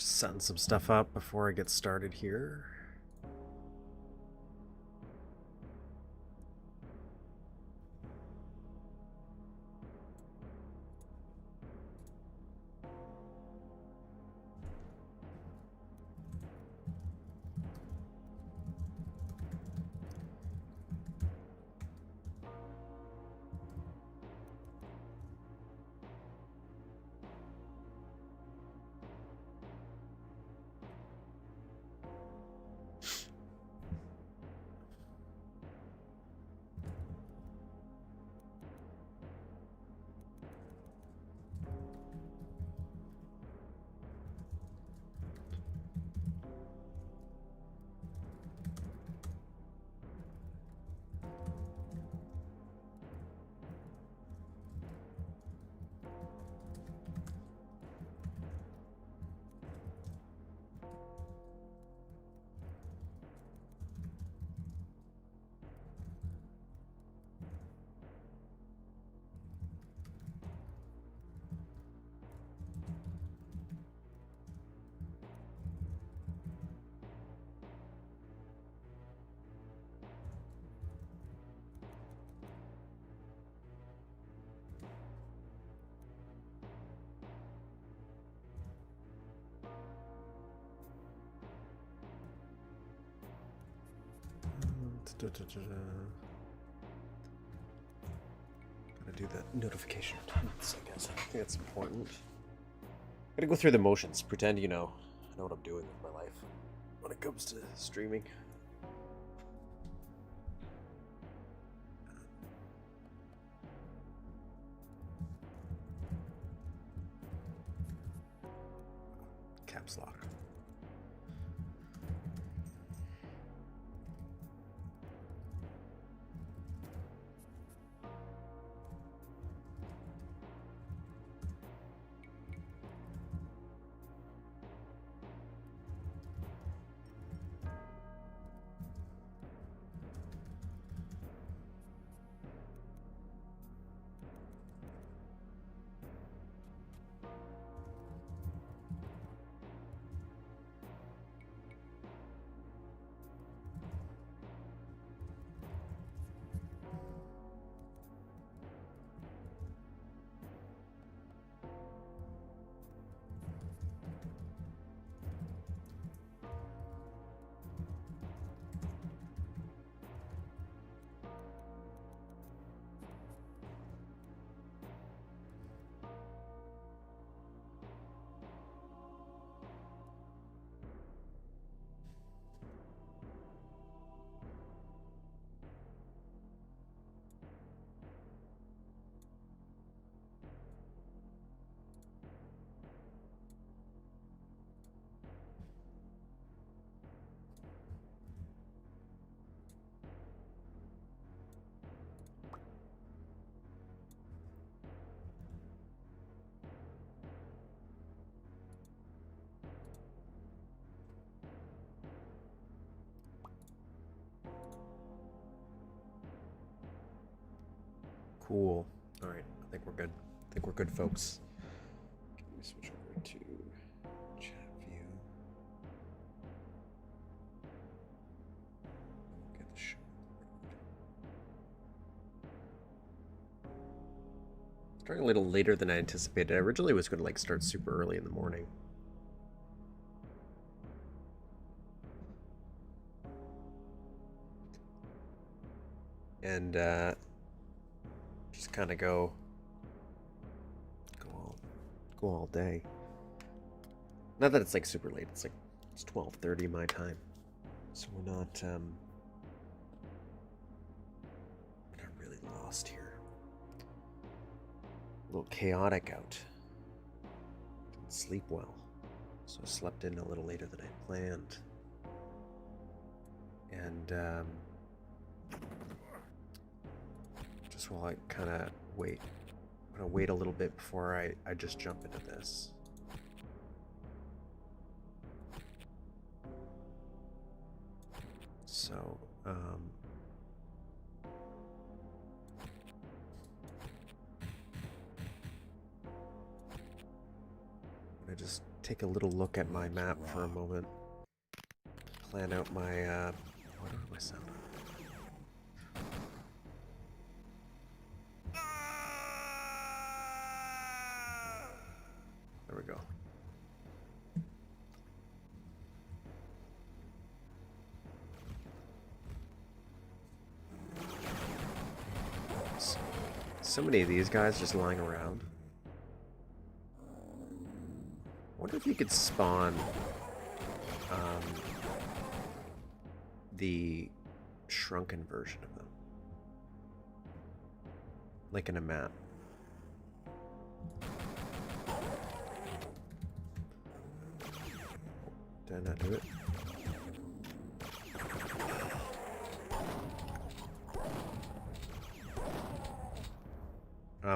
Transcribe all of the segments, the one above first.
Just setting some stuff up before I get started here. Gotta do the notification tweets, I guess. I think that's important. Gotta go through the motions, pretend, I know what I'm doing with my life when it comes to streaming. Caps lock. Cool. All right, I think we're good. I think we're good, folks. Let me switch over to chat view. Get the show. Starting a little later than I anticipated. I originally was going to start super early in the morning. And just kind of go all day. Not that it's super late. It's 12:30 my time, so we're not really lost here. A little chaotic out. Didn't sleep well, so I slept in a little later than I planned, and just while I kind of wait. I'm going to wait a little bit before I just jump into this. So, I just take a little look at my map for a moment. Plan out my, what is my sound? There we go. So many of these guys just lying around. I wonder if you could spawn the shrunken version of them. Like in a map. Did I not do it?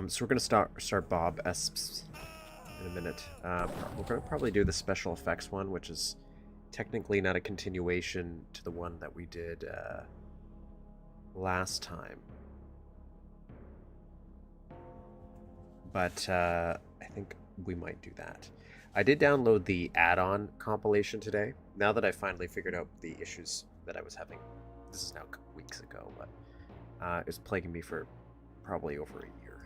So we're gonna start BobSP in a minute. We're gonna probably do the special effects one, which is technically not a continuation to the one that we did last time. But I think we might do that. I did download the add-on compilation today. Now that I finally figured out the issues that I was having, this is now weeks ago, but it was plaguing me for probably over a year.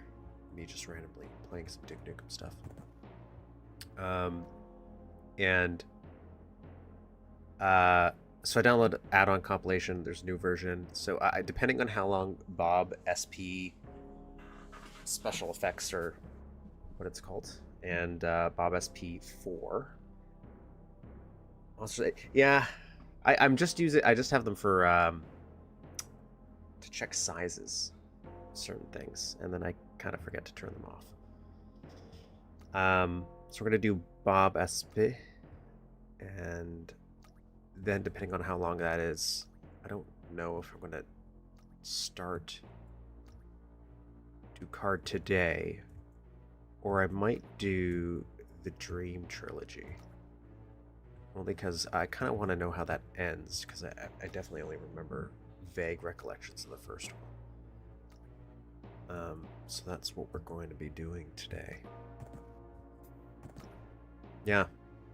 Me just randomly playing some Duke Nukem stuff. So I downloaded add-on compilation. There's a new version. So depending on how long BobSP special effects are what it's called, and BobSP4. Also, yeah, I'm just using. I just have them for to check sizes, certain things, and then I kind of forget to turn them off. So we're gonna do BobSP, and then depending on how long that is, I don't know if I'm gonna start do card today, or I might do the Dream Trilogy. Only because I kind of want to know how that ends, because I definitely only remember vague recollections of the first one. So that's what we're going to be doing today. Yeah,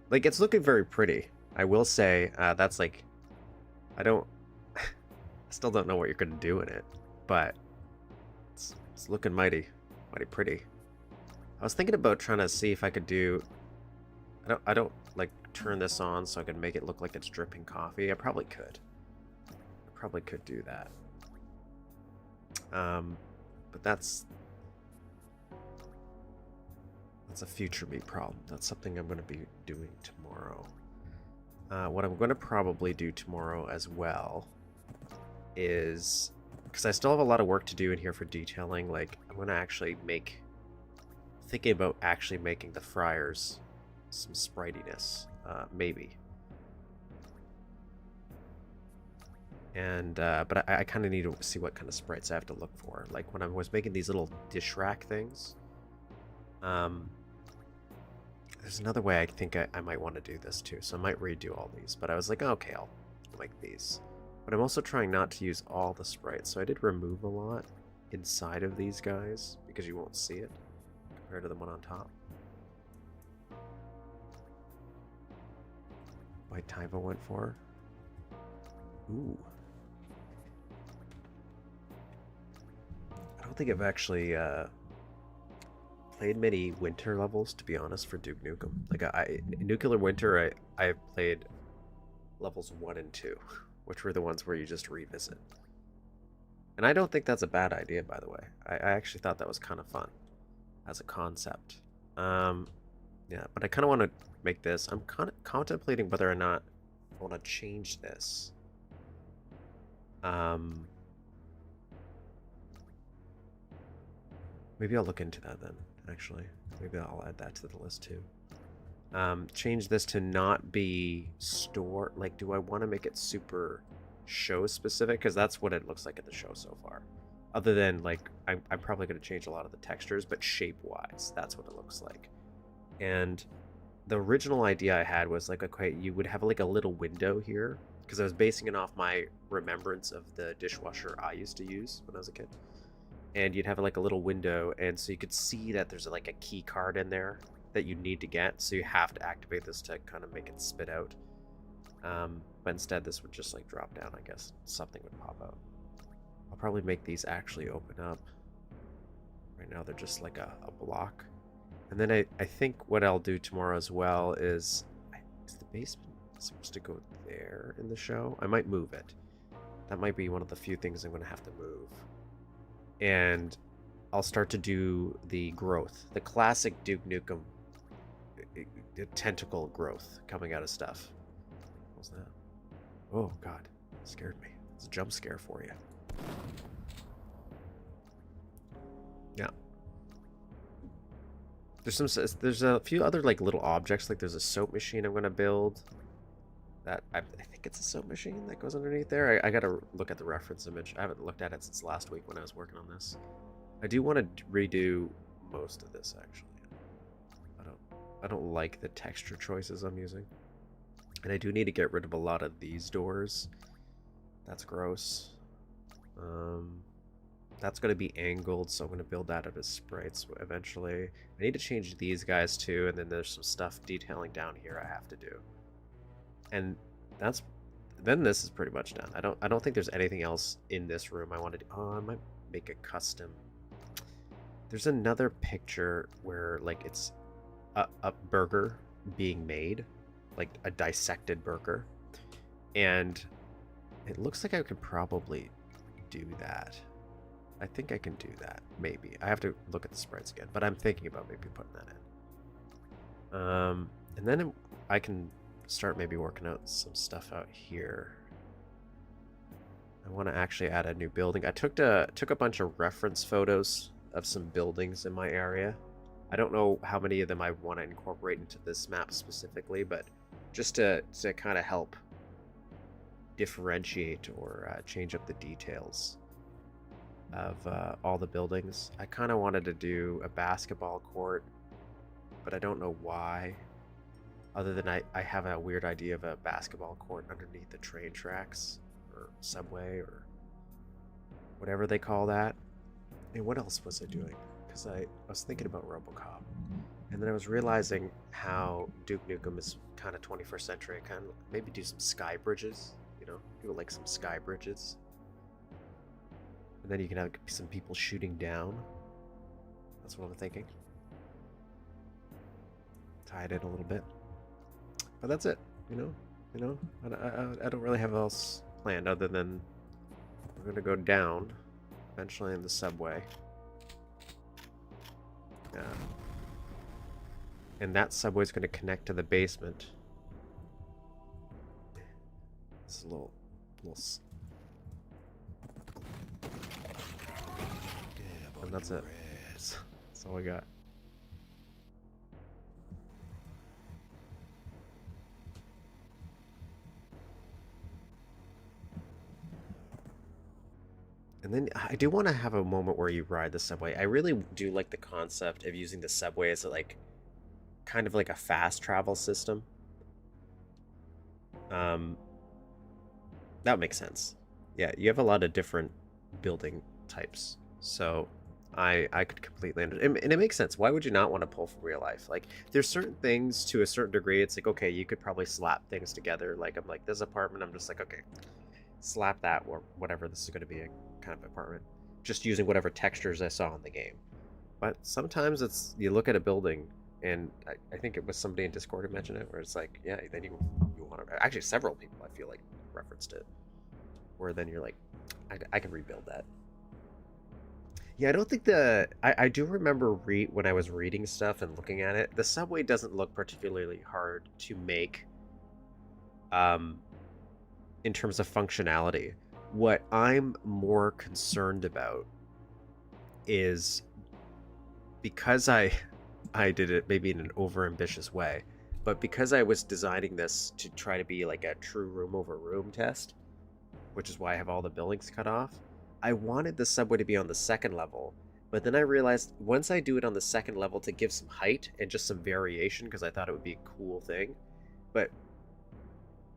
like it's looking very pretty. I will say that's like, I still don't know what you're going to do in it, but it's looking mighty pretty. I was thinking about trying to see if I could do, I don't like turn this on so I can make it look like it's dripping coffee. I probably could. I probably could do that. But that's a future me problem. That's something I'm going to be doing tomorrow. What I'm going to probably do tomorrow as well is, because I still have a lot of work to do in here for detailing, like I'm going to actually thinking about actually making the fryers some spritiness, maybe. And but I kind of need to see what kind of sprites I have to look for. Like when I was making these little dish rack things, there's another way I think I might want to do this too, so I might redo all these. But I was like, okay, I'll make these. But I'm also trying not to use all the sprites, so I did remove a lot inside of these guys because you won't see it compared to the one on top. White Tyva went for. Ooh. I don't think I've actually played many winter levels, to be honest, for Duke Nukem. Like Nuclear Winter, I've played levels 1 and 2, which were the ones where you just revisit. And I don't think that's a bad idea, by the way. I actually thought that was kind of fun as a concept. Yeah, but I kind of want to make this. I'm kind of contemplating whether or not I want to change this. Maybe I'll look into that then, actually. Maybe I'll add that to the list too. Change this to not be store. Like, do I want to make it super show specific? Because that's what it looks like at the show so far. Other than, like, I'm probably going to change a lot of the textures, but shape-wise, that's what it looks like. And the original idea I had was, like, okay, you would have, like, a little window here, because I was basing it off my remembrance of the dishwasher I used to use when I was a kid. And you'd have, like, a little window, and so you could see that there's, like, a key card in there. that you need to get, so you have to activate this to kind of make it spit out. But instead this would just like drop down, I guess. Something would pop out. I'll probably make these actually open up. Right now they're just like a block. And then I think what I'll do tomorrow as well is the basement supposed to go there in the show? I might move it. That might be one of the few things I'm going to have to move. And I'll start to do the growth. The classic Duke Nukem tentacle growth coming out of stuff. What was that? Oh, God. It scared me. It's a jump scare for you. Yeah. There's a few other like little objects. Like there's a soap machine I'm going to build. That I think it's a soap machine that goes underneath there. I gotta look at the reference image. I haven't looked at it since last week when I was working on this. I do want to redo most of this actually. I don't like the texture choices I'm using, and I do need to get rid of a lot of these doors. That's gross. That's going to be angled, so I'm going to build that out of sprites eventually. I need to change these guys too, and then there's some stuff detailing down here I have to do. And then this is pretty much done. I don't think there's anything else in this room I want to do. Oh, I might make a custom. There's another picture where like it's a burger being made, like a dissected burger, and it looks like I could probably do that. I think I can do that, maybe. I have to look at the sprites again, but I'm thinking about maybe putting that in. And then I can start maybe working out some stuff out here. I want to actually add a new building. I took a bunch of reference photos of some buildings in my area. I don't know how many of them I want to incorporate into this map specifically, but just to kind of help differentiate or change up the details of all the buildings. I kind of wanted to do a basketball court, but I don't know why. Other than I have a weird idea of a basketball court underneath the train tracks or subway or whatever they call that. And what else was I doing? Because I was thinking about RoboCop, and then I was realizing how Duke Nukem is kind of 21st century. I kind of maybe do some sky bridges, you know, do like some sky bridges. And then you can have some people shooting down. That's what I'm thinking. Tie it in a little bit. But that's it, you know. I don't really have else planned other than we're gonna go down eventually in the subway. And that subway is gonna connect to the basement. It's a little. And that's it. That's all I got. And then I do want to have a moment where you ride the subway. I really do like the concept of using the subway as like kind of like a fast travel system. That makes sense. Yeah, you have a lot of different building types, so I could completely understand. And it makes sense. Why would you not want to pull from real life? Like, there's certain things to a certain degree. It's like, okay, you could probably slap things together. Like, I'm like, this apartment, I'm just like, okay, slap that or whatever. This is going to be a kind of apartment, just using whatever textures I saw in the game. But sometimes it's, you look at a building, and I think it was somebody in Discord who mentioned it, where it's like, yeah, then you want to, actually several people I feel like referenced it, where then you're like, I can rebuild that. Yeah, I don't think I do remember when I was reading stuff and looking at it, the subway doesn't look particularly hard to make in terms of functionality. What I'm more concerned about is, because I did it maybe in an overambitious way, but because I was designing this to try to be like a true room over room test, which is why I have all the buildings cut off, I wanted the subway to be on the second level, but then I realized once I do it on the second level to give some height and just some variation, because I thought it would be a cool thing, but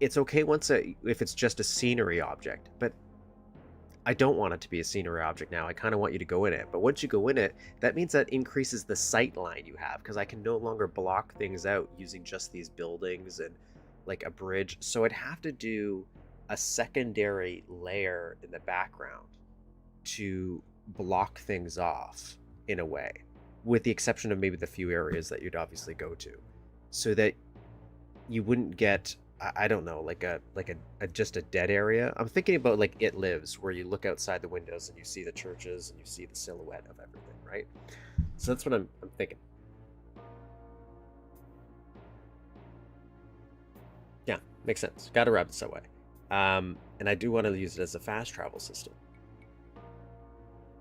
it's okay if it's just a scenery object, but I don't want it to be a scenery object now. I kind of want you to go in it. But once you go in it, that means that increases the sight line you have, because I can no longer block things out using just these buildings and like a bridge. So I'd have to do a secondary layer in the background to block things off in a way, with the exception of maybe the few areas that you'd obviously go to, so that you wouldn't get, I don't know, like a just a dead area. I'm thinking about like It Lives, where you look outside the windows and you see the churches and you see the silhouette of everything, right? So that's what I'm thinking. Yeah, makes sense. Got to ride the subway. And I do want to use it as a fast travel system.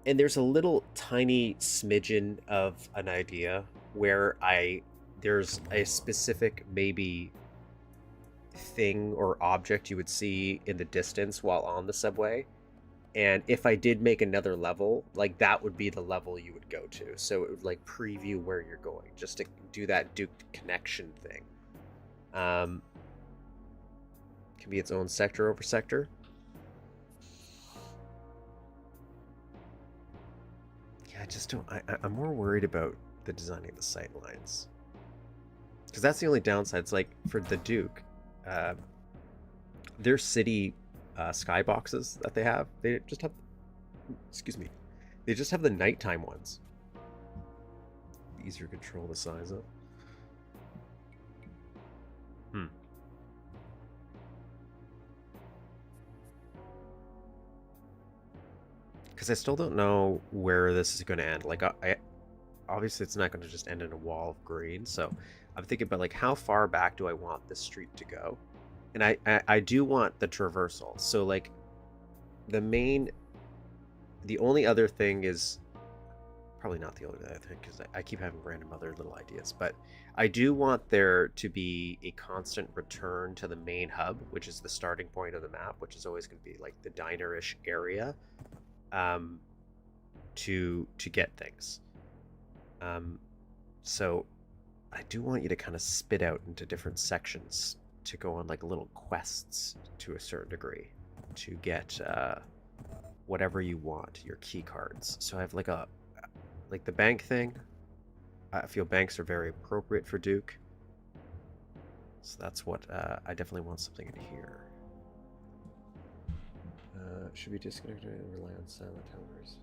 And there's a little tiny smidgen of an idea where there's a specific maybe thing or object you would see in the distance while on the subway, and if I did make another level, like that would be the level you would go to, so it would like preview where you're going, just to do that Duke connection thing. Can be its own sector over sector. Yeah, I just don't, I'm more worried about the designing of the sight lines, because that's the only downside. It's like for the Duke, their city skyboxes that they have, they just have, excuse me, they just have the nighttime ones. Easier to control the size of. Because I still don't know where this is going to end. Like, I obviously it's not going to just end in a wall of green. So I'm thinking about like, how far back do I want this street to go? And I do want the traversal. So like the only other thing is probably not the only other thing, because I keep having random other little ideas, but I do want there to be a constant return to the main hub, which is the starting point of the map, which is always going to be like the diner-ish area, to get things. So I do want you to kind of spit out into different sections to go on like little quests to a certain degree to get whatever you want, your key cards. So I have like the bank thing. I feel banks are very appropriate for Duke. So that's what I definitely want something in here. Should be disconnected and rely on silent tellers.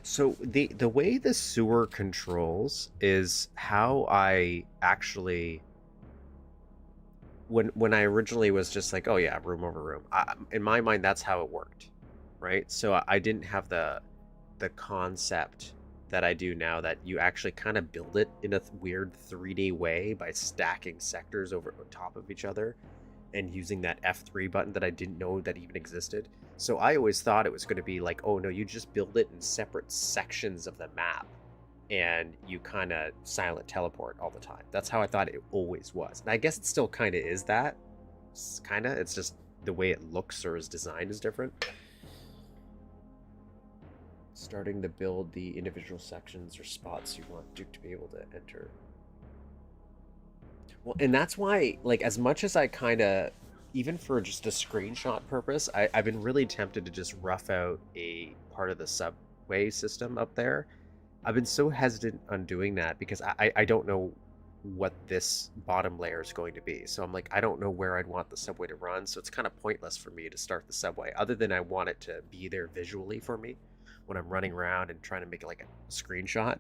So the way the sewer controls is how I actually, when I originally was just like, oh yeah, room over room, in my mind that's how it worked, right? So I didn't have the concept that I do now, that you actually kind of build it in a weird 3D way by stacking sectors over top of each other and using that F3 button that I didn't know that even existed. So I always thought it was going to be like, oh no, you just build it in separate sections of the map and you kind of silent teleport all the time. That's how I thought it always was. And I guess it still kind of is that. It's just the way it looks or is designed is different. Starting to build the individual sections or spots you want Duke to be able to enter. Well, and that's why, like, as much as I kind of, even for just a screenshot purpose, I've been really tempted to just rough out a part of the subway system up there. I've been so hesitant on doing that because I don't know what this bottom layer is going to be. So I'm like, I don't know where I'd want the subway to run. So it's kind of pointless for me to start the subway, other than I want it to be there visually for me when I'm running around and trying to make it like a screenshot,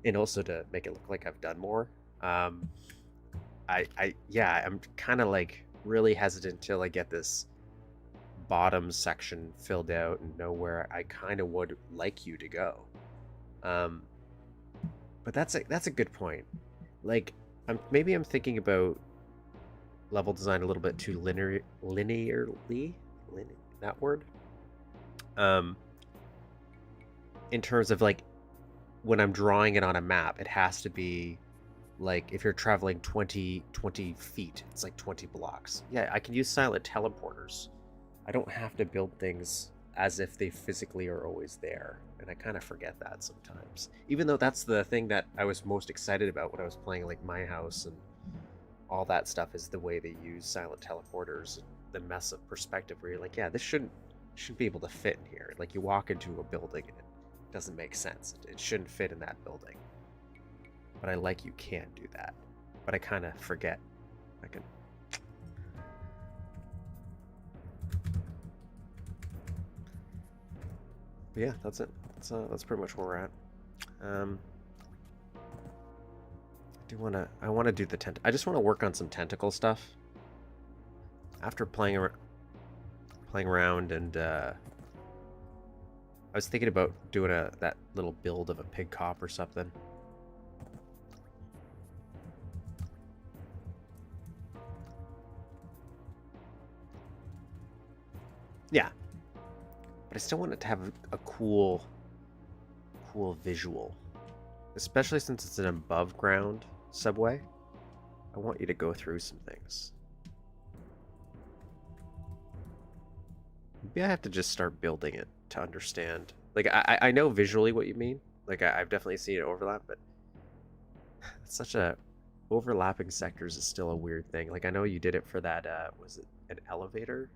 and also to make it look like I've done more. Yeah, I'm kind of like really hesitant till I get this bottom section filled out and know where I kind of would like you to go. But that's a good point. Like, maybe I'm thinking about level design a little bit too linearly, that word. In terms of like, when I'm drawing it on a map, it has to be like, if you're traveling 20 feet, it's like 20 blocks. Yeah, I can use silent teleporters. I don't have to build things as if they physically are always there. And I kind of forget that sometimes. Even though that's the thing that I was most excited about when I was playing like My House and all that stuff, is the way they use silent teleporters and the mess of perspective where you're like, yeah, this shouldn't be able to fit in here. Like you walk into a building and it doesn't make sense. It shouldn't fit in that building. But I like you can do that. But I kind of forget. I can. But yeah, that's it. That's pretty much where we're at. I want to do the I just want to work on some tentacle stuff. After playing around, and I was thinking about doing that little build of a pig cop or something. Yeah, but I still want it to have a cool visual, especially since it's an above ground subway. I want you to go through some things. Maybe I have to just start building it to understand. Like, I know visually what you mean. Like, I've definitely seen it overlap, but it's such a... Overlapping sectors is still a weird thing. Like, I know you did it for that, was it an elevator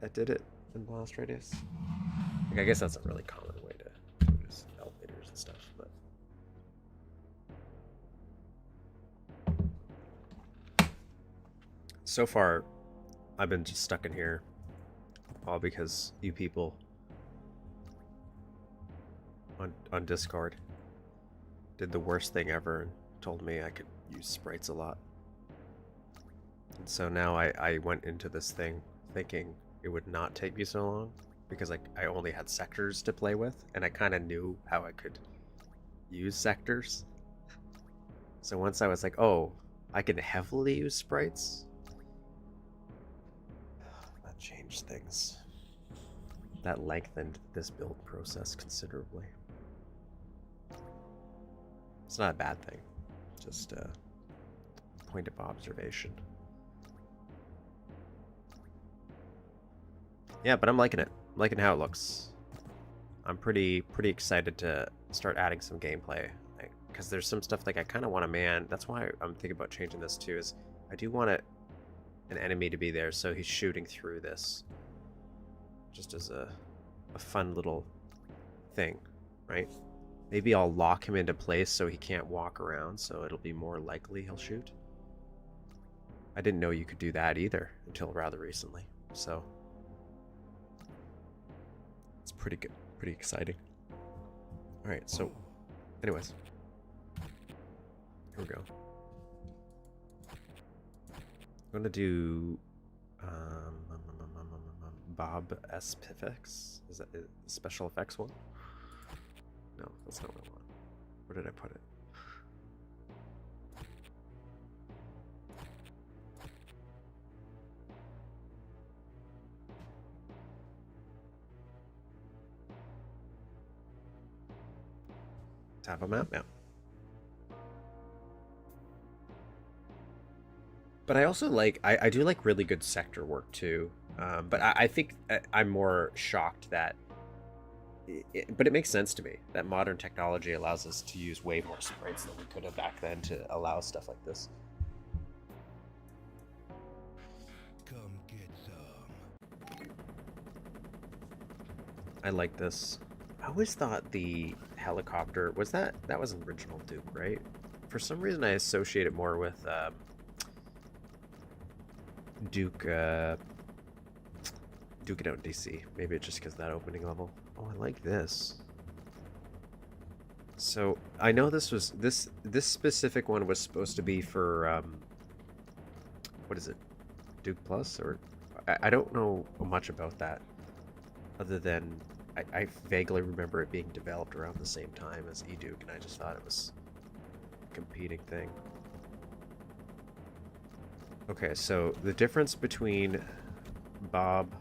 that did it in Blast Radius? Like, I guess that's a really common way to use elevators and stuff, but... So far, I've been just stuck in here, all because you people on Discord did the worst thing ever and told me I could use sprites a lot. And so now I went into this thing thinking it would not take me so long, because I only had sectors to play with, and I kind of knew how I could use sectors. So once I was like, oh, I can heavily use sprites, that changed things. That lengthened this build process considerably. It's not a bad thing, just a point of observation. Yeah, but I'm liking it. I'm liking how it looks. I'm pretty excited to start adding some gameplay, because there's some stuff like I kind of want a man. That's why I'm thinking about changing this too. Is I do want an enemy to be there, so he's shooting through this, just as a fun little thing, right? Maybe I'll lock him into place so he can't walk around, so it'll be more likely he'll shoot. I didn't know you could do that either until rather recently, so it's pretty good, pretty exciting. All right, so anyways, here we go. I'm gonna do BobSPX. Is that a special effects one? No, that's not what I want. Where did I put it? Tap a map now. But I also like, I do like really good sector work too. But I think I'm more shocked that, but it makes sense to me that modern technology allows us to use way more sprites than we could have back then to allow stuff like this. Come get some. I like this. I always thought the helicopter was that was an original Duke, right? For some reason, I associate it more with Duke. Duke it out in DC. Maybe it's just because of that opening level. Oh, I like this. So I know this was this specific one was supposed to be for what is it, Duke Plus, or I don't know much about that, other than I vaguely remember it being developed around the same time as eDuke, and I just thought it was a competing thing. Okay, so the difference between Bob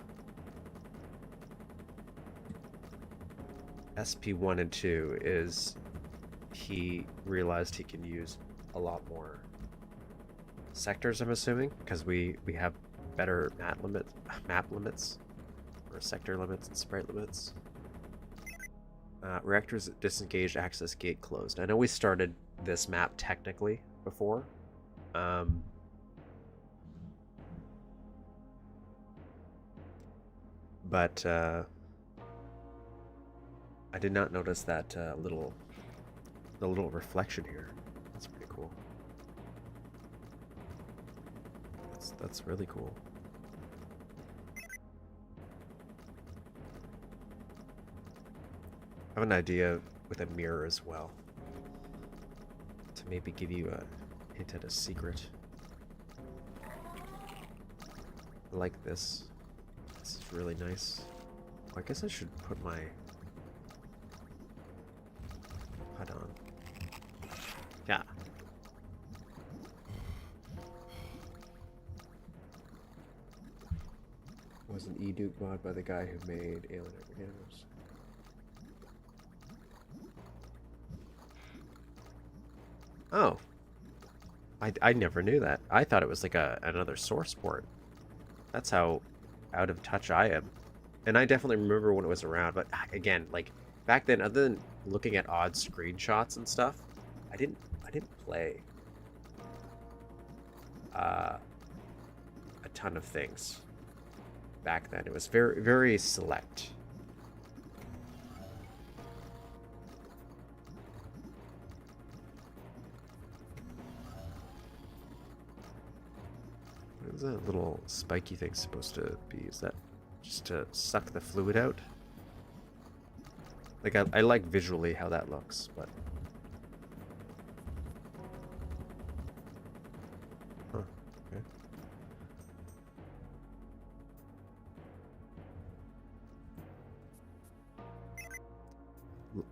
SP1 and 2 is he realized he can use a lot more sectors, I'm assuming, because we have better map limits, or sector limits and sprite limits. Reactors disengaged, access gate closed. I know we started this map technically before. But I did not notice that the little reflection here. That's pretty cool. That's really cool. I have an idea with a mirror as well, to maybe give you a hint at a secret. I like this. This is really nice. Oh, I guess I should put my HUD on. Yeah. Was an Duke mod by the guy who made Alien Epidemics. Oh. I never knew that. I thought it was like another source port. That's how out of touch I am. And I definitely remember when it was around, but again, like back then, other than looking at odd screenshots and stuff, I didn't play a ton of things back then. It was very, very select. What is that little spiky thing supposed to be? Is that just to suck the fluid out? Like, I like visually how that looks, but... Huh, okay.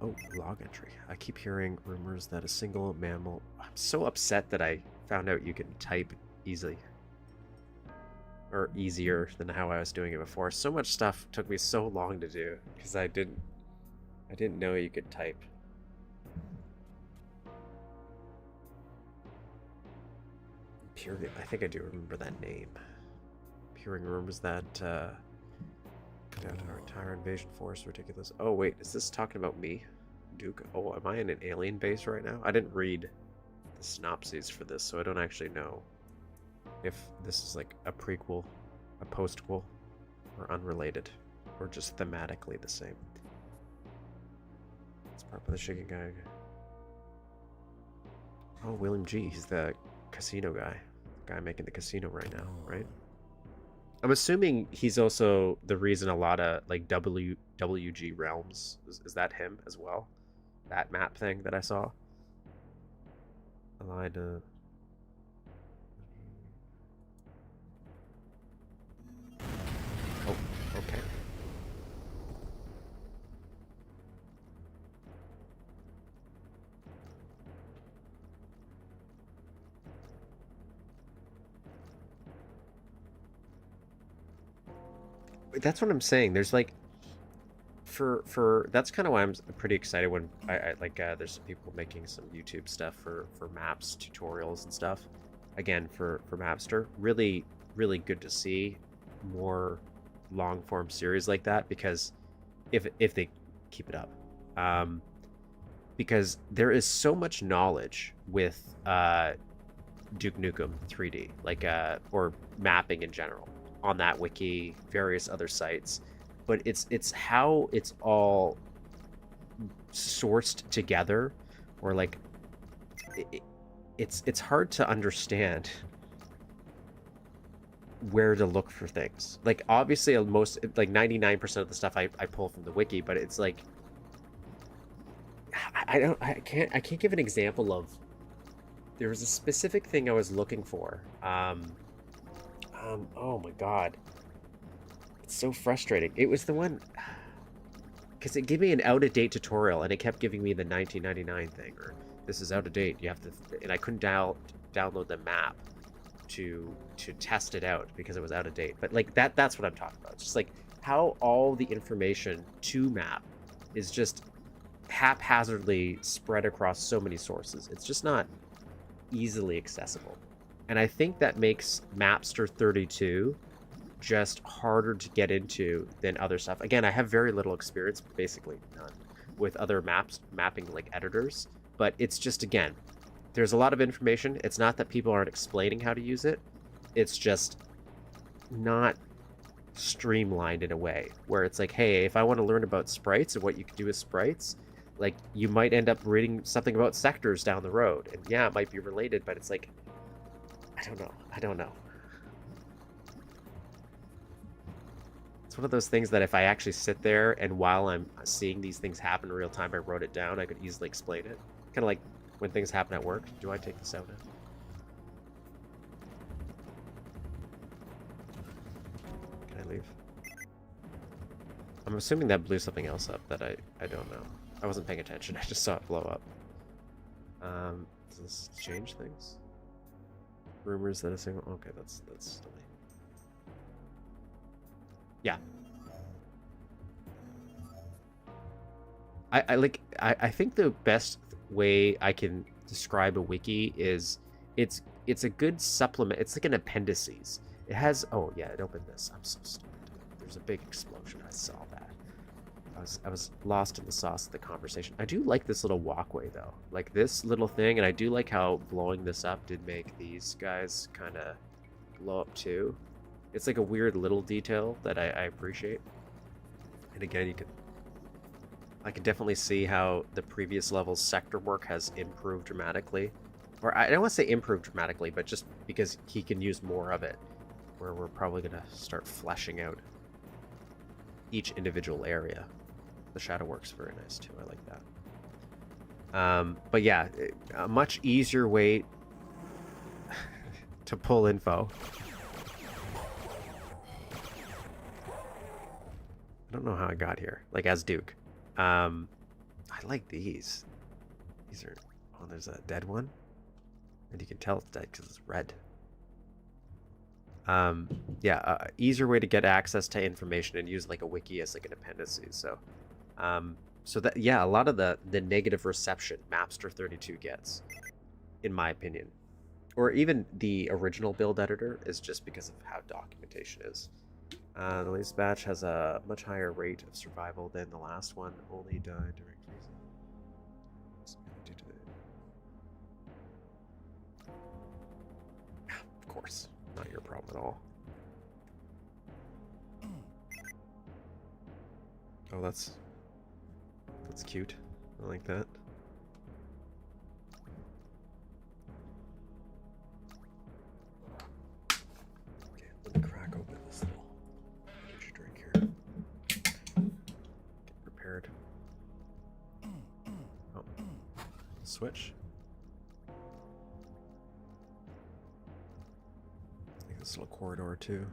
Oh, log entry. I keep hearing rumors that a single mammal... I'm so upset that I found out you can type easily. Or easier than how I was doing it before. So much stuff took me so long to do because I didn't know you could type. Imperium. I think I do remember that name. Hearing rumors that our entire invasion force ridiculous. Oh wait, is this talking about me, Duke? Oh, am I in an alien base right now? I didn't read the synopses for this, so I don't actually know if this is like a prequel, a postquel, or unrelated, or just thematically the same. It's part of the shaking guy. Oh, William G. He's the casino guy. The guy making the casino right now, right? I'm assuming he's also the reason a lot of like WG Realms is that him as well? That map thing that I saw. Aligned. Oh, okay. That's what I'm saying. There's like, for that's kind of why I'm pretty excited when I like there's some people making some YouTube stuff for maps, tutorials and stuff. Again, for Mapster, really good to see more long form series like that, because if they keep it up, because there is so much knowledge with Duke Nukem 3D, like or mapping in general, on that wiki, various other sites, but it's how it's all sourced together, or like it's hard to understand where to look for things. Like obviously most, like 99% of the stuff I pull from the wiki, but it's like I can't give an example of. There was a specific thing I was looking for. Oh my god, it's so frustrating. It was the one because it gave me an out-of-date tutorial and it kept giving me the 1999 thing, or this is out of date, you have to, and I couldn't download the map to test it out because it was out of date. But like that's what I'm talking about. It's just like how all the information to map is just haphazardly spread across so many sources. It's just not easily accessible. And I think that makes Mapster 32 just harder to get into than other stuff. Again, I have very little experience, basically none, with other mapping like editors, but it's just, again, there's a lot of information. It's not that people aren't explaining how to use it. It's just not streamlined in a way where it's like, hey, if I want to learn about sprites and what you can do with sprites, like, you might end up reading something about sectors down the road, and yeah, it might be related, but it's like, I don't know. It's one of those things that if I actually sit there and while I'm seeing these things happen in real time, I wrote it down, I could easily explain it. Kind of like when things happen at work. Do I take this out now? Can I leave? I'm assuming that blew something else up that I don't know. I wasn't paying attention. I just saw it blow up. Does this change things? Rumors that a single... Okay, that's silly. Yeah. I think the best way I can describe a wiki is it's a good supplement. It's like an appendices. It has... Oh, yeah, it opened this. I'm so stupid. There's a big explosion. I saw that. I was lost in the sauce of the conversation. I do like this little walkway, though. Like, this little thing, and I do like how blowing this up did make these guys kind of blow up, too. It's like a weird little detail that I appreciate. And again, I can definitely see how the previous level's sector work has improved dramatically. Or I don't want to say improved dramatically, but just because he can use more of it. Where we're probably going to start fleshing out each individual area. The shadow work's very nice too. I like that. But yeah, a much easier way to pull info. I don't know how I got here. Like, as Duke. I like these. These are... Oh, there's a dead one. And you can tell it's dead because it's red. Yeah, easier way to get access to information and use like a wiki as like an appendices. So that, yeah, a lot of the negative reception Mapster 32 gets, in my opinion, or even the original build editor, is just because of how documentation is. The latest batch has a much higher rate of survival than the last one. Only died during freezing. Of course, not your problem at all. Oh, that's cute. I like that. Okay, let me crack open this little... Get your drink here. Get prepared. Oh, switch. I think this little corridor too.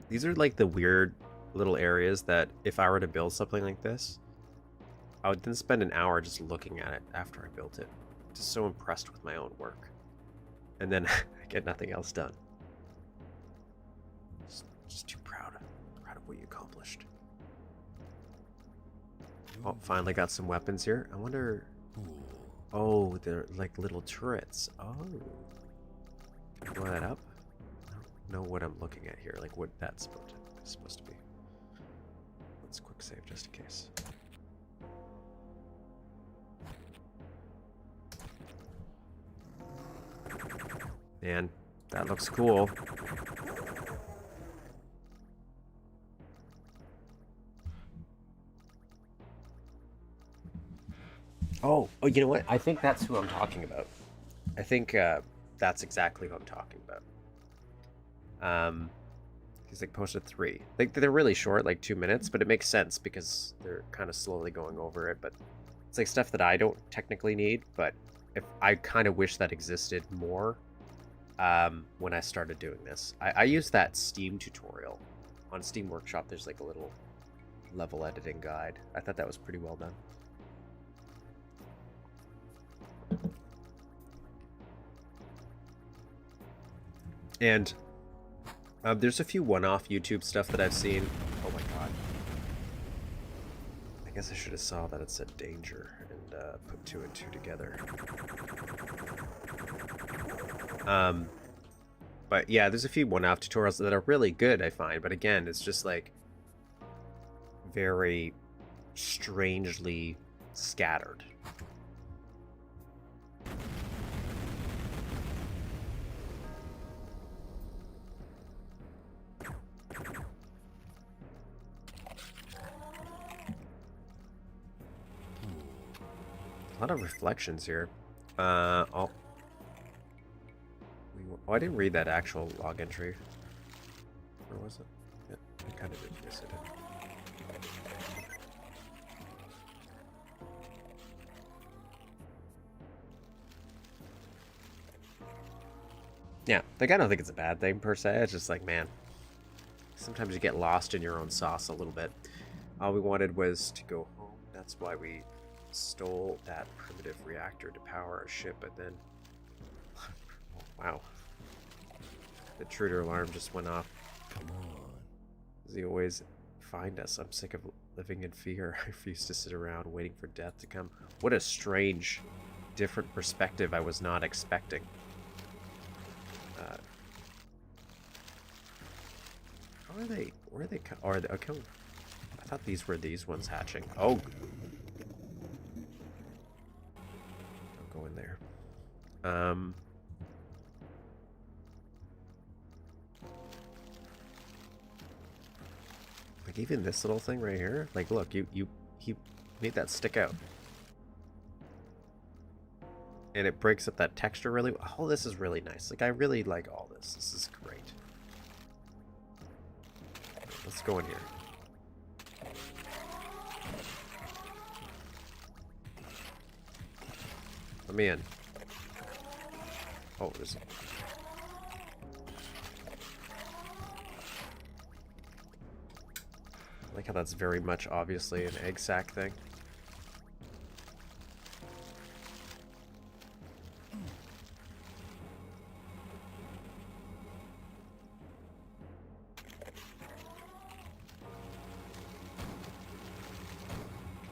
These are like the weird little areas that if I were to build something like this, I would then spend an hour just looking at it after I built it. Just so impressed with my own work. And then I get nothing else done. Just too proud of what you accomplished. Oh, finally got some weapons here. I wonder... Oh, they're like little turrets. Oh. Can I blow that up? I don't know what I'm looking at here. Like what that's supposed to be. Let's quick save just in case. Man, that looks cool. Oh, you know what? I think that's who I'm talking about. I think that's exactly who I'm talking about. He's like posted 3. Like they're really short, like 2 minutes, but it makes sense because they're kind of slowly going over it. But it's like stuff that I don't technically need, but if I kind of wish that existed more when I started doing this. I used that Steam tutorial on Steam Workshop. There's like a little level editing guide. I thought that was pretty well done. And there's a few one-off YouTube stuff that I've seen. Oh my god. I guess I should have saw that it said danger and put 2 and 2 together. But yeah, there's a few one-off tutorials that are really good, I find. But again, it's just like very strangely scattered. A lot of reflections here. Oh, I didn't read that actual log entry. Where was it? Yeah, I kind of did. Yes, I did. Yeah, like I don't think it's a bad thing per se. It's just like, man, sometimes you get lost in your own sauce a little bit. All we wanted was to go home. That's why we stole that primitive reactor to power our ship, but then... Oh, wow. The intruder alarm just went off. Come on. Does he always find us? I'm sick of living in fear. I refuse to sit around waiting for death to come. What a strange, different perspective I was not expecting. How are they? Where are they? Are they? Okay. I thought these were these ones hatching. Oh. Don't go in there. Like even this little thing right here. Like, look, he made that stick out, and it breaks up that texture really. All this is really nice. Like, I really like all this. This is great. Let's go in here. Let me in. Oh, there's... I like how that's very much obviously an egg sac thing. Can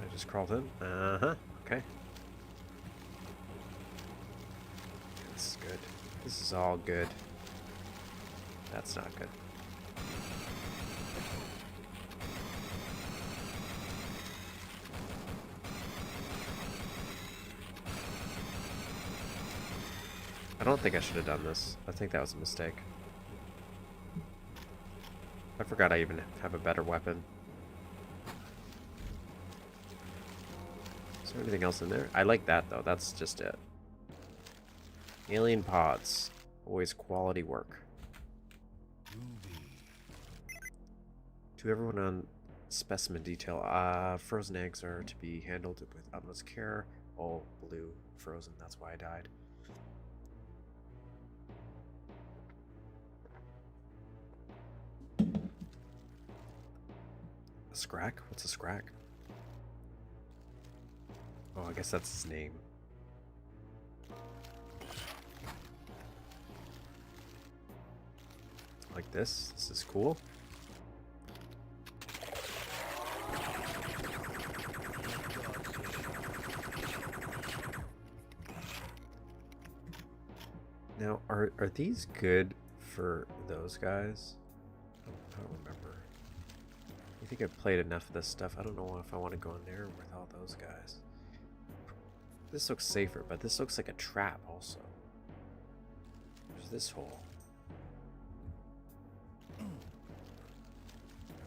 I just crawl in? Uh-huh. Okay. This is good. This is all good. That's not good. I don't think I should have done this. I think that was a mistake. I forgot I even have a better weapon. Is there anything else in there? I like that though. That's just it. Alien pods. Always quality work. To everyone on specimen detail, frozen eggs are to be handled with utmost care. All blue frozen, that's why I died. A scrack? What's a scrack? Oh, I guess that's his name. Like this? This is cool. Now, are these good for those guys? I don't remember. I think I've played enough of this stuff. I don't know if I want to go in there with all those guys. This looks safer, but this looks like a trap also. There's this hole.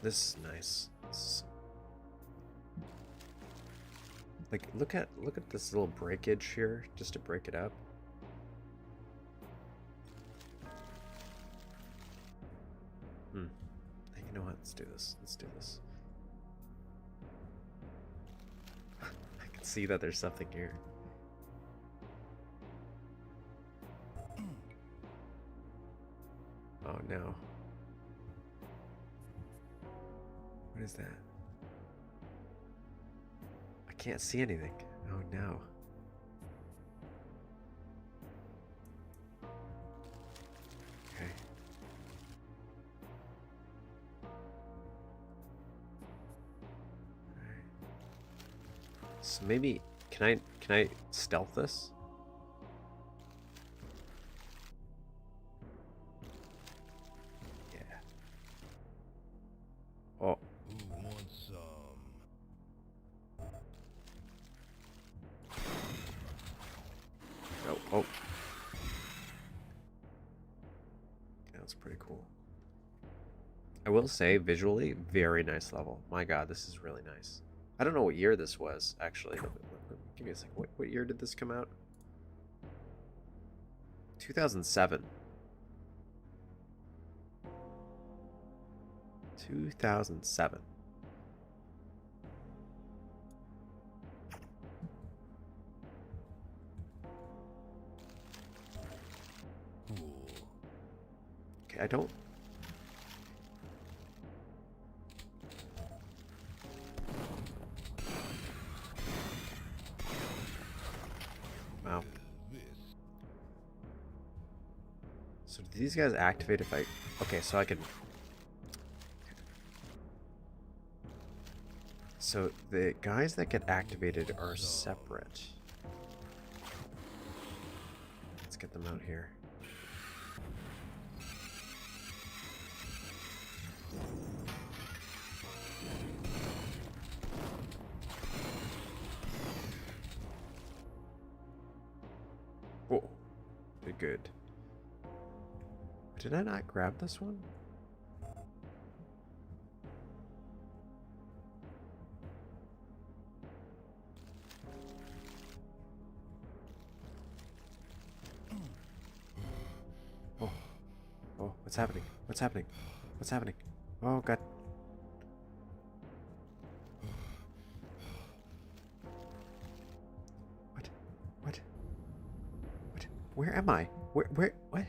This is nice. This is... Like, look at this little breakage here, just to break it up. You know what? Let's do this. Let's do this. I can see that there's something here. Oh no. What is that? I can't see anything. Oh no. Okay. So maybe can I stealth this? Oh. Yeah, that's pretty cool. I will say, visually, very nice level. My god, this is really nice. I don't know what year this was, actually. Give me a second. What year did this come out? 2007. 2007. Okay, I don't... Wow. So do these guys activate if I... Okay, so I can... So the guys that get activated are separate. Let's get them out here. Whoa. Did good. Did I not grab this one? Oh. Oh, what's happening? What's happening? What's happening? Oh, God. What? What? What? Where am I? Where? What?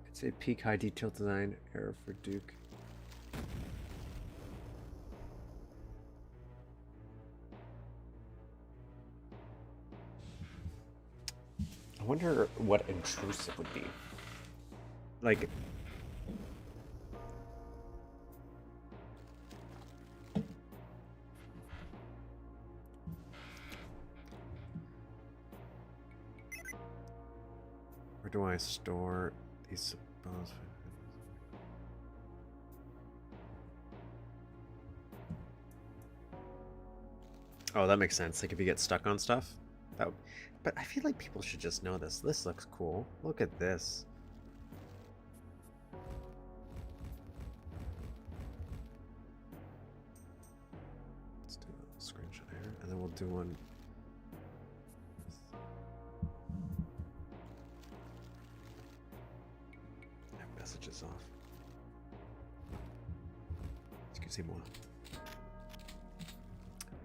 It's a peak high detail design error for Duke. I wonder what intrusive would be. Like... Where do I store these supposed... Oh, that makes sense. Like if you get stuck on stuff. That would... But I feel like people should just know this. This looks cool. Look at this. Let's do a screenshot here, and then we'll do one. Have messages off. Excusez-moi.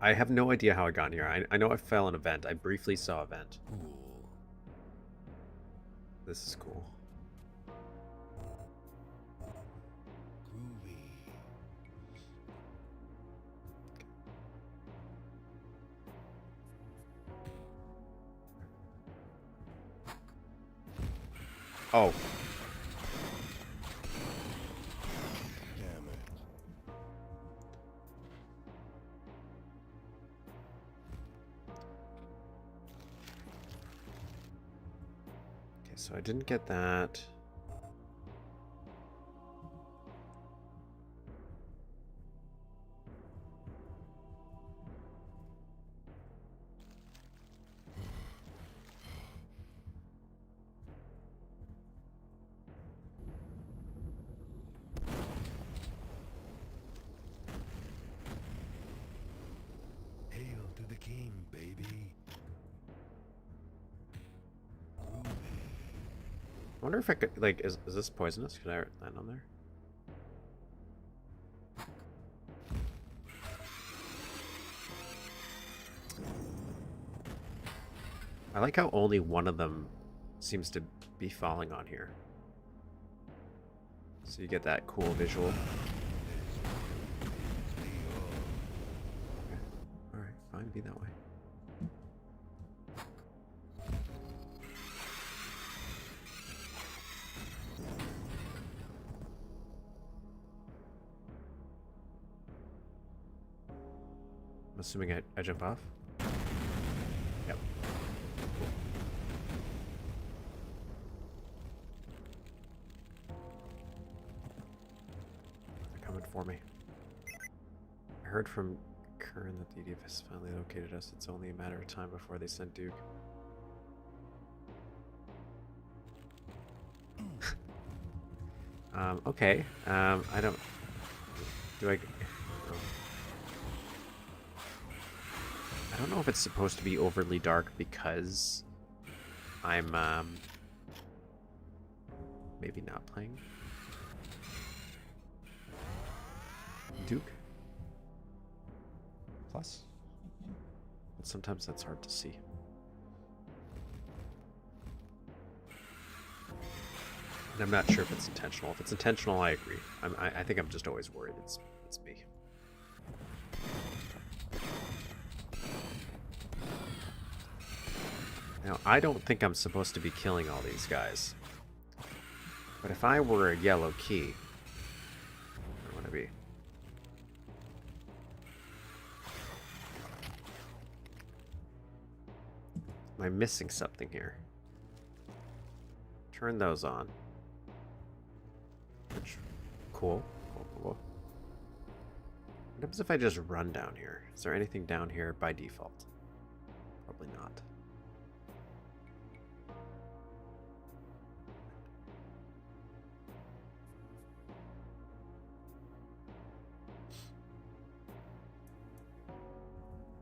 I have no idea how I got here. I know I fell an event. I briefly saw event. Cool. This is cool. Groovy. Oh. Damn it. Okay, so I didn't get that. Hail to the king, baby. Groovy. I wonder if I could, like, is this poisonous? Could I land on there? I like how only one of them seems to be falling on here. So you get that cool visual. Okay. Alright, fine, be that way. I'm assuming I jump off? Yep. it for me. I heard from Kern that the EDF has finally located us. It's only a matter of time before they send Duke. Okay. I don't... Do I... I don't know if it's supposed to be overly dark because I'm, maybe not playing Duke Plus. But sometimes that's hard to see. And I'm not sure if it's intentional. If it's intentional, I agree. I think I'm just always worried it's me. Now, I don't think I'm supposed to be killing all these guys. But if I were a yellow key, where would I be? Am I missing something here? Turn those on. Which, cool. Cool. What happens if I just run down here? Is there anything down here by default? Probably not.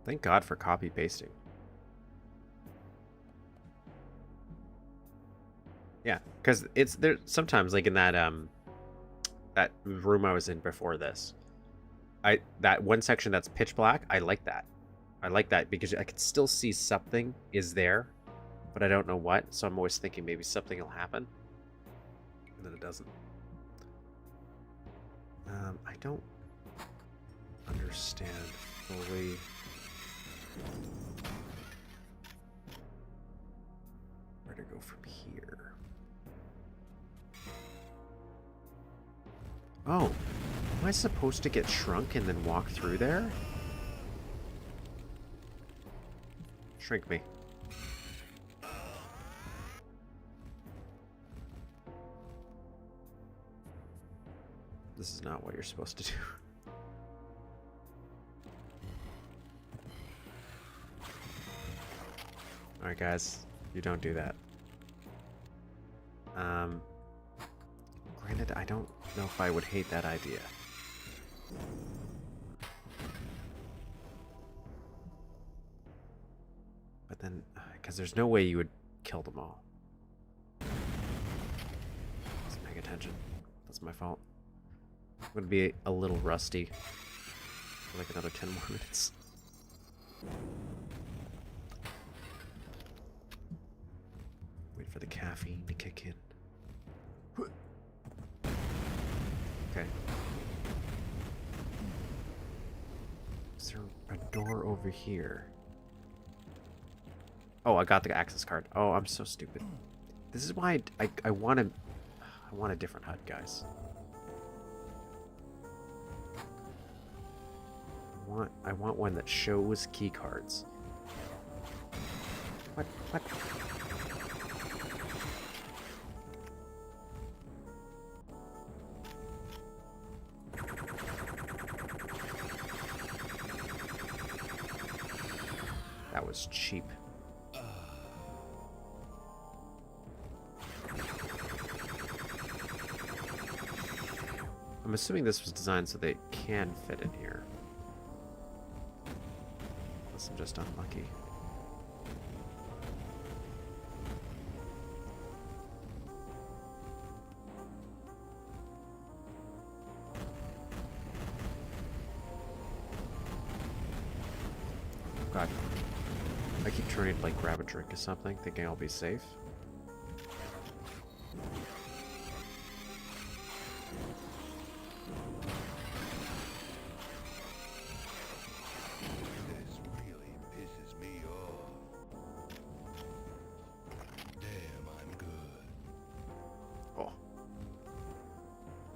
Thank God for copy pasting. Yeah, because it's there sometimes, like in that that room I was in before this. That one section that's pitch black, I like that. I like that because I can still see something is there, but I don't know what. So I'm always thinking maybe something will happen, and then it doesn't. I don't understand fully. Where to go from here? Oh, am I supposed to get shrunk and then walk through there? Shrink me. This is not what you're supposed to do. Alright guys, you don't do that. Granted, I don't know if I would hate that idea. But then, because there's no way you would kill them all. Wasn't paying attention. That's my fault. I'm gonna be a little rusty for like another 10 more minutes. Wait for the caffeine to kick in. Okay. Is there a door over here? Oh, I got the access card. Oh, I'm so stupid. This is why I want a different HUD, guys. I want one that shows key cards. What? That was cheap. I'm assuming this was designed so they can fit in here. Unless I'm just unlucky. God. I keep turning to like grab a drink or something, thinking I'll be safe. This really pisses me off. Damn, I'm good. Oh.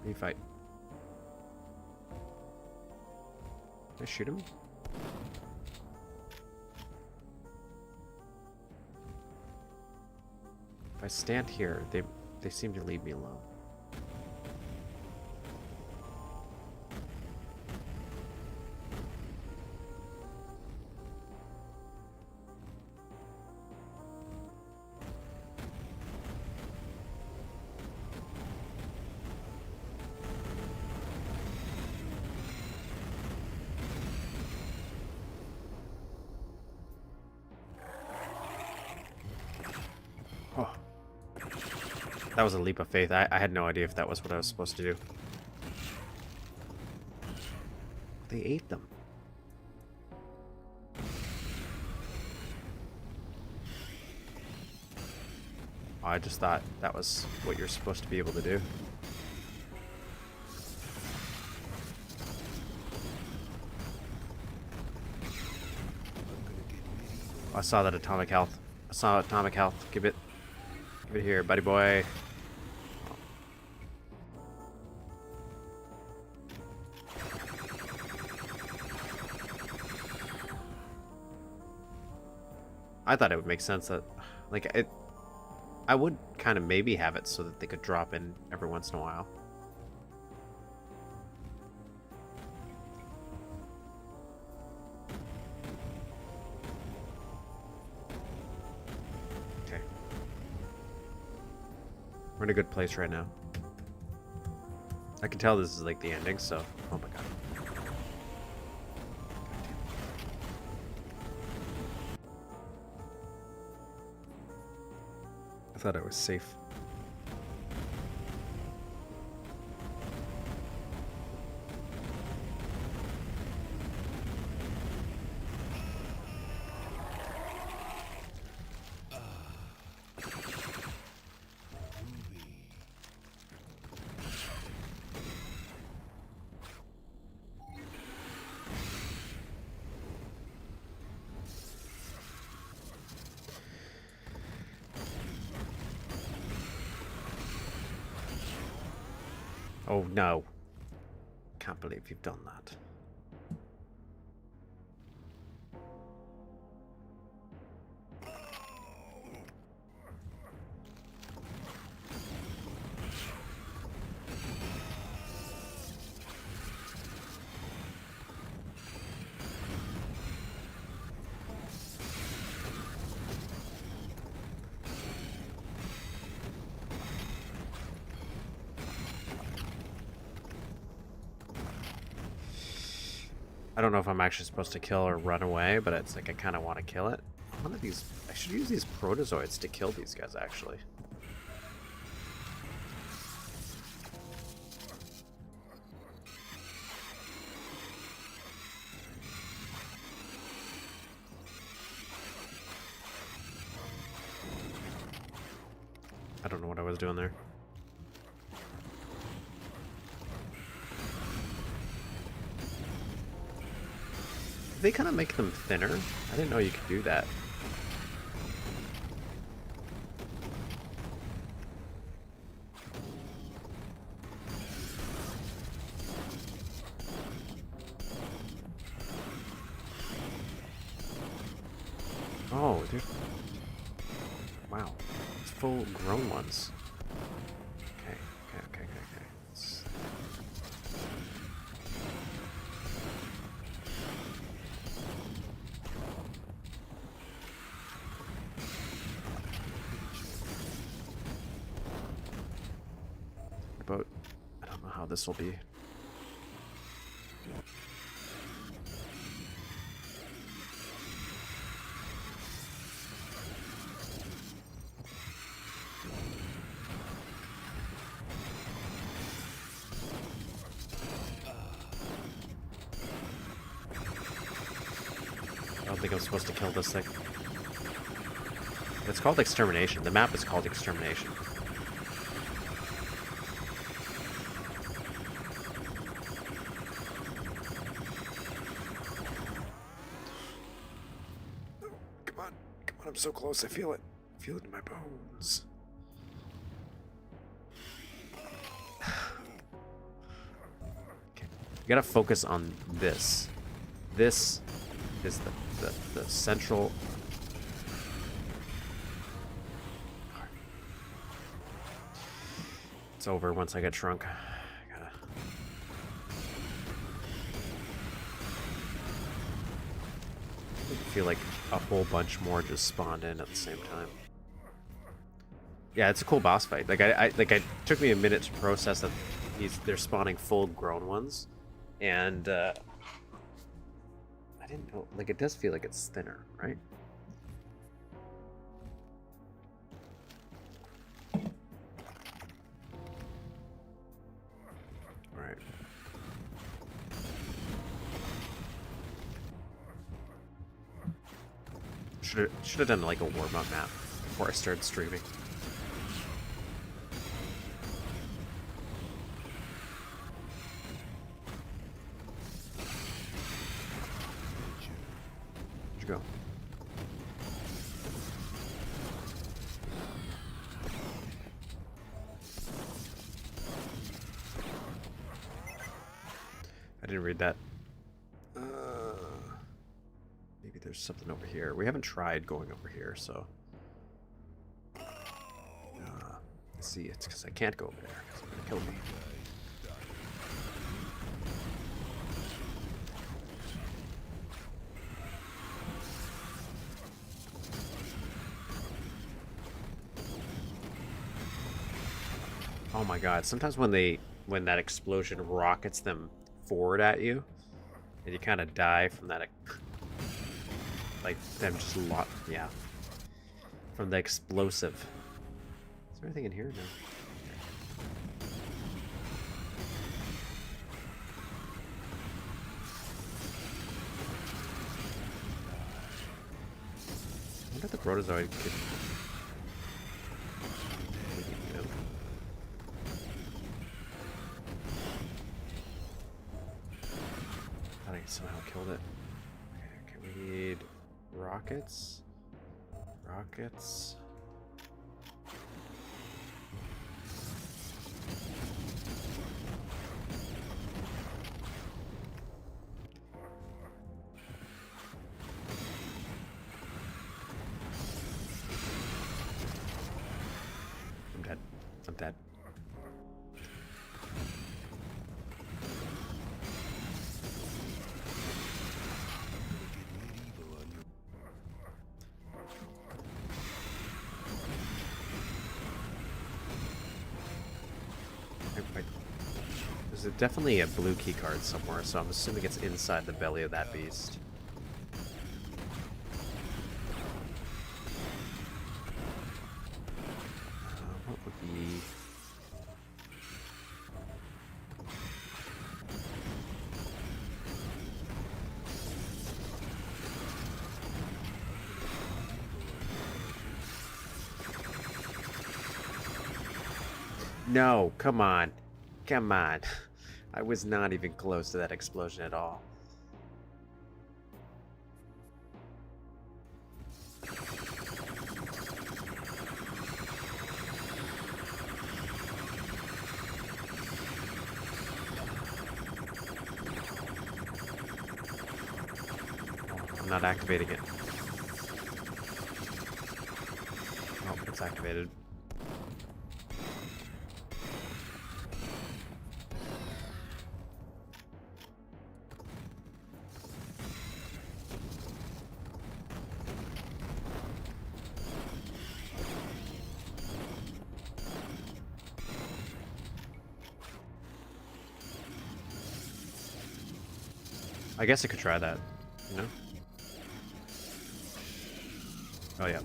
Refight. Did I shoot him? If I stand here, they seem to leave me alone. That was a leap of faith. I had no idea if that was what I was supposed to do. They ate them. Oh, I just thought that was what you're supposed to be able to do. Oh, I saw that atomic health. I saw atomic health. Give it here, buddy boy. I thought it would make sense that, like, I would kind of maybe have it so that they could drop in every once in a while. Okay. We're in a good place right now. I can tell this is like the ending, so... Oh my god. I thought I was safe. Oh no. Can't believe you've done that. I don't know if I'm actually supposed to kill or run away, but it's like I kind of want to kill it. One of these... I should use these protozoids to kill these guys, actually. I don't know what I was doing there. They kind of make them thinner. I didn't know you could do that. Oh, dude. Wow. It's full grown ones. Okay. Let's... About... I don't know how this will be. I don't think I'm supposed to kill this thing. It's called Extermination. The map is called Extermination. Come on, I'm so close. I feel it. I feel it in my bones. Okay, you gotta focus on this. This is the central. It's over once I get shrunk. I gotta... I feel like a whole bunch more just spawned in at the same time. Yeah, it's a cool boss fight. Like it took me a minute to process that they're spawning full grown ones, and I didn't know. Like, it does feel like it's thinner, right? Alright. Should have done like a warm-up map before I started streaming. Where'd you go? I didn't read that. Maybe there's something over here. We haven't tried going over here, so... see, it's because I can't go over there. It's going to kill me. Oh my god, sometimes when that explosion rockets them forward at you, and you kind of die from that, like them just yeah, from the explosive. Is there anything in here? No. I wonder if the protozoid could... I somehow killed it. Okay, we need rockets. Rockets. I'm dead. I'm dead. There's definitely a blue key card somewhere, so I'm assuming it's inside the belly of that beast. What would be... No, come on. Come on. I was not even close to that explosion at all. I'm not activating it. Oh, it's activated. I guess I could try that, you know? Oh, yeah.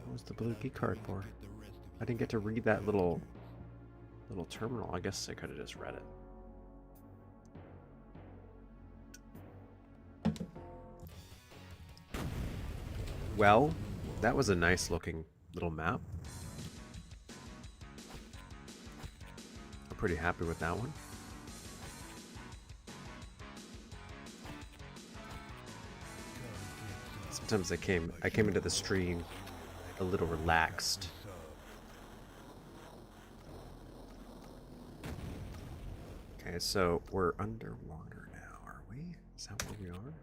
What was the blue key card for? I didn't get to read that little terminal. I guess I could have just read it. Well, that was a nice looking little map. I'm pretty happy with that one. Sometimes I came into the stream a little relaxed. Okay, so we're underwater now, are we? Is that where we are?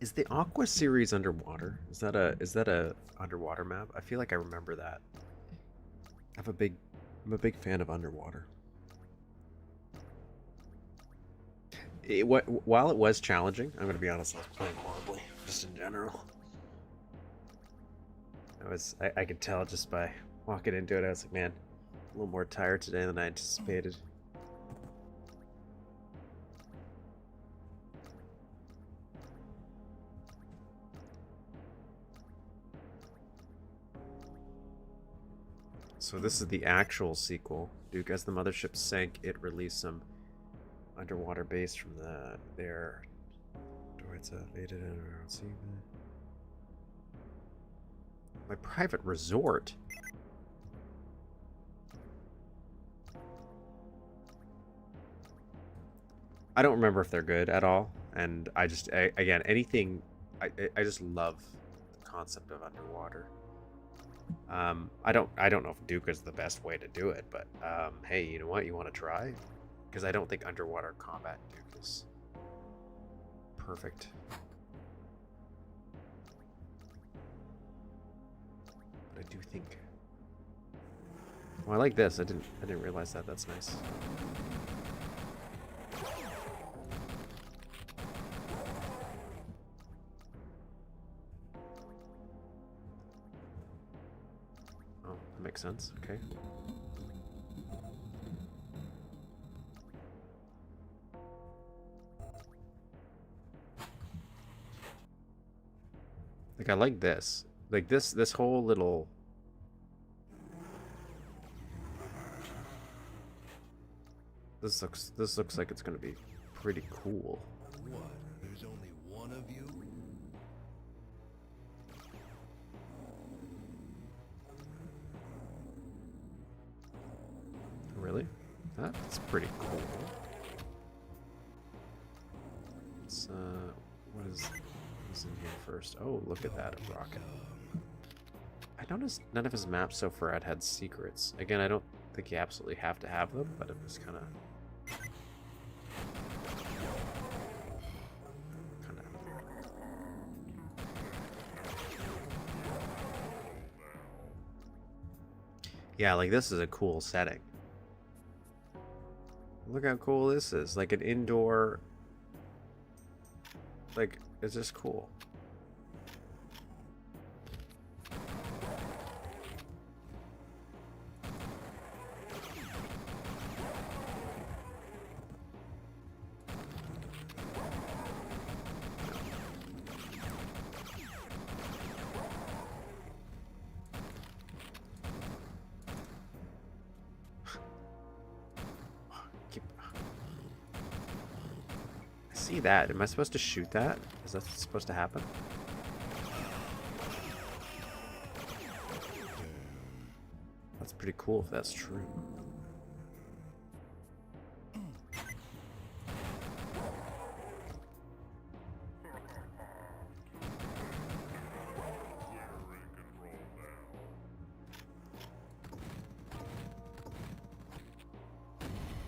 Is the Aqua series underwater? Is that a underwater map? I feel like I remember that. I'm a big fan of underwater. While it was challenging, I'm gonna be honest, I was playing horribly, just in general. I could tell just by walking into it. I was like, man, a little more tired today than I anticipated. So this is the actual sequel. Duke, as the mothership sank, it released some underwater base from their droids evaded and around sea. My private resort. I don't remember if they're good at all, and again, anything. I just love the concept of underwater. I don't know if Duke is the best way to do it, but hey, you know what? You want to try? Because I don't think underwater combat in Duke is perfect. But I do think. Well, I like this. I didn't realize that. That's nice. Oh, that makes sense. Okay. Like I like this. Like this whole little This looks like it's gonna be pretty cool. What? There's only one of you? Really? That's pretty cool. It's what is in here first? Oh, look at that, a rocket. I noticed none of his maps so far had secrets. Again, I don't think you absolutely have to have them, but it was kind of yeah, like this is a cool setting. Look how cool this is. Like an indoor. Like, it's just cool. See that? Am I supposed to shoot that? Is that supposed to happen? That's pretty cool if that's true.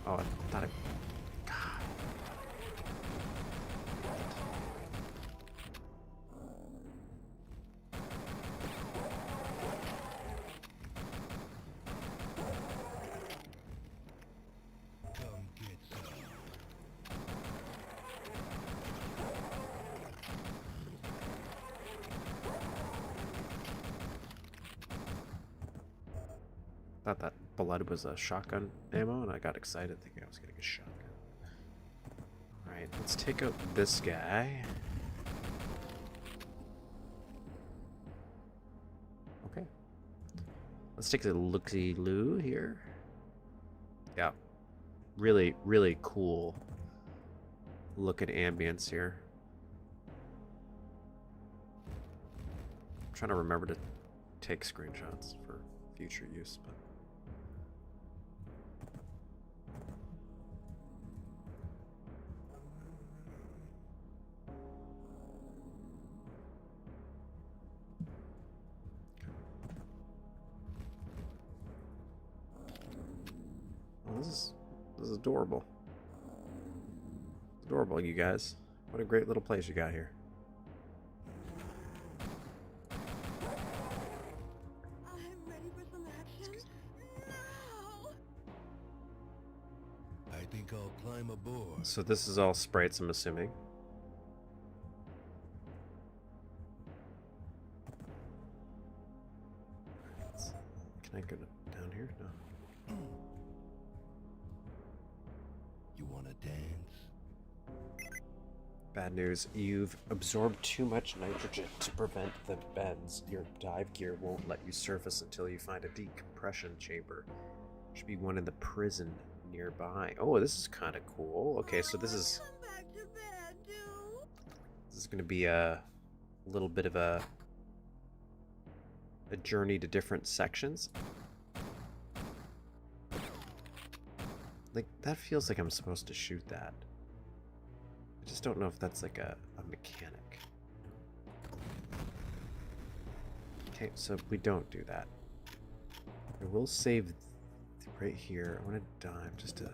Oh, I thought it. Thought that blood was a shotgun ammo, and I got excited thinking I was getting a shotgun. Alright, let's take out this guy. Okay. Let's take a look-see-loo here. Yeah. Really, really cool looking ambience here. I'm trying to remember to take screenshots for future use, but oh, this is adorable. Adorable, you guys. What a great little place you got here. I'm ready for some action. No! I think I'll climb aboard. So this is all sprites, I'm assuming. Can I go down here? No. You wanna dance? Bad news. You've absorbed too much nitrogen to prevent the bends. Your dive gear won't let you surface until you find a decompression chamber. Should be one in the prison nearby. Oh, this is kind of cool. Okay, so this is Come back to bed, Duke. this is going to be a little bit of a journey to different sections. Like, that feels like I'm supposed to shoot that. I just don't know if that's like a mechanic. Okay, so we don't do that. I will save right here. I want to dive just to...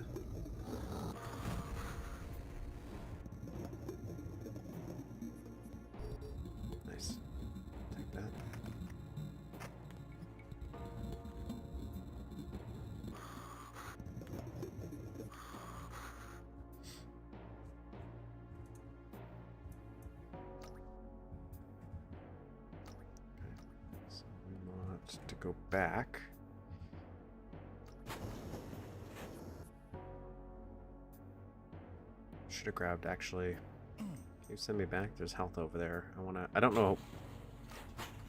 Nice. Take that. So we want to go back. Should have grabbed, actually. Can you send me back? There's health over there. I don't know.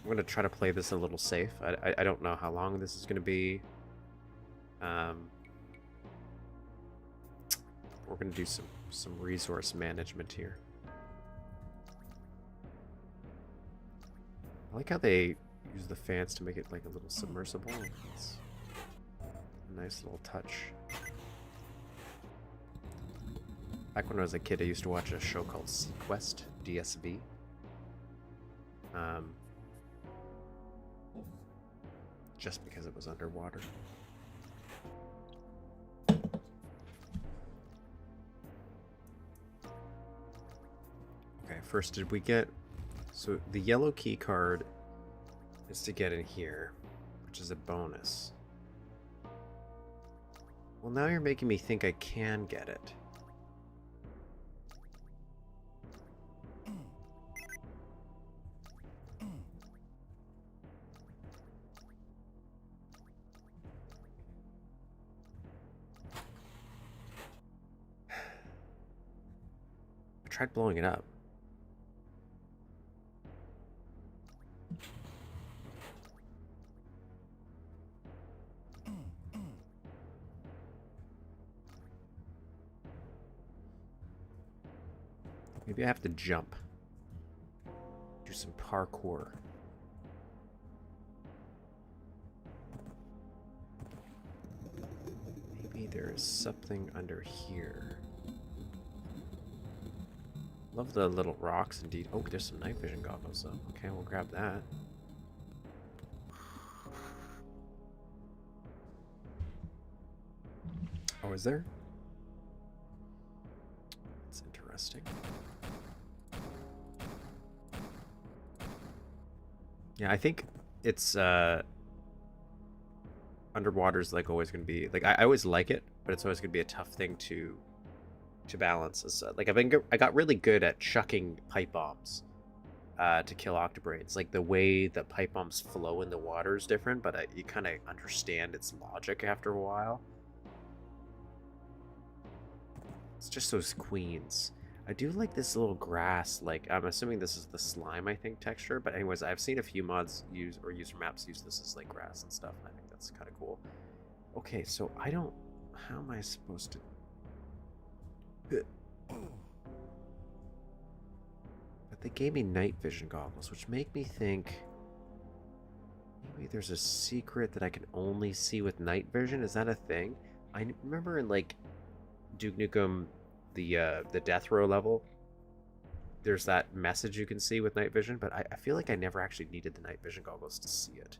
I'm gonna try to play this a little safe. I don't know how long this is gonna be. We're gonna do some resource management here. I like how they use the fans to make it like a little submersible. It's a nice little touch. Back when I was a kid, I used to watch a show called Sequest, DSV. Just because it was underwater. Okay, first did we get... So the yellow key card is to get in here, which is a bonus. Well, now you're making me think I can get it. I tried blowing it up. Maybe I have to jump. Do some parkour. Maybe there is something under here. Love the little rocks, indeed. Oh, there's some night vision goggles, though. Okay, we'll grab that. Oh, is there? That's interesting. Yeah, I think it's underwater's like always gonna be like I always like it, but it's always gonna be a tough thing to balance. Is like I got really good at chucking pipe bombs to kill octobraids. Like the way that pipe bombs flow in the water is different, but you kind of understand its logic after a while. It's just those queens. I do like this little grass, like, I'm assuming this is the slime, I think, texture. But anyways, I've seen a few mods use, or user maps use this as, like, grass and stuff. And I think that's kind of cool. Okay, so I don't... How am I supposed to... But they gave me night vision goggles, which make me think... Maybe there's a secret that I can only see with night vision? Is that a thing? I remember in, like, Duke Nukem... the death row level, there's that message you can see with night vision, but I feel like I never actually needed the night vision goggles to see it.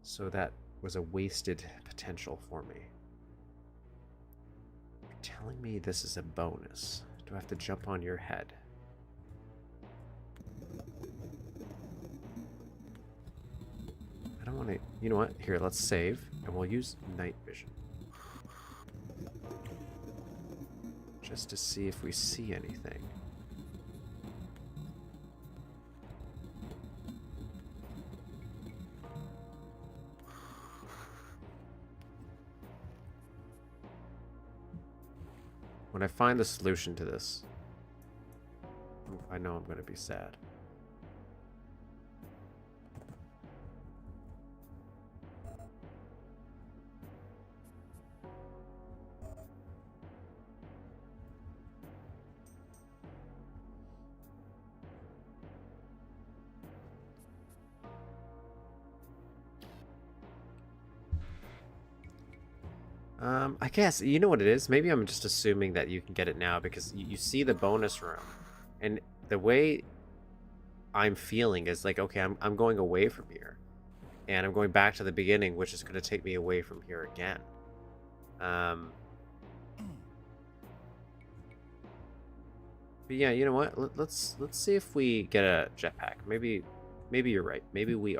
So that was a wasted potential for me. You're telling me this is a bonus. Do I have to jump on your head? I don't want to... You know what? Here, let's save, and we'll use night vision. Just to see if we see anything. When I find the solution to this, I know I'm going to be sad. I guess, you know what it is? Maybe I'm just assuming that you can get it now because you see the bonus room. And the way I'm feeling is like, okay, I'm going away from here. And I'm going back to the beginning, which is going to take me away from here again. But yeah, you know what? Let's see if we get a jetpack. Maybe you're right. Maybe we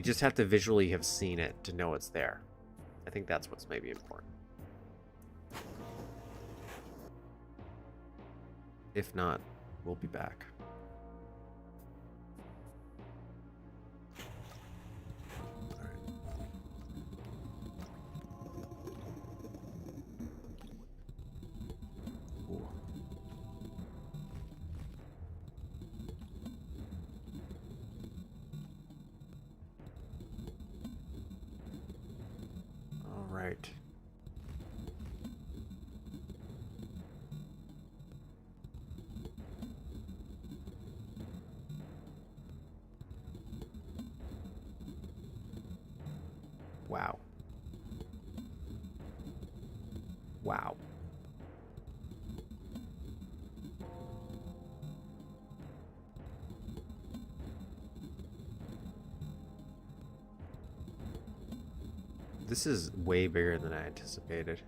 just have to visually have seen it to know it's there. I think that's what's maybe important. If not, we'll be back. Right. Wow. Wow. This is way bigger than I anticipated.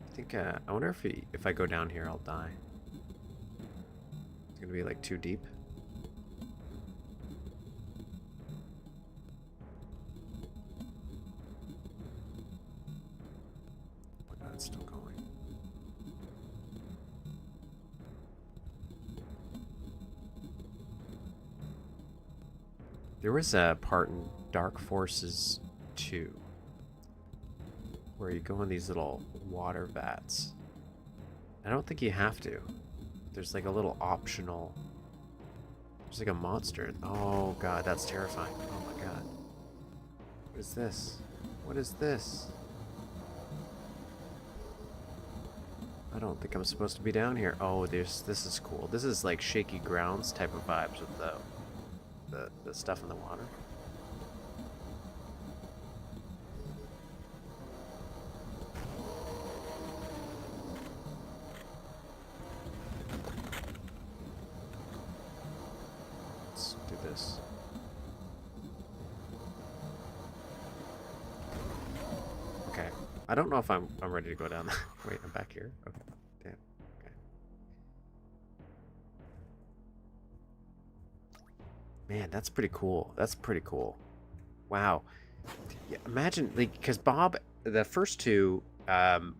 I think, I wonder if I go down here, I'll die. It's gonna be like too deep. Oh my god, it's still going. There was a part in Dark Forces 2 where you go in these little water vats. I don't think you have to. There's like a little optional... There's like a monster. Oh god, that's terrifying. Oh my god. What is this? What is this? I don't think I'm supposed to be down here. Oh, this is cool. This is like Shaky Grounds type of vibes with the stuff in the water. Let's do this. Okay. I don't know if I'm ready to go down there. Wait, I'm back here. Okay. Damn. Okay. Man, that's pretty cool. That's pretty cool. Wow. Yeah, imagine, like, because Bob, the first two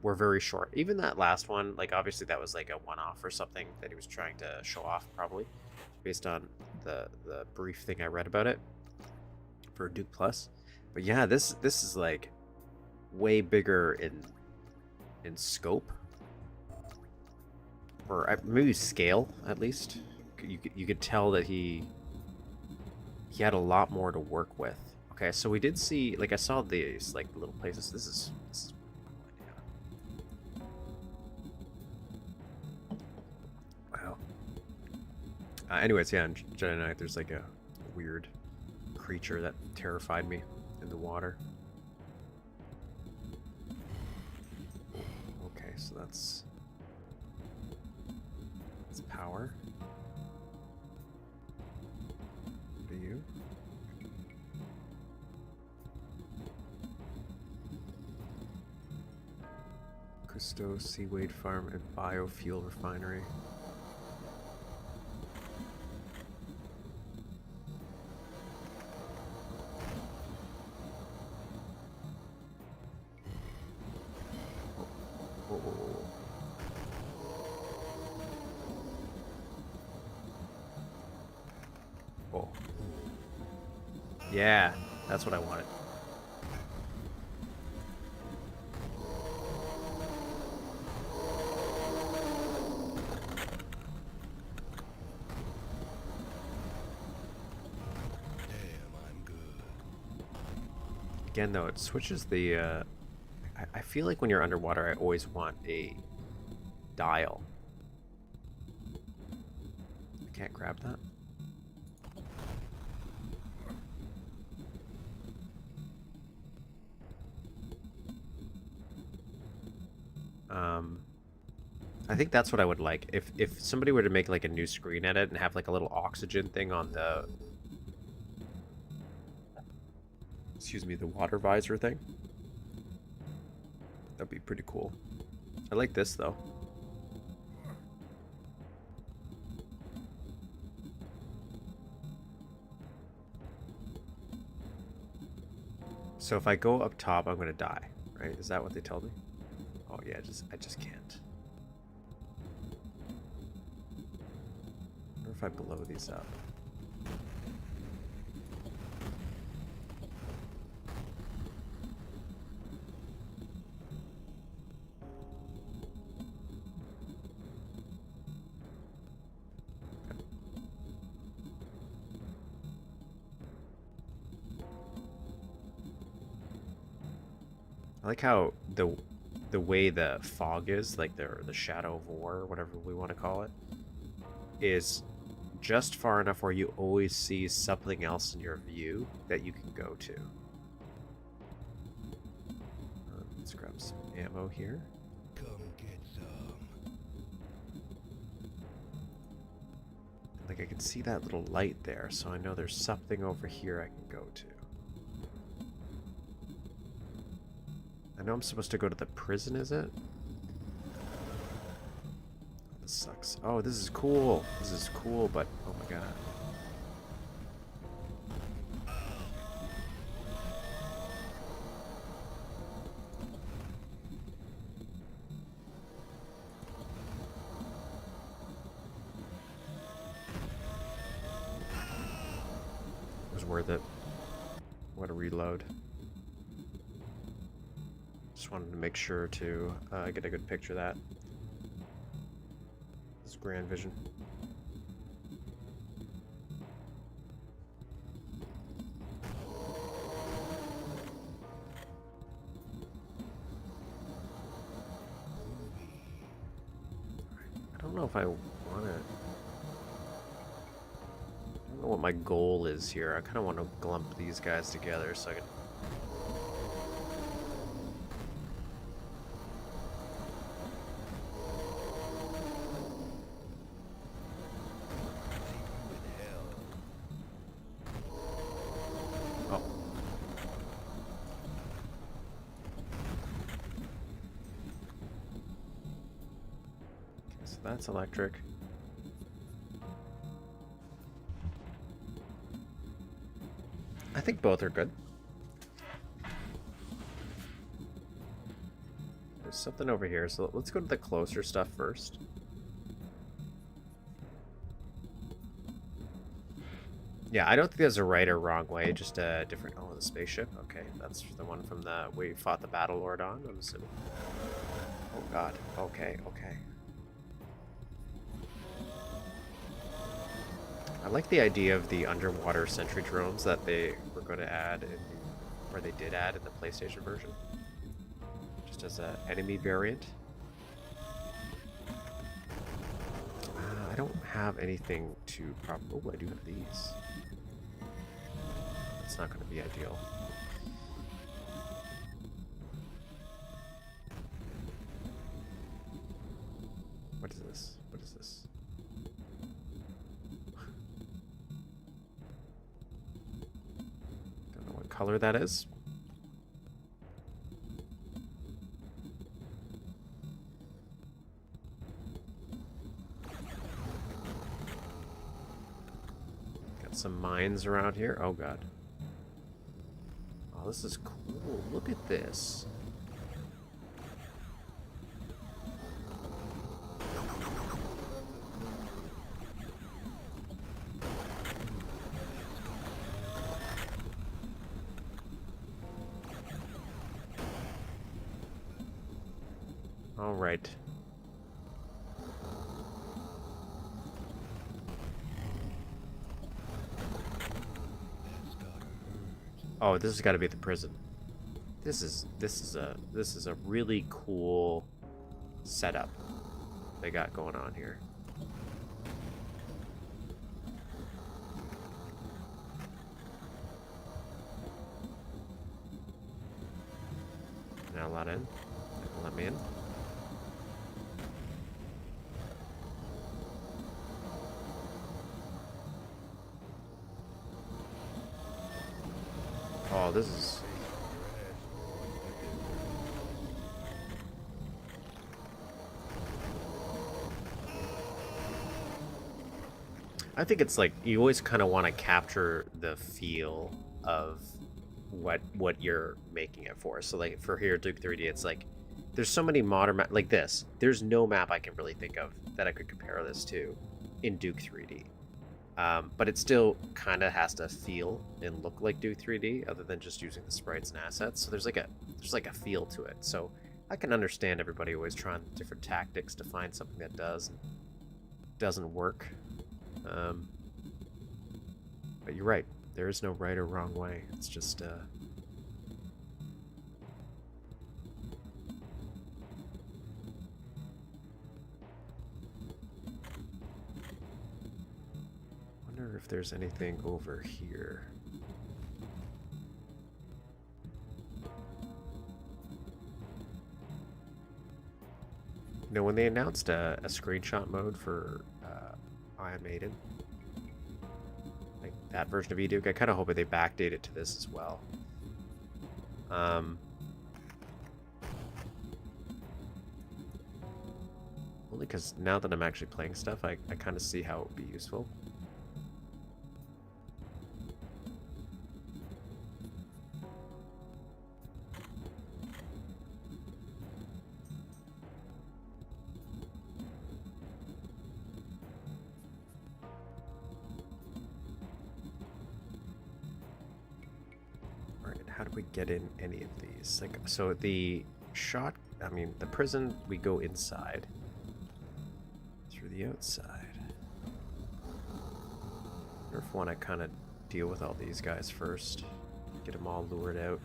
were very short. Even that last one, like, obviously that was like a one-off or something that he was trying to show off, probably, based on the brief thing I read about it for Duke Plus. But yeah, this is like way bigger in scope, or maybe scale at least. You could tell that he had a lot more to work with. Okay, so we did see, like, I saw these like little places. This is wow. Anyways, yeah, in Jedi Knight, there's like a weird creature that terrified me in the water. Okay, so that's power. Do you? Cousteau Seaweed Farm and Biofuel Refinery. Whoa, whoa, whoa. Oh. Yeah, that's what I wanted. Again, though, it switches the... I feel like when you're underwater, I always want a dial. I can't grab that. I think that's what I would like. If somebody were to make like a new screen edit and have like a little oxygen thing on the... Excuse me, the water visor thing. That'd be pretty cool. I like this though. So if I go up top, I'm gonna die, right? Is that what they told me? Oh yeah, I just can't. I wonder if I blow these up. I like how the way the fog is, like the shadow of war, or whatever we want to call it, is just far enough where you always see something else in your view that you can go to. Let's grab some ammo here. Come get some. Like I can see that little light there, so I know there's something over here I can go to. I know I'm supposed to go to the prison, is it? This sucks. Oh, this is cool. This is cool, but oh my god. It was worth it. What a reload. Just wanted to make sure to get a good picture of that. This is grand vision. I don't know if I want it. I don't know what my goal is here. I kind of want to glump these guys together so I can... That's electric. I think both are good. There's something over here, so let's go to the closer stuff first. Yeah, I don't think there's a right or wrong way, just a different... Oh, the spaceship? Okay, that's the one from the... we fought the Battle Lord on, I'm assuming. Oh god, okay, okay. I like the idea of the underwater sentry drones that they were going to add, or they did add in the PlayStation version. Just as an enemy variant. I don't have anything to oh, I do have these. It's not going to be ideal. What is this? What is this? Don't know what color that is. Some mines around here. Oh god. Oh, this is cool. Look at this. All right. Oh, this has got to be the prison. This is a really cool setup they got going on here. Now let in. Let me in. Oh, this is... I think it's like, you always kind of want to capture the feel of what you're making it for. So like for here, Duke 3D, it's like, there's so many modern like this. There's no map I can really think of that I could compare this to in Duke 3D. But it still kind of has to feel and look like Duke 3D, other than just using the sprites and assets. So there's like a feel to it. So I can understand everybody always trying different tactics to find something that doesn't work. But you're right. There is no right or wrong way. It's just wonder if there's anything over here. You know, when they announced a screenshot mode for Iron Maiden, like that version of eDuke, I kind of hope they backdate it to this as well. Only because now that I'm actually playing stuff, I kind of see how it would be useful. How do we get in any of these? Like, so the the prison, we go inside. Through the outside. I wonder if I want to kind of deal with all these guys first. Get them all lured out.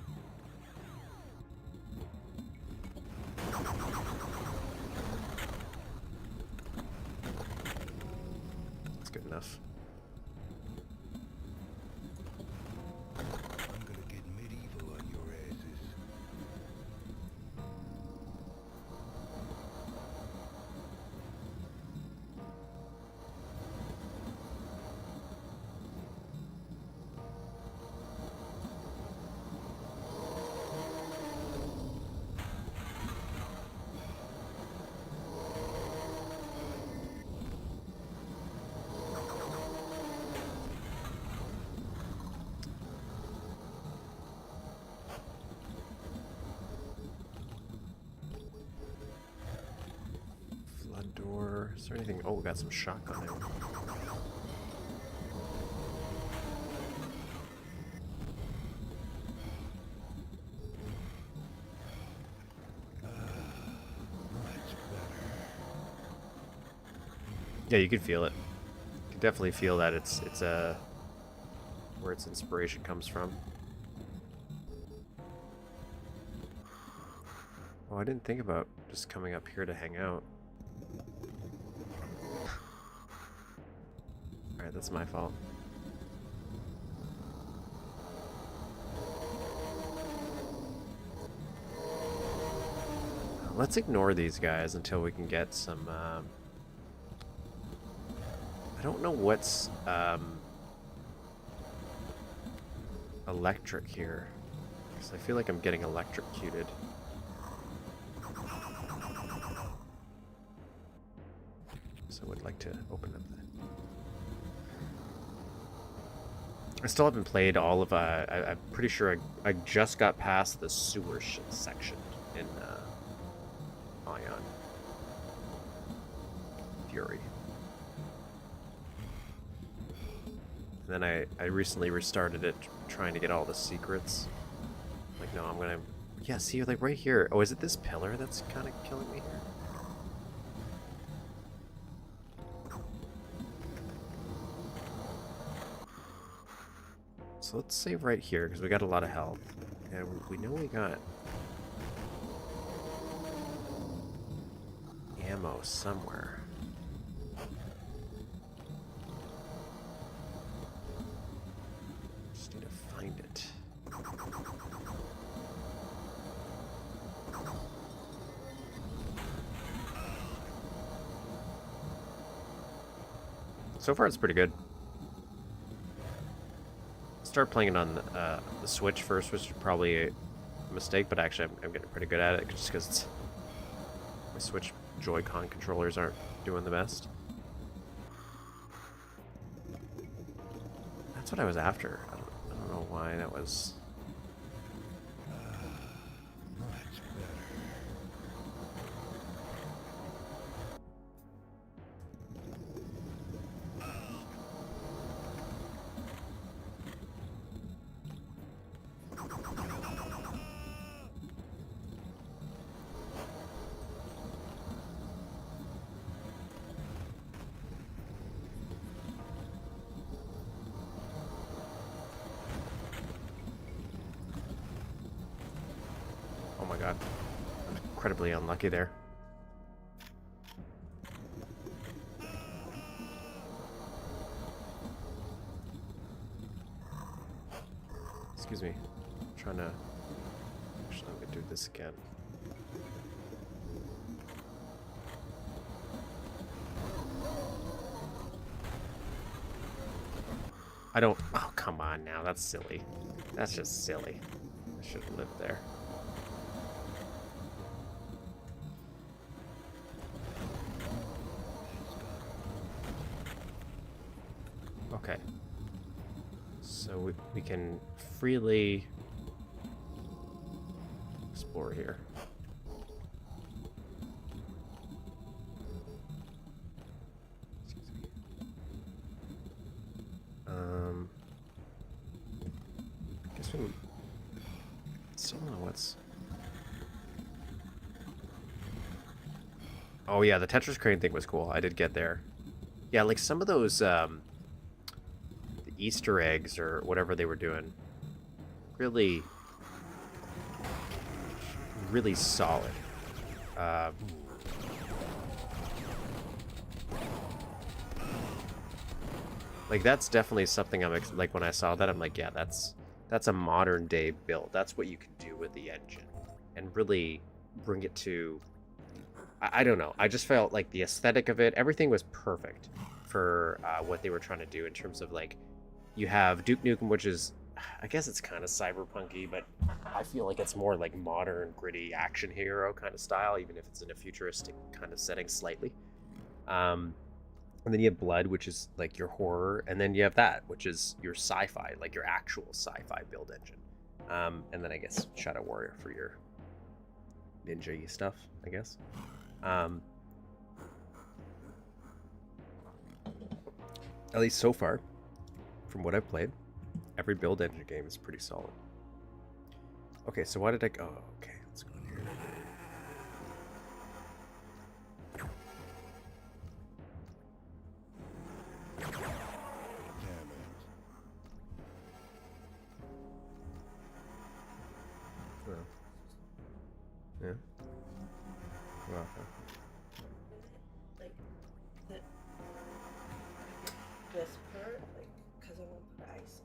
That's good enough. Door. Is there anything? Oh, we got some shotgun there. Yeah, you could feel it. You can definitely feel that it's where its inspiration comes from. Oh, I didn't think about just coming up here to hang out. Alright, that's my fault. Let's ignore these guys until we can get some, I don't know what's, electric here. Because I feel like I'm getting electrocuted. So I would like to open up that. I still haven't played all of, I'm pretty sure I just got past the sewer section in Ion Fury. And then I recently restarted it trying to get all the secrets. Like, no, I'm gonna... Yeah, see, like right here. Oh, is it this pillar that's kind of killing me here? So let's save right here, because we got a lot of health. And we know we got ammo somewhere. Just need to find it. So far, it's pretty good. Start playing it on the Switch first, which is probably a mistake, but actually I'm getting pretty good at it just because my Switch Joy-Con controllers aren't doing the best. That's what I was after. I don't know why that was. Much better. Oh my god. I'm incredibly unlucky there. Excuse me. I'm trying to. Actually, let me do this again. I don't. Oh, come on now. That's silly. That's just silly. I should have lived there. Okay. So we can freely explore here. Excuse me. I guess we still don't know what's. Oh yeah, the Tetris crane thing was cool. I did get there. Yeah, like some of those the Easter eggs or whatever they were doing, really, really solid. Like that's definitely something like when I saw that, I'm like, yeah, that's a modern day build. That's what you can do with the engine, and really bring it to. I don't know. I just felt like the aesthetic of it, everything was perfect for what they were trying to do in terms of like, you have Duke Nukem, which is, I guess it's kind of cyberpunky, but I feel like it's more like modern, gritty action hero kind of style, even if it's in a futuristic kind of setting slightly. And then you have Blood, which is like your horror, and then you have that, which is your sci-fi, like your actual sci-fi build engine. And then I guess Shadow Warrior for your ninja-y stuff, I guess. At least so far, from what I've played, every build engine game is pretty solid. Okay, so why did I go? Oh, okay, let's go in here. Damn it. Well, yeah. Well, Like, this part, like, because I won't put ice.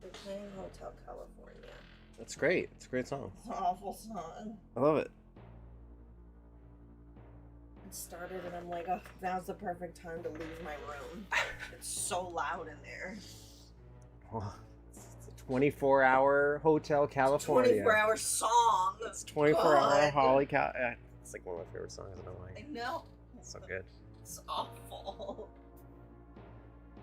We're playing Hotel California. that's great. It's a great song. It's an awful song. I love it. It started and I'm like, oh, now's the perfect time to leave my room. It's so loud in there. Well, it's a 24-hour Hotel California. 24-hour song. It's 24-hour God. Holly Cal. It's like one of my favorite songs. I don't know why. I know. It's so good. It's awful.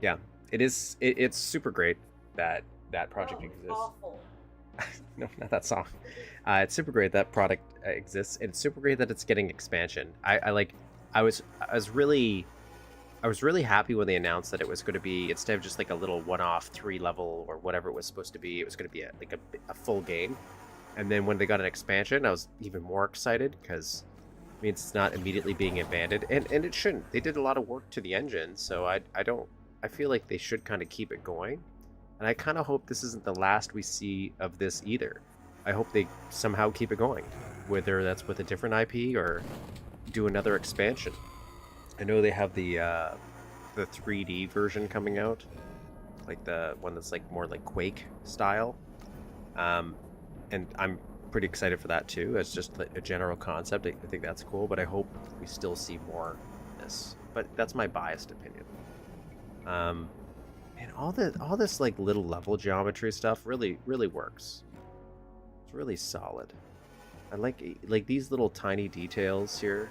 Yeah, it is. It's super great that project Oh, it's exists. awful. No, not that song. It's super great that product exists, and it's super great that it's getting expansion. I was really happy when they announced that it was going to be, instead of just like a little one-off 3-level or whatever it was supposed to be, it was going to be a full game. And then when they got an expansion, I was even more excited because means it's not immediately being abandoned, and it shouldn't. They did a lot of work to the engine, so I feel like they should kind of keep it going, and I kind of hope this isn't the last we see of this either. I hope they somehow keep it going, whether that's with a different IP or do another expansion. I know they have the 3D version coming out, like the one that's like more like Quake style, and I'm pretty excited for that too. As just a general concept, I think that's cool. But I hope we still see more of this. But that's my biased opinion. And all this like little level geometry stuff really works. It's really solid. I like these little tiny details here.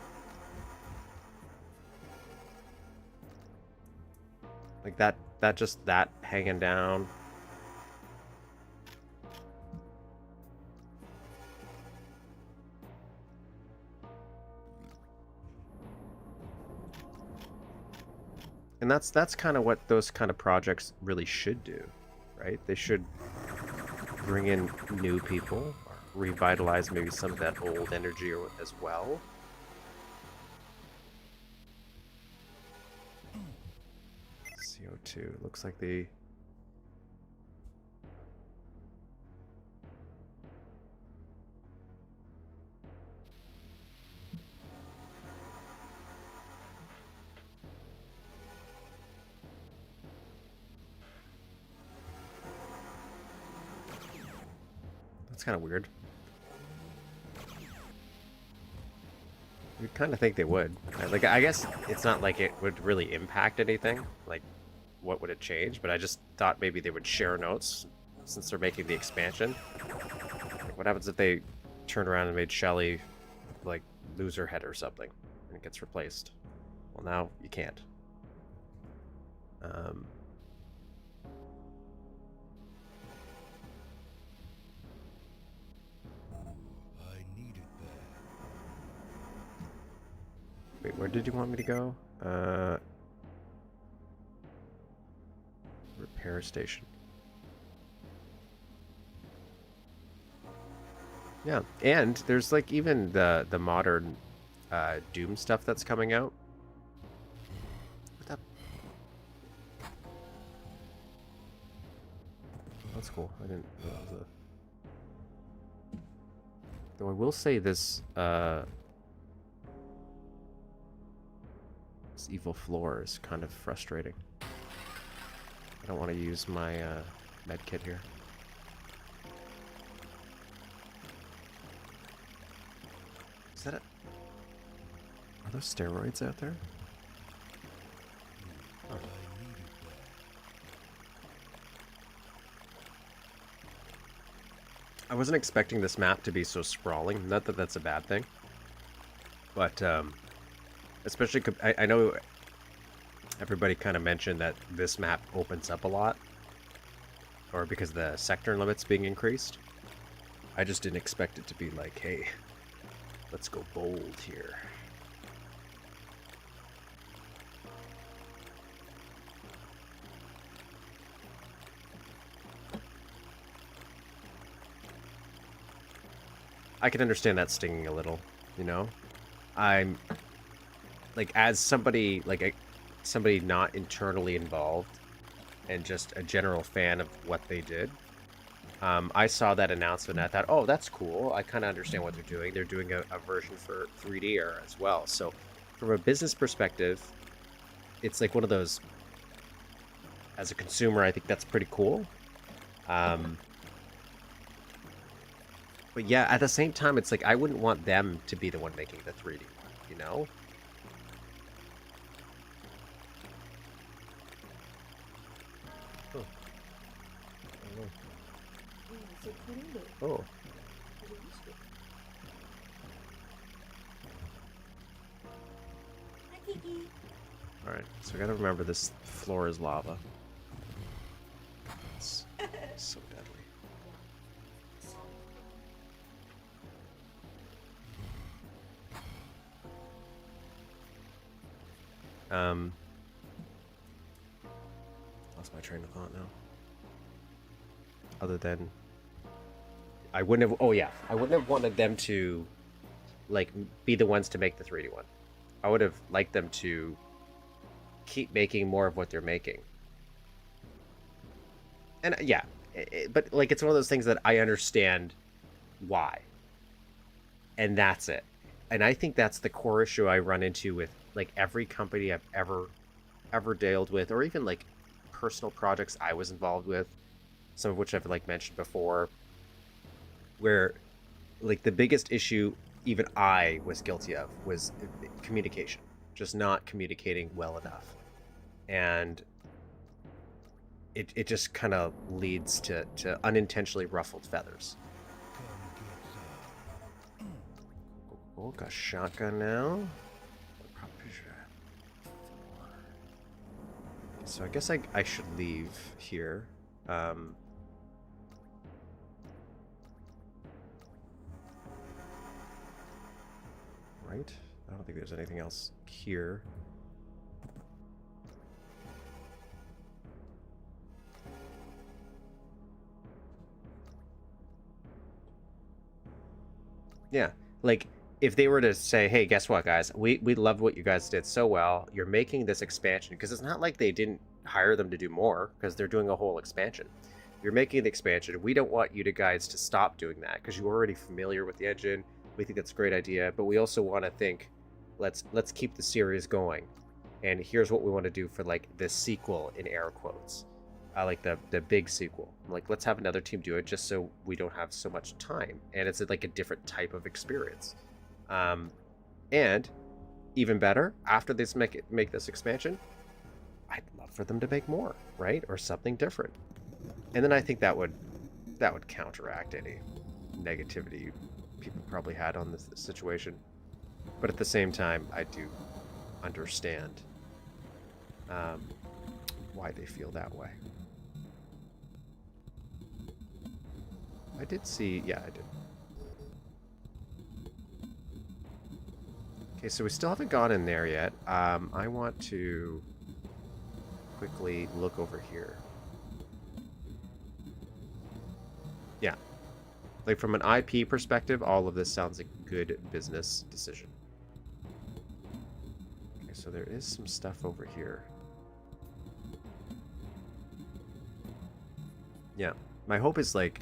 Like that hanging down. And that's kind of what those kind of projects really should do, right? They should bring in new people, revitalize maybe some of that old energy as well. CO2 looks like the That's kind of weird. You'd kind of think they would. Like, I guess it's not like it would really impact anything. Like, what would it change? But I just thought maybe they would share notes since they're making the expansion. Like, what happens if they turned around and made Shelly, like, lose her head or something and it gets replaced? Well, now you can't. Wait, where did you want me to go? Repair station. Yeah, and there's like even the modern Doom stuff that's coming out. What the? That's cool. I didn't know that was a... Though I will say this this evil floor is kind of frustrating. I don't want to use my med kit here. Is that it? Are those steroids out there? Oh. I wasn't expecting this map to be so sprawling. Not that that's a bad thing. But, especially, I know everybody kind of mentioned that this map opens up a lot. Or because the sector limit's being increased. I just didn't expect it to be like, hey, let's go bold here. I can understand that stinging a little, you know? I'm, like, as somebody, like, somebody not internally involved and just a general fan of what they did, I saw that announcement and I thought, oh, that's cool. I kind of understand what they're doing. They're doing a version for 3D era as well. So from a business perspective, it's like one of those, as a consumer, I think that's pretty cool. But yeah, at the same time, it's like I wouldn't want them to be the one making the 3D one, you know? Oh. Oh. Alright, so I gotta remember this floor is lava. It's so deadly. Lost my train of thought now. Other than, I wouldn't have. Oh yeah, I wouldn't have wanted them to like be the ones to make the 3D one. I would have liked them to keep making more of what they're making. And yeah, but like it's one of those things that I understand why. And that's it. And I think that's the core issue I run into with like every company I've ever dealt with, or even like personal projects I was involved with, some of which I've like mentioned before, where like the biggest issue even I was guilty of was communication, just not communicating well enough. And it just kind of leads to unintentionally ruffled feathers. Oh, got shotgun now. So I guess I should leave here. Right? I don't think there's anything else here. Yeah, like if they were to say, "Hey, guess what, guys? We loved what you guys did so well. You're making this expansion," because it's not like they didn't hire them to do more, because they're doing a whole expansion. You're making the expansion. We don't want you guys to stop doing that because you're already familiar with the engine. We think that's a great idea, but we also want to think, let's keep the series going. And here's what we want to do for like the sequel in air quotes. Like the big sequel. Like, let's have another team do it just so we don't have so much time. And it's like a different type of experience. And even better, after they make this expansion, I'd love for them to make more, right? Or something different. And then I think that would counteract any negativity people probably had on this situation. But at the same time, I do understand why they feel that way. I did see, yeah, I did. Okay, so we still haven't gone in there yet. I want to quickly look over here. Yeah. Like from an IP perspective, all of this sounds like a good business decision. Okay, so there is some stuff over here. Yeah. My hope is like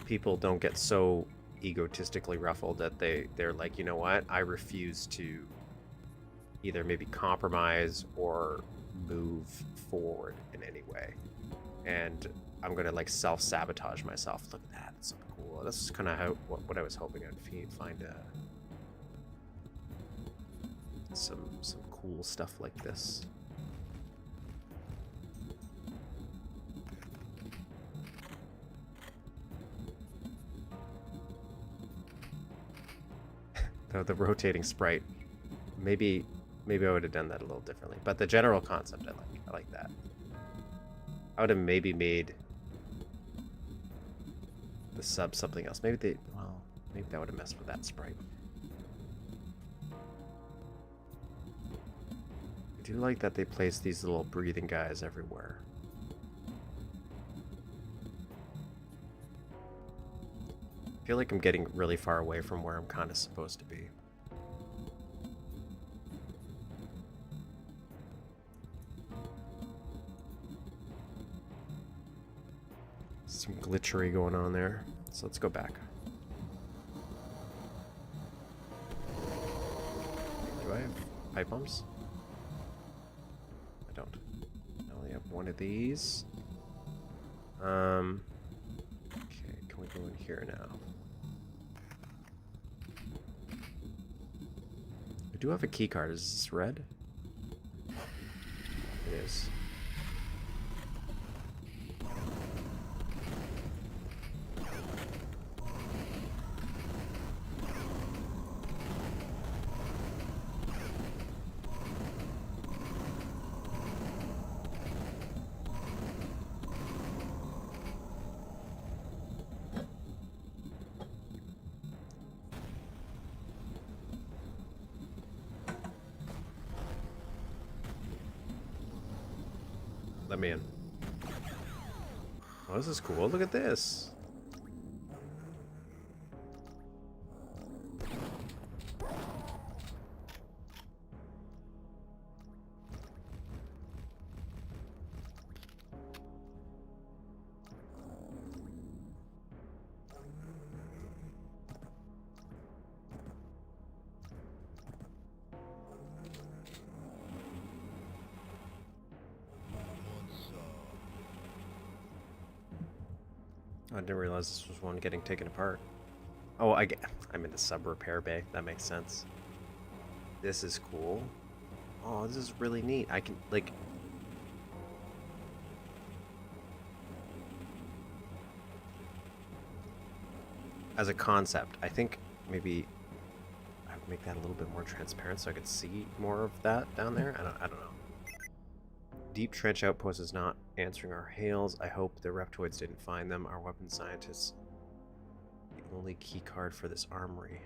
people don't get so egotistically ruffled that they're like, you know what, I refuse to either maybe compromise or move forward in any way, and I'm gonna like self-sabotage myself. Look at that, it's so cool. This is kind of how what I was hoping I'd find some cool stuff like this. The rotating sprite. Maybe I would have done that a little differently. But the general concept I like. I like that. I would have maybe made the sub something else. Maybe that would have messed with that sprite. I do like that they place these little breathing guys everywhere. I feel like I'm getting really far away from where I'm kind of supposed to be. Some glitchery going on there. So let's go back. Do I have pipe bombs? I don't. I only have one of these. Okay, can we go in here now? I do have a key card. Is this red? It is. Let me in. Oh, this is cool. Look at this. Oh, I didn't realize this was one getting taken apart. Oh, I'm in the sub repair bay. That makes sense. This is cool. Oh, this is really neat. I can, like... As a concept, I think maybe I would make that a little bit more transparent so I could see more of that down there. I don't know. Deep trench outpost is not answering our hails. I hope the reptoids didn't find them. Our weapon scientists. The only key card for this armory.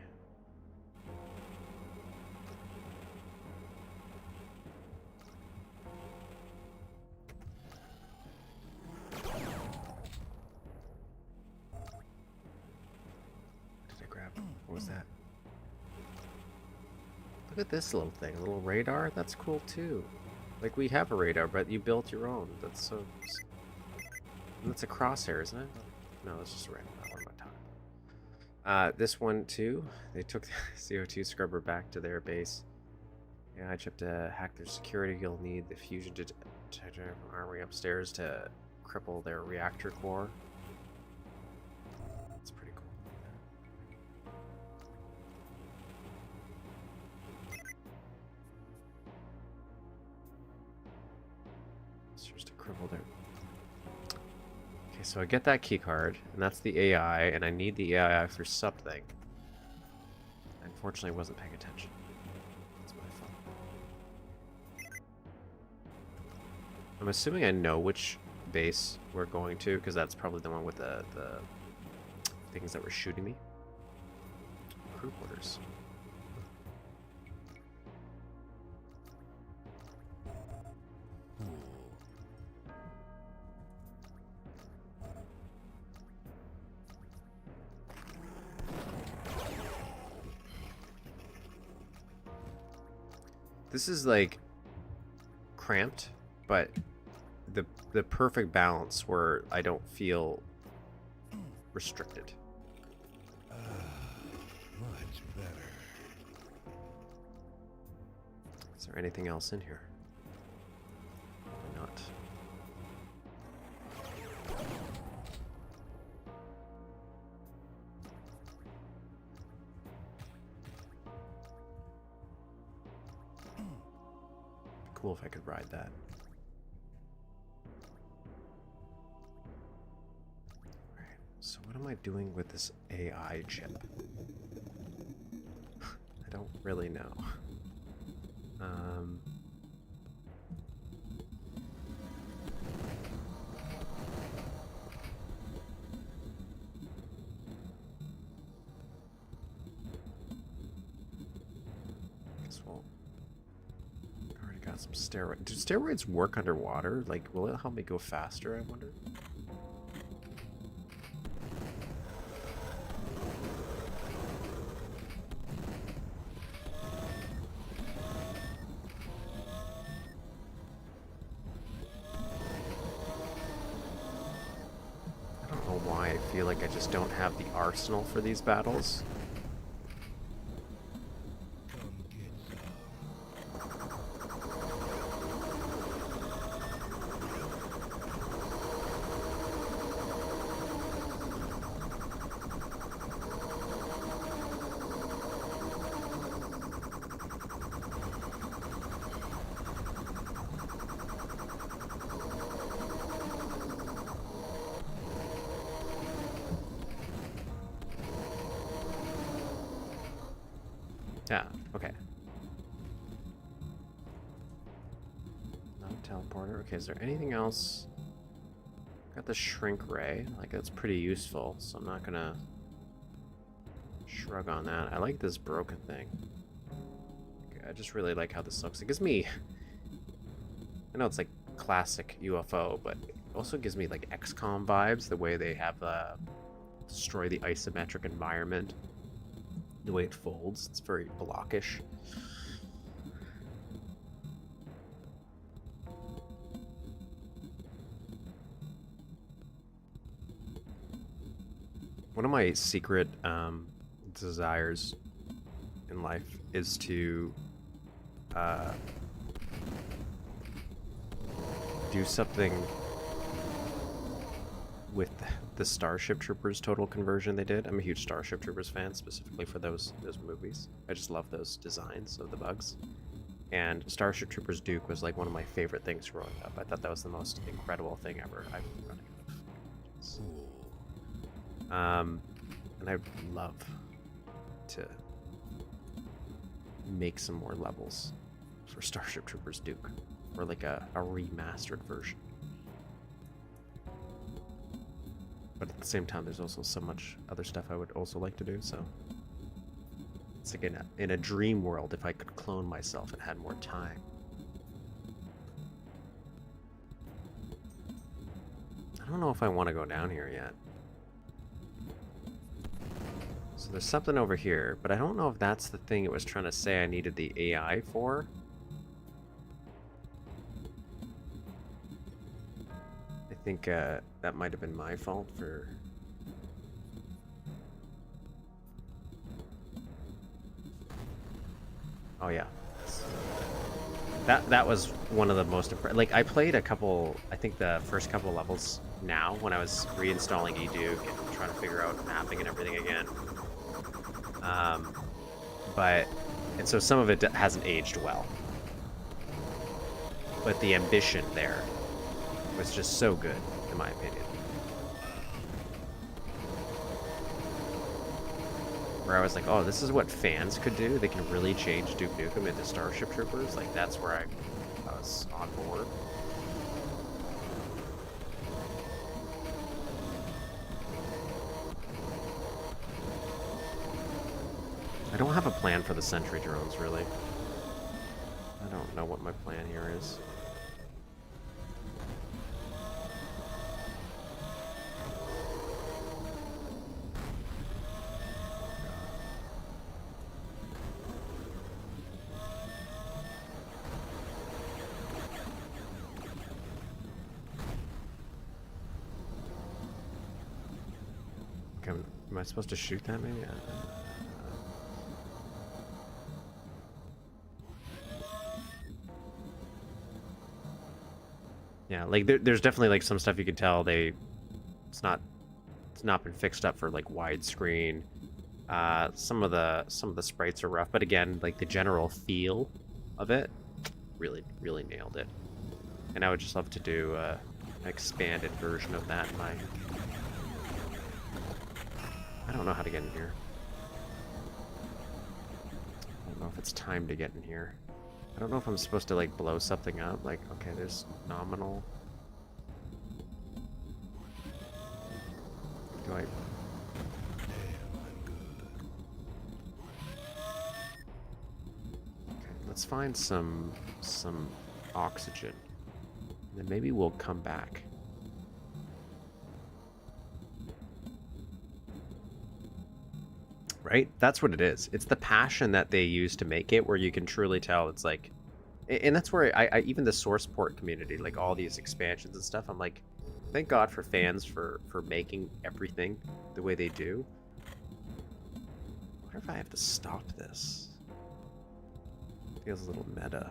What did I grab? What was that? Look at this little thing. A little radar? That's cool too. Like, we have a radar, but you built your own. That's so... And that's a crosshair, isn't it? No, it's just a random. What am I talking? This one, too. They took the CO2 scrubber back to their base. Yeah, I tried to hack their security. You'll need the fusion detector from armory upstairs to cripple their reactor core. That's pretty cool. Just to cripple their... Okay, so I get that key card, and that's the AI, and I need the AI for something. Unfortunately, I wasn't paying attention. That's my fault. I'm assuming I know which base we're going to, because that's probably the one with the things that were shooting me. Crew quarters. This is like cramped, but the perfect balance where I don't feel restricted. Much better. Is there anything else in here? Probably not. Cool if I could ride that. Alright, so what am I doing with this AI chip? I don't really know. Guess we'll... Already got some steroids. Do steroids work underwater? Like, will it help me go faster, I wonder? I don't know why I feel like I just don't have the arsenal for these battles. Come get some. Yeah, okay. Not a teleporter. Okay, is there anything else? Got the shrink ray. Like, that's pretty useful, so I'm not gonna shrug on that. I like this broken thing. Okay, I just really like how this looks. It gives me... I know it's like classic UFO, but it also gives me like XCOM vibes, the way they have destroy the isometric environment. The way it folds, it's very blockish. One of my secret desires in life is to do something with the Starship Troopers total conversion they did. I'm a huge Starship Troopers fan, specifically for those movies. I just love those designs of the bugs. And Starship Troopers Duke was like one of my favorite things growing up. I thought that was the most incredible thing ever. I'm running out of. And I'd love to make some more levels for Starship Troopers Duke, or like a remastered version. But at the same time, there's also so much other stuff I would also like to do, so it's like in a dream world, if I could clone myself and had more time. I don't know if I want to go down here yet. So there's something over here, but I don't know if that's the thing it was trying to say I needed the AI for. I think that might have been my fault for... Oh yeah. That was one of the most like I played a couple, I think the first couple levels now when I was reinstalling eDuke and trying to figure out mapping and everything again. And so some of it hasn't aged well. But the ambition there was just so good, in my opinion. Where I was like, oh, this is what fans could do. They can really change Duke Nukem into Starship Troopers. Like, that's where I was on board. I don't have a plan for the sentry drones, really. I don't know what my plan here is. Okay, am I supposed to shoot that maybe? Yeah, like there's definitely like some stuff you can tell it's not been fixed up for like widescreen. Some of the sprites are rough, but again, like the general feel of it really nailed it. And I would just love to do an expanded version of that in my... I don't know how to get in here. I don't know if it's time to get in here. I don't know if I'm supposed to like blow something up. Like, okay, there's nominal. Do I? Okay, let's find some oxygen, and then maybe we'll come back. Right? That's what it is. It's the passion that they use to make it, where you can truly tell it's like, and that's where I even the source port community, like all these expansions and stuff, I'm like, thank God for fans for making everything the way they do. I wonder if I have to stop this. Feels a little meta.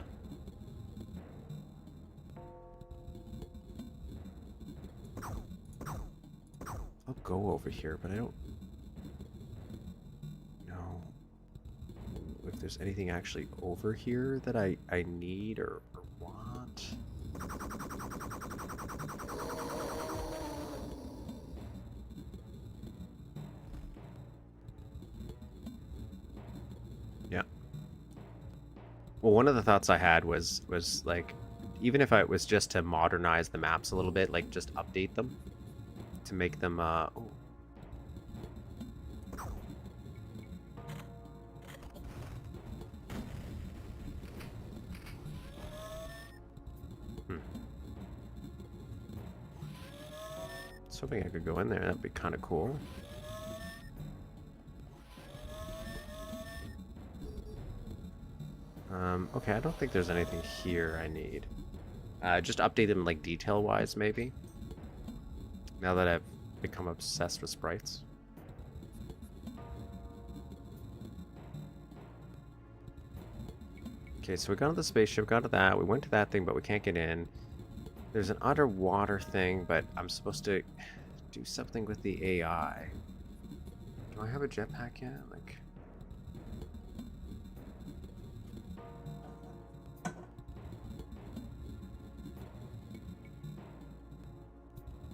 I'll go over here, but I don't if there's anything actually over here that I need or want. Yeah. Well, one of the thoughts I had was like, even if it was just to modernize the maps a little bit, like just update them to make them oh. Hoping I could go in there. That'd be kind of cool. Okay, I don't think there's anything here I need. Just update them like detail-wise, maybe. Now that I've become obsessed with sprites. Okay, so we got to the spaceship, got to that. We went to that thing, but we can't get in. There's an underwater thing, but I'm supposed to do something with the AI. Do I have a jetpack yet? Like,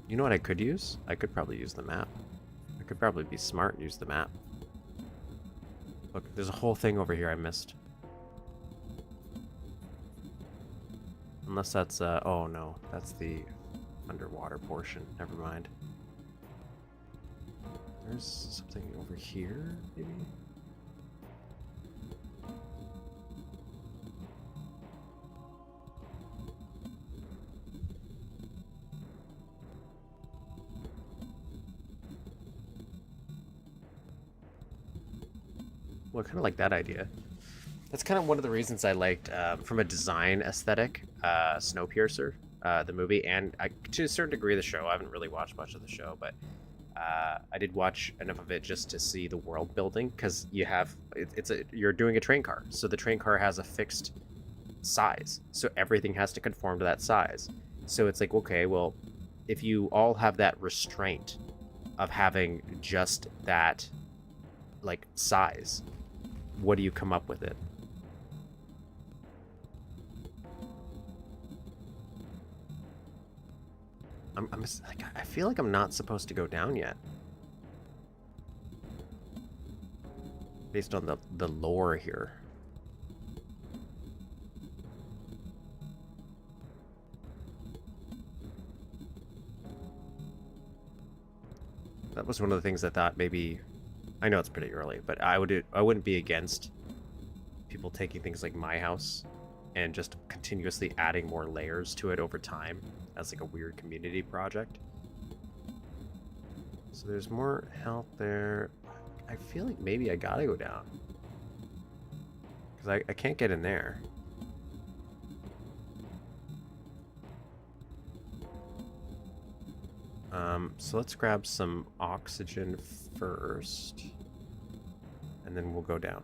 you know what I could use? I could probably use the map. I could probably be smart and use the map. Look, there's a whole thing over here I missed. Unless that's, oh no, that's the underwater portion. Never mind. There's something over here, maybe? Well, I kind of like that idea. That's kind of one of the reasons I liked, from a design aesthetic, Snowpiercer, the movie, and to a certain degree the show. I haven't really watched much of the show, but I did watch enough of it just to see the world building, because you have you're doing a train car, so the train car has a fixed size, so everything has to conform to that size. So it's like, okay, well, if you all have that restraint of having just that like size, what do you come up with it? I'm like, I feel like I'm not supposed to go down yet, based on the lore here. That was one of the things I thought maybe. I know it's pretty early, but I wouldn't be against people taking things like my house and just continuously adding more layers to it over time as like a weird community project. So there's more health there. I feel like maybe I gotta go down, because I can't get in there. So let's grab some oxygen first, and then we'll go down.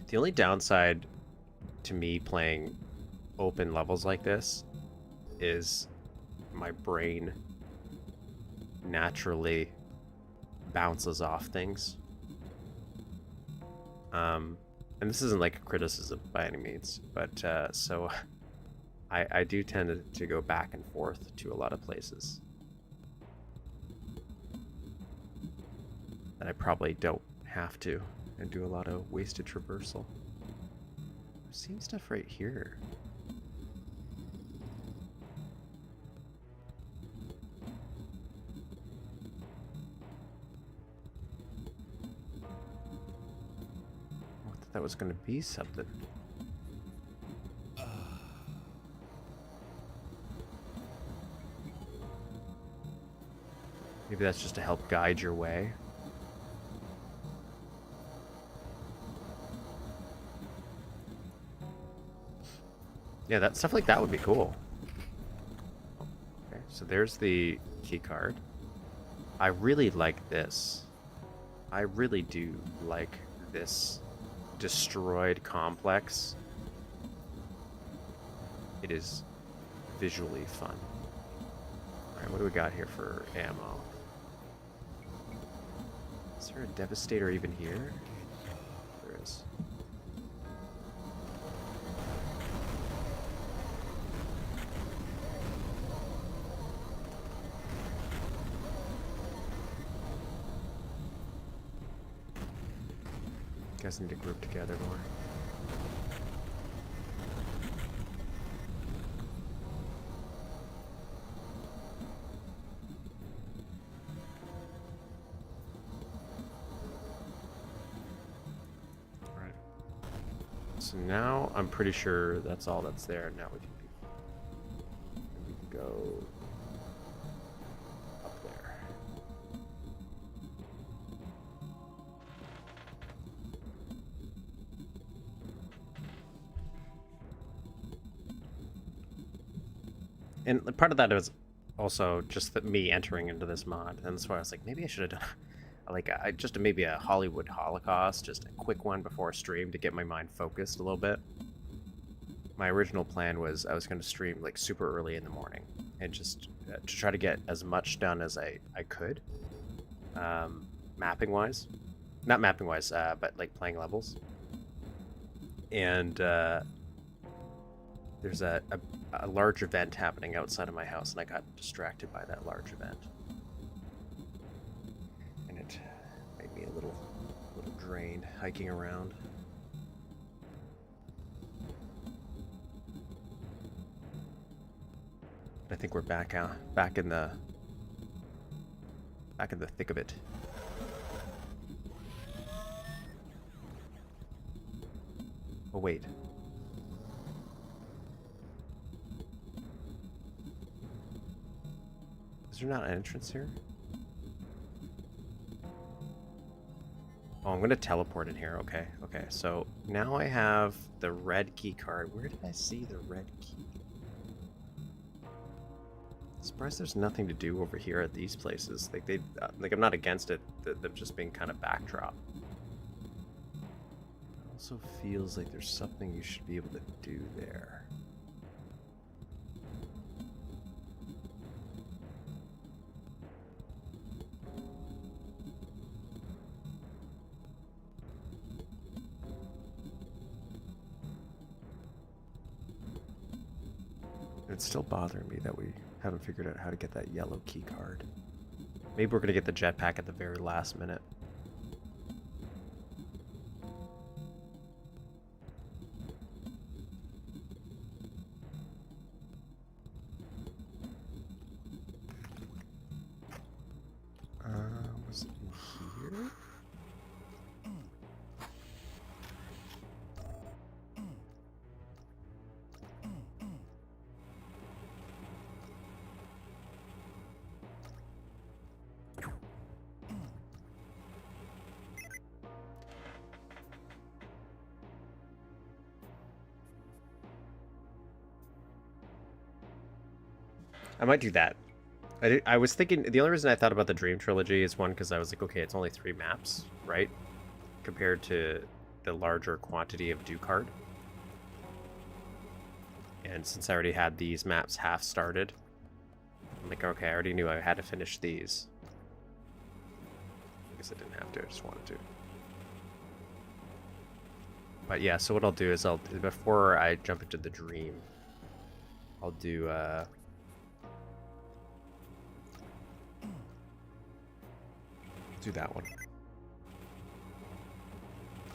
The only downside to me playing open levels like this is my brain naturally bounces off things. And this isn't like a criticism by any means, but so I do tend to go back and forth to a lot of places that I probably don't have to, and do a lot of wasted traversal. I'm seeing stuff right here. I thought that was going to be something. Maybe that's just to help guide your way. Yeah, that stuff like that would be cool. Okay, so there's the key card. I really like this. I really do like this destroyed complex. It is visually fun. Alright, what do we got here for ammo? Is there a Devastator even here? There is. Guys need to group together more. Alright. So now I'm pretty sure that's all that's there. Now we can go up there. And part of that is also just that me entering into this mod, and that's why I was like, maybe I should have done like just maybe a Hollywood Holocaust, just a quick one before a stream to get my mind focused a little bit. my original plan was I was going to stream like super early in the morning and just to try to get as much done as I could, mapping wise, not mapping wise, but like playing levels. And there's a large event happening outside of my house, and I got distracted by that large event, and it made me a little drained hiking around. I think we're back in the thick of it. Oh wait. Is there not an entrance here? Oh, I'm gonna teleport in here. Okay, okay. So now I have the red key card. Where did I see the red key? Surprised there's nothing to do over here at these places. Like they, like I'm not against it. Them just being kind of backdrop. It also feels like there's something you should be able to do there. It's still bothering me that we haven't figured out how to get that yellow key card. Maybe we're gonna get the jetpack at the very last minute. Was it in here? I might do that. I was thinking, the only reason I thought about the Dream Trilogy is one, because I was like, okay, it's only 3 maps, right? Compared to the larger quantity of Duke card. And since I already had these maps half started, I'm like, okay, I already knew I had to finish these. I guess I didn't have to, I just wanted to. But yeah, so what I'll do is before I jump into the Dream, I'll do, that one.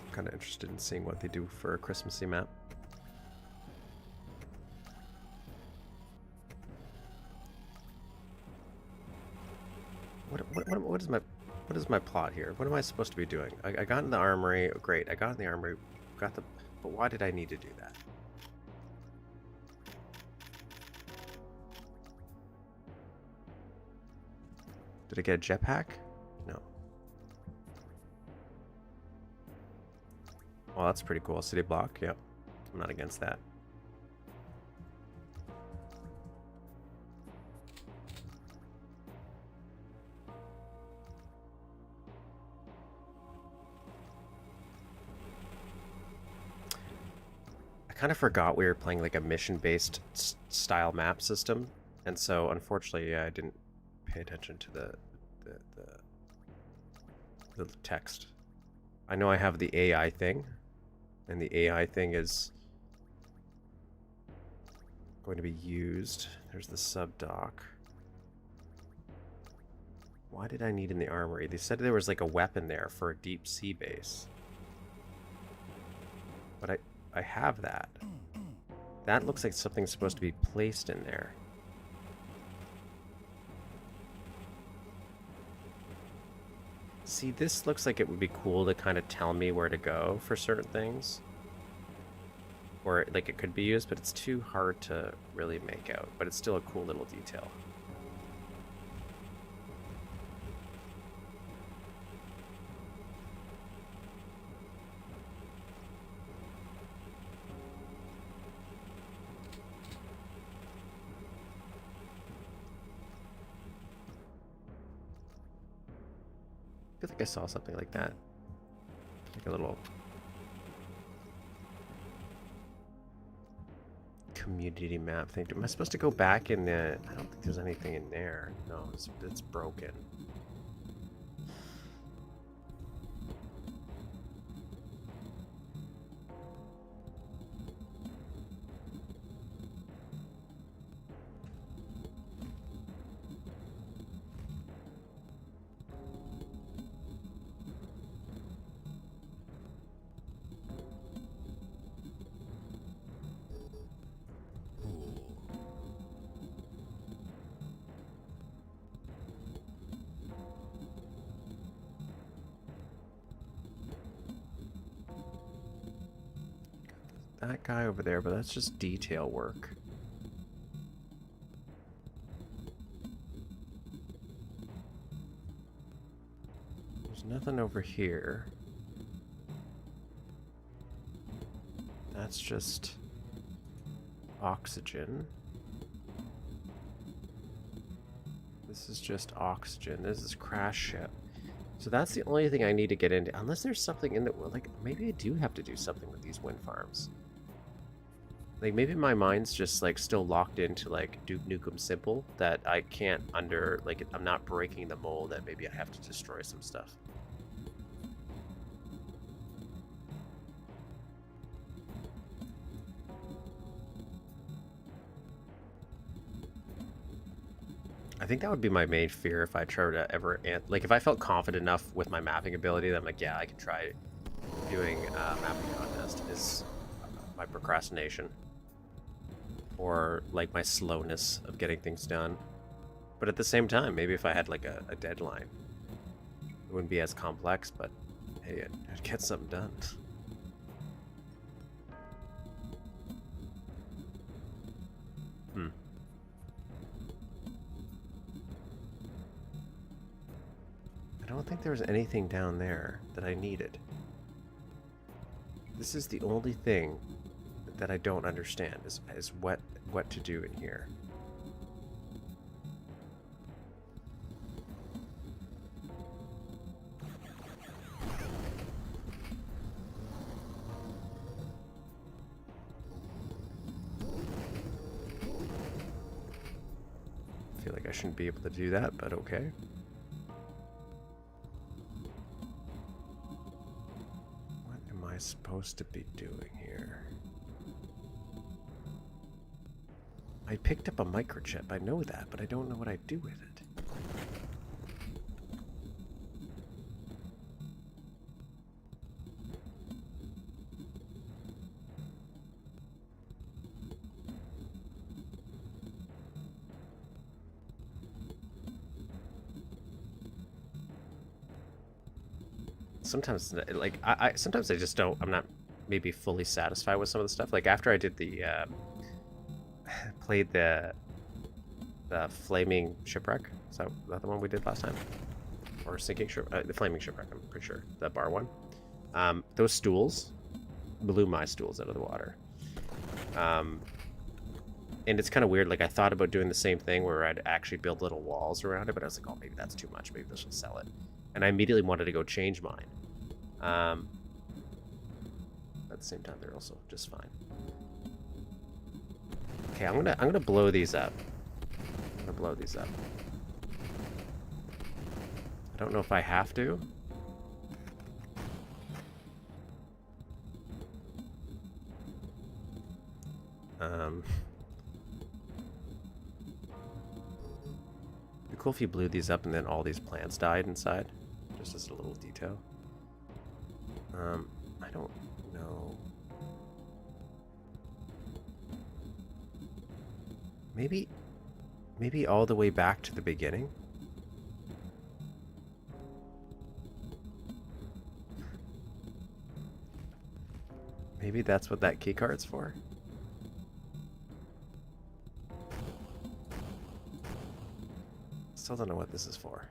I'm kind of interested in seeing what they do for a Christmassy map. What is my plot here? What am I supposed to be doing? I got in the armory. Oh, great, I got in the armory. Got the. But why did I need to do that? Did I get a jetpack? No. Well, that's pretty cool. City block, yep. I'm not against that. I kind of forgot we were playing like a mission-based style map system, and so unfortunately, I didn't pay attention to the text. I know I have the AI thing. And the AI thing is going to be used. There's the sub-dock. Why did I need in the armory? They said there was like a weapon there for a deep sea base. But I have that. That looks like something's supposed to be placed in there. See, this looks like it would be cool to kind of tell me where to go for certain things. Or, like, it could be used, but it's too hard to really make out. But it's still a cool little detail. I feel like I saw something like that. Like a little... community map thing. Am I supposed to go back in the... I don't think there's anything in there. No, it's broken. That guy over there, but that's just detail work. There's nothing over here. That's just oxygen. This is just oxygen. This is crash ship. So that's the only thing I need to get into. Unless there's something in the... Like, maybe I do have to do something with these wind farms. Like, maybe my mind's just, like, still locked into, like, Duke Nukem Simple, that I can't like, I'm not breaking the mold, that maybe I have to destroy some stuff. I think that would be my main fear if I tried to ever... Like, if I felt confident enough with my mapping ability that I'm like, yeah, I can try doing a mapping contest, is my procrastination. Or, like, my slowness of getting things done. But at the same time, maybe if I had, like, a deadline, it wouldn't be as complex, but, hey, I'd get something done. I don't think there was anything down there that I needed. This is the only thing that I don't understand, is what to do in here. I feel like I shouldn't be able to do that, but okay. What am I supposed to be doing here? I picked up a microchip, I know that, but I don't know what I do with it. Sometimes, like, sometimes I just don't, I'm not maybe fully satisfied with some of the stuff. Like, after I did the, played the flaming shipwreck. Is that the one we did last time? Or sinking ship? The flaming shipwreck, I'm pretty sure. The bar one. Those stools blew my stools out of the water. And it's kind of weird. Like, I thought about doing the same thing where I'd actually build little walls around it, but I was like, oh, maybe that's too much. Maybe this will sell it. And I immediately wanted to go change mine. At the same time, they're also just fine. Okay, I'm gonna blow these up. I'm gonna blow these up. I don't know if I have to. It'd be cool if you blew these up and then all these plants died inside. Just as a little detail. I don't know. Maybe all the way back to the beginning? Maybe that's what that keycard's for? Still don't know what this is for.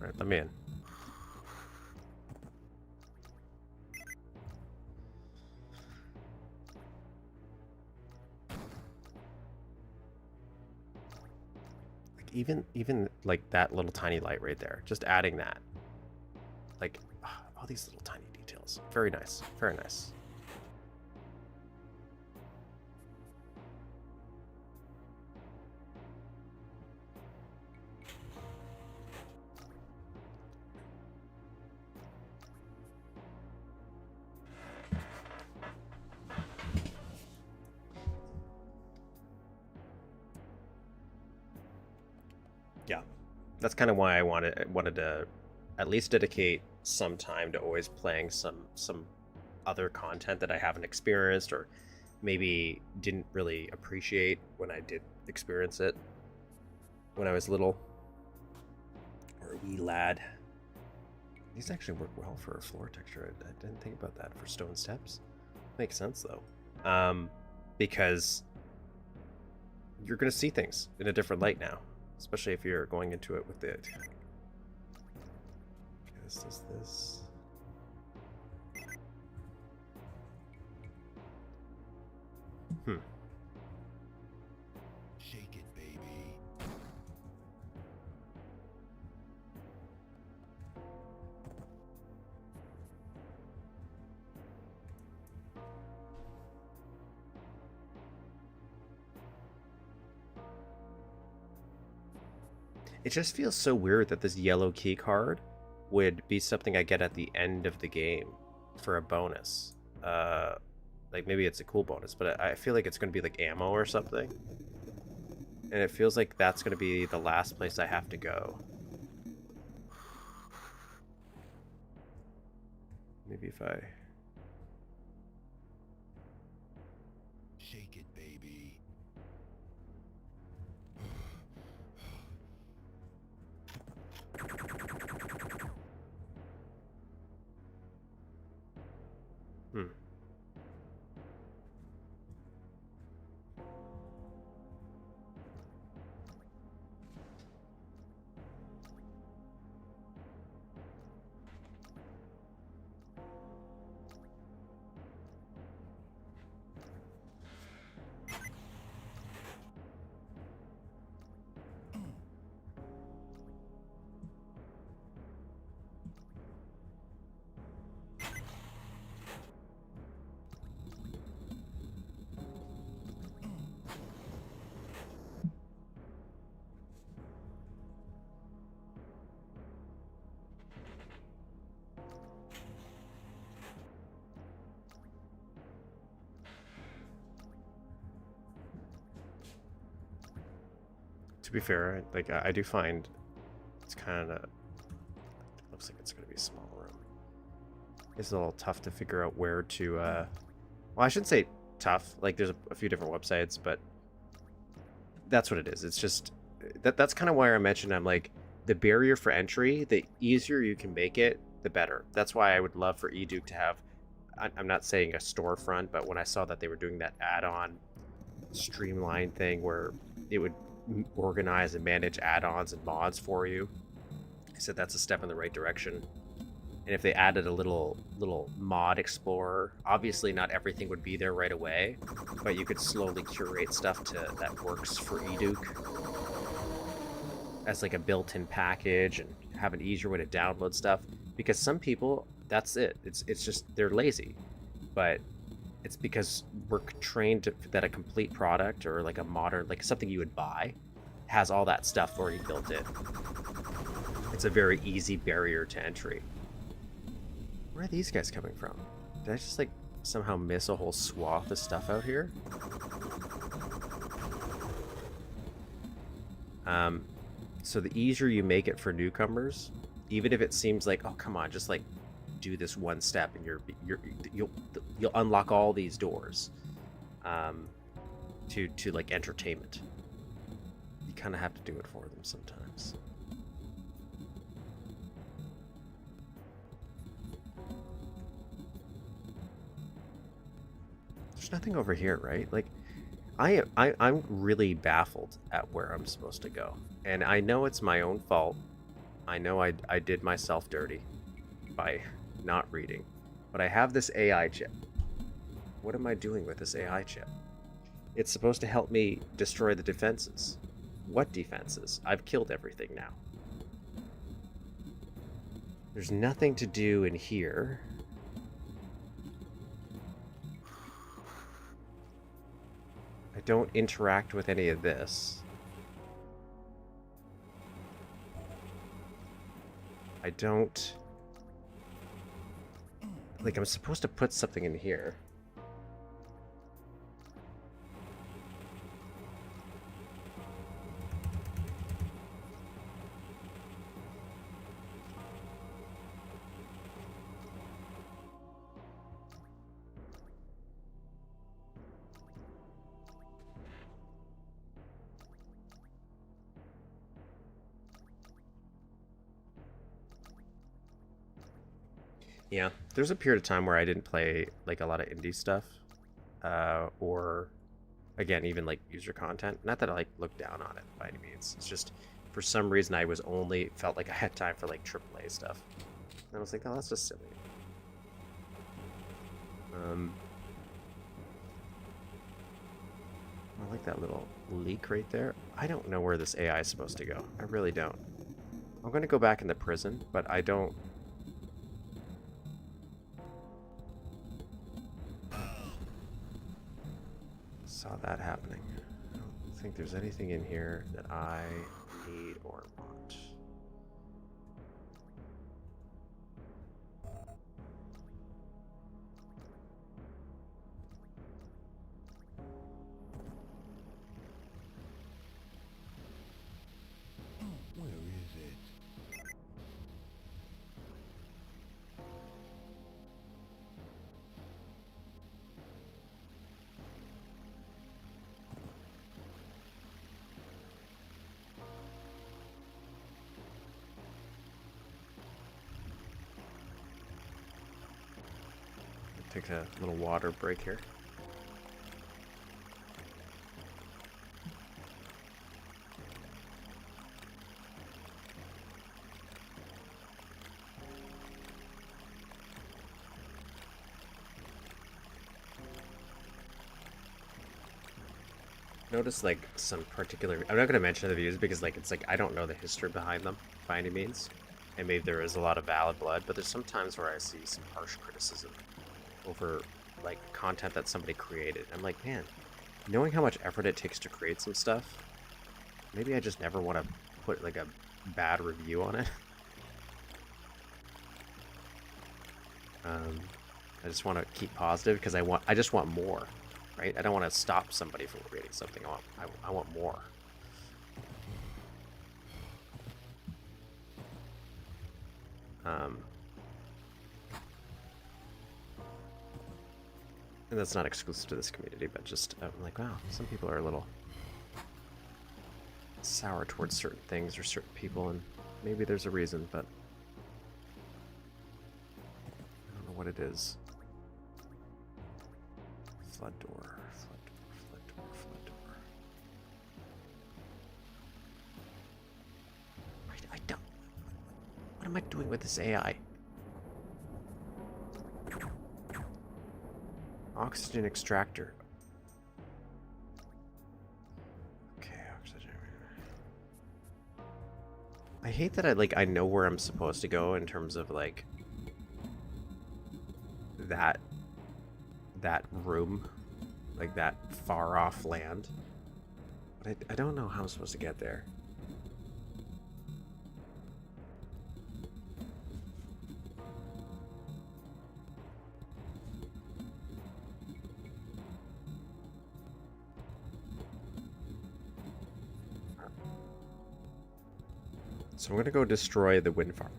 Alright, let me in. Like even like that little tiny light right there, just adding that. Like all these little tiny details. Very nice. Very nice. Yeah, that's kind of why I wanted to at least dedicate some time to always playing some other content that I haven't experienced or maybe didn't really appreciate when I did experience it when I was little or a wee lad. These actually work well for a floor texture. I didn't think about that for stone steps. Makes sense though, because you're gonna see things in a different light now. Especially if you're going into it with it. This is this. Shake it, baby. It just feels so weird that this yellow key card would be something I get at the end of the game for a bonus. Like maybe it's a cool bonus, but I feel like it's going to be like ammo or something. And it feels like that's going to be the last place I have to go. Maybe if I... Shake it, baby. Hmm. To be fair, like I do find it's kind of looks like it's going to be a small room. It's a little tough to figure out where to. Well, I shouldn't say tough. Like there's a few different websites, but that's what it is. It's just that's kind of why I mentioned I'm like the barrier for entry. The easier you can make it, the better. That's why I would love for eDuke to have. I'm not saying a storefront, but when I saw that they were doing that add-on streamline thing where it would organize and manage add-ons and mods for you, I said that's a step in the right direction. And if they added a little mod explorer, obviously not everything would be there right away, but you could slowly curate stuff that works for eDuke as like a built-in package and have an easier way to download stuff. Because some people, that's it. It's just they're lazy, but it's because we're trained that a complete product or like a modern, like something you would buy, has all that stuff already built in. It's a very easy barrier to entry. Where are these guys coming from? Did I just like somehow miss a whole swath of stuff out here? So the easier you make it for newcomers, even if it seems like, oh come on, just like do this one step and you'll unlock all these doors to like entertainment. You kind of have to do it for them sometimes. There's nothing over here, right? Like I'm really baffled at where I'm supposed to go, and I know it's my own fault. I know I did myself dirty by not reading, but I have this AI chip. What am I doing with this AI chip? It's supposed to help me destroy the defenses. What defenses? I've killed everything now. There's nothing to do in here. I don't interact with any of this. I don't... Like, I'm supposed to put something in here. Yeah, there's a period of time where I didn't play like a lot of indie stuff, or again, even like user content. Not that I like look down on it by any means. It's just for some reason I was only felt like I had time for like AAA stuff. And I was like, oh, that's just silly. I like that little leak right there. I don't know where this AI is supposed to go. I really don't. I'm going to go back in the prison, but I don't... Saw that happening. I don't think there's anything in here that I need or want. Where is it? Take a little water break here. Notice like some particular... I'm not going to mention the views because like it's like I don't know the history behind them by any means. And maybe there is a lot of valid blood, but there's some times where I see some harsh criticism over like content that somebody created. I'm like, man, knowing how much effort it takes to create some stuff, maybe I just never want to put like a bad review on it. I just want to keep positive because I just want more, right? I don't want to stop somebody from creating something. I want more. And that's not exclusive to this community, but just I'm like, wow, some people are a little sour towards certain things or certain people, and maybe there's a reason, but I don't know what it is. Flood door, flood door, flood door, flood door. I don't... What am I doing with this AI? Oxygen extractor. Okay, oxygen. I hate that I know where I'm supposed to go in terms of like that room, like that far off land. But I don't know how I'm supposed to get there. So I'm gonna go destroy the wind farm.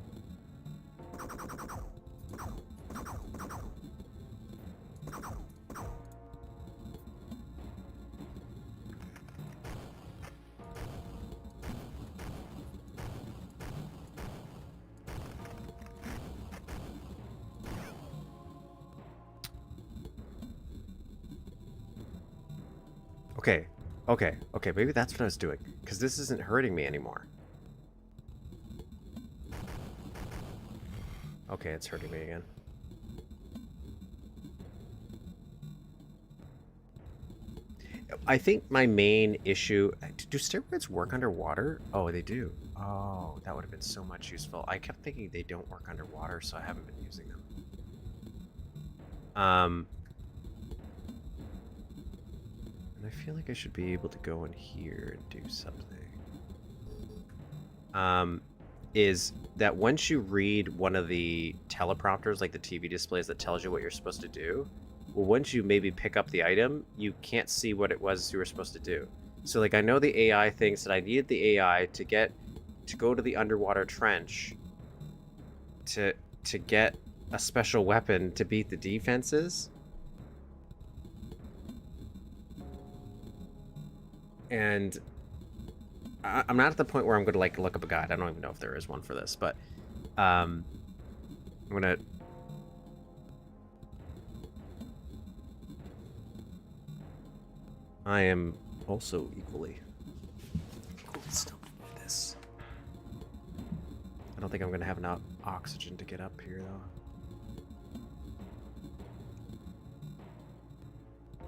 Okay, maybe that's what I was doing, because this isn't hurting me anymore. Okay, it's hurting me again. I think my main issue... Do steroids work underwater? Oh, they do. Oh, that would have been so much useful. I kept thinking they don't work underwater, so I haven't been using them. And I feel like I should be able to go in here and do something. Is that once you read one of the teleprompters, like the TV displays that tells you what you're supposed to do, well, once you maybe pick up the item, you can't see what it was you were supposed to do. So, like, I know the AI thinks that I needed the AI to go to the underwater trench to get a special weapon to beat the defenses. And I'm not at the point where I'm going to, like, look up a guide. I don't even know if there is one for this, but I'm going to... I am also equally stoked with this. I don't think I'm going to have enough oxygen to get up here, though.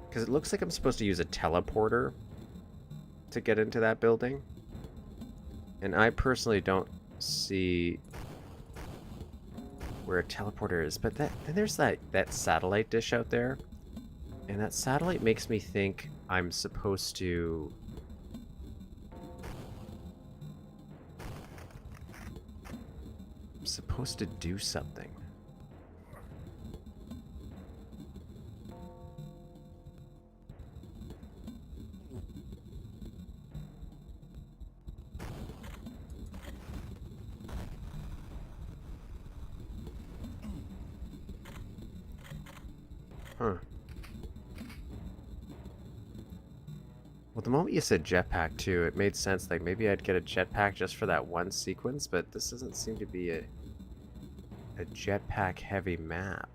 Because it looks like I'm supposed to use a teleporter to get into that building. And I personally don't see where a teleporter is. But then there's that satellite dish out there. And that satellite makes me think I'm supposed to... do something. Huh. Well, the moment you said jetpack, too, it made sense. Like, maybe I'd get a jetpack just for that one sequence, but this doesn't seem to be a jetpack-heavy map.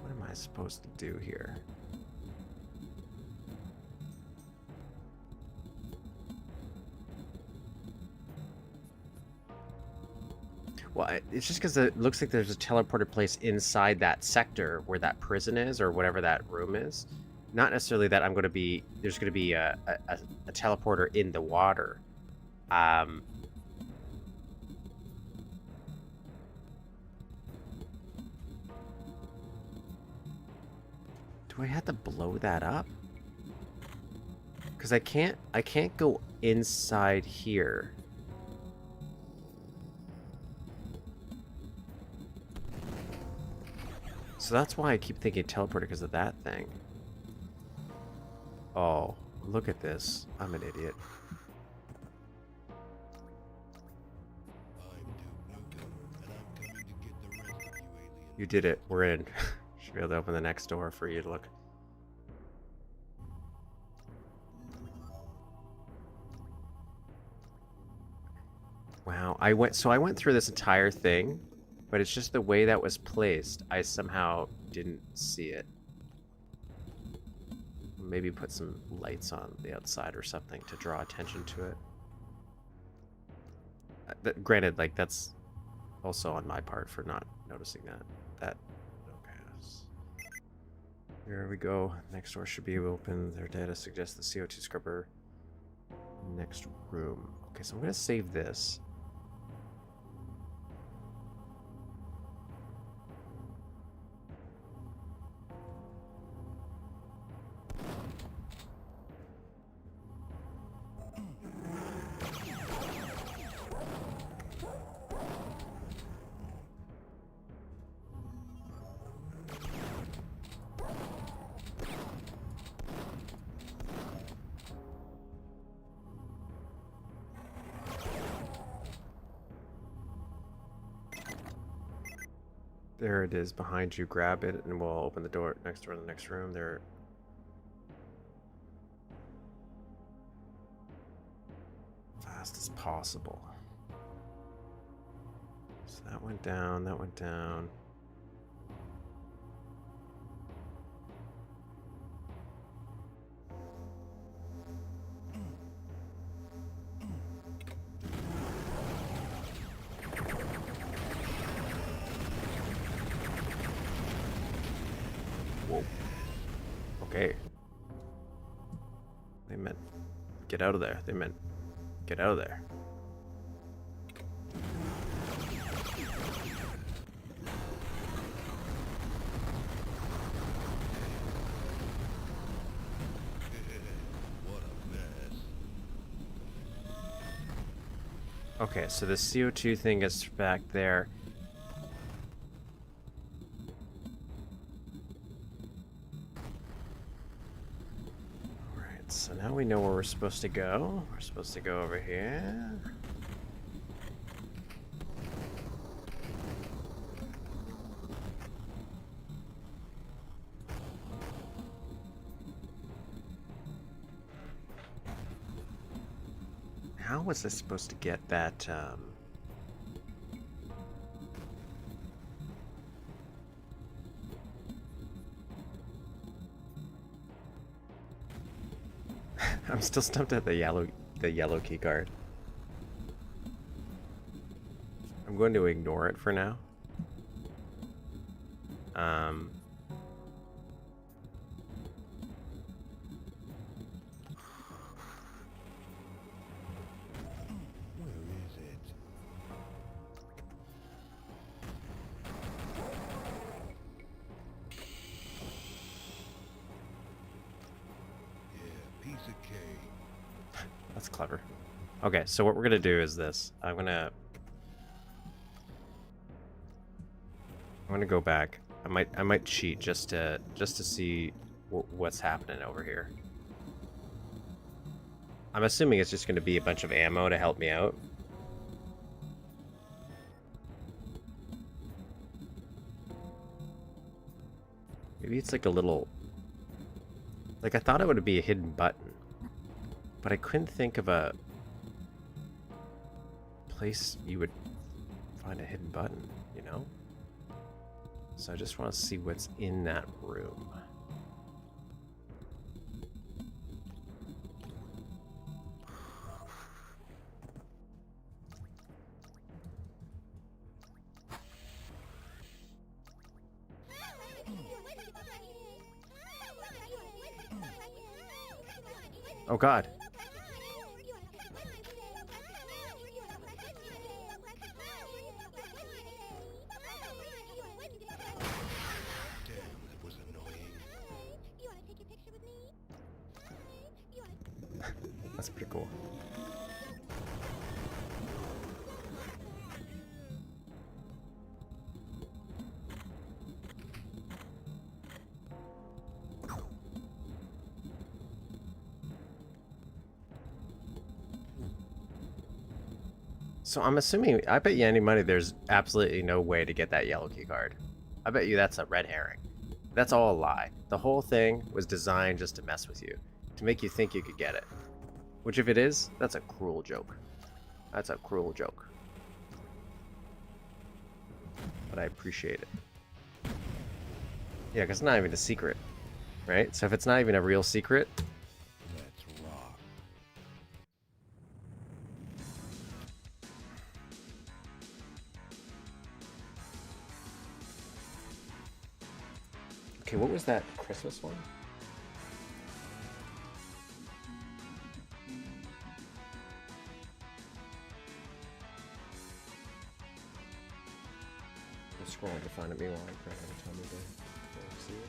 What am I supposed to do here? Well, it's just because it looks like there's a teleported place inside that sector where that prison is, or whatever that room is. Not necessarily that there's going to be a teleporter in the water. Do I have to blow that up? Because I can't go inside here. So that's why I keep thinking teleporter, because of that thing. Oh, look at this. I'm an idiot. I'm Duke Nukem, and I'm coming to get the rest of you aliens. You did it. We're in. Should be able to open the next door for you to look. Wow. I went through this entire thing, but it's just the way that was placed. I somehow didn't see it. Maybe put some lights on the outside or something to draw attention to it. Granted, like, that's also on my part for not noticing that. Okay. Here we go. Next door should be open. Their data suggests the CO2 scrubber. Next room. Okay, so I'm gonna save this. There it is behind you. Grab it and we'll open the door next door in the next room. There. fast as possible. So that went down, that went down. Whoa. Okay. They meant get out of there. They meant get out of there. What a mess. Okay, so the CO2 thing is back there. Alright, so now we know where we're supposed to go. We're supposed to go over here. How was I supposed to get that, I'm still stumped at the yellow key card. I'm going to ignore it for now. Where is it? Yeah, piece of cake. That's clever. Okay, so what we're gonna do is this. I'm gonna go back. I might cheat just to see what's happening over here. I'm assuming it's just gonna be a bunch of ammo to help me out. Maybe it's like a little... Like, I thought it would be a hidden button, but I couldn't think of a place you would find a hidden button, you know? So I just want to see what's in that room. Oh God. Damn, that was annoying. That's pretty cool. So I'm assuming, I bet you any money there's absolutely no way to get that yellow key card. I bet you that's a red herring. That's all a lie. The whole thing was designed just to mess with you, to make you think you could get it. Which if it is, that's a cruel joke. That's a cruel joke. But I appreciate it. Yeah, because it's not even a secret, right? So if it's not even a real secret, Let's rock. okay, what was that Christmas one? I'm scrolling to find it. Meanwhile, I'm trying to tell me to see it.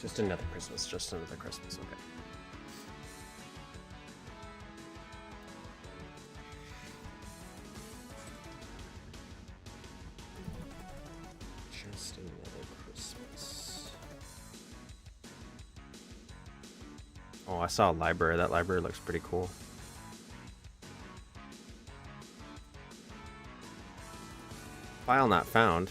Just another Christmas, just another Christmas, okay. Just another Oh, I saw a library. That library looks pretty cool. File not found.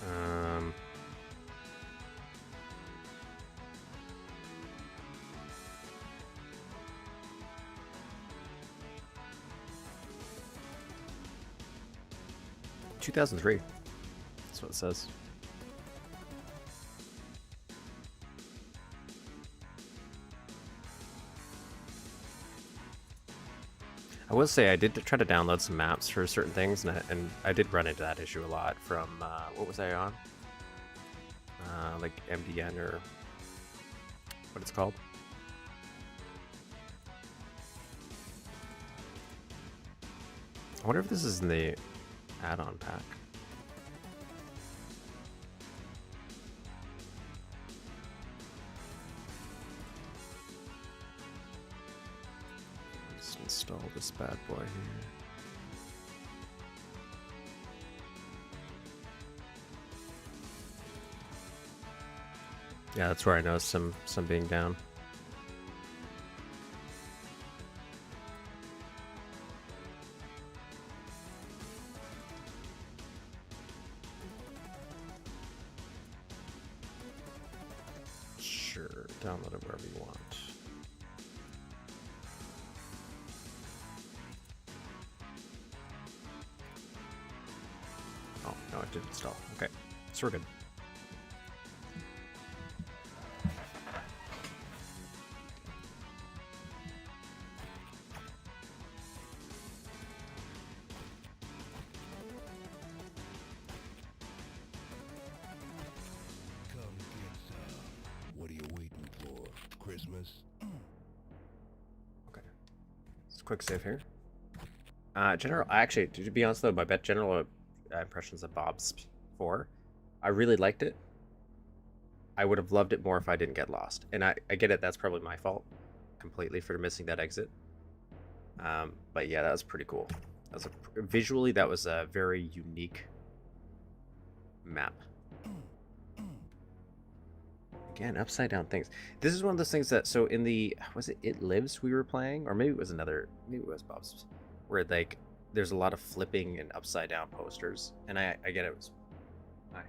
Um, ...2003. That's what it says. I will say I did try to download some maps for certain things, and I did run into that issue a lot from, what was I on? Like MDN or what it's called. I wonder if this is in the add-on pack. Let's install this bad boy here. Yeah, that's where I noticed some being down. Sure, download it wherever you want. Oh, no, it didn't install. Okay, so we're good. Come get some. What are you waiting for? Christmas? Okay, just a quick save here. General, actually, to be honest though, my general impressions of BobSP3, I really liked it. I would have loved it more if I didn't get lost. And I get it, that's probably my fault completely for missing that exit. But yeah, that was pretty cool. That was visually, that was a very unique map. Again, upside down things. This is one of those things that, so in the, was it It Lives we were playing? Or maybe it was another, maybe it was Bob's, where like, there's a lot of flipping and upside down posters. And I get it was, hi.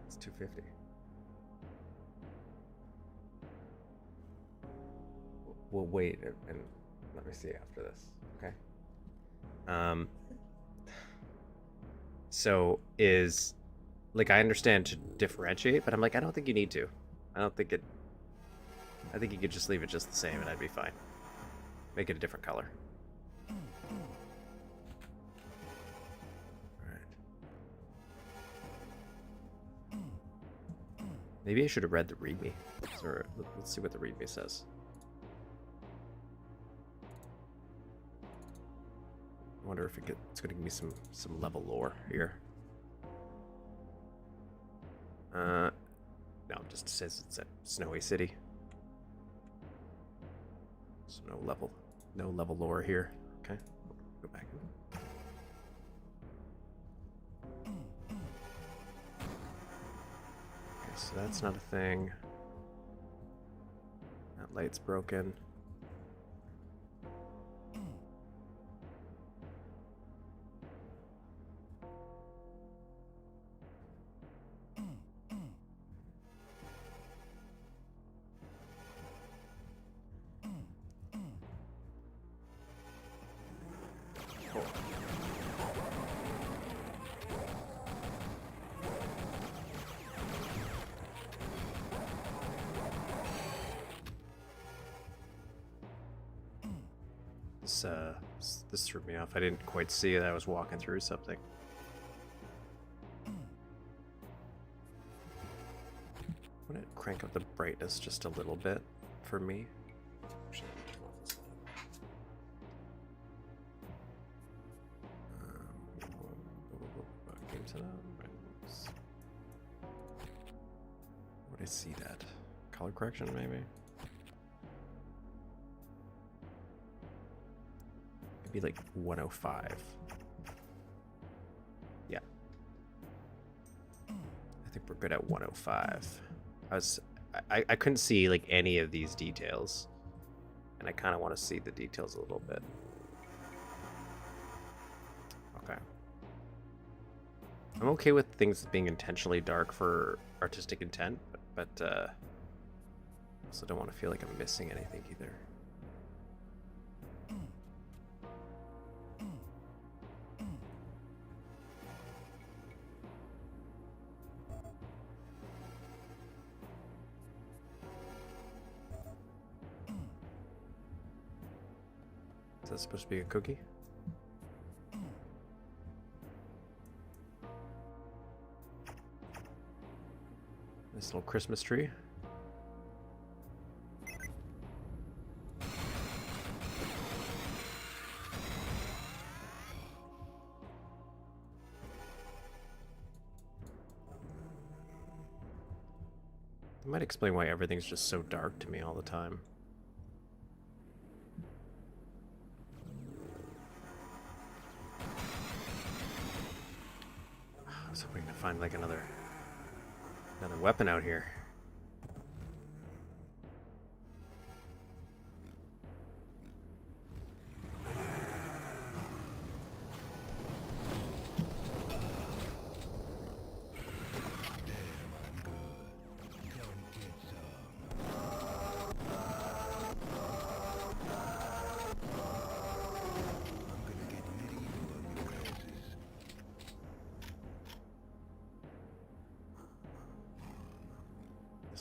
It's 250. We'll wait and let me see after this, okay? So is, like, I understand to differentiate, but I'm like, I don't think you need to. I don't think it, I think you could just leave it just the same and I'd be fine. Make it a different color. Alright. Maybe I should have read the README. Or let's see what the README says. I wonder if it's going to give me some level lore here. No, it just says it's a snowy city. So no level lore here. Okay, go back. Okay, so that's not a thing. That light's broken. This threw me off. I didn't quite see that I was walking through something. crank up the brightness just a little bit for me. Actually, let me turn off this light. Game setup, brightness. Where did I see that? Color correction, maybe? Maybe like 105. Yeah. I think we're good at 105. I couldn't see like any of these details. And I kind of want to see the details a little bit. Okay. I'm okay with things being intentionally dark for artistic intent, but also don't want to feel like I'm missing anything either. Is that supposed to be a cookie? This little Christmas tree. That might explain why everything's just so dark to me all the time. I was hoping to find like another weapon out here.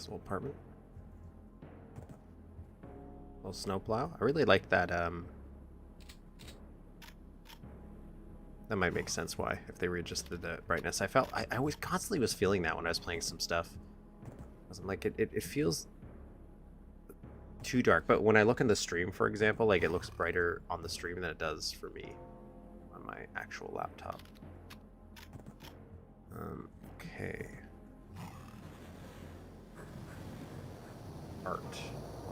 Little apartment. Little snowplow. I really like that. That might make sense why, if they readjusted the brightness. I always constantly was feeling that when I was playing some stuff. I was like, it feels too dark. But when I look in the stream, for example, like it looks brighter on the stream than it does for me on my actual laptop. Okay. Art.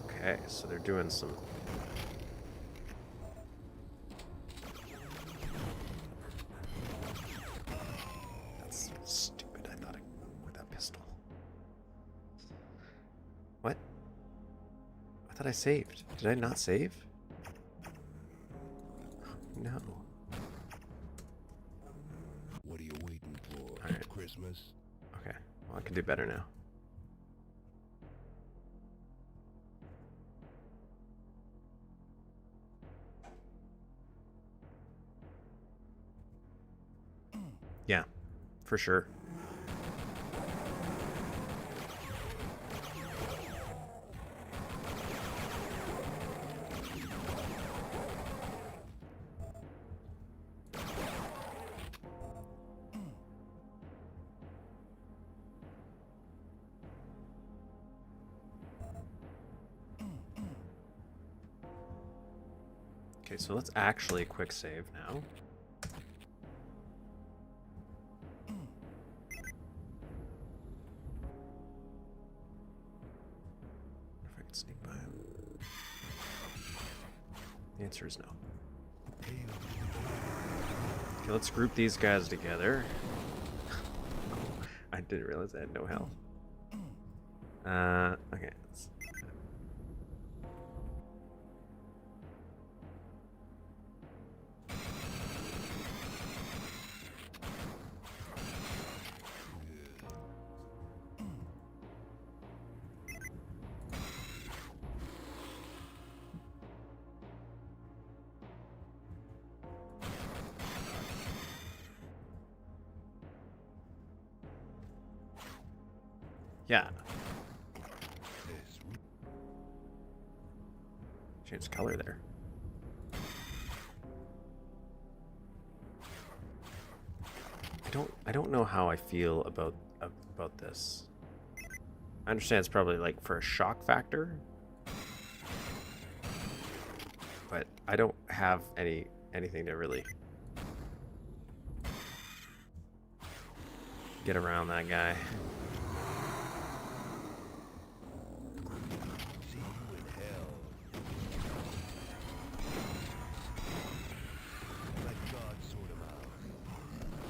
Okay, so they're doing some... That's stupid. I thought with that pistol. What? I thought I saved. Did I not save? No. What are you waiting for? All right. Christmas? Okay. Well, I can do better now. Yeah, for sure. Okay, so let's actually quick save now. Sneak by him. The answer is no. Okay, let's group these guys together. I didn't realize I had no health. Okay. Yeah. Change color there. I don't know how I feel about this. I understand it's probably like for a shock factor, but I don't have anything to really get around that guy. See you in hell. Let God sort him out.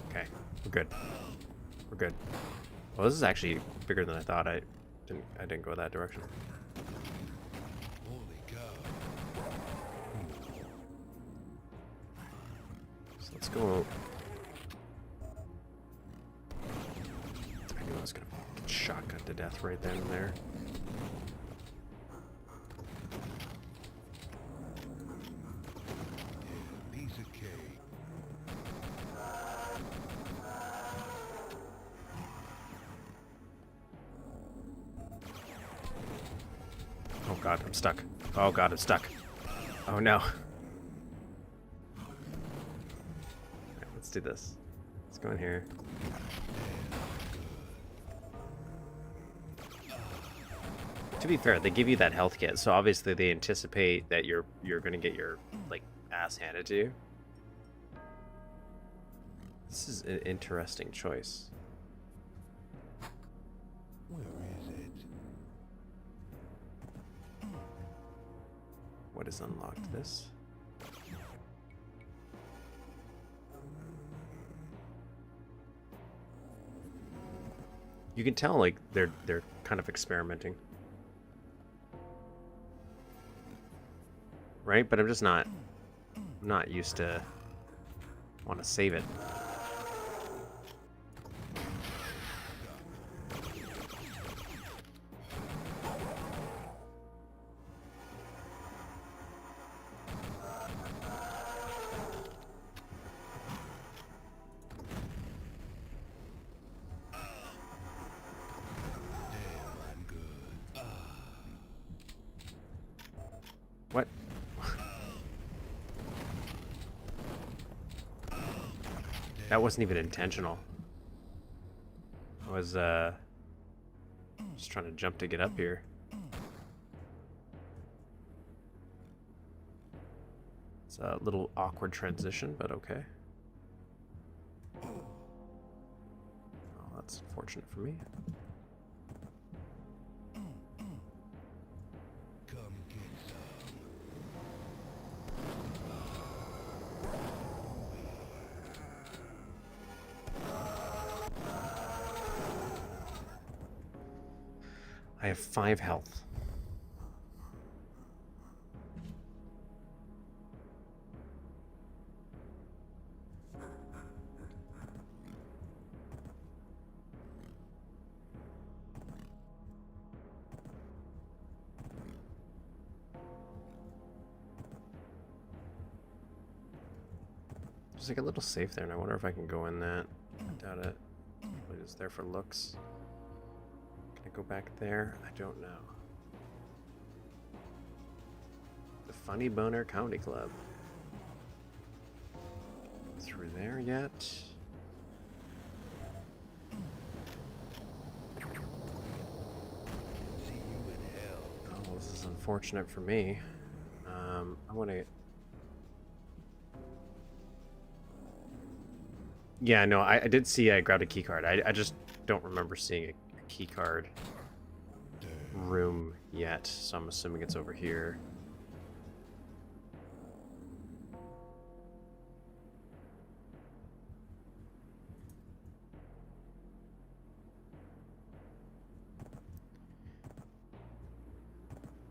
Okay, we're good. We're good. Well, this is actually bigger than I thought. I didn't go that direction. Holy cow. So let's go. I knew I was gonna get shotgun to death right then and there. Yeah, piece of cake. Oh god, I'm stuck. Oh god, I'm stuck. Oh no. Alright, let's do this. Let's go in here. To be fair, they give you that health kit, so obviously they anticipate that you're gonna get your like ass handed to you. This is an interesting choice. Where is it? What is unlocked? This? You can tell like they're kind of experimenting. Right? But I'm just not used to want to save it. What? That wasn't even intentional. I was just trying to jump to get up here. It's a little awkward transition, but okay. Oh, that's unfortunate for me. Come get some. I have 5 health. There's like a little safe there, and I wonder if I can go in that. I doubt it. Probably just there for looks. Can I go back there? I don't know. The Funny Boner Comedy Club. Through there yet? See you in hell. Oh, well, this is unfortunate for me. I want to. Yeah, no, I did see I grabbed a key card. I just don't remember seeing a key card room yet, so I'm assuming it's over here.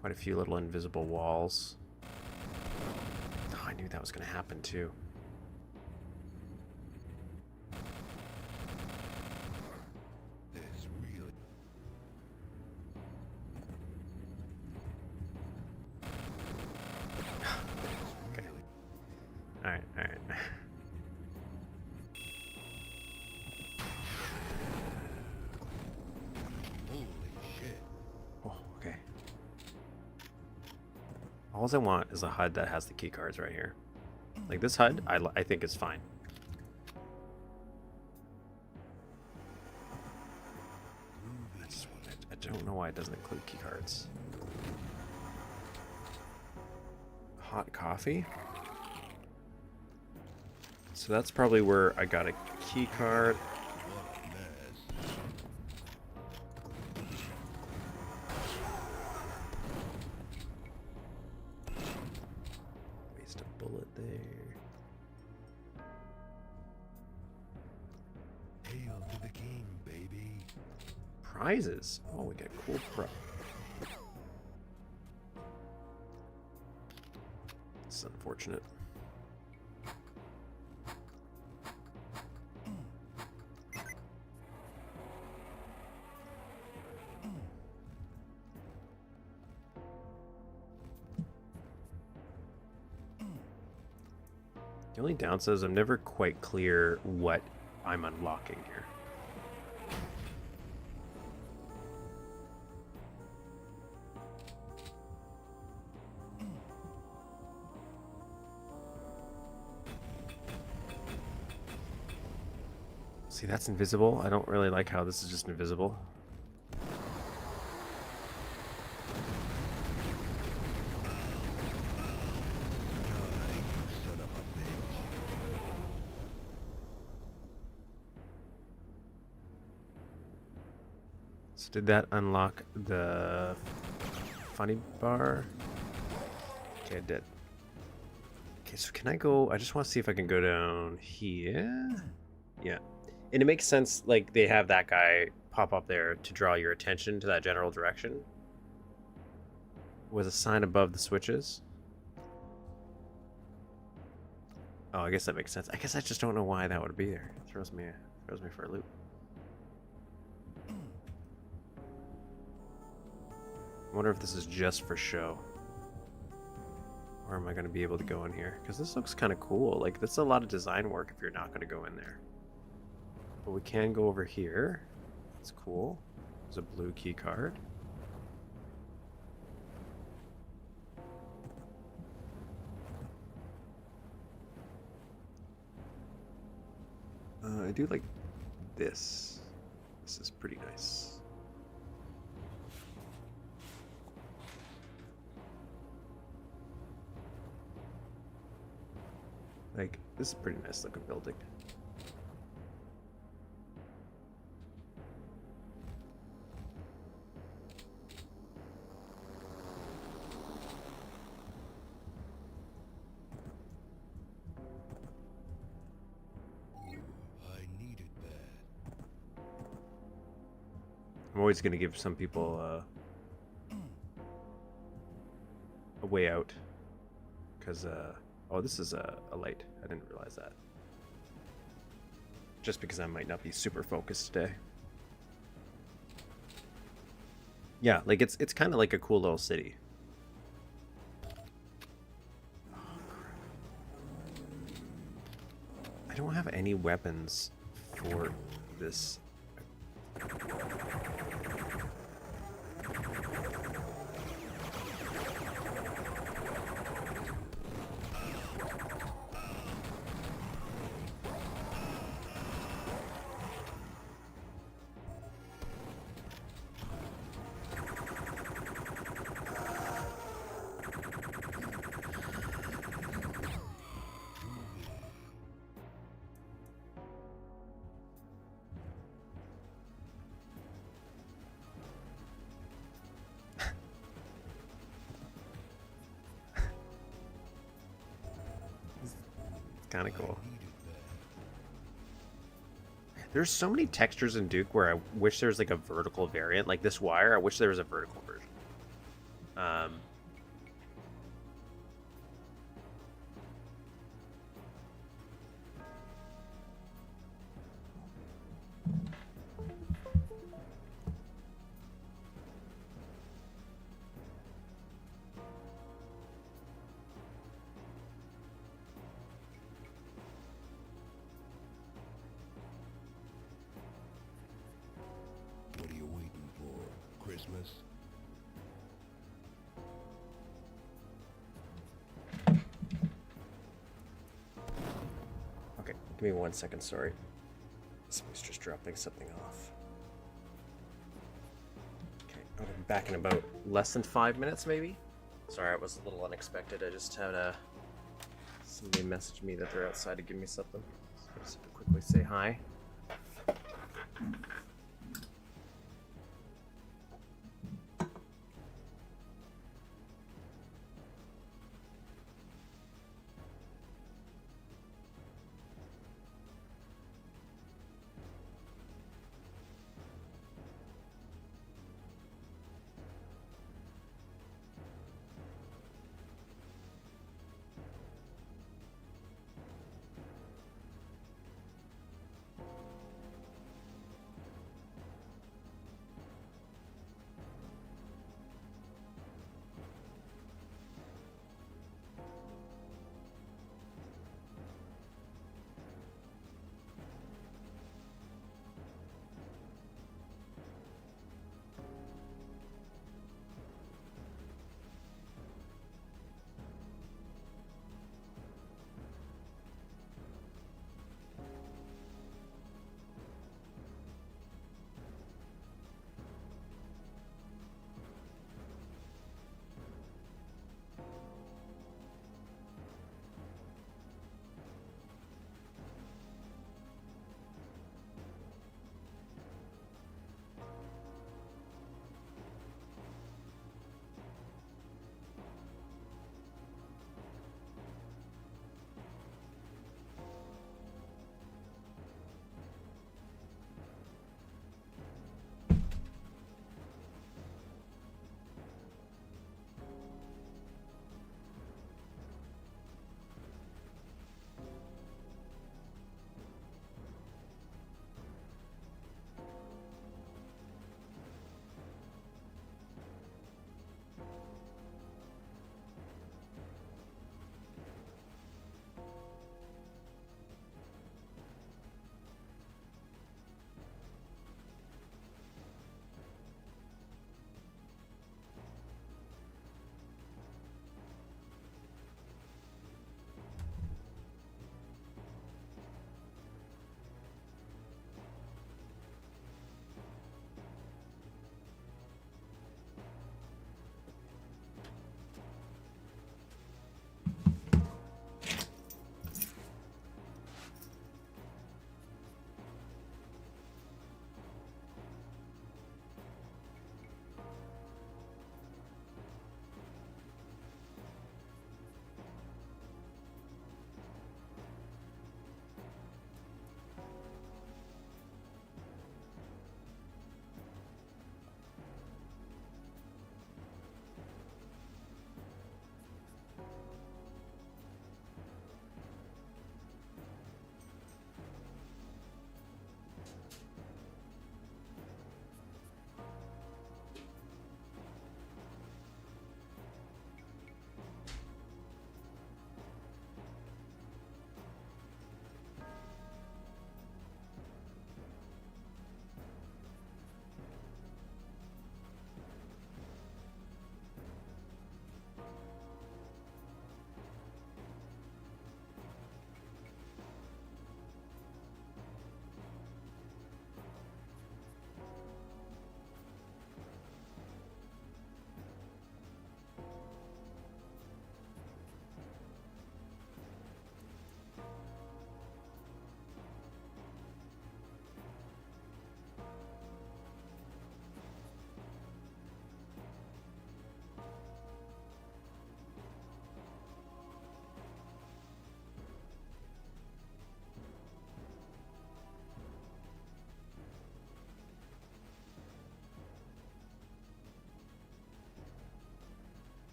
Quite a few little invisible walls. Oh, I knew that was going to happen too. There's really. Okay. Alright, alright. Holy shit. Oh, okay. All I want is a HUD that has the key cards right here. Like this HUD, I think is fine. I don't know why it doesn't include key cards. Hot coffee? So that's probably where I got a key card. What a mess. Waste a bullet there. Hail to the king, baby. Prizes. Oh, we get cool It's unfortunate. The only downside is I'm never quite clear what I'm unlocking here. See, that's invisible. I don't really like how this is just invisible. Son of a bitch. So did that unlock the funny bar? Okay, it did. Okay, so can I go? I just want to see if I can go down here. Yeah. And it makes sense, like, they have that guy pop up there to draw your attention to that general direction. Was a sign above the switches. Oh, I guess that makes sense. I guess I just don't know why that would be there. It throws me for a loop. I wonder if this is just for show. Or am I going to be able to go in here? Because this looks kind of cool. Like, that's a lot of design work if you're not going to go in there. But we can go over here. That's cool. There's a blue key card. I do like this. This is pretty nice. Like, this is a pretty nice looking building. I needed that. I'm always going to give some people a way out. Because, oh, this is a light. I didn't realize that. Just because I might not be super focused today. Yeah, like it's kind of like a cool little city. Oh, crap. I don't have any weapons for this. Kind of cool. There's so many textures in Duke where I wish there was like a vertical variant. Like this wire, I wish there was a vertical version. What are you waiting for? Christmas? Okay, give me 1 second, sorry. Somebody's just dropping something off. Okay. I'll be back in about less than 5 minutes, maybe. Sorry, it was a little unexpected. I just had somebody message me that they're outside to give me something. So I just have to quickly say hi.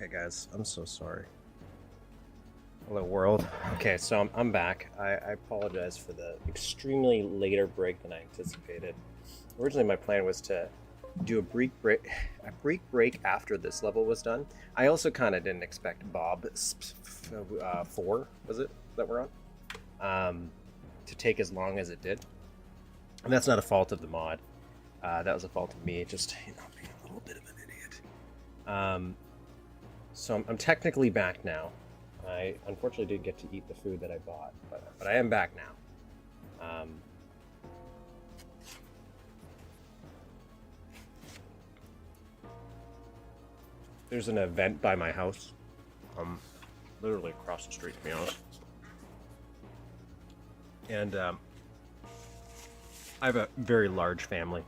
Okay, guys, I'm so sorry. Hello, world. Okay, so I'm back. I apologize for the extremely later break than I anticipated. Originally, my plan was to do a brief break after this level was done. I also kind of didn't expect BobSP4 was it that we're on, to take as long as it did, and that's not a fault of the mod. That was a fault of me, just being a little bit of an idiot. So I'm technically back now. I unfortunately didn't get to eat the food that I bought, but I am back now. There's an event by my house. Literally across the street, to be honest. And I have a very large family,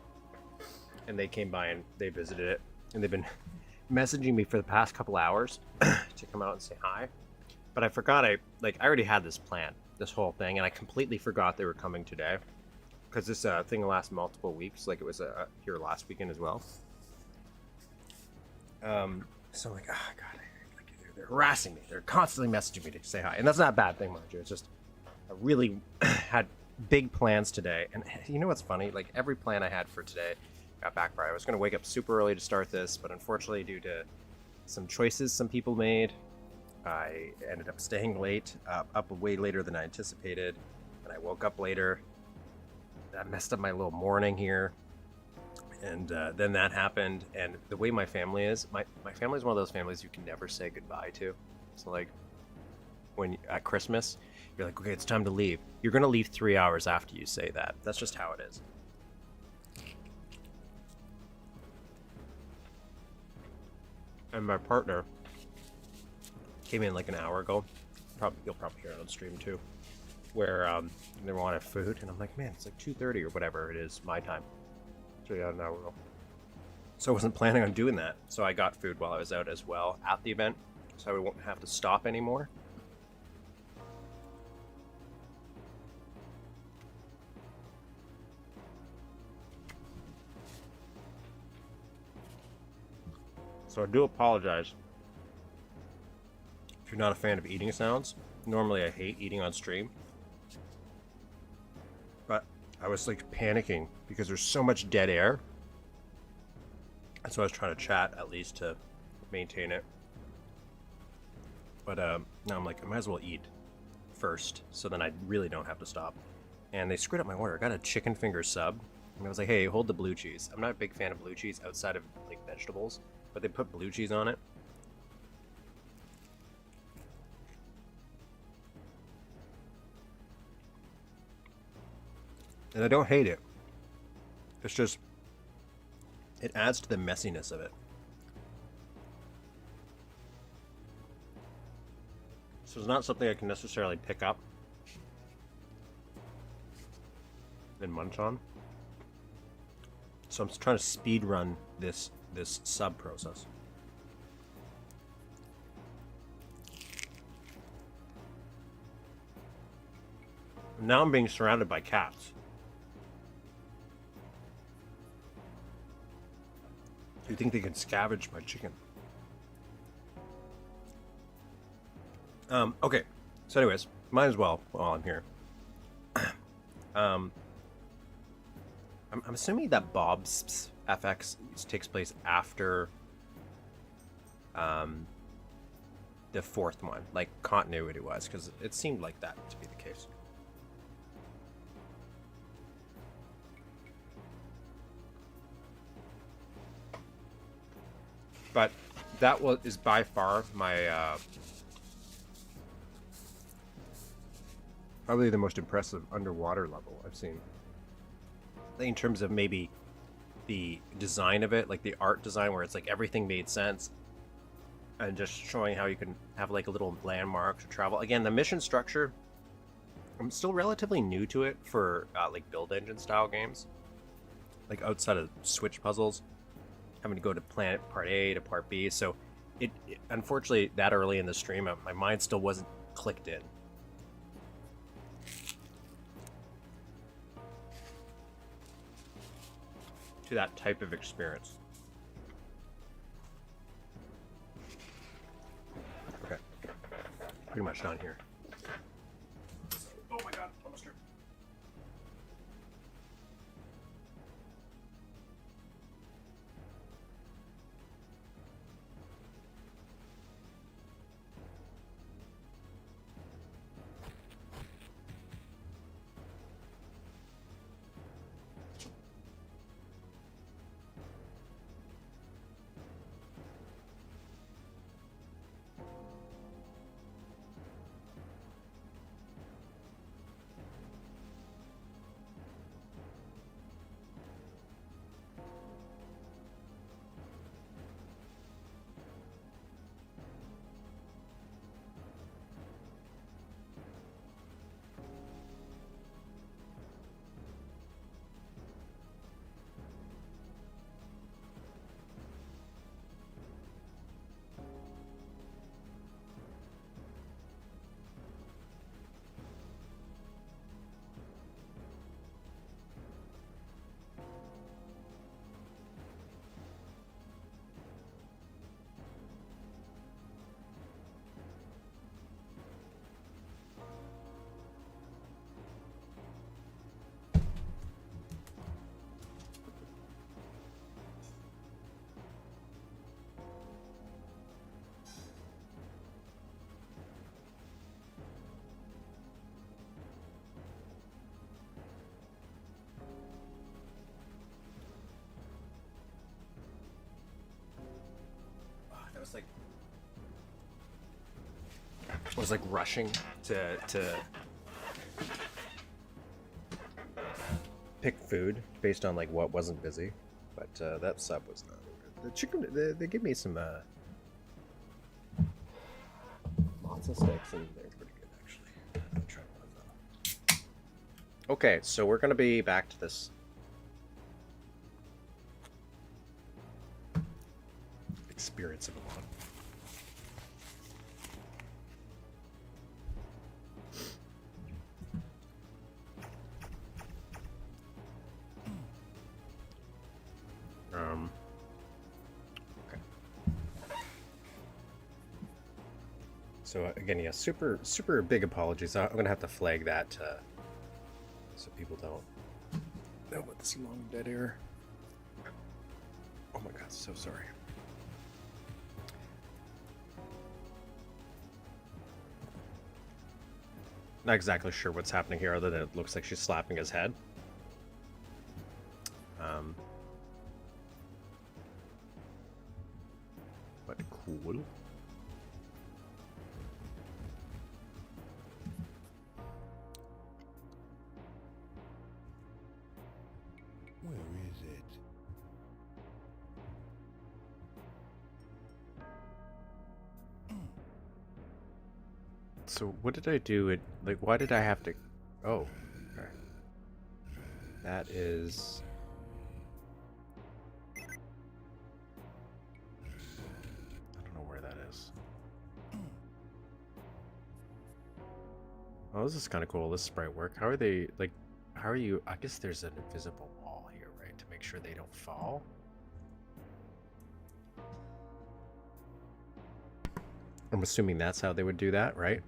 and they came by and they visited it, and they've been messaging me for the past couple hours to come out and say hi. But I forgot I already had this plan, this whole thing, and I completely forgot they were coming today, because this thing will last multiple weeks. Like it was here last weekend as well. So I'm like, oh god, they're harassing me. They're constantly messaging me to say hi, and that's not a bad thing, mind you. It's just I really had big plans today, and you know what's funny? Like every plan I had for today got backfired. I was going to wake up super early to start this, but unfortunately, due to some choices some people made, I ended up staying late, up way later than I anticipated, and I woke up later. That messed up my little morning here, and then that happened. And the way my family is, my family is one of those families you can never say goodbye to. So like when at Christmas, you're like, okay, it's time to leave. You're gonna leave 3 hours after you say that. That's just how it is. And my partner came in like an hour ago. You'll probably hear it on stream too, where they wanted food, and I'm like, man, it's like 2:30 or whatever it is my time. So yeah, an hour ago. So I wasn't planning on doing that. So I got food while I was out as well at the event, so I won't have to stop anymore. So I do apologize if you're not a fan of eating sounds. Normally I hate eating on stream, but I was like panicking because there's so much dead air, and so I was trying to chat at least to maintain it. But now I'm like, I might as well eat first, so then I really don't have to stop. And they screwed up my order. I got a chicken finger sub, and I was like, hey, hold the blue cheese. I'm not a big fan of blue cheese outside of like vegetables, but they put blue cheese on it. And I don't hate it. It's just, it adds to the messiness of it. So it's not something I can necessarily pick up and munch on. So I'm trying to speed run this sub process. Now I'm being surrounded by cats. You think they can scavenge my chicken? Okay. So anyways, might as well while I'm here. I'm assuming that BobSPX takes place after the fourth one, like continuity-wise, because it seemed like that to be the case. But that is by far my probably the most impressive underwater level I've seen. In terms of maybe the design of it, like the art design, where it's like everything made sense, and just showing how you can have like a little landmark to travel. Again, the mission structure, I'm still relatively new to it for like build engine style games, like outside of switch puzzles, having to go to planet part A to part B. So it unfortunately that early in the stream, my mind still wasn't clicked in. To that type of experience. pretty much done here. Oh my god, almost tripped. I was like rushing to pick food based on like what wasn't busy, but that sub was not good. The chicken, they give me some matzo sticks and they're pretty good actually. I'll try one of them. Okay, so we're gonna be back to this experience of a lot. Okay. So again, yeah, super big apologies. I'm gonna have to flag that so people don't know what this long dead air. Oh my god, so sorry. Not exactly sure what's happening here, other than it looks like she's slapping his head. But cool. Where is it? So what did I do? It like why did I have to? Oh, okay. That is. I don't know where that is. Oh, this is kind of cool. This sprite work. How are they like? How are you? I guess there's an invisible wall here, right, to make sure they don't fall. I'm assuming that's how they would do that, right?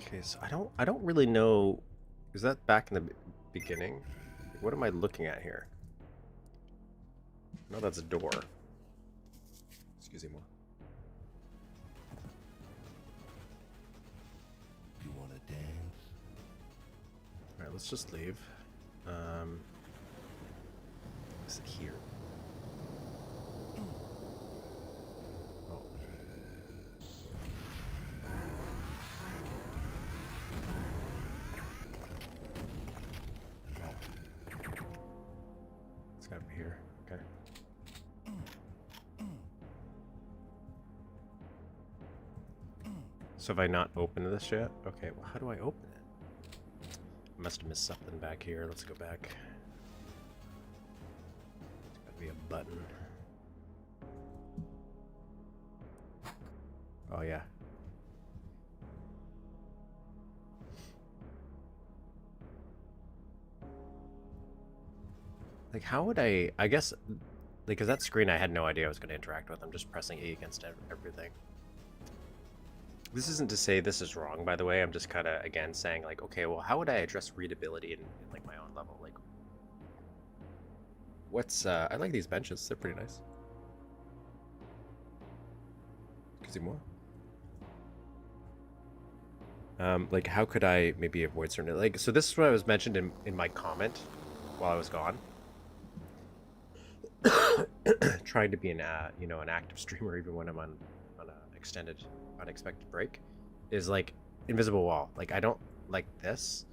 Okay, so I don't really know. Is that back in the beginning? What am I looking at here? No, that's a door. Excuse me. You want to dance? All right, let's just leave. Is it here? Oh. It's gotta be here. Okay. So have I not opened this yet? Okay, well, how do I open it? I must have missed something back here. Let's go back. There's gotta be a button. Oh, yeah. Like, how would I guess, because that screen I had no idea I was going to interact with. I'm just pressing E against everything. This isn't to say this is wrong, by the way. I'm just kind of, again, saying, like, okay, well, how would I address readability in like, my own level? Like, what's, I like these benches. They're pretty nice. Could see more. Like, how could I maybe avoid certain, like, so this is what I was mentioned in my comment while I was gone. Trying to be an, you know, an active streamer even when I'm on an extended, unexpected break, is like invisible wall. Like, I don't like this.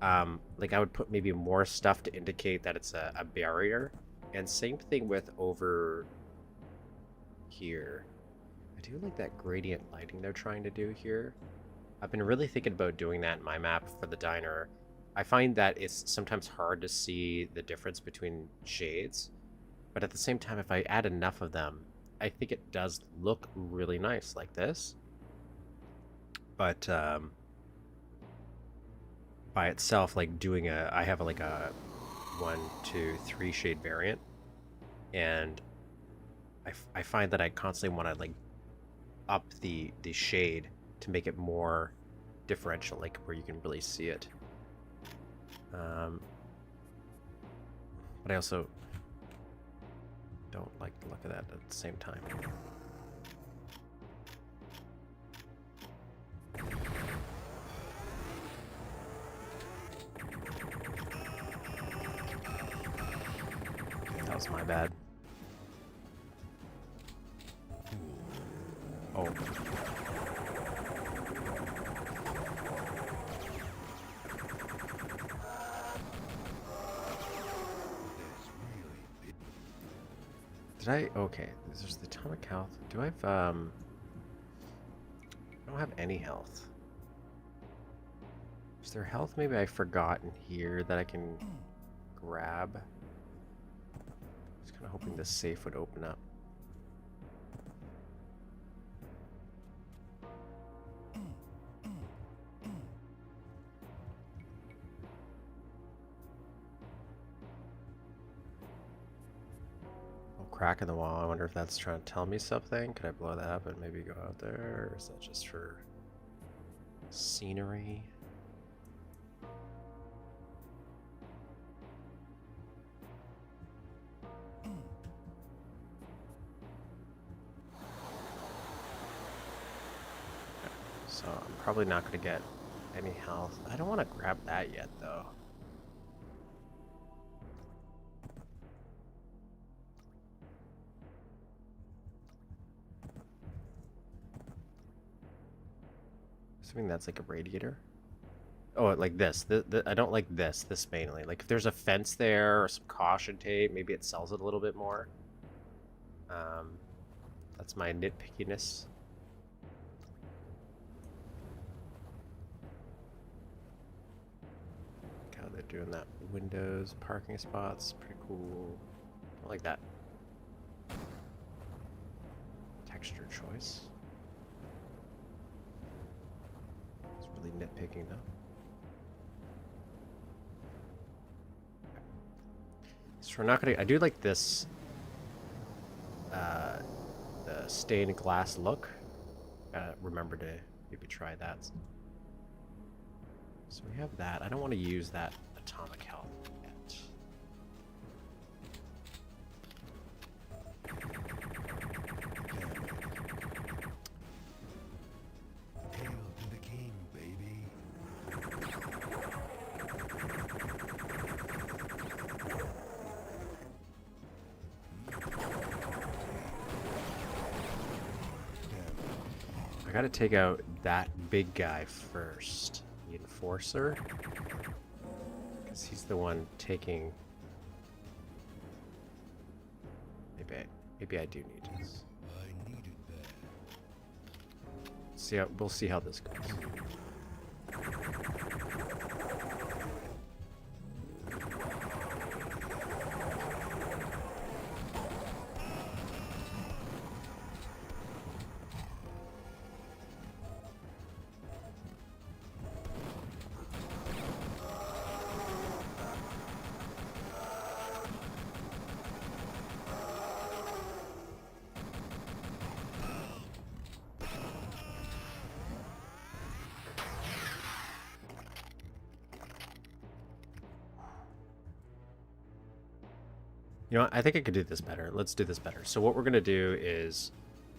Like, I would put maybe more stuff to indicate that it's a barrier, and same thing with over here. I do like that gradient lighting they're trying to do here. I've been really thinking about doing that in my map for the diner. I find that it's sometimes hard to see the difference between shades, but at the same time, if I add enough of them, I think it does look really nice like this. But by itself, like doing I have like a 1, 2, 3 shade variant, and I find that I constantly want to like up the shade to make it more differential, like where you can really see it. But I also don't like the look of that at the same time. That was my bad. Oh. Did I? Okay. There's the atomic health. Do I have, I don't have any health. Is there health maybe I forgot in here that I can grab? I was kind of hoping this safe would open up. Crack in the wall. I wonder if that's trying to tell me something. Could I blow that up and maybe go out there? Or is that just for scenery? So I'm probably not going to get any health. I don't want to grab that yet, though. Assuming that's like a radiator. Oh, like this. I don't like this mainly. Like, if there's a fence there or some caution tape, maybe it sells it a little bit more. That's my nitpickiness. Look how they're doing that. Windows, parking spots, pretty cool. I like that. Texture choice. Nitpicking though. So we're not gonna. I do like this. The stained glass look. Remember to maybe try that. So we have that. I don't want to use that atomic health yet. I gotta take out that big guy first, the enforcer, because he's the one taking. Maybe I do need this. I needed that. We'll see how this goes. You know what? I think I could do this better. Let's do this better. So what we're going to do is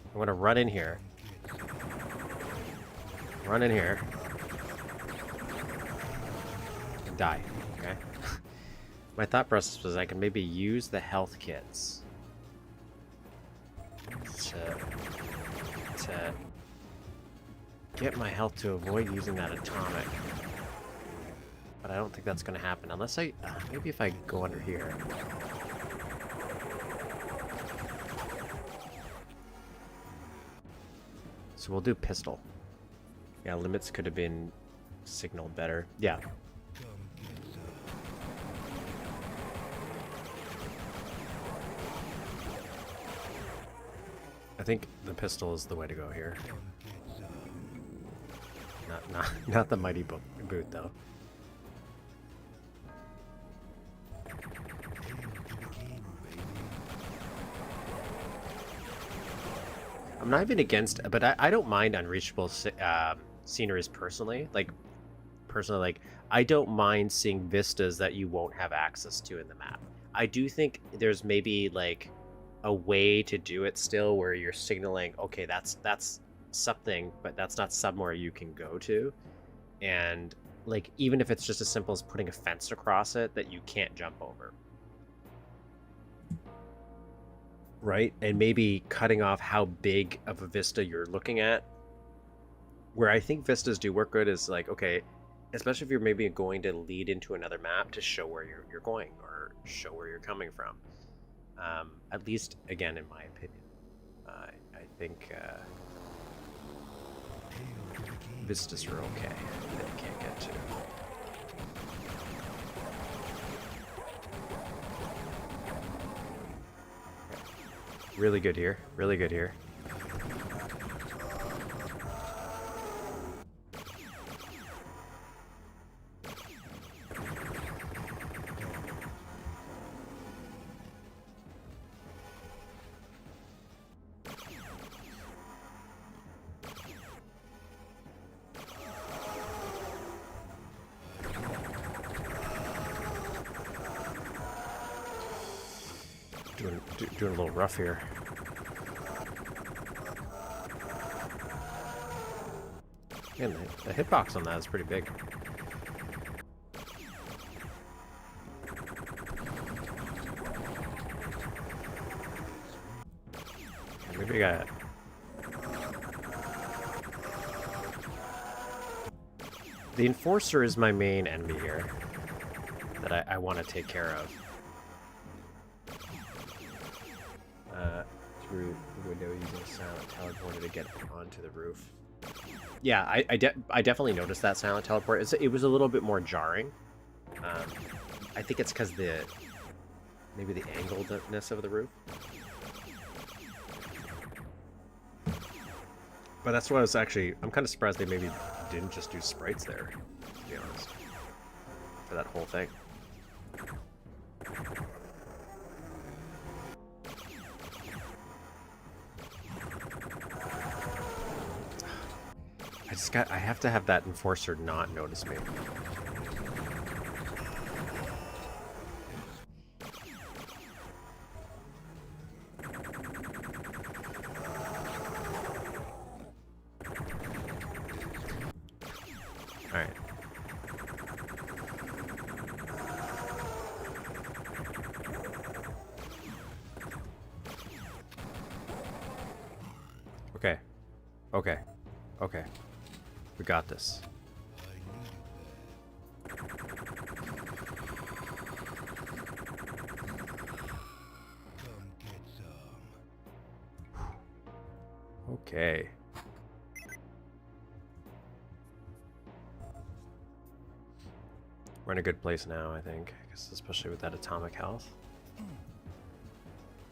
I'm going to run in here. Run in here. And die. Okay? My thought process was I can maybe use the health kits to get my health to avoid using that atomic. But I don't think that's going to happen unless I... maybe if I go under here. So we'll do pistol. Yeah, limits could have been signaled better. Yeah. I think the pistol is the way to go here. Not the mighty boot though. I'm not even against, but I don't mind unreachable sceneries personally. Like, I don't mind seeing vistas that you won't have access to in the map. I do think there's maybe like a way to do it still where you're signaling, okay, that's something, but that's not somewhere you can go to. And like, even if it's just as simple as putting a fence across it that you can't jump over. Right? And maybe cutting off how big of a vista you're looking at. Where I think vistas do work good is like, okay, especially if you're maybe going to lead into another map to show where you're going or show where you're coming from. At least, again, in my opinion. I think vistas are okay that you can't get to. Really good here. Really good here. Doing a little rough here. Man, the hitbox on that is pretty big. Maybe I got... The Enforcer is my main enemy here that I want to take care of. Through the window using silent teleporter to get onto the roof. Yeah, I definitely noticed that silent teleport. It was a little bit more jarring. I think it's because maybe the angledness of the roof. But that's what I was actually... I'm kind of surprised they maybe didn't just do sprites there, to be honest, for that whole thing. I have to have that Enforcer not notice me. Alright. Okay. Okay. Okay. We got this. Okay. We're in a good place now, I think, especially with that atomic health.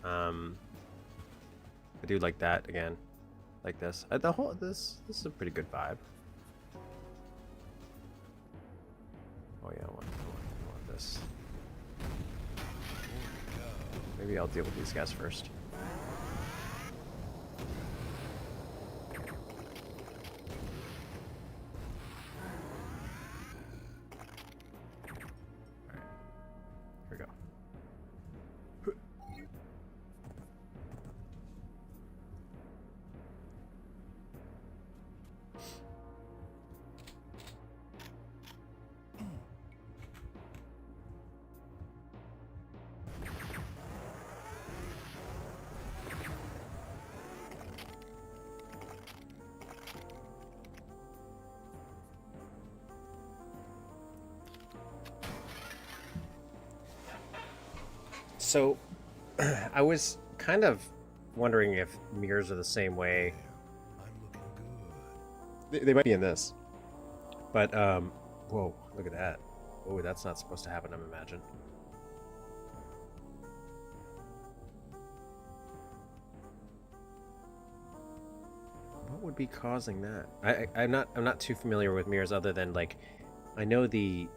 I do like that again, like this. This is a pretty good vibe. Oh yeah, I want this. Maybe I'll deal with these guys first. Alright. Here we go. So, I was kind of wondering if mirrors are the same way. I'm looking good. They might be in this, but whoa, look at that. Oh, that's not supposed to happen. I'm imagine. What would be causing that? I'm not too familiar with mirrors other than like I know the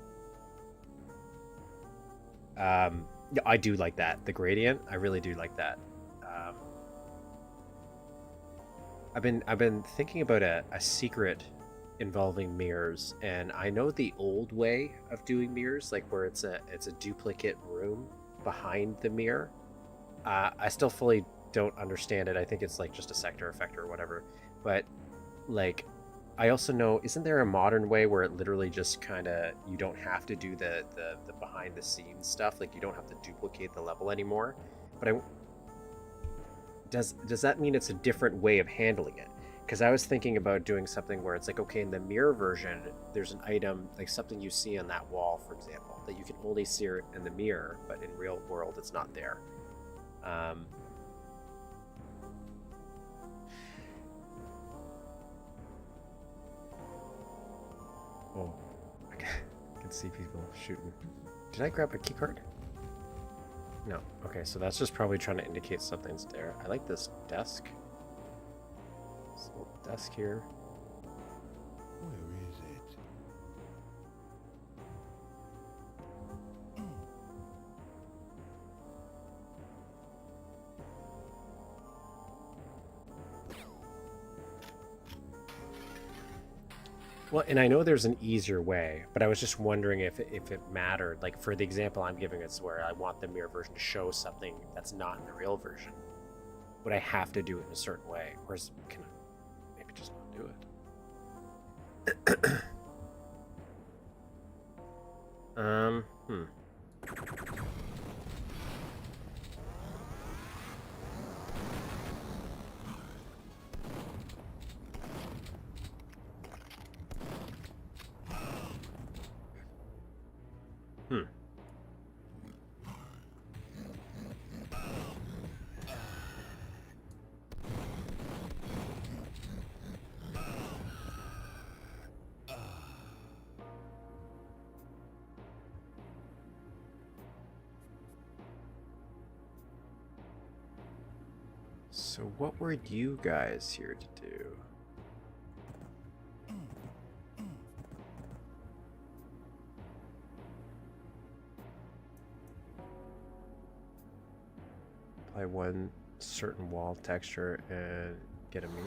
yeah, I do like that. The gradient, I really do like that. Um, I've been thinking about a secret involving mirrors, and I know the old way of doing mirrors, like where it's a duplicate room behind the mirror. I still fully don't understand it. I think it's like just a sector effect or whatever. But like, I also know, isn't there a modern way where it literally just kind of you don't have to do the behind the scenes stuff, like you don't have to duplicate the level anymore? But I does that mean it's a different way of handling it? Because I was thinking about doing something where it's like, okay, in the mirror version, there's an item like something you see on that wall, for example, that you can only see in the mirror, but in real world, it's not there. Um, oh, I can see people shooting. Did I grab a key card? No. Okay, so that's just probably trying to indicate something's there. I like this desk. This little desk here. Where is it? Well, and I know there's an easier way, but I was just wondering if it mattered. Like for the example I'm giving, it's where I want the mirror version to show something that's not in the real version. Would I have to do it in a certain way, or can I maybe just not do it? Hmm. Hmm. So what were you guys here to do? Apply one certain wall texture and get a mirror.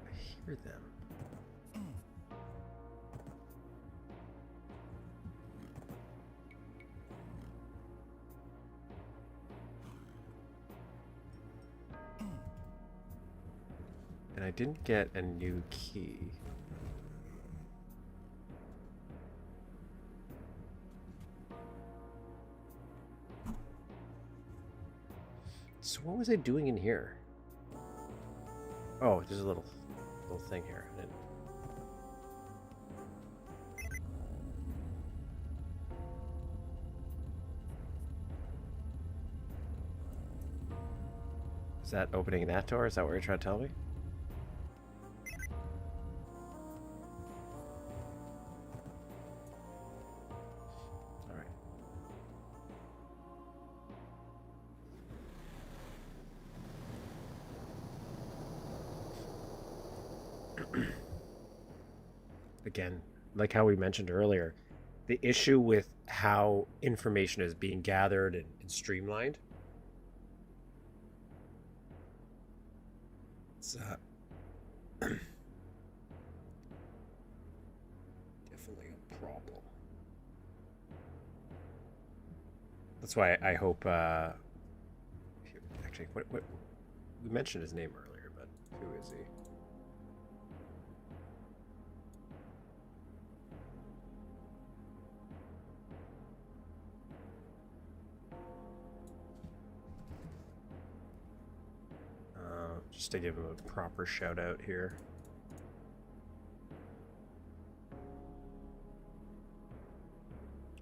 I hear them. And I didn't get a new key. So what was I doing in here? Oh, there's a little thing here. I didn't... Is that opening that door? Is that what you're trying to tell me? Alright. Again, like how we mentioned earlier, the issue with how information is being gathered and streamlined, it's definitely a problem. That's why I hope. Actually, what we mentioned his name earlier, but who is he? Just to give him a proper shout out here.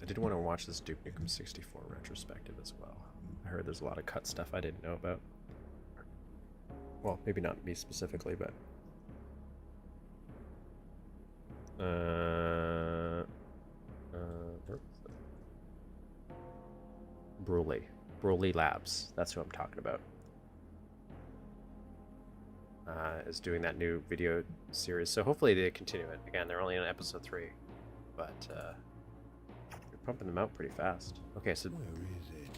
I did want to watch this Duke Nukem 64 retrospective as well. I heard there's a lot of cut stuff I didn't know about. Well, maybe not me specifically, but... where was it? Broly Labs. That's who I'm talking about. Is doing that new video series. So hopefully they continue it. Again, they're only on episode 3. But, they're pumping them out pretty fast. Okay, so... Where is it?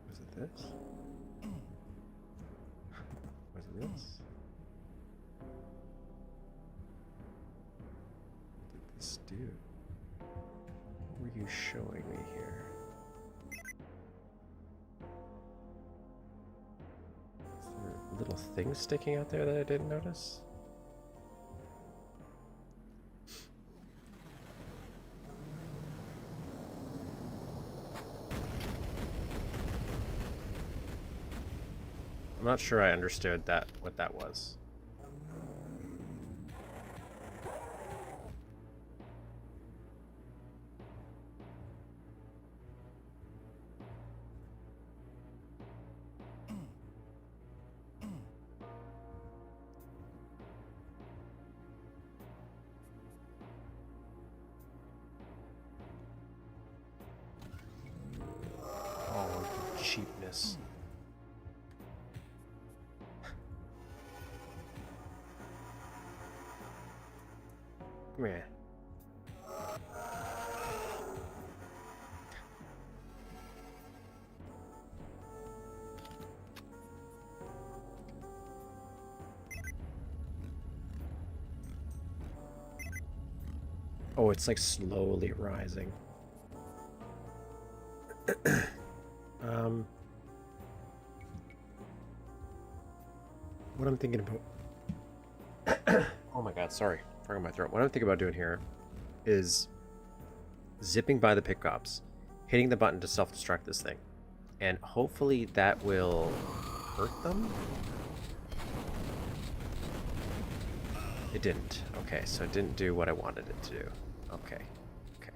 Was it this? Was it this? What did this do? What were you showing me here? Is there a little thing sticking out there that I didn't notice? I'm not sure I understood what that was. Oh, the cheapness. Come here. Oh, it's like slowly rising. What I'm thinking about... Oh my god, sorry. Frog in my throat. What I'm thinking about doing here is zipping by the pickups, hitting the button to self-destruct this thing, and hopefully that will hurt them? It didn't. Okay, so it didn't do what I wanted it to do. Okay. Okay.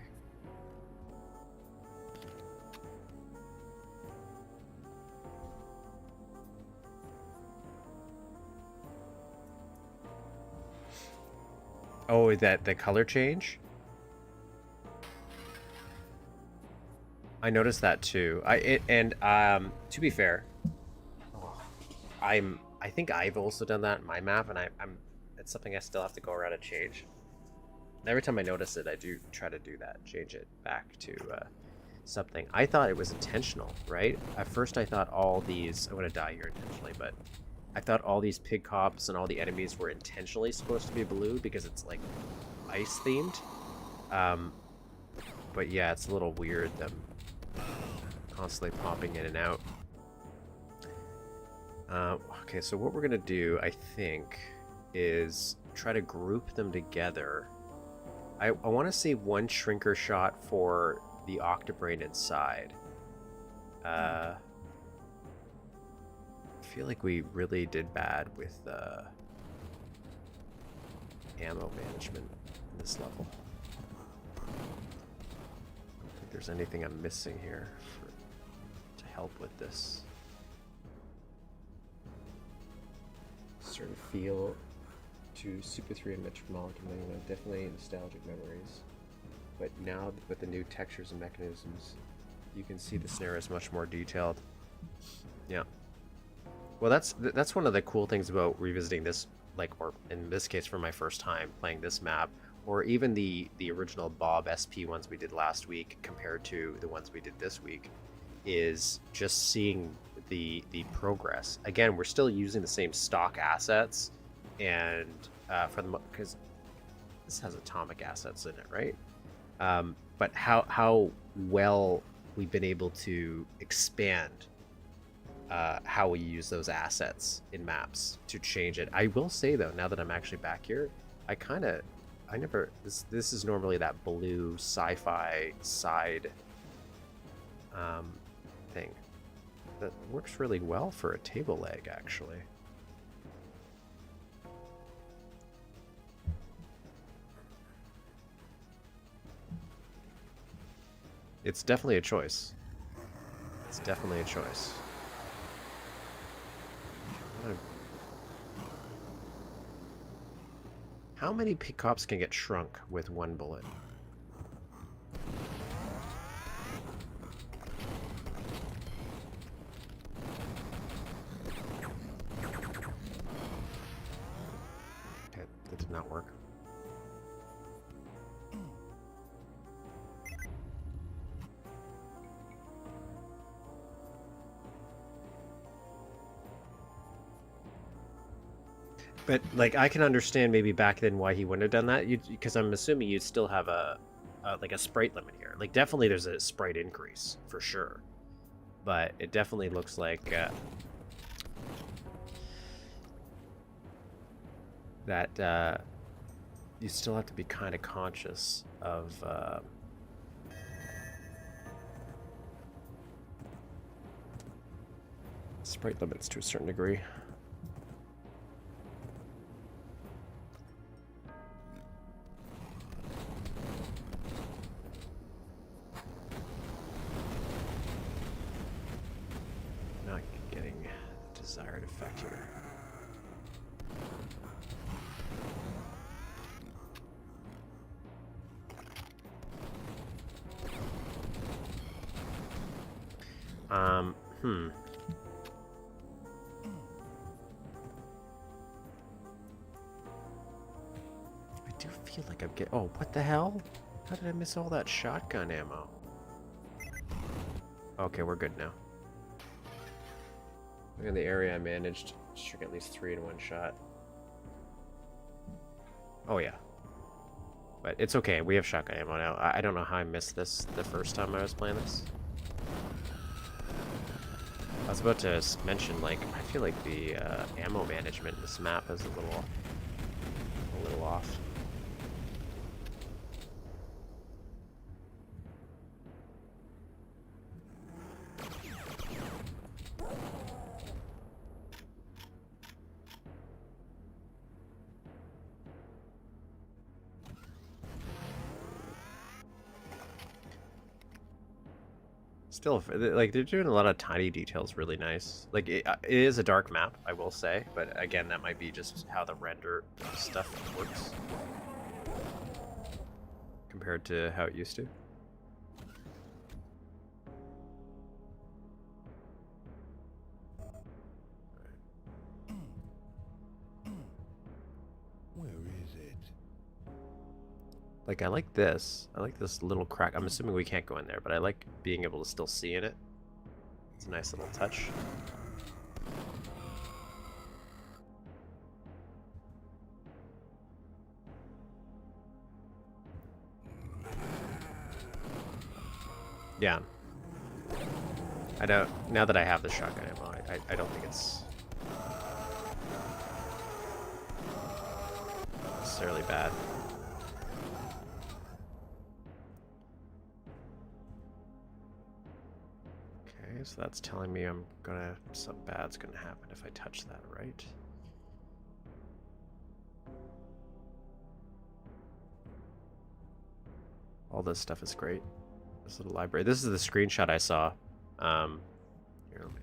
Oh, that the color change? I noticed that too. To be fair, I think I've also done that in my map, and it's something I still have to go around and change. And every time I notice it, I do try to do that, change it back to something. I thought it was intentional, right? At first I thought all these, I'm gonna die here intentionally, but I thought all these pig cops and all the enemies were intentionally supposed to be blue because it's like ice themed. But yeah, it's a little weird them constantly popping in and out. Okay, so what we're gonna do, I think, is try to group them together. I want to save one shrinker shot for the Octobrain inside. I feel like we really did bad with ammo management in this level. I don't think there's anything I'm missing here to help with this. Certain feel to Super 3 and Metropolitan, definitely nostalgic memories. But now with the new textures and mechanisms, you can see the snare is much more detailed. Yeah. Well, that's one of the cool things about revisiting this, like, or in this case for my first time playing this map, or even the original BobSP ones we did last week compared to the ones we did this week, is just seeing the progress. Again, we're still using the same stock assets, and for the because this has atomic assets in it, right? But how well we've been able to expand how we use those assets in maps to change it. I will say though, now that I'm actually back here, I kind of I never. This is normally that blue sci-fi side thing that works really well for a table leg, actually. It's definitely a choice. It's definitely a choice. How many cops can get shrunk with one bullet? Okay, that did not work. But, like, I can understand maybe back then why he wouldn't have done that, because I'm assuming you'd still have like a sprite limit here. Like, definitely there's a sprite increase, for sure. But it definitely looks like that you still have to be kind of conscious of sprite limits to a certain degree. Desired effect here. I do feel like I'm getting. Oh, what the hell? How did I miss all that shotgun ammo? Okay, we're good now. Look at the area I managed. Should get at least 3 in one shot. Oh yeah. But it's okay, we have shotgun ammo now. I don't know how I missed this the first time I was playing this. I was about to mention, like, I feel like the ammo management in this map is a little off. Still, like, they're doing a lot of tiny details really nice. Like, it is a dark map, I will say, but again, that might be just how the render stuff works compared to how it used to. Where is it? Like, I like this. I like this little crack. I'm assuming we can't go in there, but I like being able to still see in it. It's a nice little touch. Yeah. I don't. Now that I have the shotgun ammo, I don't think it's necessarily bad. Okay, so that's telling me something bad's gonna happen if I touch that, right? All this stuff is great. This little library. This is the screenshot I saw. Here, let me...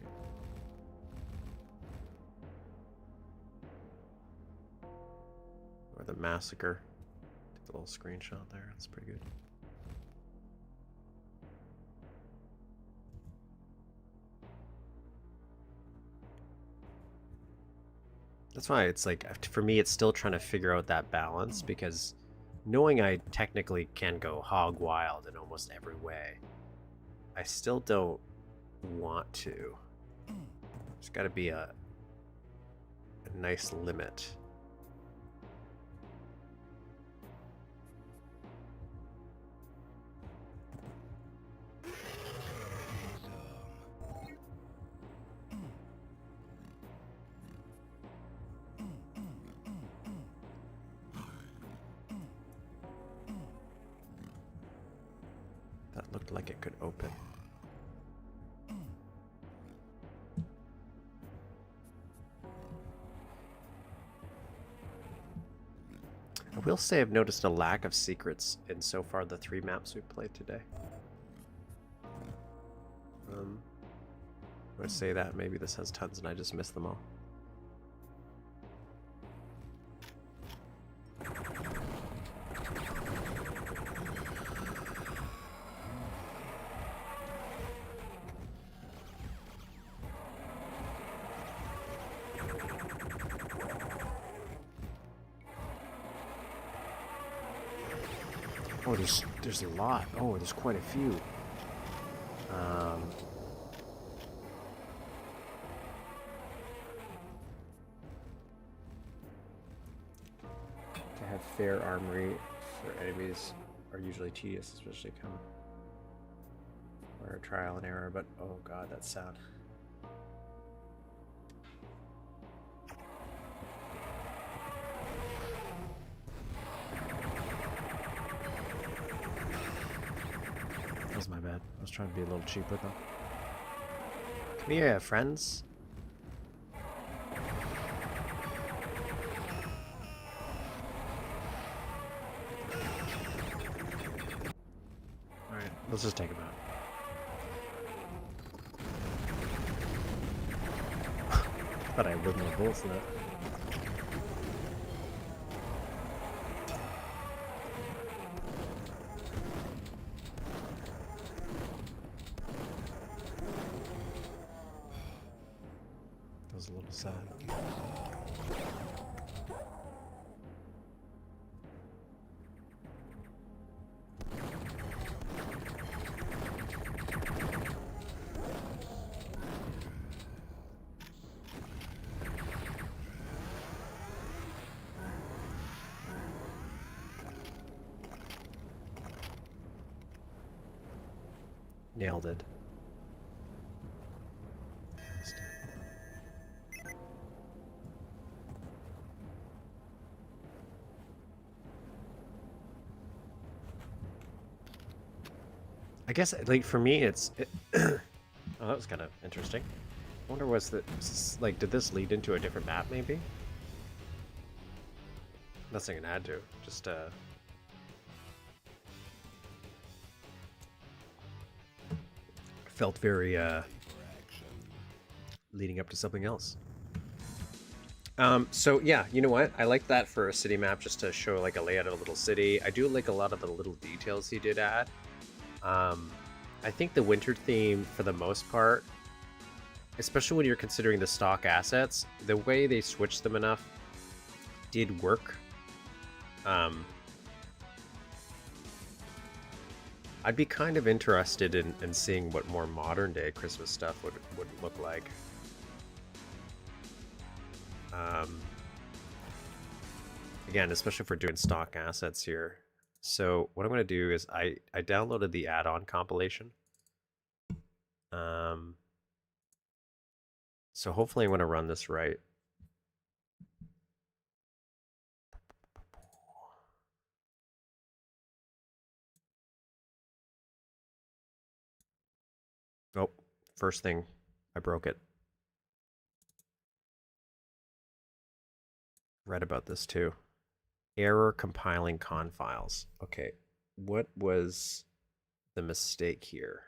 Or the massacre. Take the little screenshot there. That's pretty good. That's why it's like, for me, it's still trying to figure out that balance, because knowing I technically can go hog wild in almost every way, I still don't want to. There's got to be a nice limit. looked like it could open. I will say I've noticed a lack of secrets in so far the 3 maps we've played today. I would say that maybe this has tons and I just missed them all. Oh, there's a lot. Oh, there's quite a few. To have fair armory for enemies are usually tedious, especially come or trial and error. But oh god, that sound. That was my bad. I was trying to be a little cheap with them. Come here, friends. Alright, let's just take them out. Thought I would more bullets than that. That was a little sad. Nailed it. I guess, like, for me, oh, that was kind of interesting. I wonder like, did this lead into a different map, maybe? Nothing I can add to. Just, felt very, leading up to something else. So yeah, you know what? I like that for a city map, just to show, like, a layout of a little city. I do like a lot of the little details he did add. I think the winter theme, for the most part, especially when you're considering the stock assets, the way they switched them enough did work. I'd be kind of interested in seeing what more modern day Christmas stuff would look like. Again, especially if we're doing stock assets here. So what I'm going to do is I downloaded the add-on compilation. So hopefully I'm going to run this right. Oh, first thing, I broke it. Read about this too. Error compiling con files. Okay, what was the mistake here?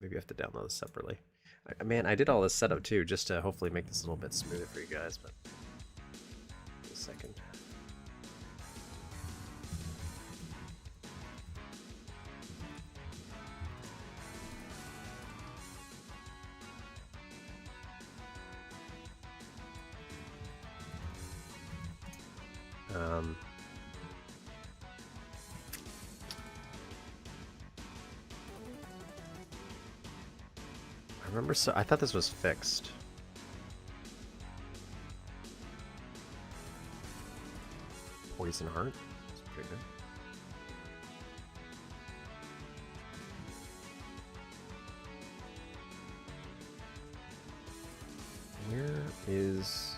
Maybe I have to download this separately. Man, I did all this setup too, just to hopefully make this a little bit smoother for you guys, but wait a second. I remember, so I thought this was fixed. Poison Heart? That's pretty good. Where is...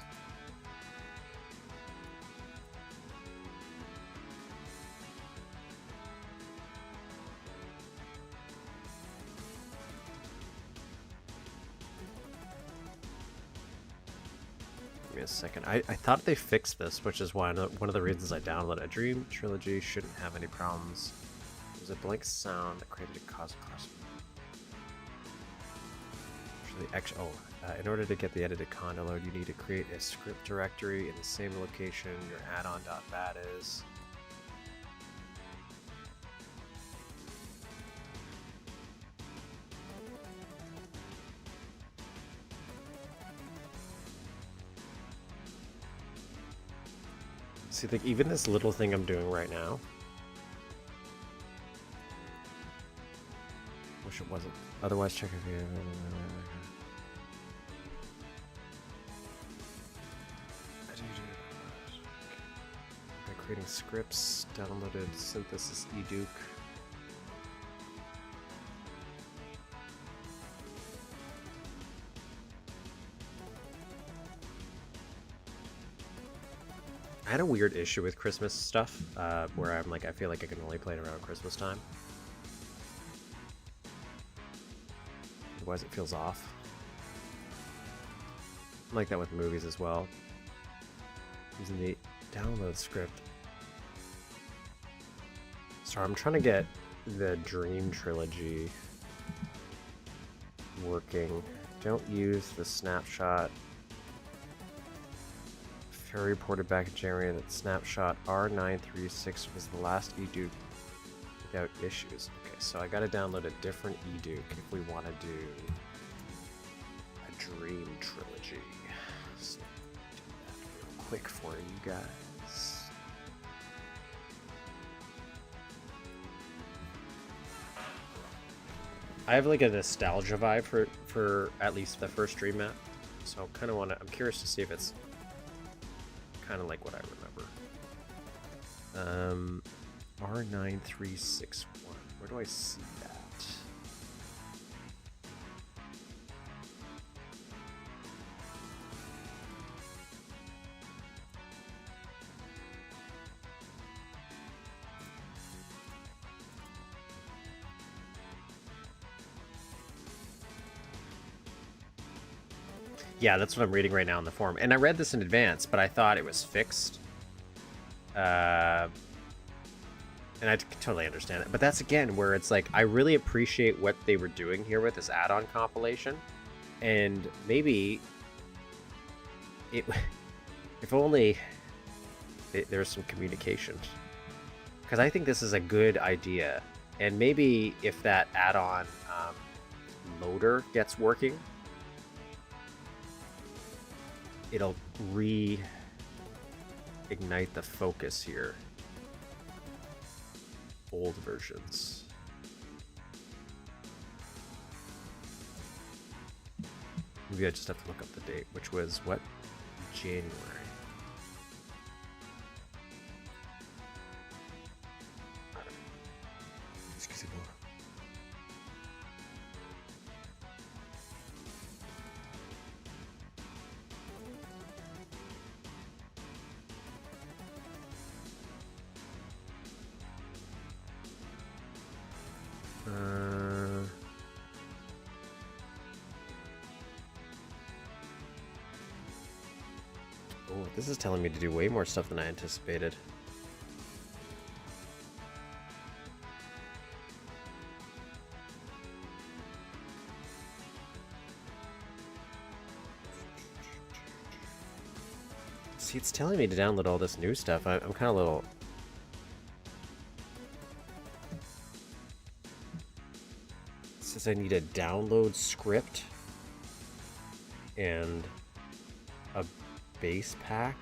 me a second. I thought they fixed this, which is why one of the reasons I downloaded. A Dream Trilogy shouldn't have any problems. There's a blank sound that created a cause class. In order to get the edited con to load, you need to create a script directory in the same location your addon.bat is. See, like, even this little thing I'm doing right now. Wish it wasn't. Otherwise, check if you. By creating scripts, downloaded synthesis eDuke. I had a weird issue with Christmas stuff, where I'm like, I feel like I can only play it around Christmas time. Otherwise it feels off. I'm like that with movies as well. Using the download script. Sorry, I'm trying to get the Dream Trilogy working. Don't use the snapshot. Ferry reported back in January that snapshot R936 was the last eDuke without issues. Okay, so I gotta download a different eDuke if we want to do a Dream Trilogy. So do that real quick for you guys. I have like a nostalgia vibe for at least the first Dream map, so kind of I'm curious to see if it's kind of like what I remember. R9361. Where do I see that? Yeah, that's what I'm reading right now in the forum. And I read this in advance, but I thought it was fixed. And I totally understand it. But that's, again, where it's like, I really appreciate what they were doing here with this add-on compilation. And maybe if only there's some communication. Because I think this is a good idea. And maybe if that add-on loader gets working, it'll reignite the focus here. Old versions. Maybe I just have to look up the date, which was what? January. Excuse me. Oh, this is telling me to do way more stuff than I anticipated. See, it's telling me to download all this new stuff. I'm kind of a little... It says I need a download script and a base pack.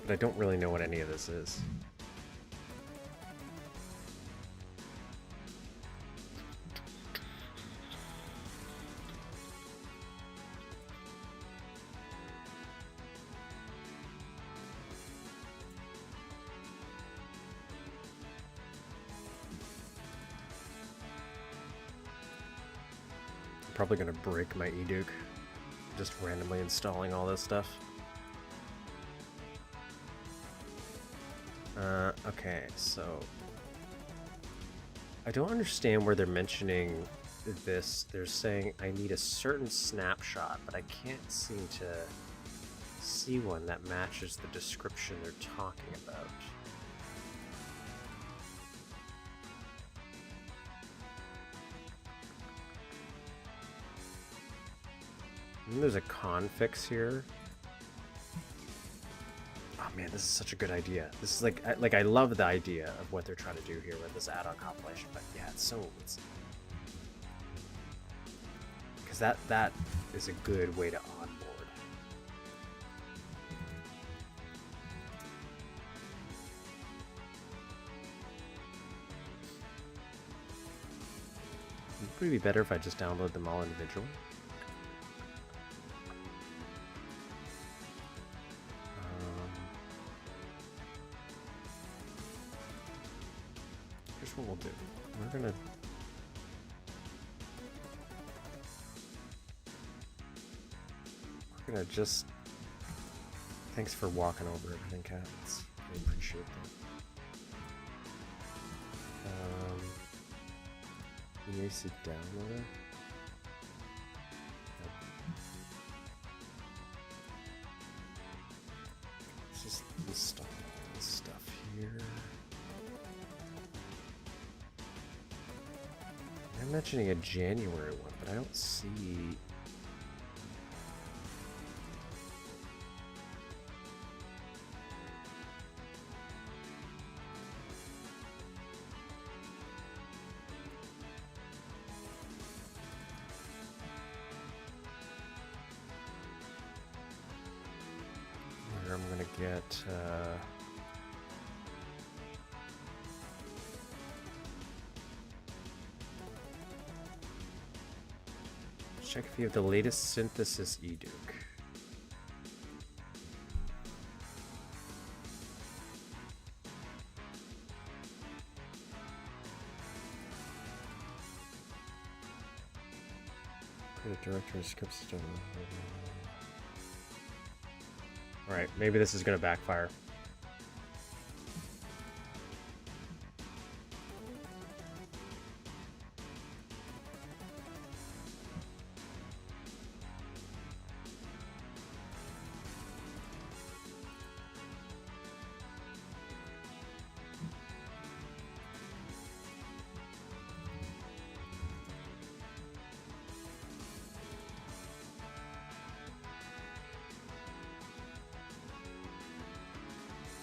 But I don't really know what any of this is. Probably gonna break my eDuke just randomly installing all this stuff. Okay, so I don't understand where they're mentioning this. They're saying I need a certain snapshot, but I can't seem to see one that matches the description they're talking about. And there's a confix here. Oh man, this is such a good idea. This is like I love the idea of what they're trying to do here with this add-on compilation, but yeah, it's because that is a good way to onboard. Would it be better if I just download them all individually? Here's what we'll do. We're gonna just. Thanks for walking over everything, Kat. I appreciate that. EAC downloader. Yep. Let's just install this stuff here. I'm mentioning a January one, but I don't see. Here I'm gonna get. Check if you have the latest synthesis eDuke. Create a directory script system. Alright, maybe this is gonna backfire.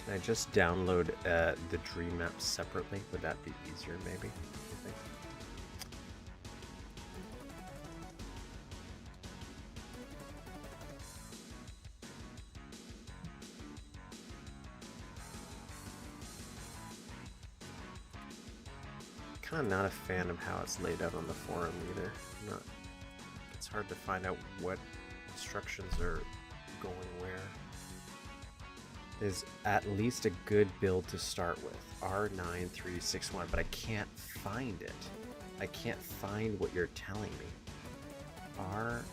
Can I just download the dream map separately? Would that be easier, maybe? You think? Kind of not a fan of how it's laid out on the forum either. It's hard to find out what instructions are going where. Is at least a good build to start with. R9361, but I can't find it. I can't find what you're telling me. R9.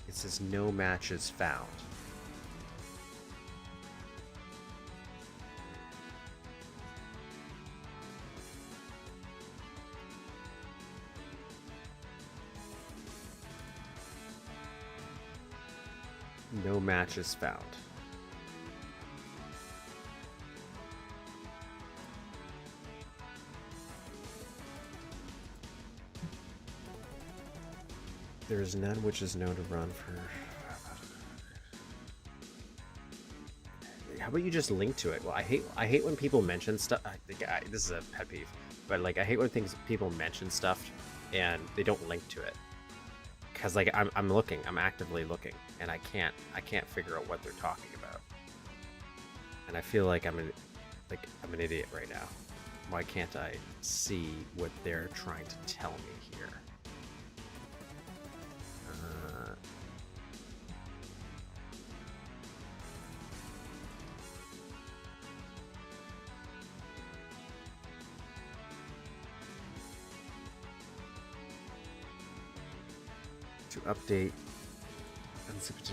It says no matches found. No matches found. There is none which is known to run for. How about you just link to it? Well, I hate when people mention stuff. This is a pet peeve, but like I hate when people mention stuff and they don't link to it. Because like I'm looking, I'm actively looking, and I can't figure out what they're talking about, and I feel like I'm an idiot right now. Why can't I see what they're trying to tell me here? To update unzipped.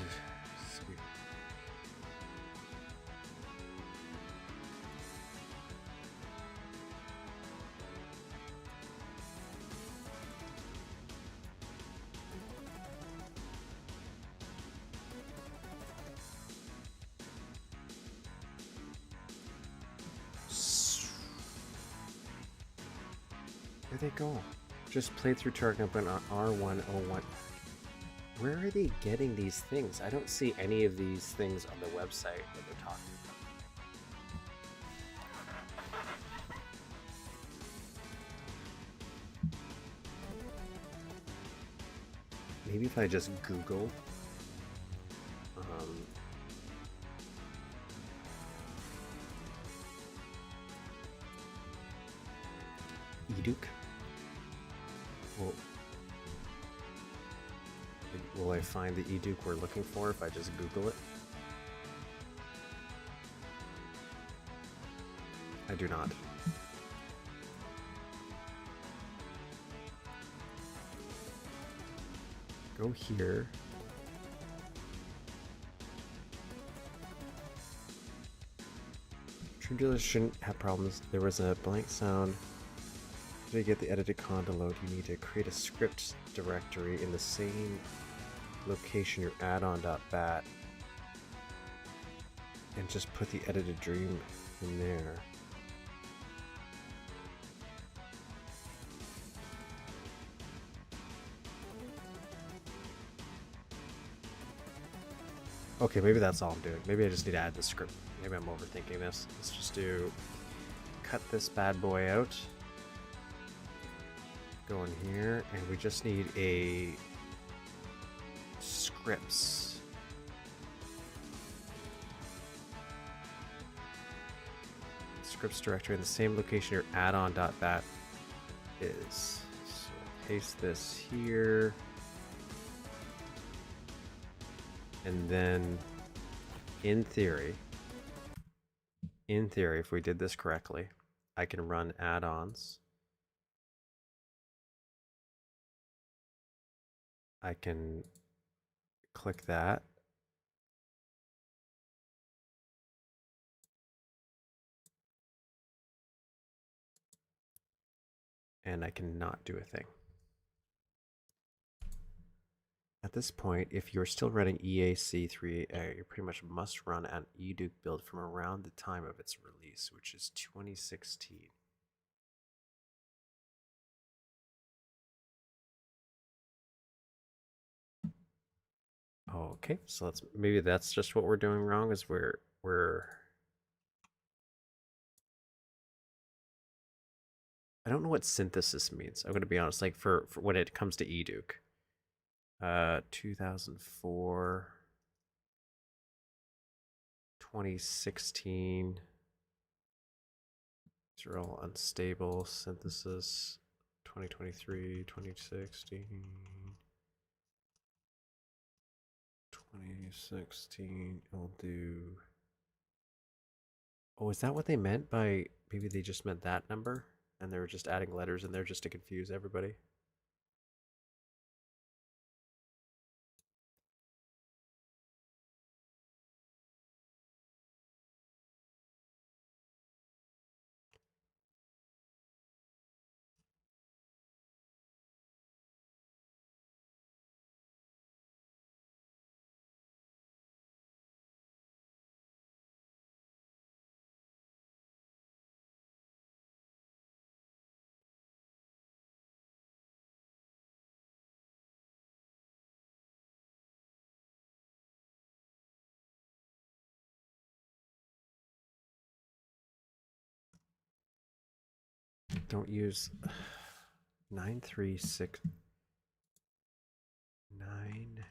Where'd they go? Just played through Target on R101. Where are they getting these things? I don't see any of these things on the website that they're talking about. Maybe if I just Google Duke. Will I find the Eduke we're looking for if I just Google it? I do not. Go here. True dealers shouldn't have problems. There was a blank sound. To get the edited con to load, you need to create a script directory in the same location your addon.bat and just put the edited dream in there. Okay, maybe that's all I'm doing. Maybe I just need to add the script. Maybe I'm overthinking this. Let's just do cut this bad boy out. Go in here, and we just need a scripts. Scripts directory in the same location your addon.bat is. So paste this here. And then in theory, if we did this correctly, I can run add-ons. I can click that. And I cannot do a thing. At this point, if you're still running EAC3, you pretty much must run an Eduke build from around the time of its release, which is 2016. Okay, so maybe that's just what we're doing wrong, is we're I don't know what synthesis means. I'm going to be honest, like for when it comes to Eduke. 2004, 2016. These are all unstable. Synthesis, 2023, 2016. 2016, I'll do... Oh, is that what they meant by... Maybe they just meant that number? And they were just adding letters in there just to confuse everybody? Don't use 936 9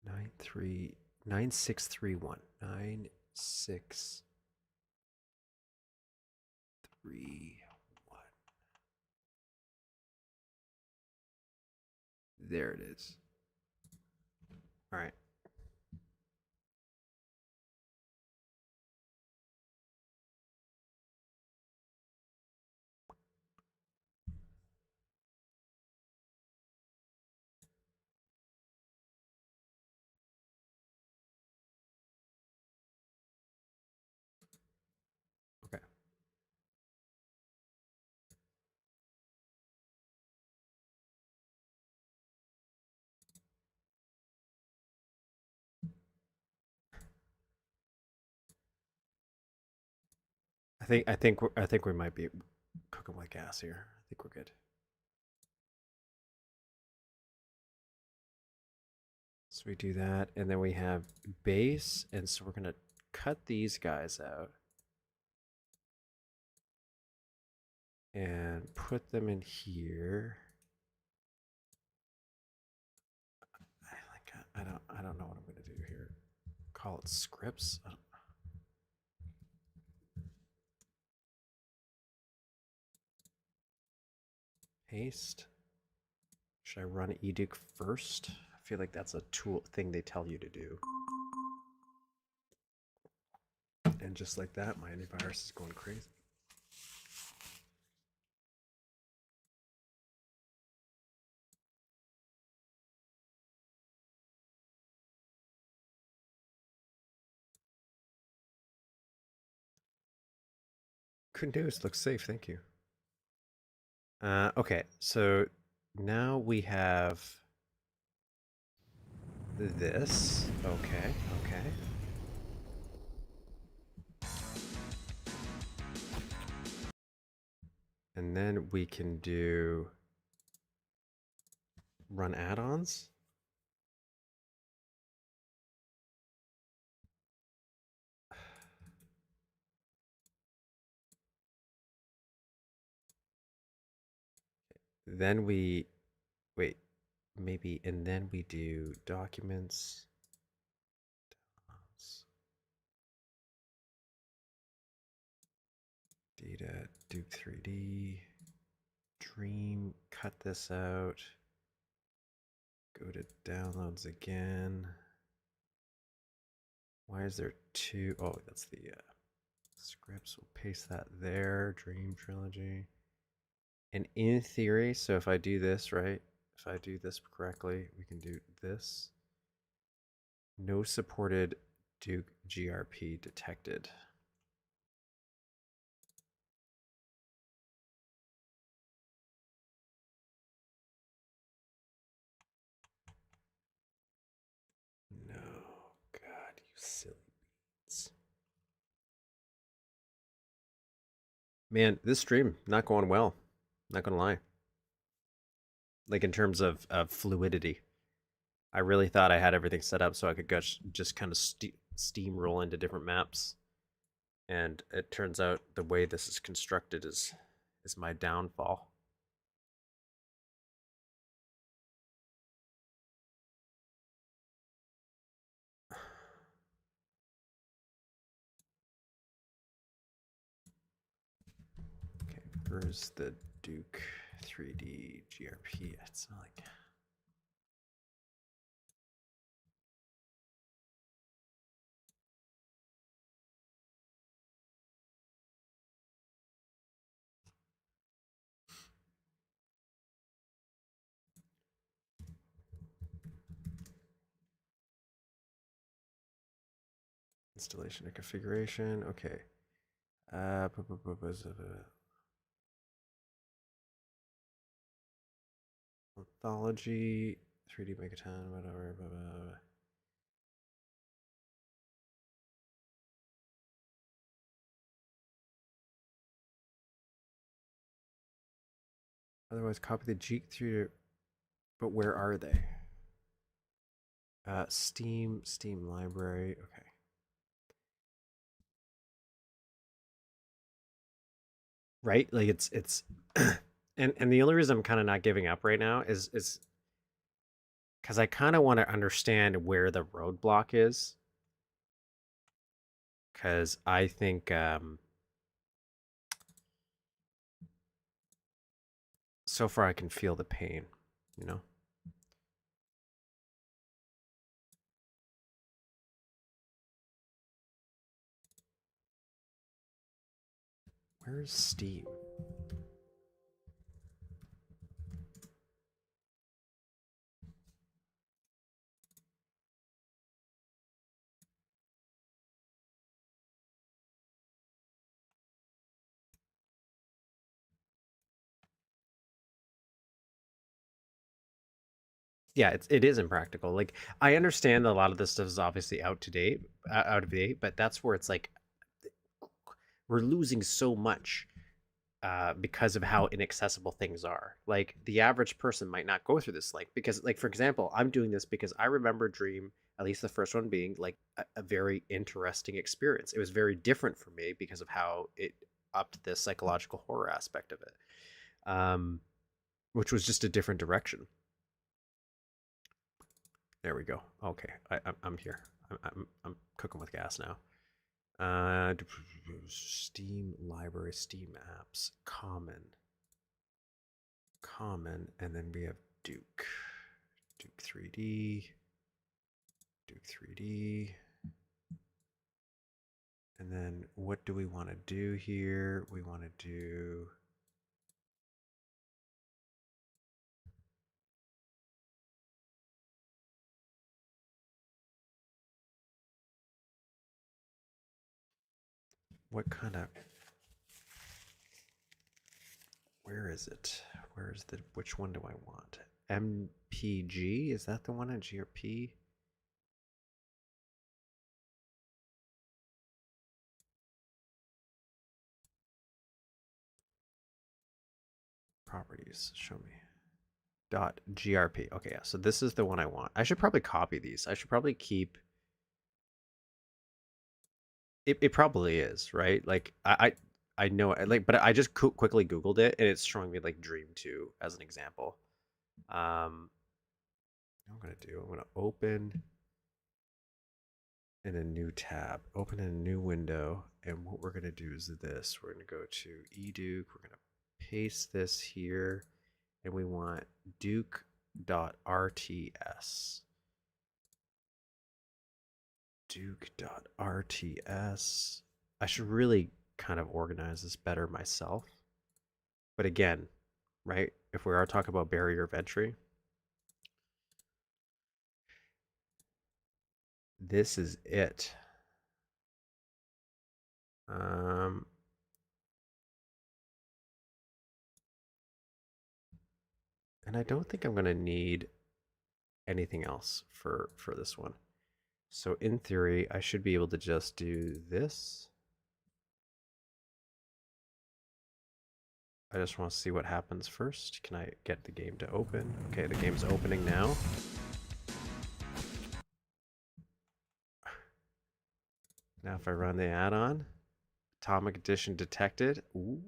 93 9631 9631. There it is. All right. Okay. I think we might be cooking with gas here. I think we're good. So we do that, and then we have base, and so we're gonna cut these guys out and put them in here. I don't know what I'm gonna do here. Call it scripts. Paste. Should I run eduke first? I feel like that's a tool thing they tell you to do. And just like that, my antivirus is going crazy. Couldn't do it. Looks safe. Thank you. Okay, so now we have this. Okay, okay. And then we can do run add-ons. Then we, wait, maybe, and then we do documents. Data, Duke 3D, Dream, cut this out. Go to downloads again. Why is there two? Oh, that's the scripts. We'll paste that there. Dream Trilogy. And in theory, so if I do this, right? If I do this correctly, we can do this. No supported Duke GRP detected. No, God, you silly beans. Man, this stream not going well. Not gonna lie. Like in terms of fluidity, I really thought I had everything set up so I could just kind of steamroll into different maps, and it turns out the way this is constructed is my downfall. Okay, where's the Duke 3D GRP? It's not like. Installation and configuration. Okay. Anthology, 3D Megaton, whatever. Blah, blah, blah. Otherwise, copy the Jeek through. But where are they? Steam library. Okay. Right? Like it's and the only reason I'm kind of not giving up right now is because I kind of want to understand where the roadblock is. Because I think so far I can feel the pain, you know? Where's Steam? Yeah, it is impractical. Like I understand that a lot of this stuff is obviously out of date, but that's where it's like we're losing so much because of how inaccessible things are. Like the average person might not go through this link because, like for example, I'm doing this because I remember Dream, at least the first one, being like a very interesting experience. It was very different for me because of how it upped the psychological horror aspect of it, which was just a different direction. There we go. Okay, I'm here. I'm cooking with gas now. Steam library, Steam apps, common, and then we have Duke, Duke 3D, Duke 3D. And then what do we want to do here? We want to do what kind of, where is it? Where is the, which one do I want? MPG, is that the one in GRP? Properties, show me. Dot grp. Okay, yeah, so this is the one I want. I should probably copy these. I should probably keep it probably is, right? Like I know it, like, but I just quickly Googled it and it's showing me like Dream 2 as an example. What I'm gonna do, I'm gonna open in a new tab, open in a new window, and what we're gonna do is this. We're gonna go to eDuke, we're gonna paste this here, and we want Duke.rts. Duke.rts. I should really kind of organize this better myself. But again, right, if we are talking about barrier of entry, this is it. Um, and I don't think I'm going to need anything else for this one. So in theory, I should be able to just do this. I just want to see what happens first. Can I get the game to open? Okay, the game's opening now. Now if I run the add-on, Atomic Edition detected. Ooh.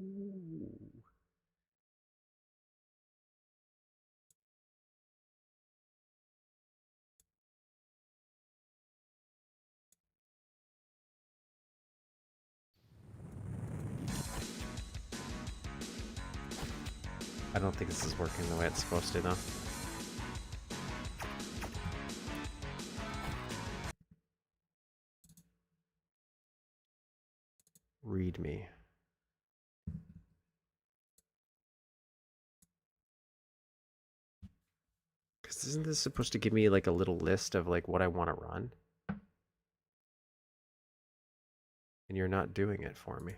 I don't think this is working the way it's supposed to, though. Read me. Because isn't this supposed to give me like a little list of like what I want to run? And you're not doing it for me.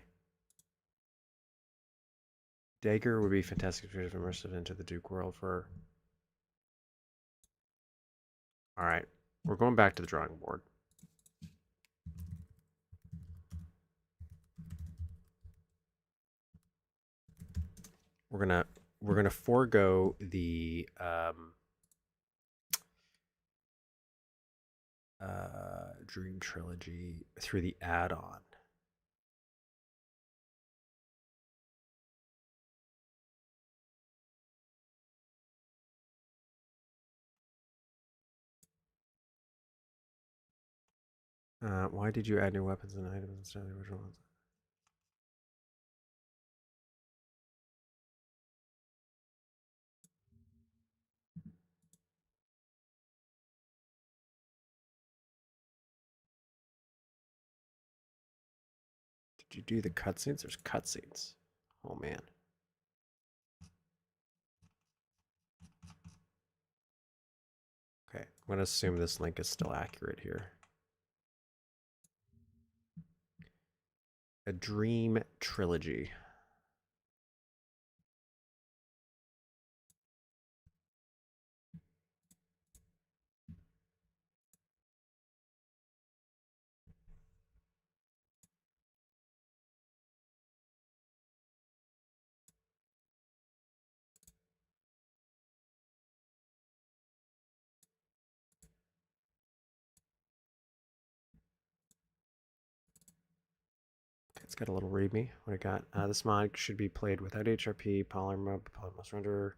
Dagger would be fantastic if immersive into the Duke world for... Alright, we're going back to the drawing board. We're gonna forego the Dream Trilogy through the add-on. Why did you add new weapons and items instead of the original ones? Did you do the cutscenes? There's cutscenes. Oh man. Okay, I'm gonna assume this link is still accurate here. A Dream Trilogy. got a little readme. What I got? This mod should be played without HRP, polymer must render.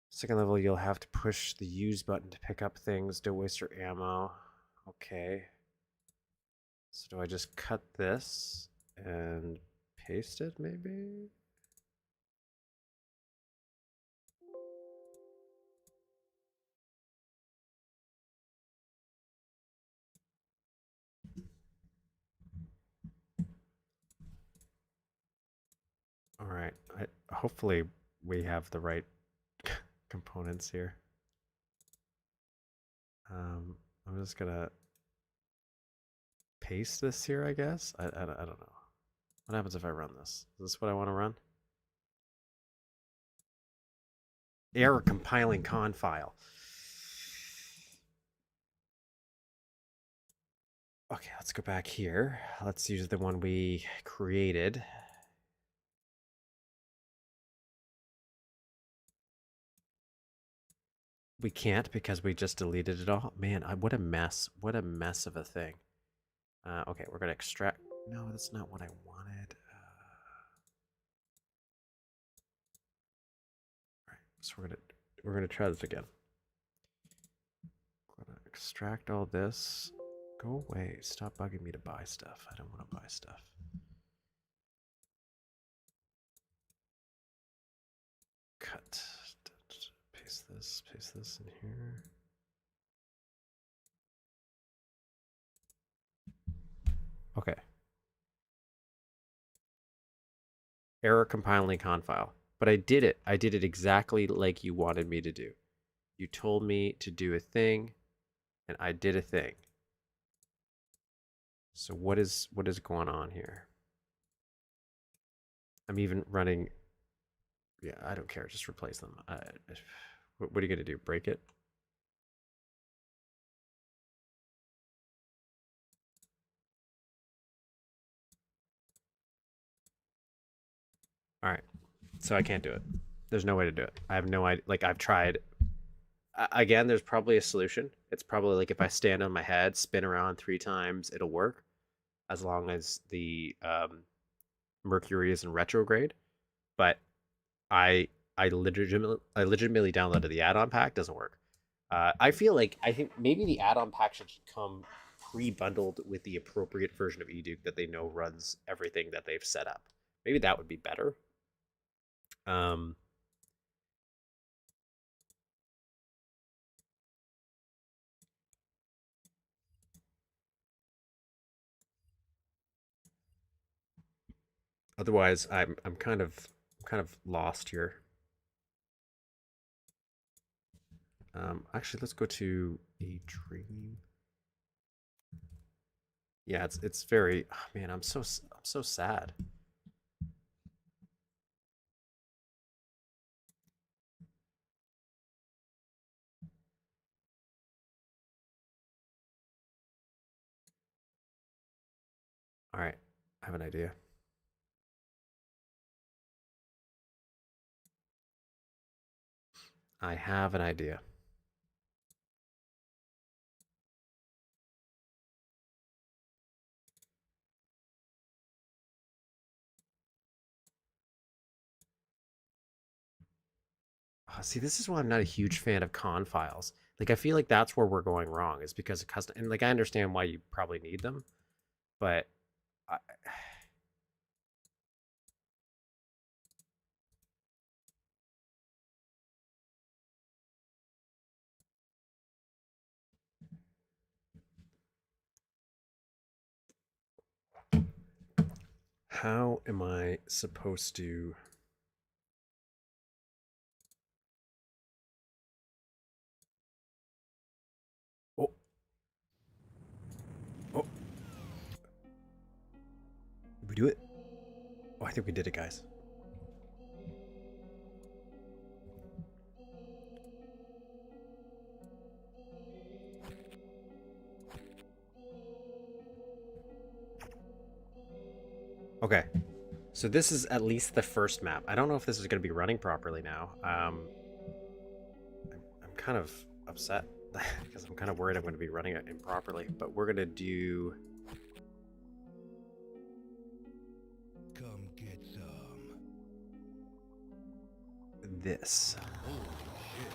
Second level, you'll have to push the use button to pick up things. Don't waste your ammo. Okay. So do I just cut this and paste it, maybe? All right. Hopefully we have the right components here. I'm just gonna paste this here, I guess. I don't know. What happens if I run this? Is this what I want to run? Error compiling con file. Okay, let's go back here. Let's use the one we created. We can't because we just deleted it all. Man, what a mess. What a mess of a thing. Okay, we're going to extract. No, that's not what I wanted. All right, so we're gonna try this again. I'm gonna extract all this. Go away. Stop bugging me to buy stuff. I don't want to buy stuff. Cut. Paste this in here. Okay. Error compiling con file. But I did it. I did it exactly like you wanted me to do. You told me to do a thing, and I did a thing. So what is going on here? I'm even running. Yeah, I don't care. Just replace them. What are you gonna do? Break it? All right. So I can't do it. There's no way to do it. I have no idea. Like, I've tried. Again, there's probably a solution. It's probably like if I stand on my head, spin around 3 times, it'll work, as long as the Mercury is in retrograde. But I legitimately downloaded the add-on pack. Doesn't work. I think maybe the add-on pack should come pre-bundled with the appropriate version of eDuke that they know runs everything that they've set up. Maybe that would be better. Otherwise, I'm kind of lost here. Actually, let's go to a dream. Yeah, it's very. Oh, man, I'm so sad. All right, I have an idea. I have an idea. See, this is why I'm not a huge fan of con files. Like, I feel like that's where we're going wrong, is because of custom. And like, I understand why you probably need them, but I, how am I supposed to? Oh, oh, did we do it? Oh, I think we did it, guys. Okay, so this is at least the first map. I don't know if this is going to be running properly now. I'm kind of upset because I'm kind of worried I'm going to be running it improperly. But we're going to do. this. Holy shit.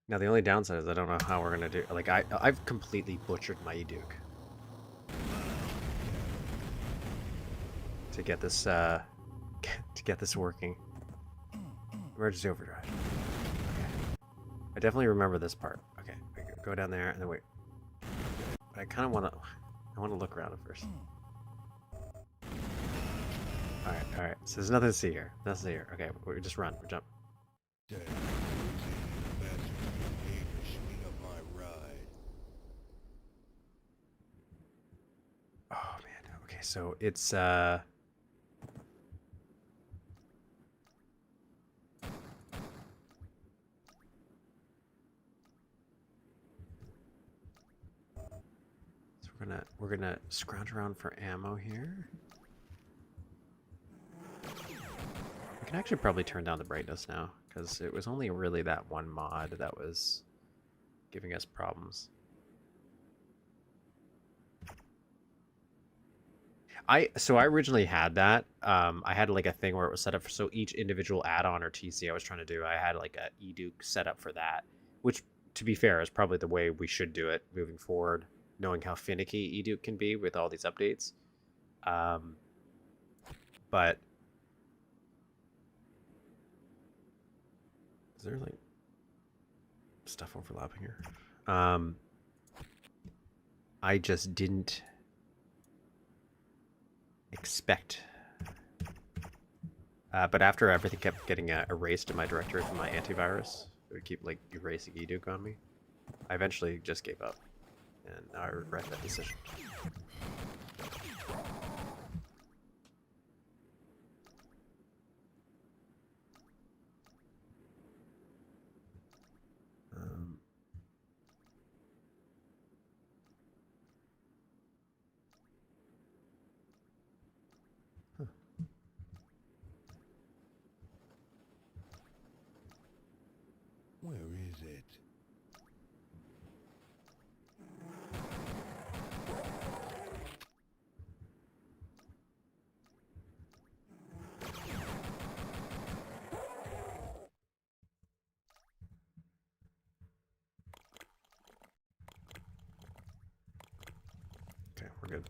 Now the only downside is I don't know how we're gonna do. Like I've completely butchered my Duke to get this to get this working. Emergency overdrive. Okay. I definitely remember this part. Okay, go down there and then wait. But I kind of want to. I want to look around it first. All right. So there's nothing to see here. Nothing to see here. Okay, we just run. We jump. Damn. Bastards paid for shooting up my ride. Oh man. Okay, so it's So we're gonna scrounge around for ammo here. We can actually probably turn down the brightness now, because it was only really that one mod that was giving us problems. So I originally had that. I had like a thing where it was set up for so each individual add-on or TC I was trying to do, I had like a eDuke set up for that, which to be fair is probably the way we should do it moving forward, knowing how finicky eDuke can be with all these updates. But is there like stuff overlapping here? I just didn't expect. But after everything kept getting erased in my directory from my antivirus, it would keep like erasing eDuke on me. I eventually just gave up, and now I regret that decision. Where is it? Okay, we're good.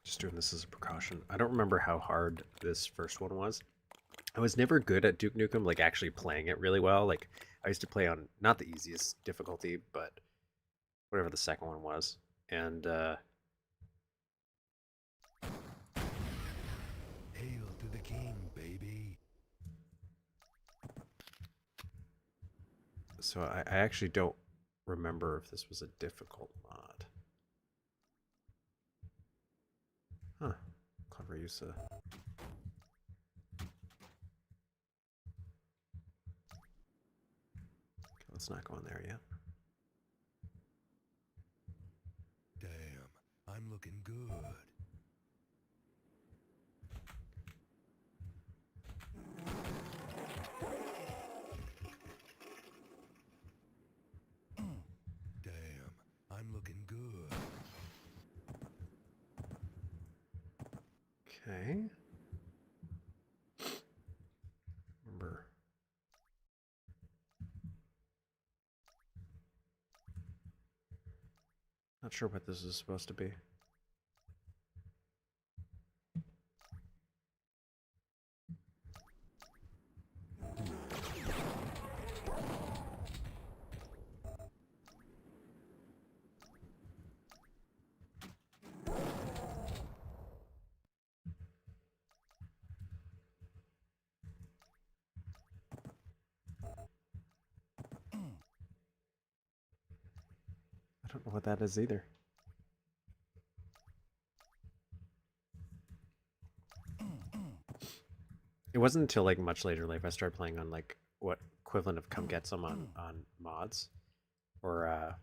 Just doing this as a precaution. I don't remember how hard this first one was. I was never good at Duke Nukem, like actually playing it really well. Like I used to play on not the easiest difficulty, but whatever the second one was. And Hail to the king, baby. so I actually don't remember if this was a difficult mod. Huh. Clever use of... Okay, let's not go in there yet. Damn, I'm looking good. Damn, I'm looking good. Okay. Remember. Not sure what this is supposed to be. I don't know what that is either. It wasn't until like much later in life I started playing on like what equivalent of Cumbersome on mods or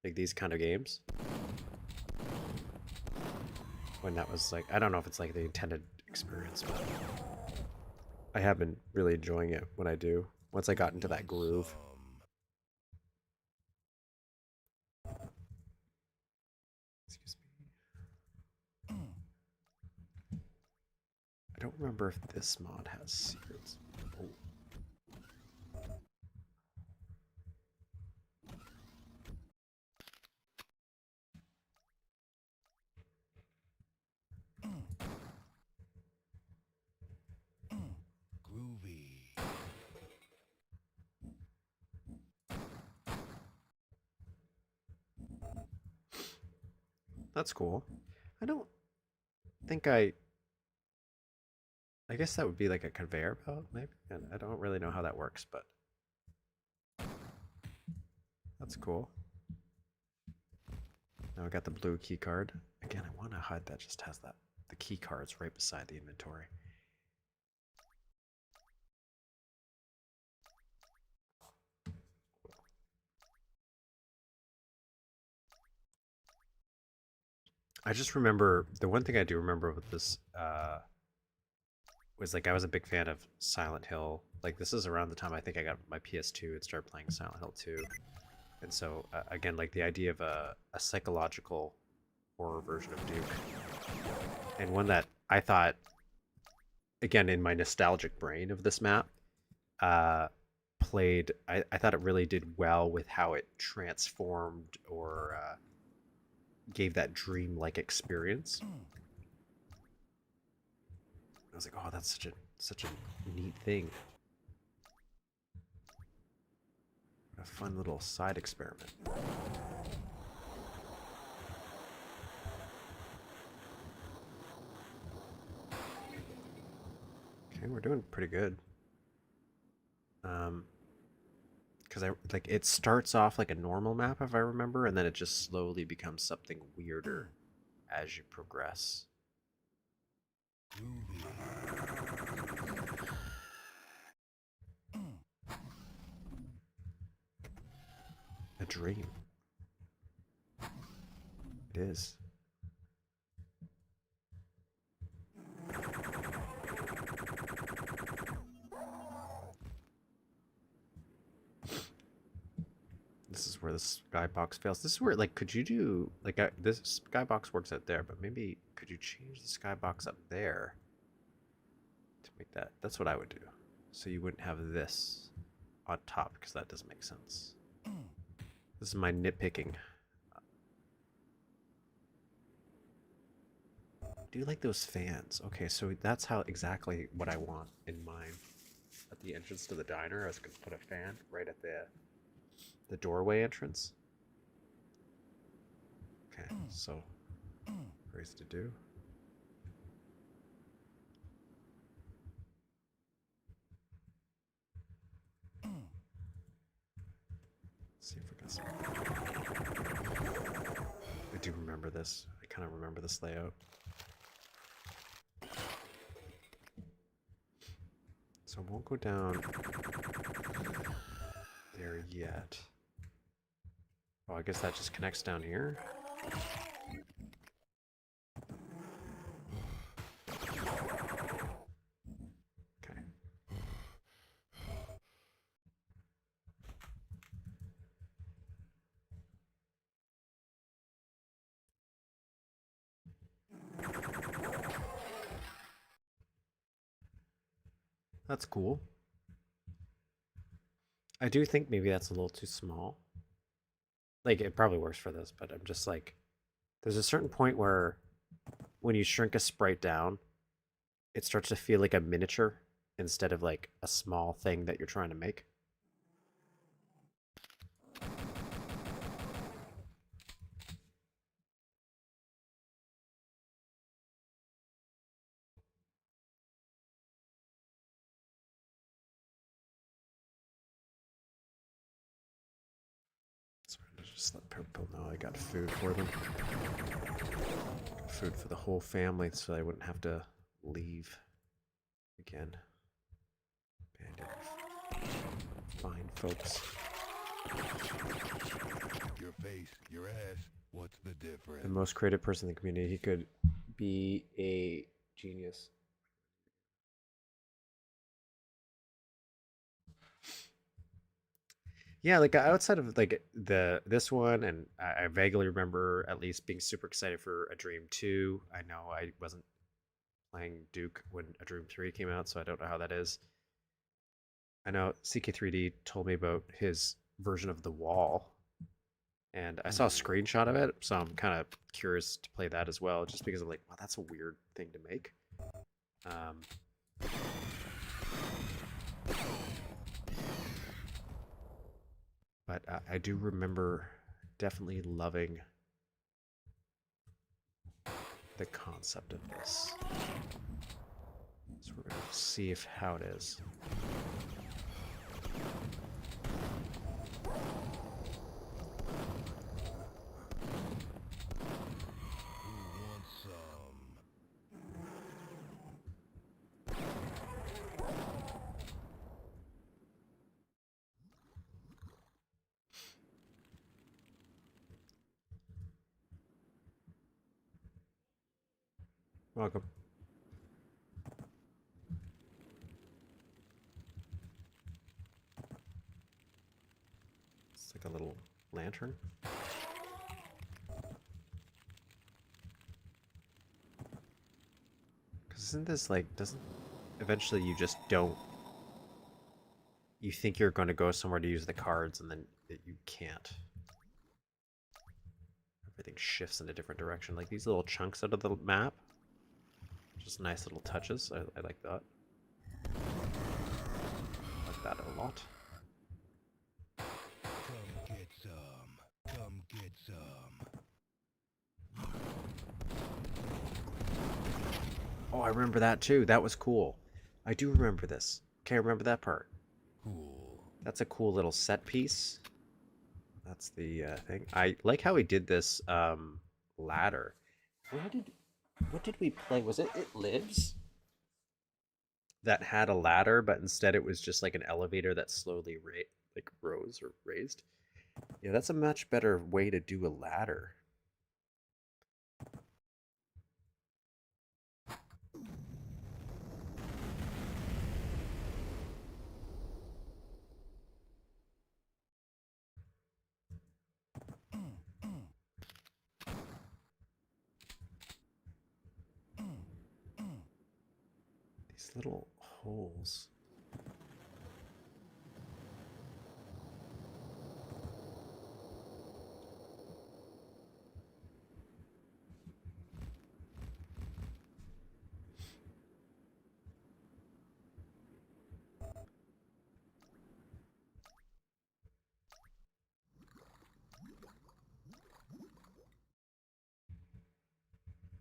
like these kind of games. When that was like, I don't know if it's like the intended experience, but I have been really enjoying it when I do. Once I got into that groove. Excuse me. I don't remember if this mod has secrets. Oh. Groovy. That's cool. I don't think I guess that would be like a conveyor belt, maybe? And I don't really know how that works, but that's cool. Now I got the blue key card. Again, I want a HUD that just has that the key cards right beside the inventory. I just remember the one thing I do remember with this was like I was a big fan of Silent Hill. Like this is around the time I think I got my PS2 and started playing Silent Hill 2. And so again, like the idea of a psychological horror version of Duke, and one that I thought, again, in my nostalgic brain of this map, uh, played. I thought it really did well with how it transformed or gave that dream-like experience. I was like, oh, that's such a neat thing. A fun little side experiment. Okay, we're doing pretty good. Because I like it starts off like a normal map if I remember, and then it just slowly becomes something weirder as you progress. A dream. It is. This is where the skybox fails. This is where, like, could you do, like, this skybox works out there, but maybe could you change the skybox up there to make that? That's what I would do. So you wouldn't have this on top, because that doesn't make sense. This is my nitpicking. Do you like those fans? Okay, so that's how exactly what I want in mind. At the entrance to the diner, I was going to put a fan right at the doorway entrance. Okay, so ways to do. Let's see if we got some. I do remember this. I kind of remember this layout. So I won't go down there yet. Oh, I guess that just connects down here. Okay. That's cool. I do think maybe that's a little too small. Like, it probably works for this, but I'm just like, there's a certain point where when you shrink a sprite down, it starts to feel like a miniature instead of like a small thing that you're trying to make. So I'm gonna just let people know I got food for them. Got food for the whole family so I wouldn't have to leave again. Bandit. Fine folks. Your face, your ass. What's the difference? The most creative person in the community. He could be a genius. Yeah, like outside of like this one, and I vaguely remember at least being super excited for A Dream 2. I know I wasn't playing Duke when A Dream 3 came out, so I don't know how that is. I know CK3D told me about his version of The Wall, and I saw a screenshot of it, so I'm kind of curious to play that as well, just because I'm like, wow, that's a weird thing to make. Um, but I do remember definitely loving the concept of this. So we're going to see how it is. Who wants some? Welcome. It's like a little lantern. Because isn't this like, doesn't eventually you just don't, you think you're going to go somewhere to use the cards and then you can't. Everything shifts in a different direction. Like these little chunks out of the map. Just nice little touches. I like that. I like that a lot. Come get some. Come get some. Oh, I remember that too. That was cool. I do remember this. Okay, I remember that part. Cool. That's a cool little set piece. That's the thing. I like how he did this ladder. What did we play? Was it It Lives? That had a ladder, but instead it was just like an elevator that slowly rose or raised. Yeah, that's a much better way to do a ladder. These little holes.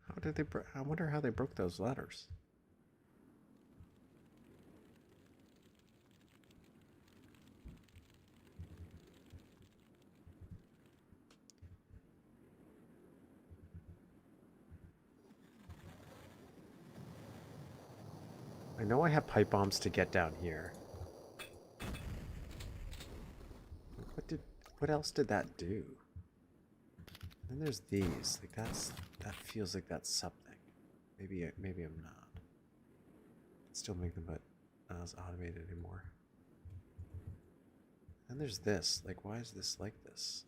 How did they I wonder how they broke those ladders. I know I have pipe bombs to get down here. What else did that do? Then there's these. Like that feels like that's something. Maybe I'm not. Still make them, but not as automated anymore. And there's this. Like, why is this like this?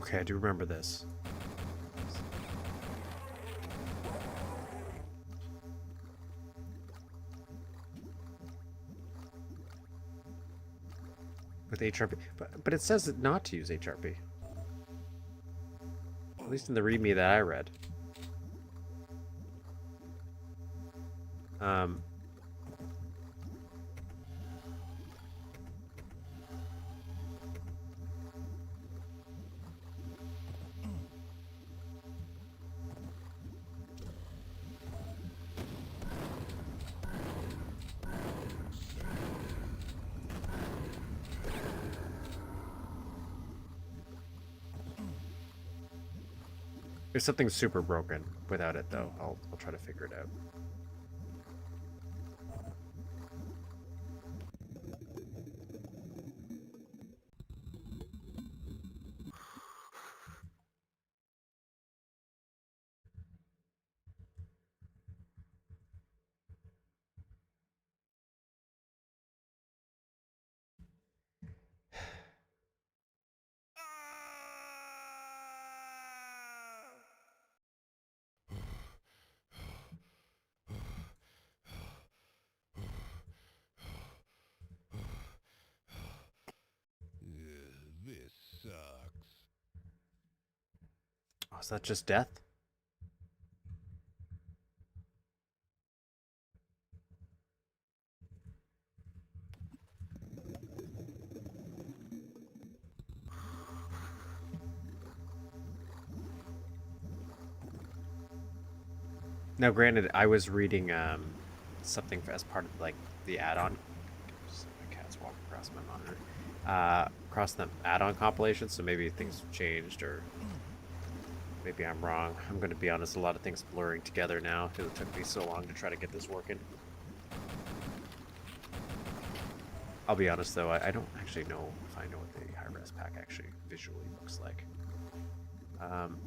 Okay, I do remember this. With HRP, but it says not to use HRP. At least in the README that I read. If something's super broken without it, though, I'll try to figure it out. This sucks. Oh, is that just death? Now, granted, I was reading something as part of like the add-on. My cat's walking across my monitor. Across the add-on compilation, so maybe things have changed, or maybe I'm wrong. I'm going to be honest, a lot of things blurring together now because it took me so long to try to get this working. I'll be honest though, I don't actually know if I know what the high-res pack actually visually looks like.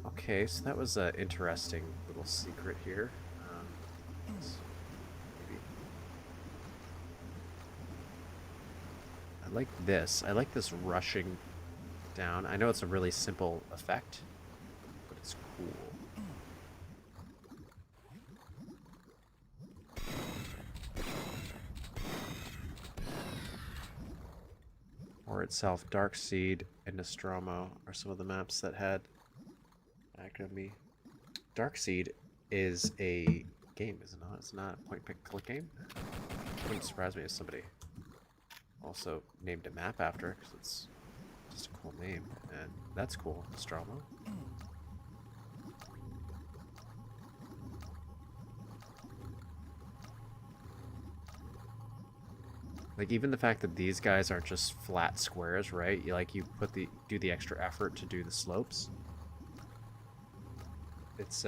Okay, so that was an interesting little secret here. Maybe. I like this. I like this rushing down. I know it's a really simple effect, but it's cool. Or itself, Dark Seed and Nostromo are some of the maps that had Academy. Dark Seed is a game, is it not? It's not a point-click game. It wouldn't surprise me if somebody also named a map after it, because it's just a cool name, and that's cool. Nostromo. Like, even the fact that these guys aren't just flat squares, right? You put do the extra effort to do the slopes. It's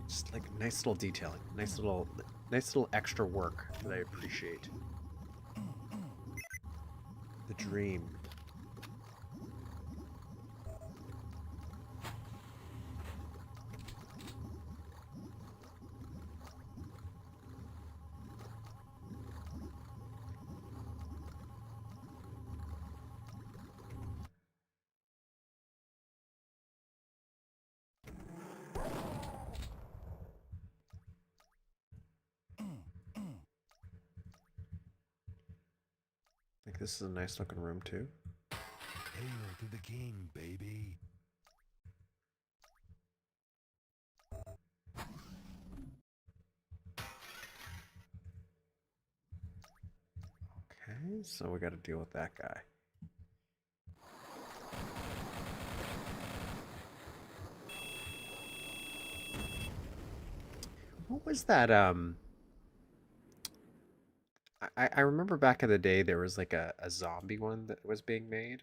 just like nice little detailing, nice little extra work that I appreciate. The dream. I think this is a nice looking room too. Hail to the king, baby. Okay, so we got to deal with that guy. What was that? I remember back in the day there was like a zombie one that was being made.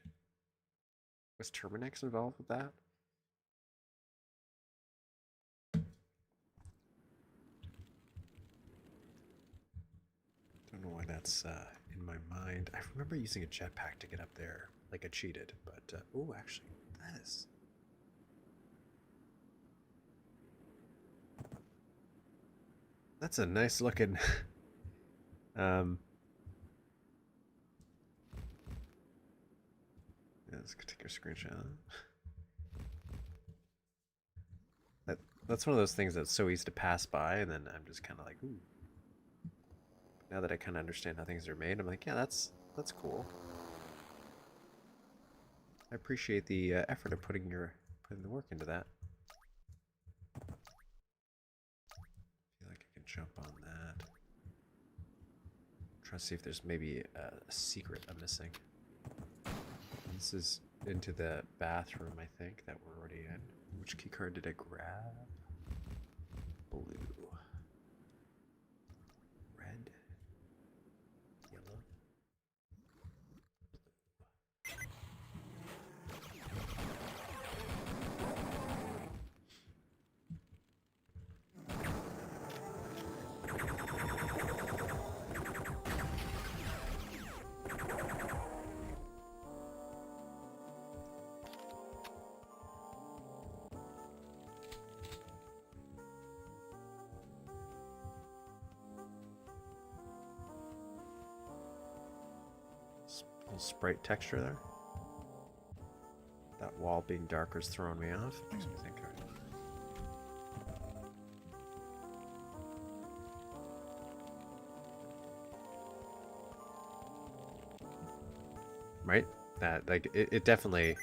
Was Terminix involved with that? Don't know why that's in my mind. I remember using a jetpack to get up there, like I cheated, but oh, actually, that is. That's a nice looking. Yeah, let's take a screenshot. That's one of those things that's so easy to pass by, and then I'm just kind of like, ooh. Now that I kind of understand how things are made, I'm like, yeah, that's cool. I appreciate the effort of putting the work into that. I feel like I can jump on that. Try to see if there's maybe a secret I'm missing. This is into the bathroom, I think, that we're already in. Which keycard did I grab? Blue. Red. Yellow. Blue. Little sprite texture there. That wall being darker is throwing me off. Makes me think. Right? That like it definitely,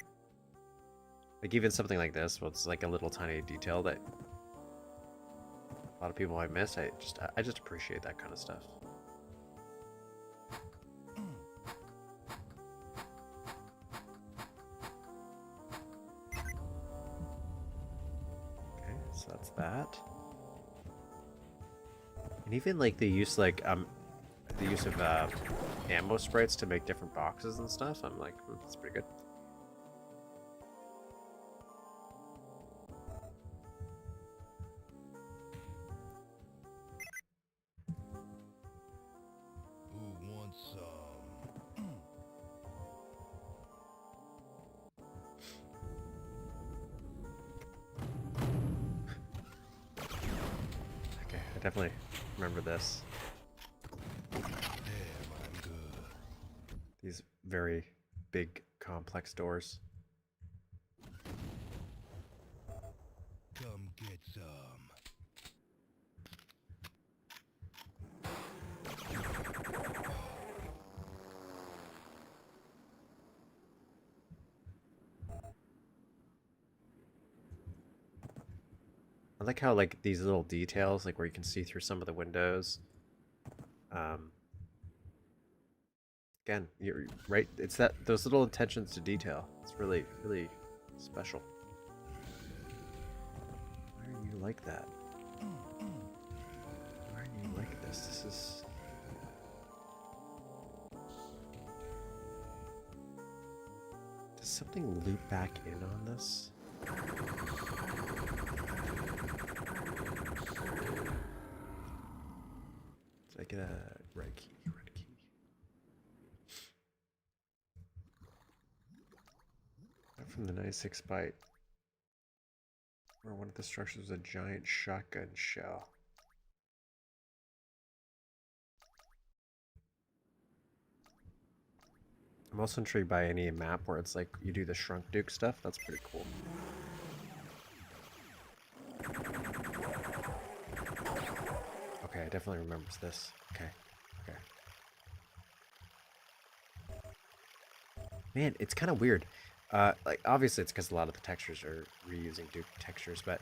like, even something like this, well, it's like a little tiny detail that a lot of people might miss. I just appreciate that kind of stuff. Okay, so that's that. And even like the use of ammo sprites to make different boxes and stuff, I'm like, that's pretty good. Who wants some? Okay, I definitely remember this. Damn, I'm good. These very big, complex doors. Come get some. I like how, like, these little details, like where you can see through some of the windows. Again, you're right. It's those little attentions to detail. It's really, really special. Why are you like that? Why are you like this? This is... Does something loop back in on this? Did I get a red key? Red key. Not from the 96 byte. Where one of the structures was a giant shotgun shell. I'm also intrigued by any map where it's like you do the shrunk Duke stuff. That's pretty cool. Okay, I definitely remember this. Okay. Okay. Man, it's kind of weird. Like, obviously it's because a lot of the textures are reusing Duke textures, but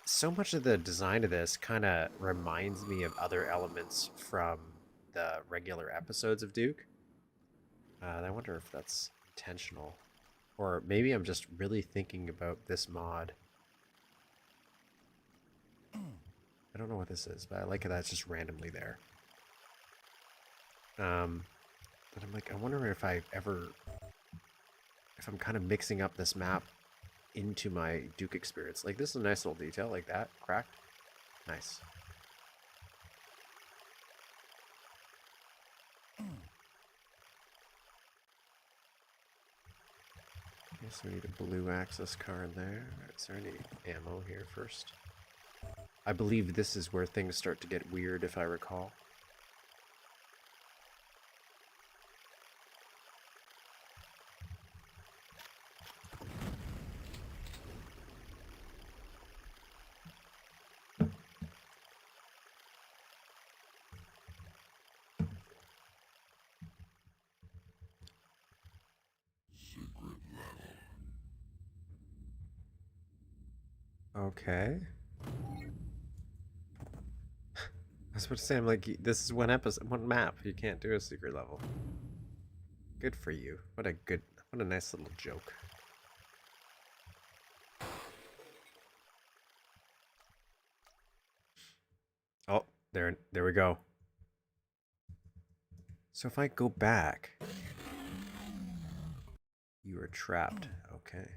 so much of the design of this kind of reminds me of other elements from the regular episodes of Duke. I wonder if that's intentional. Or maybe I'm just really thinking about this mod. I don't know what this is, but I like that it's just randomly there. But I'm like, I wonder if I'm kind of mixing up this map into my Duke experience. Like, this is a nice little detail, like that, cracked. Nice. Guess we need a blue access card there. Is there any ammo here first? I believe this is where things start to get weird, if I recall. Okay. I was about to say, I'm like, this is one episode, one map. You can't do a secret level. Good for you. What a nice little joke. Oh, there we go. So if I go back, you are trapped. Okay.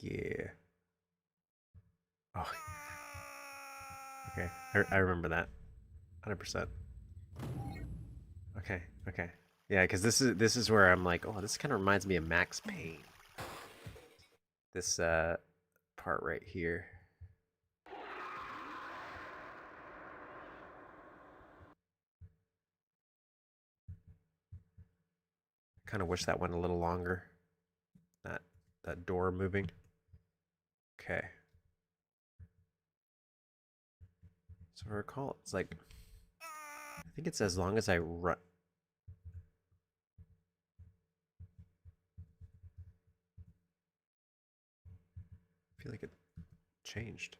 Yeah. Oh. Okay. I remember that. 100%. Okay. Okay. Yeah, because this is where I'm like, oh, this kind of reminds me of Max Payne. This part right here. Kind of wish that went a little longer. That door moving. Okay. So I recall, it's like, I think it's as long as I run. I feel like it changed.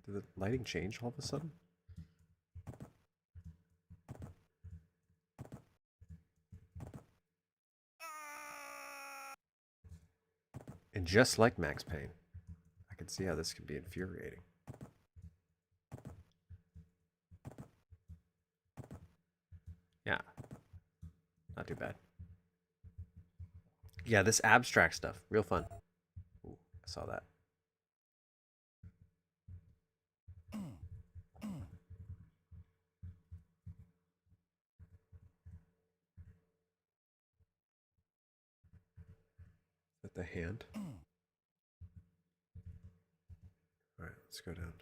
Did the lighting change all of a sudden? And just like Max Payne, I can see how this can be infuriating. Yeah, not too bad. Yeah, this abstract stuff, real fun. Ooh, I saw that. Is that the hand? All right, let's go down.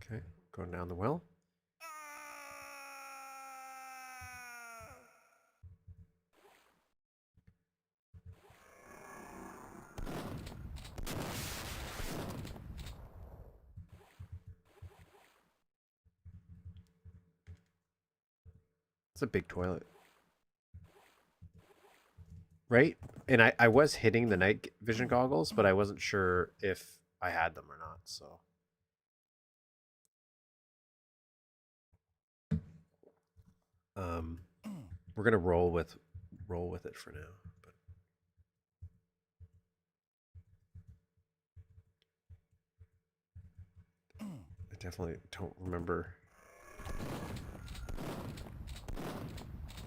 Okay, going down the well. It's a big toilet. Right? And I was hitting the night vision goggles, but I wasn't sure if I had them or not, so. We're gonna roll with it for now. But I definitely don't remember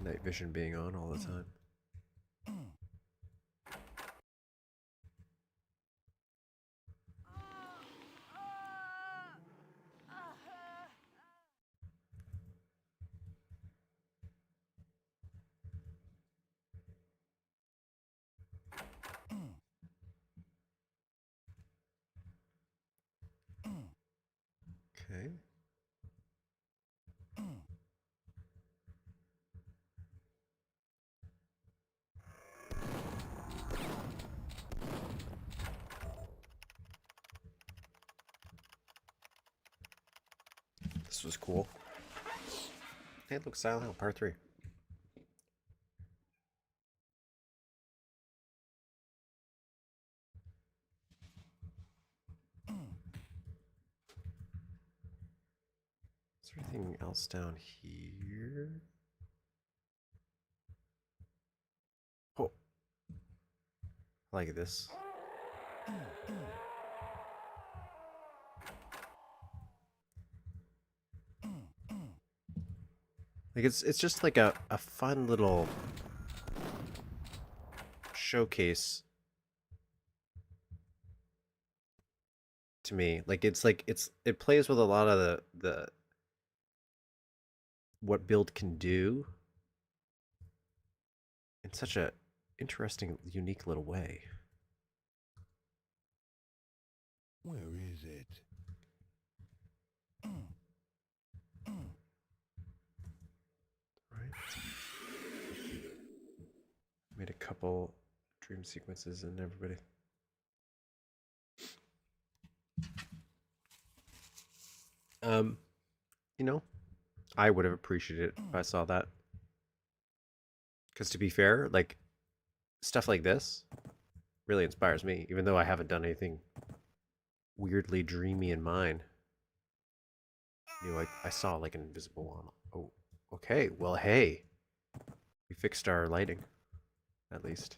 night vision being on all the time. Okay. This was cool. Hey, look, Silent Hill Part 3. Is there anything else down here? Oh. I like this. Like it's just like a fun little showcase to me. Like it plays with a lot of the what build can do in such a interesting, unique little way. Where is it? Right? Made a couple dream sequences and everybody. You know, I would have appreciated it if I saw that. Because to be fair, like stuff like this really inspires me, even though I haven't done anything weirdly dreamy in mine. knew I saw like an invisible one. Oh, okay. Well, hey, we fixed our lighting, at least.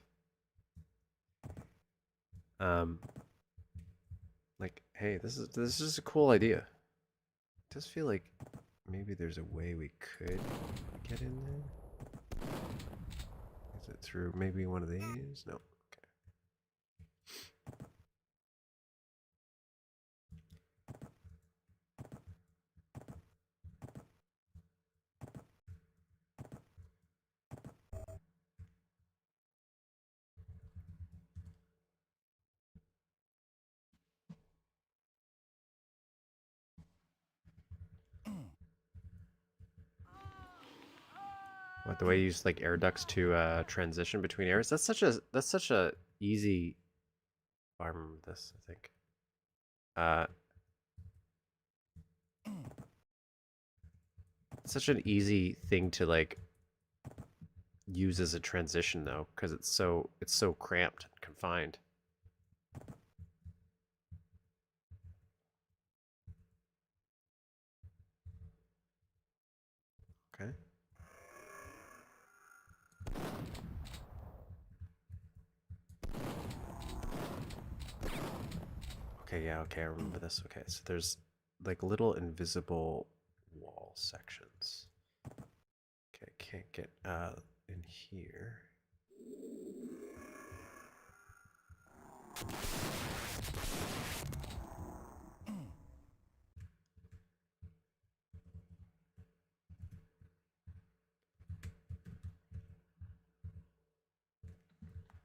Like, hey, this is a cool idea. It does feel like maybe there's a way we could get in there. Is it through maybe one of these? No. Okay. What, the way you use like air ducts to transition between airs? That's such a easy. I remember this, I think. Uh, such an easy thing to like use as a transition though, because it's so cramped and confined. Okay. Okay, yeah, okay, I remember this. Okay, so there's like little invisible wall sections. Okay, can't get in here.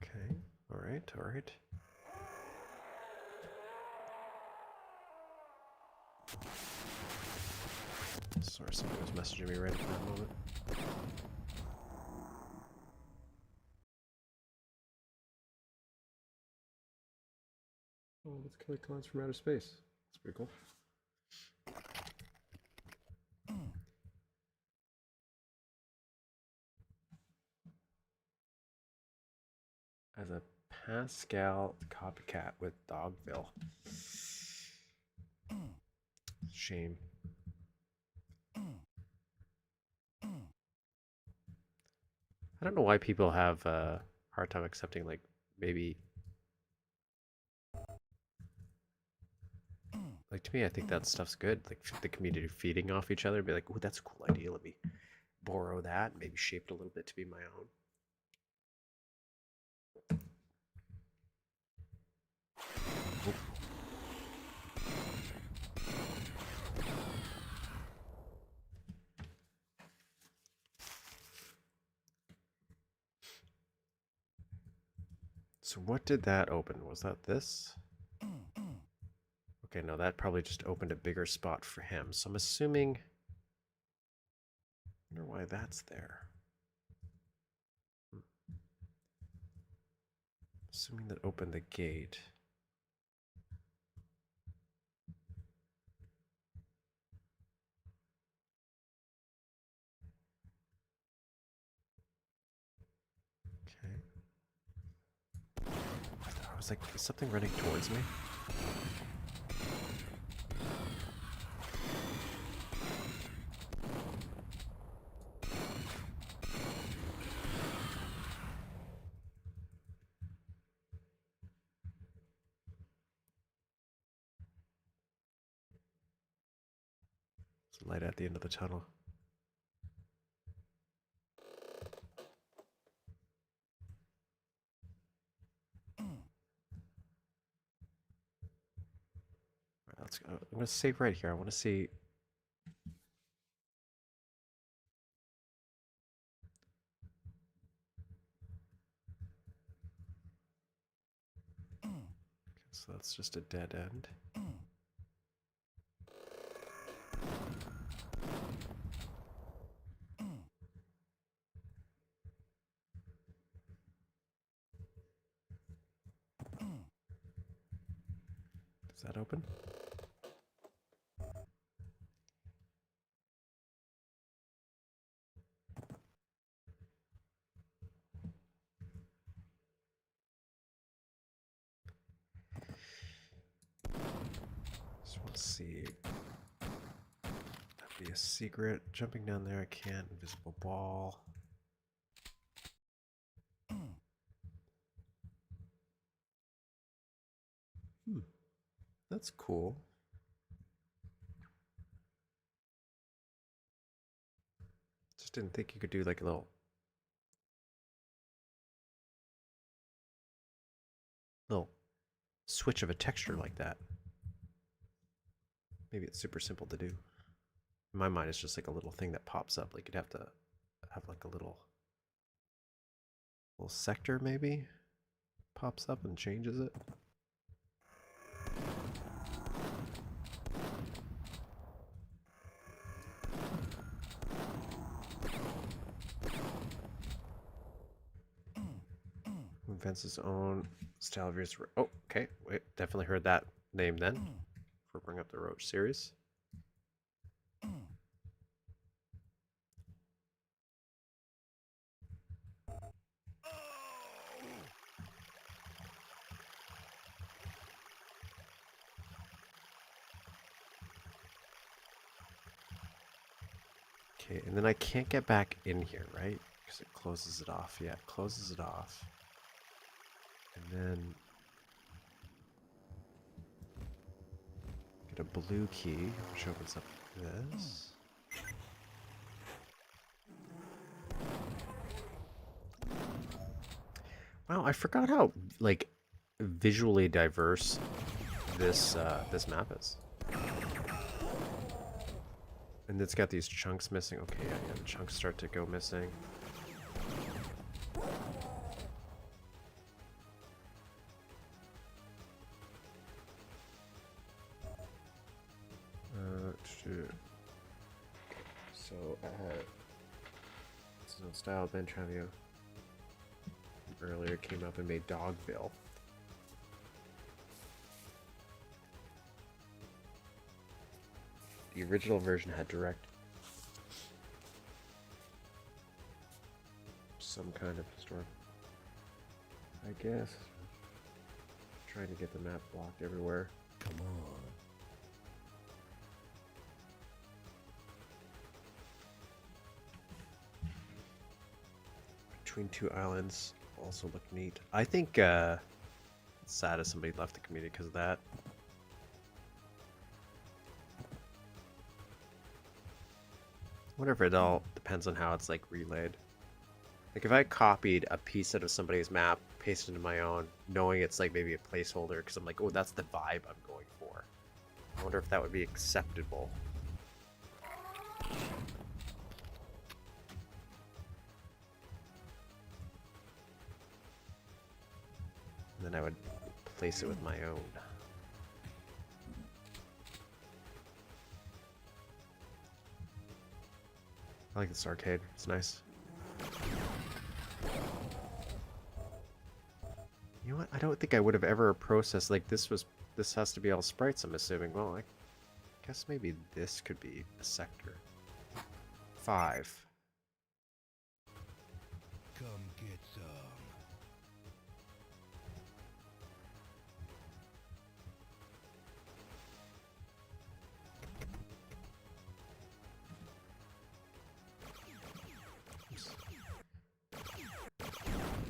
Okay, alright, alright. Sorry, somebody was messaging me right at that moment. Oh, let's collect clouds from outer space. That's pretty cool. As a Pascal copycat with Dogville. Shame. I don't know why people have a hard time accepting, like, maybe. Like, to me, I think that stuff's good. Like, the community feeding off each other, be like, oh, that's a cool idea. Let me borrow that, maybe shape it a little bit to be my own. So what did that open? Was that this? Okay, no, that probably just opened a bigger spot for him. So I'm assuming. I wonder why that's there. Assuming that opened the gate. Okay. I was like, is something running towards me? It's a light at the end of the tunnel. Right, let's go. I'm gonna save right here. I want to see. Okay, so that's just a dead end. Does that open? Just want to see. Be a secret. Jumping down there, I can't. Invisible ball. That's cool. Just didn't think you could do like a little switch of a texture like that. Maybe it's super simple to do. In my mind, it's just like a little thing that pops up. Like you'd have to have like a little sector maybe pops up and changes it. Invents his own style of yours. Oh, okay. Wait, definitely heard that name then. For bring up the Roch series. Okay, and then I can't get back in here, right? Because it closes it off. Yeah, it closes it off. And then get a blue key, which opens up this. Wow, I forgot how like visually diverse this this map is. And it's got these chunks missing. Okay, yeah, the chunks start to go missing. So style adventrure earlier came up and made Dogville. The original version had direct some kind of storm. I guess. Trying to get the map blocked everywhere. Come on. Between two islands also look neat. I think it's sad if somebody left the community because of that. I wonder if it all depends on how it's like relayed. Like if I copied a piece out of somebody's map, pasted into my own, knowing it's like maybe a placeholder because I'm like, oh, that's the vibe I'm going for. I wonder if that would be acceptable. And then I would place it with my own. I like this arcade. It's nice. You know what? I don't think I would have ever processed like this has to be all sprites, I'm assuming. Well, I guess maybe this could be a sector. 5. Come get some.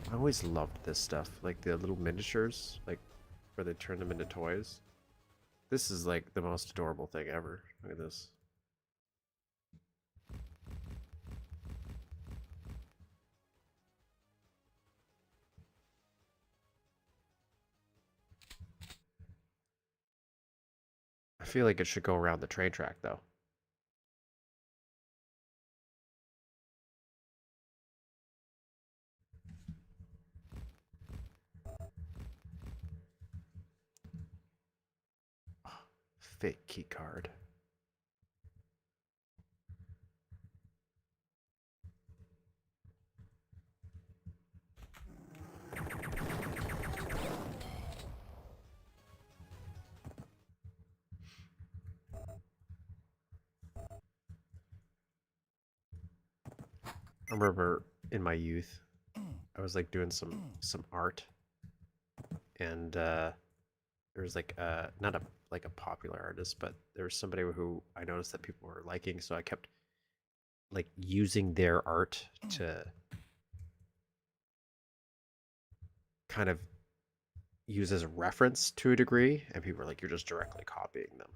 I always loved this stuff, like the little miniatures, like where they turn them into toys. This is like the most adorable thing ever. Look at this. I feel like it should go around the train track though. Fake key card. I remember in my youth, I was like doing some art, and there was like not a like a popular artist, but there was somebody who I noticed that people were liking, so I kept like using their art to kind of use as a reference to a degree, and people were like, "You're just directly copying them,"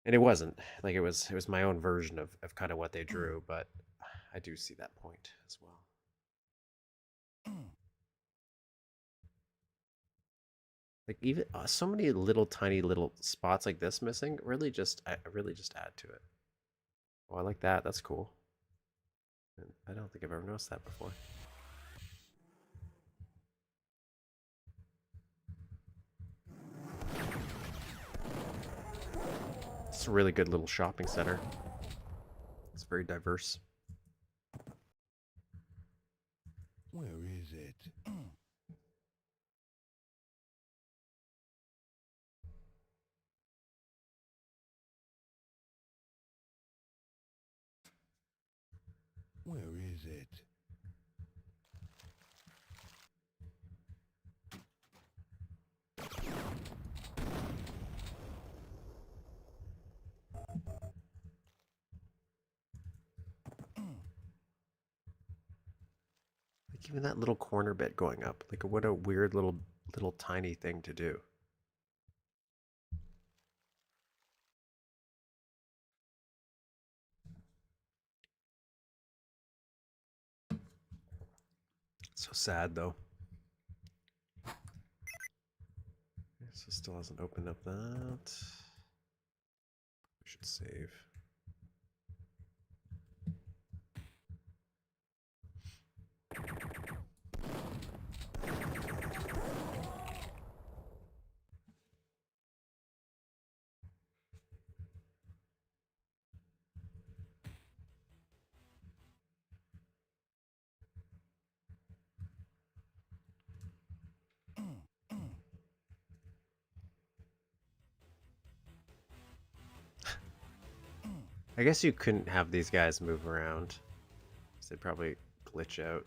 and it wasn't. Like it was my own version of kind of what they drew, but I do see that point as well. Like even so many little tiny little spots like this missing really just add to it. Oh, I like that. That's cool. And I don't think I've ever noticed that before. It's a really good little shopping center. It's very diverse. Where is it? Where is it? Like even that little corner bit going up. Like what a weird little tiny thing to do. So sad though. So still hasn't opened up that. We should save. I guess you couldn't have these guys move around. They'd probably glitch out.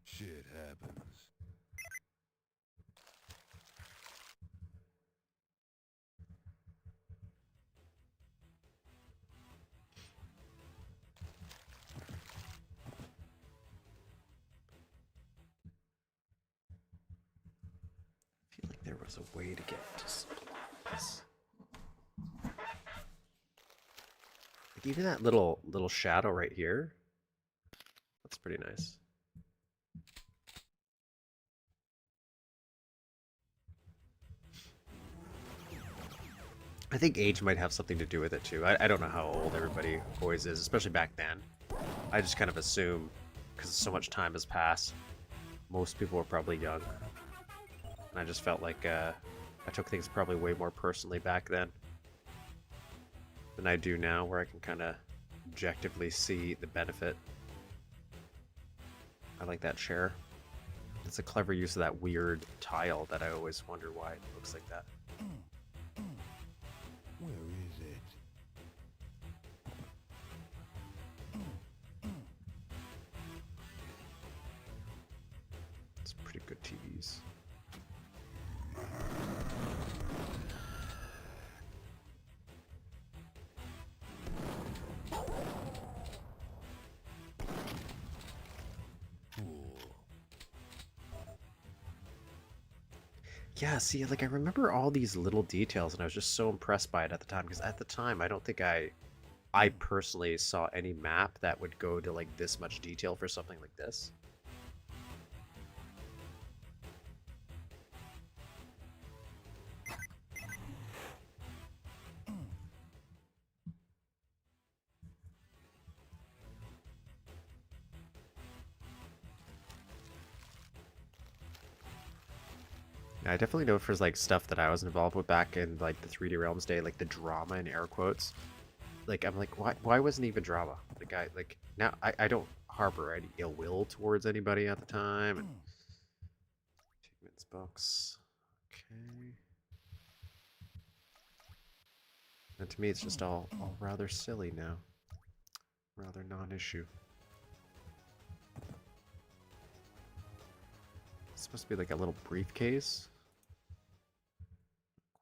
Shit happens. I feel like there was a way to get to this. Like even that little shadow right here. That's pretty nice. I think age might have something to do with it too. I don't know how old everybody always is, especially back then. I just kind of assume, because so much time has passed, most people were probably young. And I just felt like I took things probably way more personally back then than I do now, where I can kind of objectively see the benefit. I like that chair. It's a clever use of that weird tile that I always wonder why it looks like that. Where is it? It's pretty good TVs. Yeah, see, like I remember all these little details, and I was just so impressed by it at the time. Because at the time, I don't think I personally saw any map that would go to like this much detail for something like this. Yeah, I definitely know for like stuff that I was involved with back in like the 3D Realms day, like the drama in air quotes. Like I'm like, why wasn't even drama? Like I like now I don't harbor any ill will towards anybody at the time. And books. Okay. And to me, it's just all rather silly now. Rather non-issue. It's supposed to be like a little briefcase.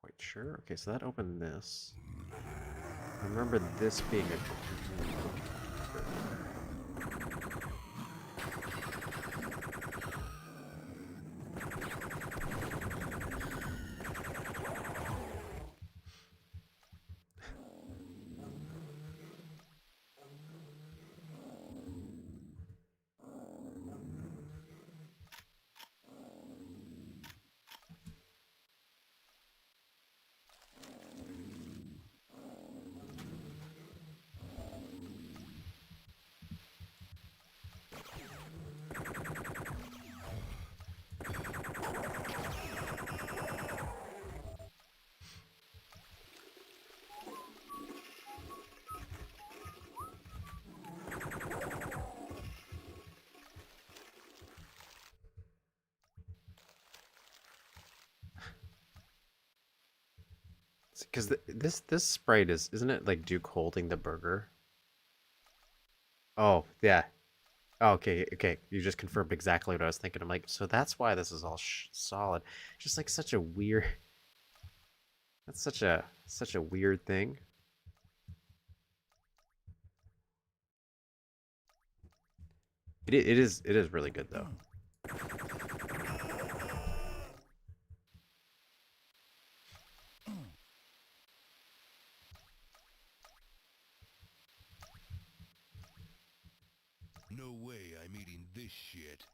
Quite sure. Okay, so that opened this. I remember this being a... Because this sprite isn't it like Duke holding the burger? Oh yeah. Oh, okay. You just confirmed exactly what I was thinking. I'm like, so that's why this is all solid. Just like such a weird. That's such a weird thing. It is really good though. No way I'm eating this shit.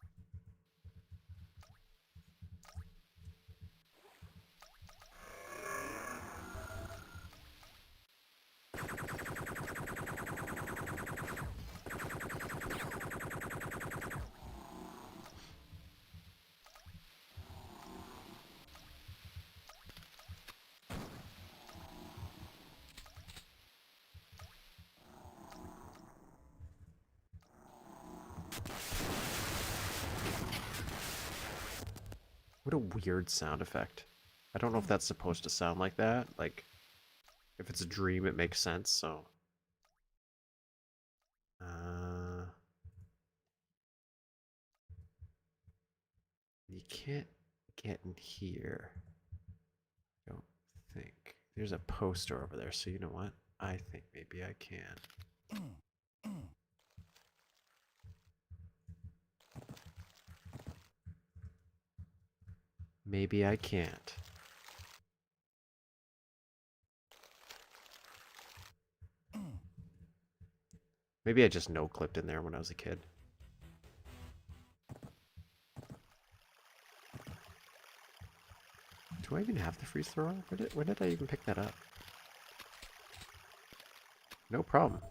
What a weird sound effect. I don't know if that's supposed to sound like that. Like, if it's a dream, it makes sense. So, you can't get in here. I don't think. There's a poster over there. So you know what? I think maybe I can. Maybe I can't. Maybe I just no-clipped in there when I was a kid. Do I even have the freeze thrower? Where did I even pick that up? No problem.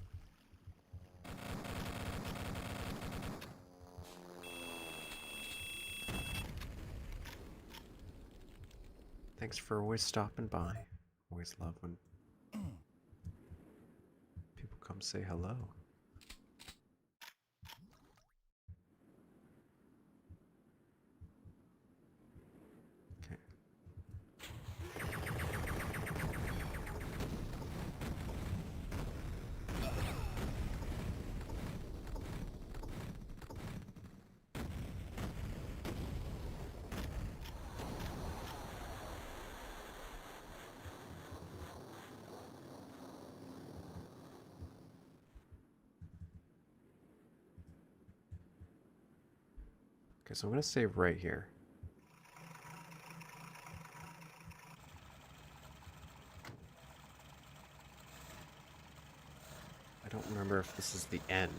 Thanks for always stopping by. Always love when people come say hello. Okay. Okay, so I'm going to save right here. I don't remember if this is the end.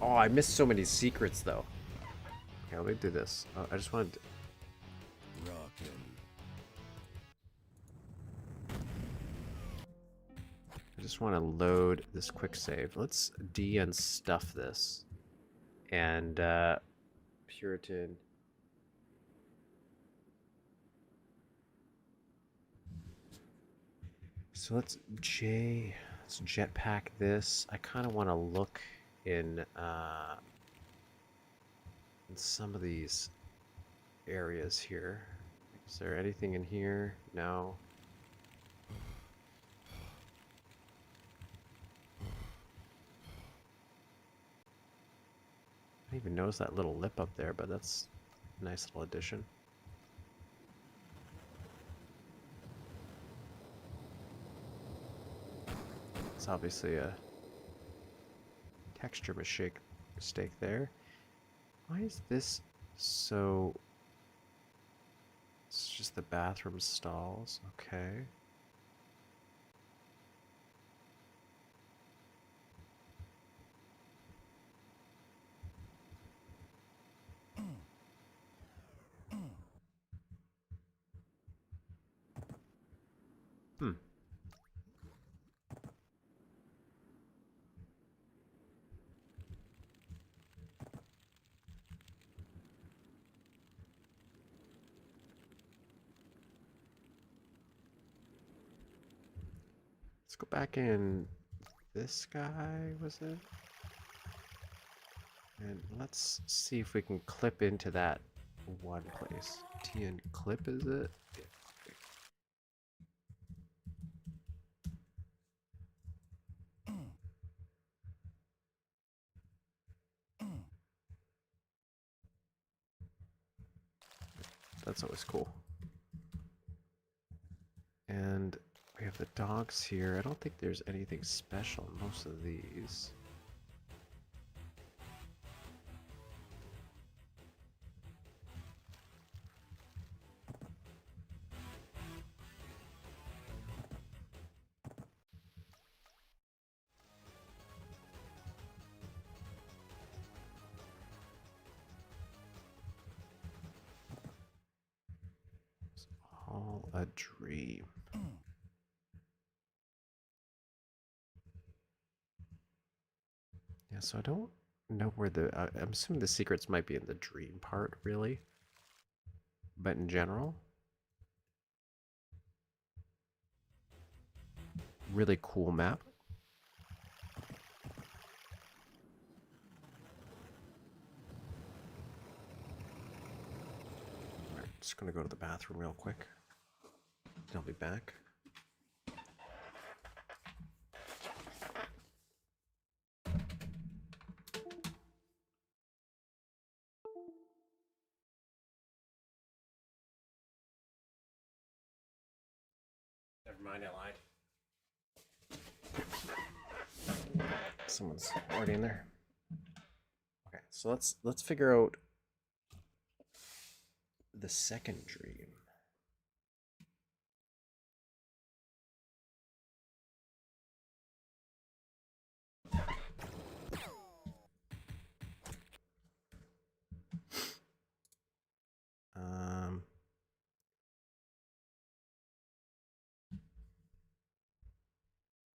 Oh, I missed so many secrets, though. Okay, let me do this. I just wanted to... I just want to load this quick save. Let's de-unstuff this. And Puritan. So let's jetpack this. I kind of want to look in some of these areas here. Is there anything in here? No. I didn't even notice that little lip up there, but that's a nice little addition. It's obviously a texture mistake there. Why is this so... It's just the bathroom stalls. Okay. Hmm. Let's go back in. This guy, was it? And let's see if we can clip into that one place. TN clip, is it? Yeah. That's always cool. And we have the dogs here. I don't think there's anything special in most of these. It's all a dream. Yeah, so I don't know where the... I'm assuming the secrets might be in the dream part, really. But in general... Really cool map. Alright, just gonna go to the bathroom real quick. I'll be back. Never mind, I lied. Someone's already in there. Okay, so let's figure out the second dream.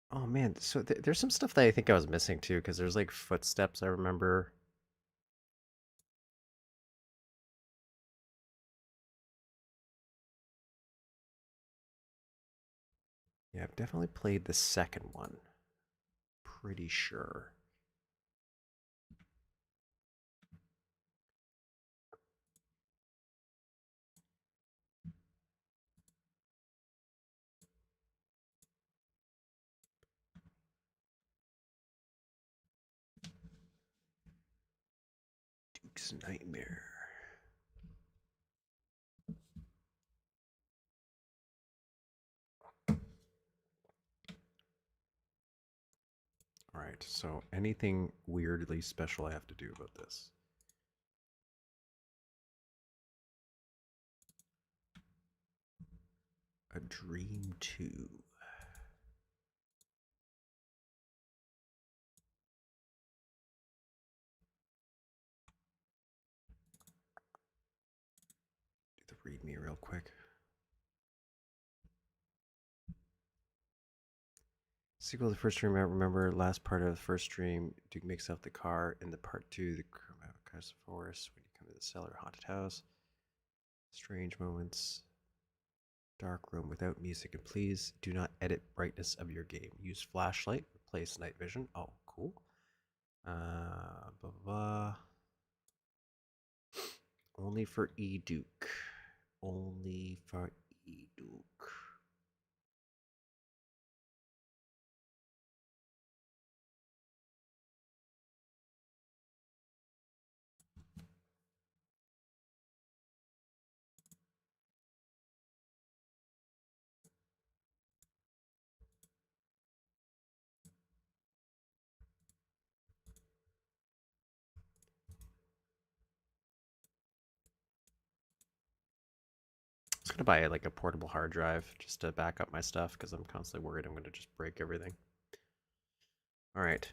Oh man, so there's some stuff that I think I was missing too, because there's like footsteps I remember. Yeah, I've definitely played the second one. Pretty sure. Duke's Nightmare. Alright, so anything weirdly special I have to do about this? A Dream 2. Do the readme real quick. Sequel to the first stream. I remember last part of the first stream. Duke makes out the car. In the part 2, the cars forest. When you come to the cellar, haunted house. Strange moments. Dark room without music. And please do not edit brightness of your game. Use flashlight. Replace night vision. Oh, cool. Blah, blah, blah. Only for Duke. Only for Duke. I was gonna buy like a portable hard drive just to back up my stuff because I'm constantly worried I'm gonna just break everything. All right.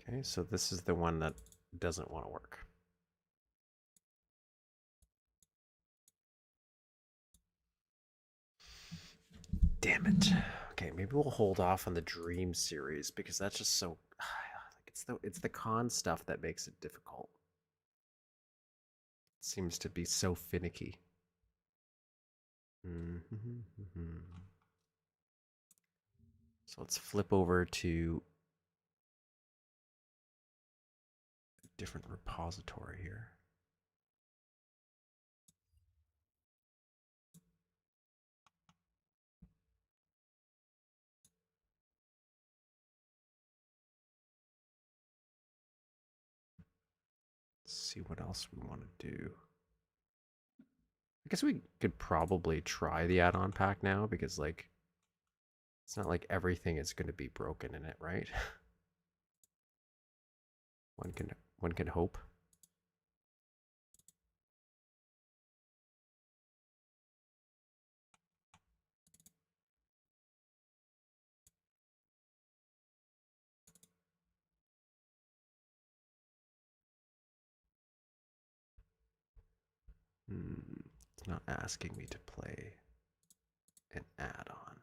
Okay, so this is the one that doesn't want to work. Damn it. Okay, maybe we'll hold off on the Dream series because that's just so like it's the con stuff that makes it difficult. It seems to be so finicky. So let's flip over to a different repository here. Let's see what else we want to do. I guess we could probably try the add-on pack now because like it's not like everything is going to be broken in it, right? one can hope. It's not asking me to play an add-on.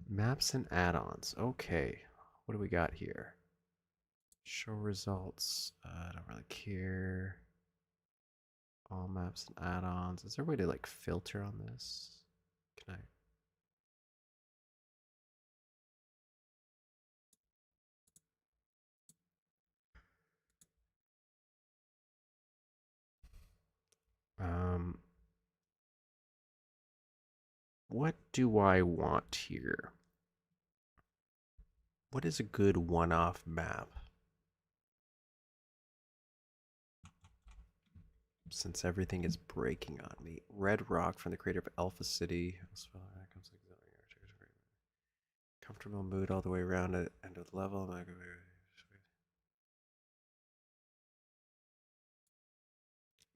Maps and add-ons. Okay, what do we got here? Show results. I don't really care. All maps and add-ons. Is there a way to like filter on this? Can I? What do I want here? What is a good one-off map? Since everything is breaking on me. Red Rock from the creator of Alpha City. Comfortable mood all the way around at end of the level.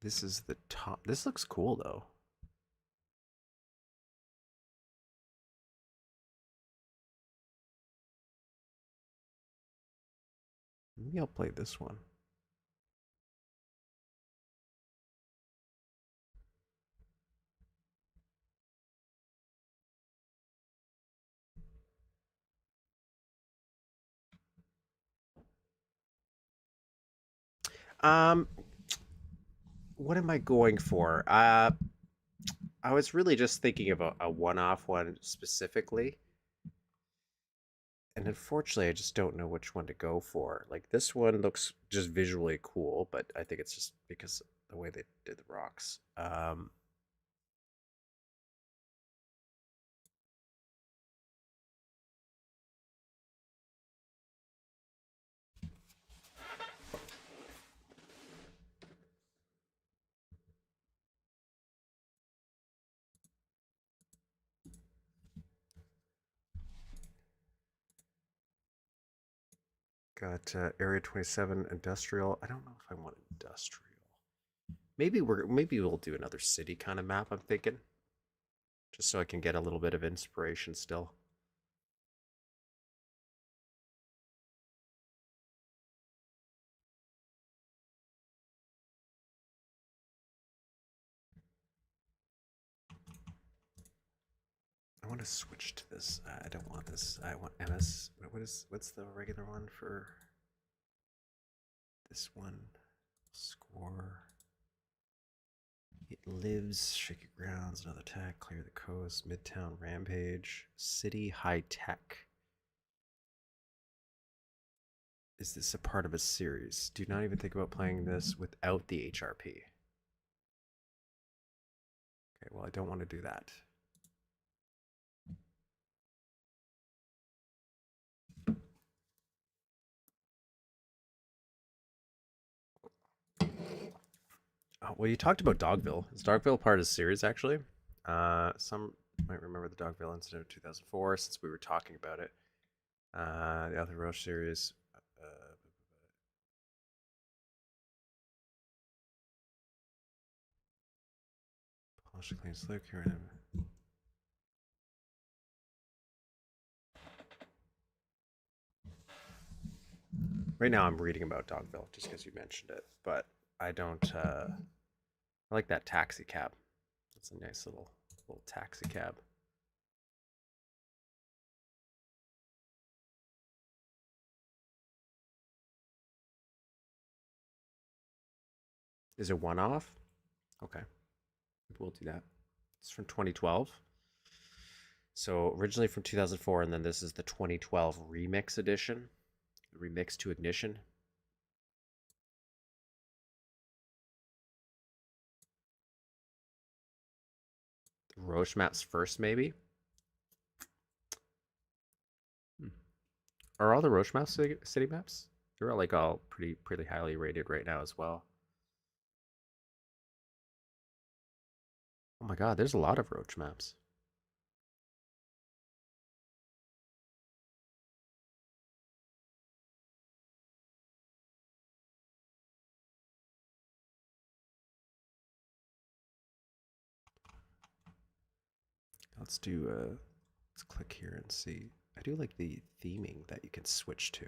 This is the top. This looks cool though. Maybe I'll play this one. What am I going for? I was really just thinking of a one-off one specifically. And unfortunately, I just don't know which one to go for. Like, this one looks just visually cool, but I think it's just because of the way they did the rocks. Got Area 27 industrial. I don't know if I want industrial. Maybe we'll do another city kind of map, I'm thinking. Just so I can get a little bit of inspiration still. want to switch to this. I don't want this. I want MS. What's the regular one for this one? Score. It lives, shaky grounds, another attack, clear the coast, Midtown Rampage, City High Tech. Is this a part of a series? Do not even think about playing this without the HRP. Okay, well, I don't want to do that. Oh, well, you talked about Dogville. Is Dogville part of the series, actually? Some might remember the Dogville incident of 2004, since we were talking about it. The other Roch series. Polish clean slick here. Right now, I'm reading about Dogville just because you mentioned it, but I don't. I like that taxi cab. It's a nice little taxi cab. Is it one off? Okay, we'll do that. It's from 2012. So originally from 2004, and then this is the 2012 remix edition, remix to Ignition. The Roche maps first, maybe. Are all the Roche maps city maps? They're like all pretty highly rated right now as well. Oh my god, there's a lot of Roach maps. Let's do let's click here and see. I do like the theming that you can switch to.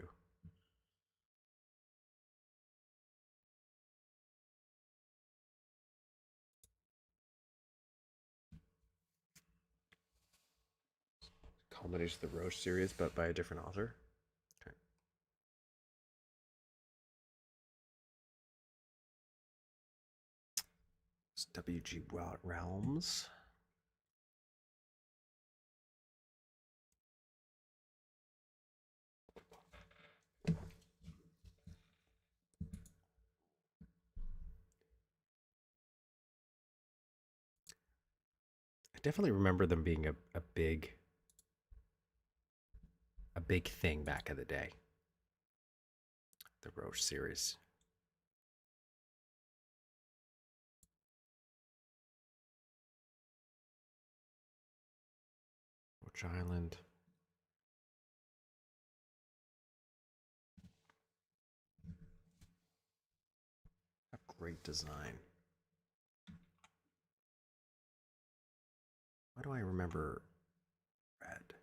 Culmination of the Roche series, but by a different author. Okay. It's WG Realms. I definitely remember them being a big thing back in the day. The Roche series. Roche Island. A great design. Why do I remember red?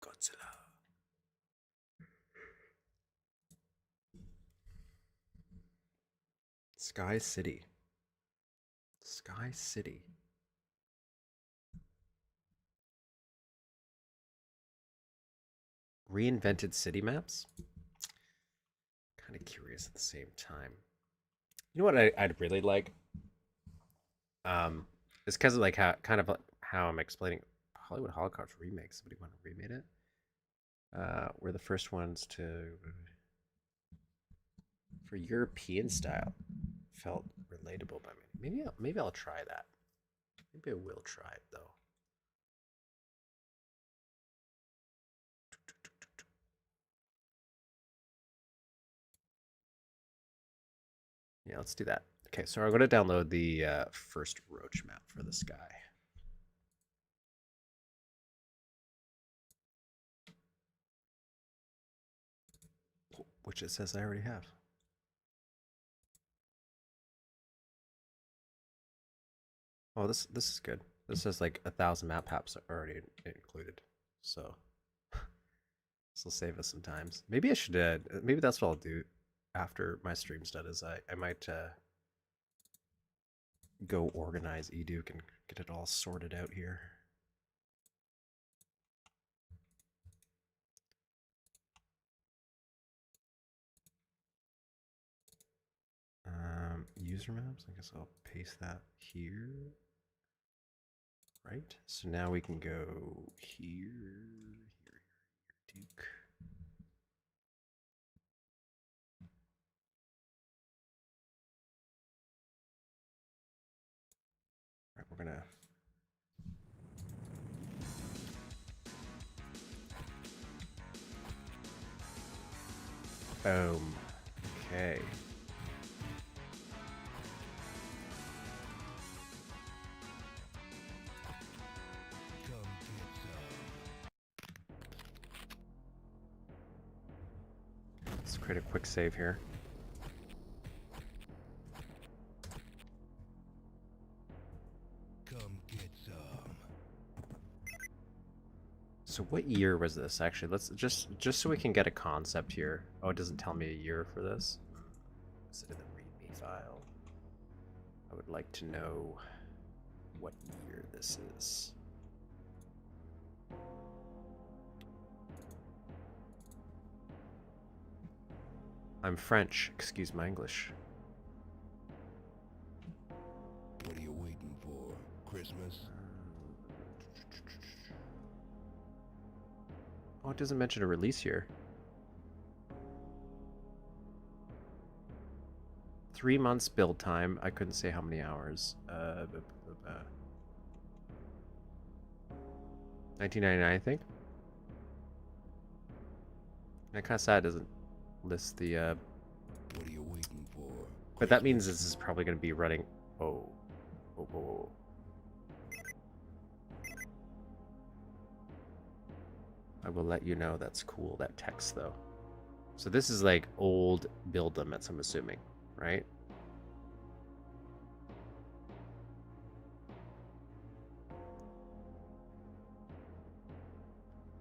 Godzilla. Sky City. Sky City. Reinvented city maps? Kind of curious at the same time. You know what I'd really like? It's because of like how I'm explaining Hollywood Holocaust remake. Somebody want to remake it? We're the first ones to for European style. Felt relatable by me. Maybe I'll try that. Maybe I will try it though. Yeah, let's do that. Okay, so I'm going to download the first Roach map for this guy. Which it says I already have. Oh, this is good. This says like 1,000 map packs are already included. So This will save us some times. Maybe I should. Maybe that's what I'll do after my stream's done. Is I might go organize eDuke and get it all sorted out here. User maps. I guess I'll paste that here. Right. So now we can go here, Duke. All right, we're gonna. Boom. Okay. Let's create a quick save here. Come get some. So what year was this actually? Let's just so we can get a concept here. Oh, it doesn't tell me a year for this. Is it in the README file? I would like to know what year this is. I'm French, excuse my English. What are you waiting for? Christmas? Oh, it doesn't mention a release year. 3 months build time. I couldn't say how many hours. 1999, I think. And kind of sad it doesn't list the. What are you waiting for? But that means this is probably going to be running. Oh. Oh. I will let you know. That's cool. That text though. So this is like old build limits, I'm assuming, right?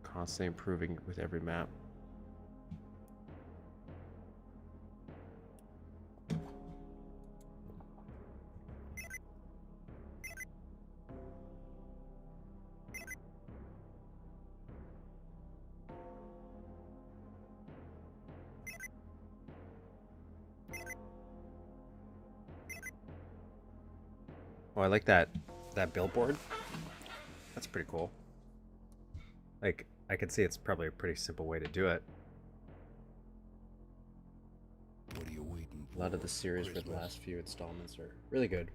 Constantly improving with every map. Oh, I like that billboard. That's pretty cool. Like, I can see it's probably a pretty simple way to do it. What are you waiting for? A lot of the series for the last few installments are really good.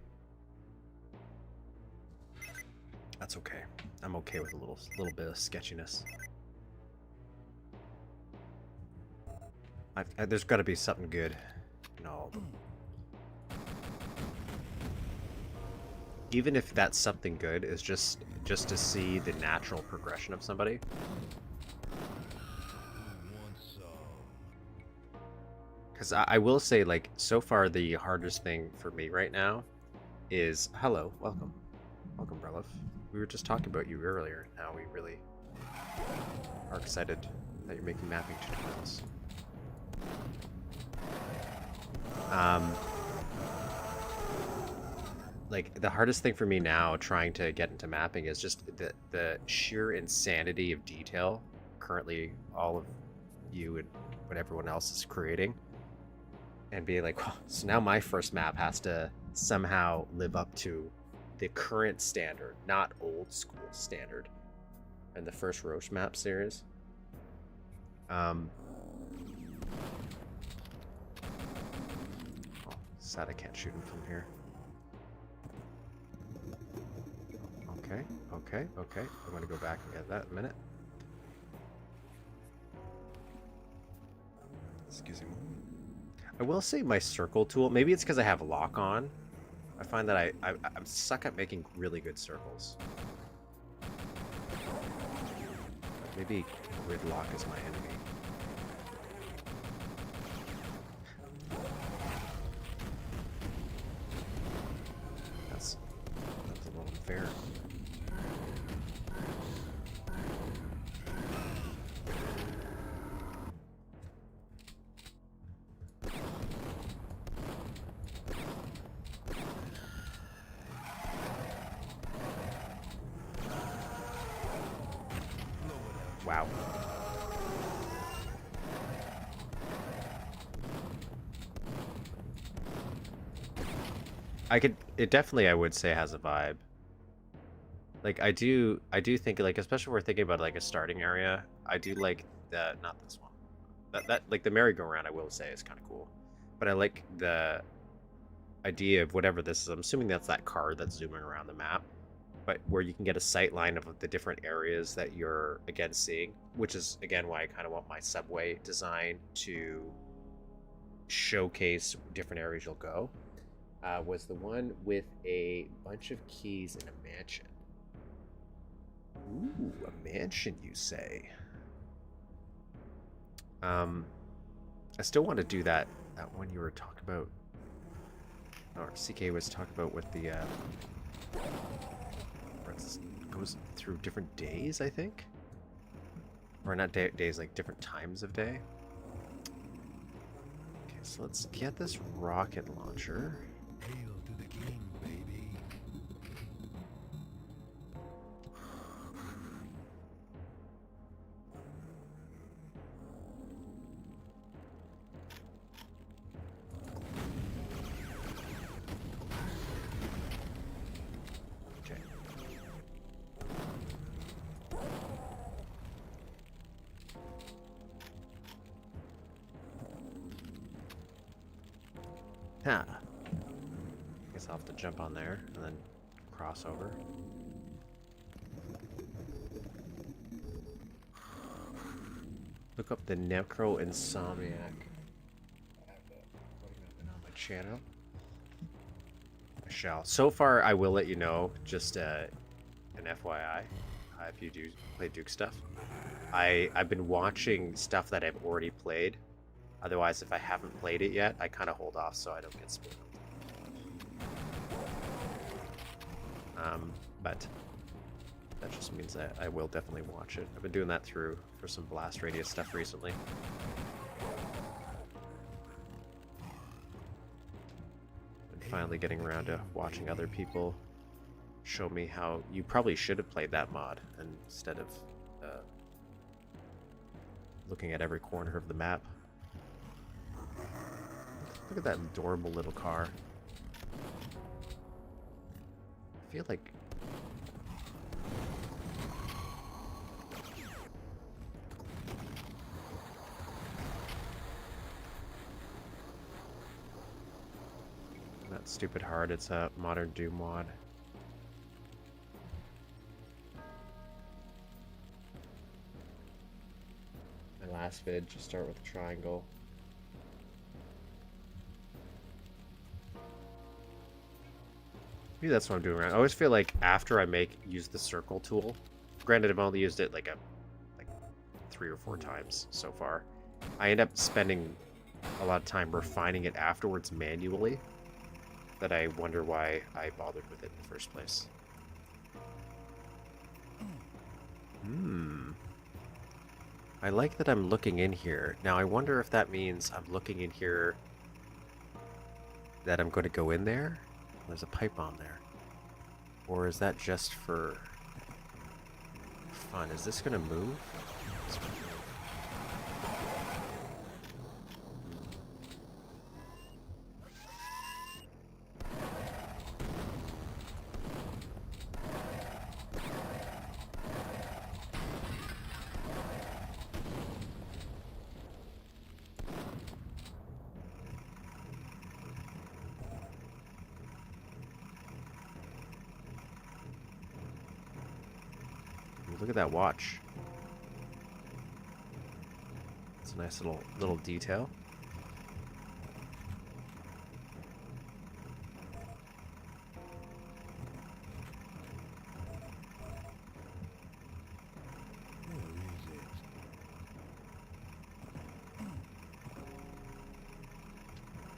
That's okay. I'm okay with a little bit of sketchiness. There's got to be something good in all of them. Even if that something good is just to see the natural progression of somebody. Because I will say, like, so far the hardest thing for me right now is... Hello, welcome. Welcome, Brelov. We were just talking about you earlier. Now we really are excited that you're making mapping tutorials. Like, the hardest thing for me now trying to get into mapping is just the sheer insanity of detail currently all of you and what everyone else is creating. And be like, oh, so now my first map has to somehow live up to the current standard, not old school standard. And the first Roch map series. Oh, sad I can't shoot him from here. Okay. I'm gonna go back and get that in a minute. Excuse me. I will say my circle tool, maybe it's because I have lock on. I find that I'm stuck at making really good circles. Maybe gridlock is my enemy. That's a little unfair. Wow. It definitely, I would say, has a vibe. Like, I do think, like, especially if we're thinking about, like, a starting area, I do like the, not this one. Like, the merry-go-round, I will say, is kind of cool. But I like the idea of whatever this is. I'm assuming that's that car that's zooming around the map. But where you can get a sight line of the different areas that you're, again, seeing. Which is, again, why I kind of want my subway design to showcase different areas you'll go. Was the one with a bunch of keys in a mansion. Ooh, a mansion, you say? I still want to do that one you were talking about, or CK was talking about with the where it goes through different days, I think, or not days, like different times of day. Okay, so let's get this rocket launcher. Hail to the king, baby. Okay. Ha. Guess I'll have to jump on there and then cross over. Look up the Necro Insomniac. I have it on my channel. I shall. So far, I will let you know, just an FYI, if you do play Duke stuff. I've been watching stuff that I've already played. Otherwise, if I haven't played it yet, I kind of hold off so I don't get spoiled. But that just means that I will definitely watch it. I've been doing that for some Blast Radius stuff recently. And finally getting around to watching other people show me how you probably should have played that mod instead of looking at every corner of the map. Look at that adorable little car. I feel like not stupid hard, it's a modern Doom mod. My last vid, just start with a triangle. Maybe that's what I'm doing right. I always feel like after I use the circle tool, granted I've only used it like 3 or 4 times so far, I end up spending a lot of time refining it afterwards manually, that I wonder why I bothered with it in the first place. I like that I'm looking in here. Now I wonder if that means I'm looking in here that I'm going to go in there. There's a pipe on there. Or is that just for fun? Is this going to move? Look at that watch. It's a nice little detail.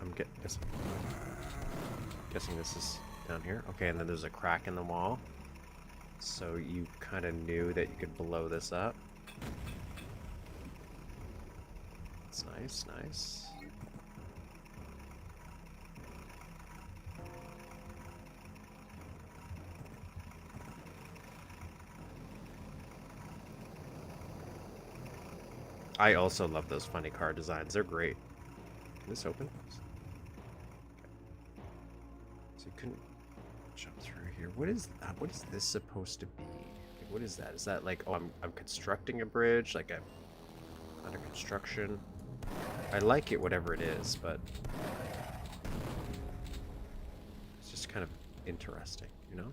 I'm guessing this is down here. Okay, and then there's a crack in the wall. So you kind of knew that you could blow this up. It's nice, nice. I also love those funny car designs. They're great. Can this open? So you couldn't jump through here. What is this supposed to be? Like, what is that? Is that like, oh, I'm constructing a bridge, like I'm under construction? I like it, whatever it is, but it's just kind of interesting, you know?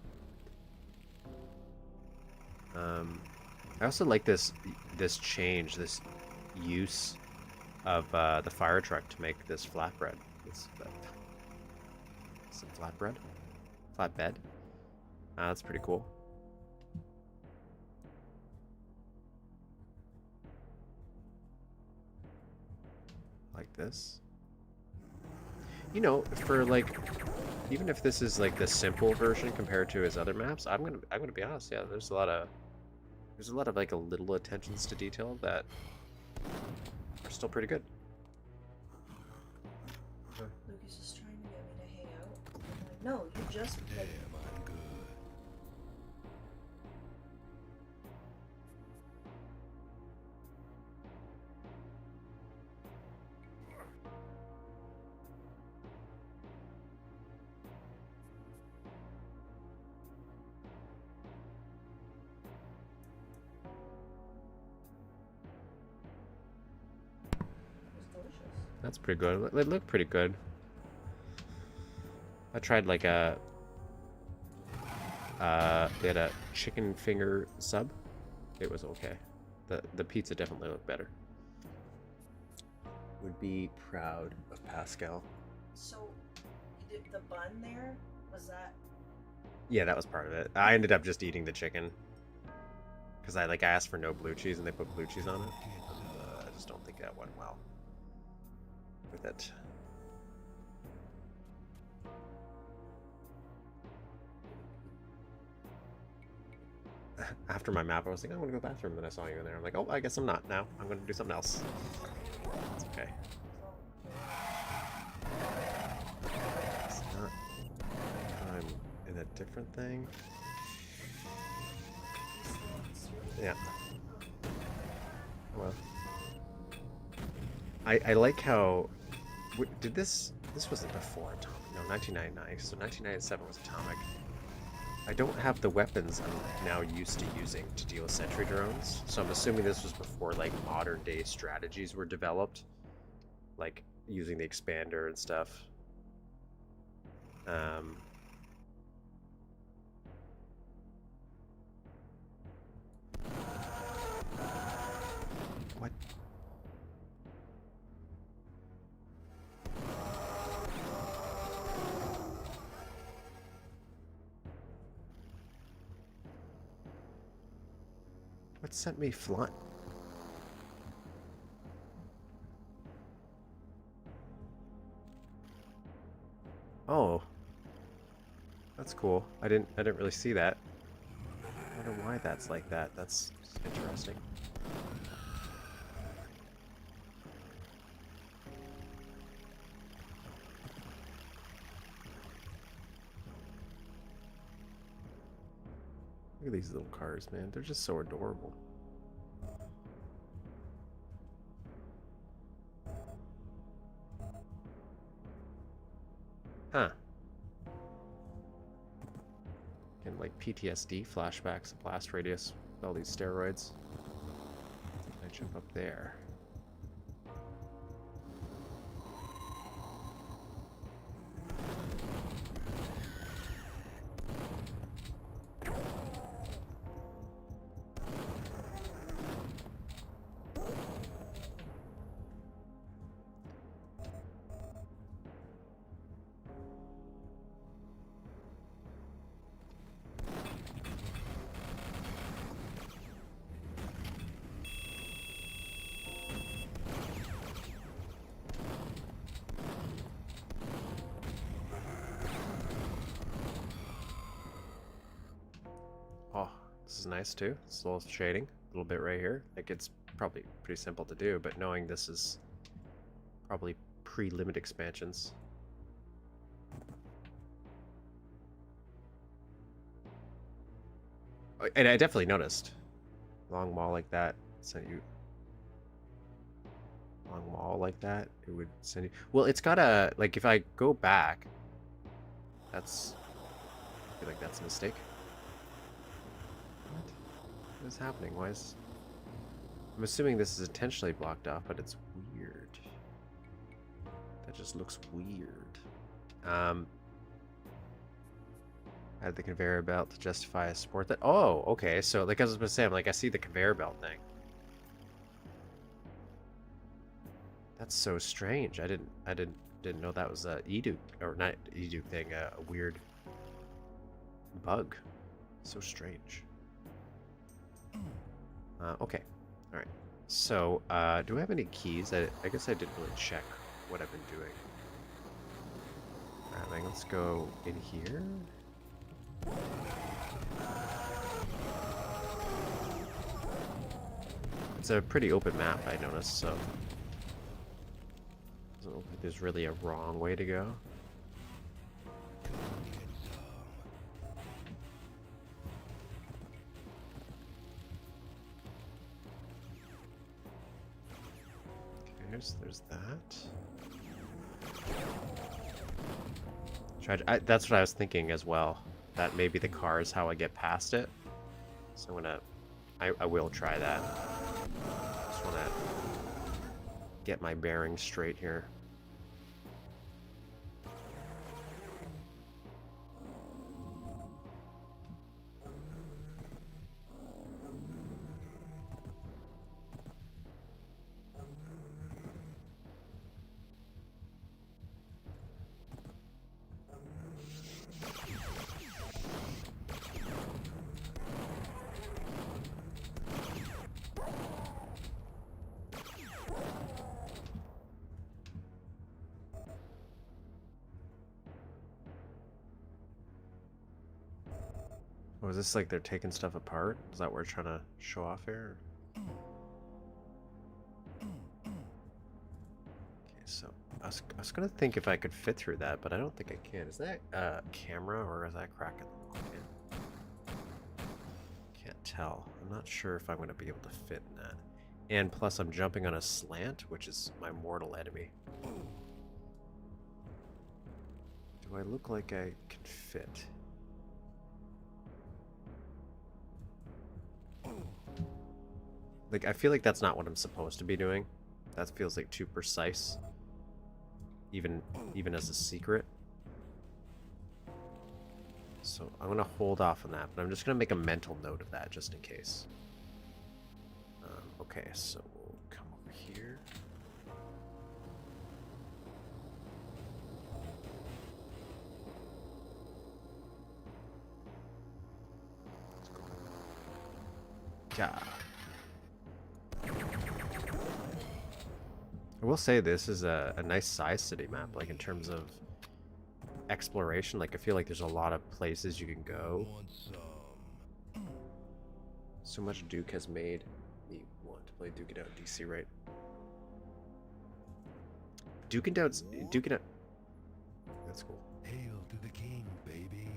I also like this change, this use of the fire truck to make this flatbread. Some flatbread? Flatbed? That's pretty cool. Like this. You know, for like, even if this is like the simple version compared to his other maps, I'm gonna be honest. Yeah, there's a lot of like a little attentions to detail that are still pretty good. Lucas is trying to get me to hang out. I'm like, no, you just Damn, like, I'm good. it's delicious. That's pretty good. It looked pretty good. I tried like a they had a chicken finger sub. It was okay. The pizza definitely looked better. Would be proud of Pascal. So, the bun there, was that? Yeah, that was part of it. I ended up just eating the chicken because I asked for no blue cheese and they put blue cheese on it. And, I just don't think that went well with it. After my map, I was like, I'm gonna go to the bathroom. Then I saw you in there. I'm like, oh, I guess I'm not now. I'm gonna do something else. It's okay. It's not. I'm in a different thing. Yeah. Well, I like how. Did this wasn't before Atomic? No, 1999. So 1997 was Atomic. I don't have the weapons I'm now used to using to deal with sentry drones, so I'm assuming this was before like modern day strategies were developed, like using the expander and stuff. What? What sent me flying? Oh, that's cool. I didn't really see that. I wonder why that's like that. That's interesting. Look at these little cars, man. They're just so adorable. Huh. And like PTSD flashbacks of blast radius with all these steroids. I jump up there. Oh, this is nice too. It's a little shading, a little bit right here. Like it's probably pretty simple to do, but knowing this is probably pre-limit expansions. And I definitely noticed. Long wall like that sent you long wall like that, it would send you. Well, it's got a like if I go back, that's. I feel like that's a mistake. What is happening? Why is? I'm assuming this is intentionally blocked off, but it's weird. That just looks weird. Add the conveyor belt to justify a sport that. Oh, okay. So, like I was going to say, I'm like, I see the conveyor belt thing. That's so strange. I didn't know that was a Duke or not Duke thing. A weird bug. So strange. Okay. All right. So, do I have any keys? I guess I didn't really check what I've been doing. All right, let's go in here. It's a pretty open map, I noticed, so doesn't look like there's really a wrong way to go. Okay, there's that. That's what I was thinking as well. That maybe the car is how I get past it. So I will try that. Just want to get my bearings straight here. Oh, is this like they're taking stuff apart? Is that what we're trying to show off here? Okay, so I was gonna think if I could fit through that, but I don't think I can. Is that camera or is that cracking? Can't tell. I'm not sure if I'm gonna be able to fit in that. And plus I'm jumping on a slant, which is my mortal enemy. Do I look like I can fit? Like, I feel like that's not what I'm supposed to be doing. That feels like too precise. Even as a secret. So I'm gonna hold off on that, but I'm just gonna make a mental note of that just in case. Okay, so we'll come over here. Let's go. Yeah. I will say this is a nice size city map, like in terms of exploration. Like I feel like there's a lot of places you can go. So much Duke has made me want to play Duke It Out DC, right? Duke It Out. That's cool. Hail to the king, baby.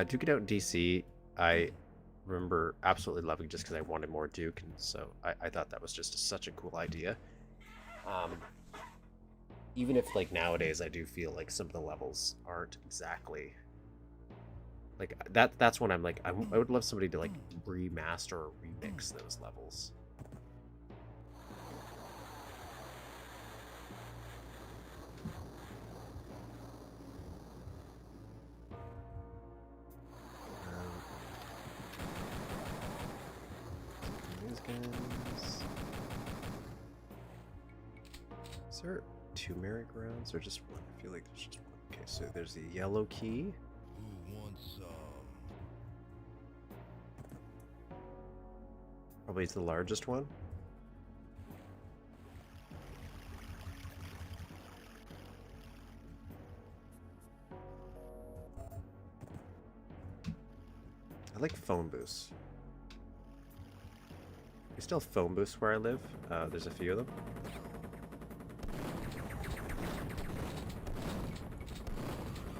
Duke It Out DC, I remember absolutely loving just because I wanted more Duke, and so I thought that was just such a cool idea. Even if like nowadays I do feel like some of the levels aren't exactly like that's when I'm like I would love somebody to like remaster or remix those levels. Guns. Is there 2 merry-go-rounds or just one? I feel like there's just one. Okay, so there's the yellow key. Who wants some? Probably it's the largest one. I like phone booths. We still have phone booths where I live. There's a few of them.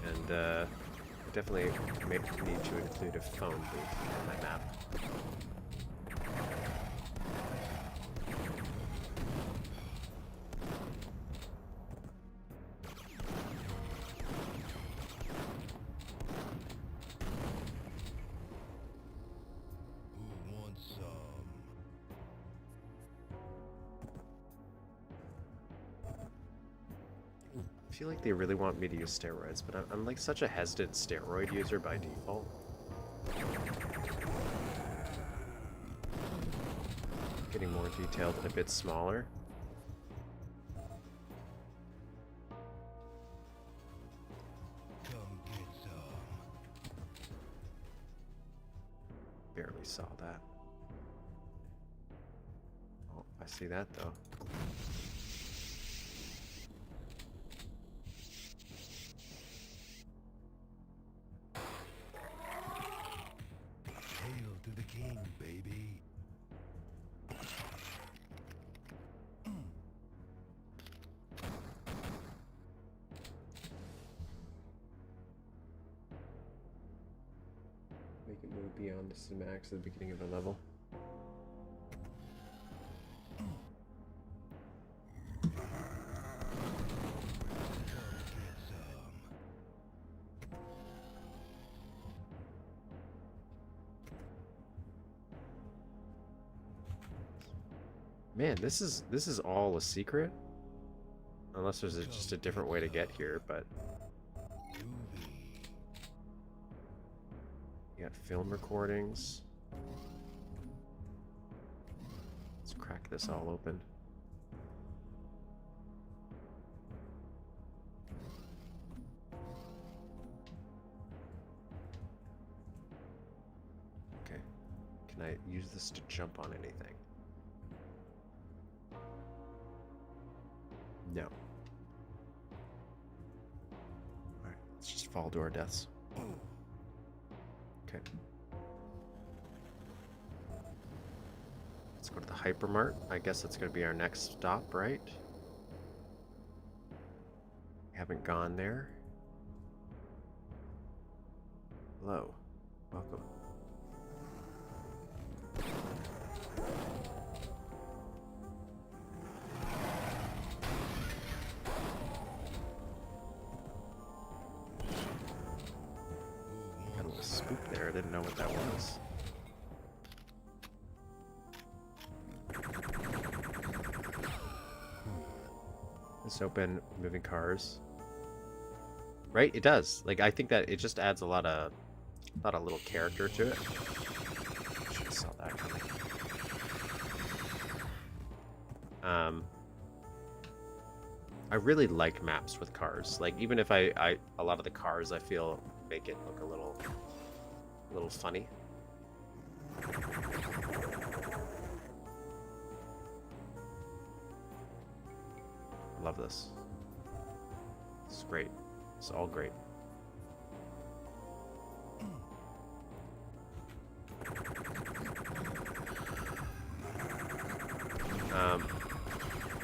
And I definitely need to include a phone booth in my map. feel like they really want me to use steroids, but I'm like such a hesitant steroid user by default. Getting more detailed and a bit smaller. Come get some. Barely saw that. Oh, I see that though. Hail to the king, baby. Make it move beyond the cinematics at the beginning of the level. Man, this is all a secret. Unless there's just a different way to get here, but you got film recordings. Let's crack this all open. Okay. Can I use this to jump on anything? No. Alright, let's just fall to our deaths. Okay. Let's go to the hypermart. I guess that's going to be our next stop, right? We haven't gone there. Hello. Welcome. Got a little spook there. I didn't know what that was. Let's open moving cars. Right? It does. Like, I think that it just adds a lot of little character to it. Should have saw that coming. I really like maps with cars. Like, even if a lot of the cars I feel make it look a little funny. I love this. It's great. It's all great.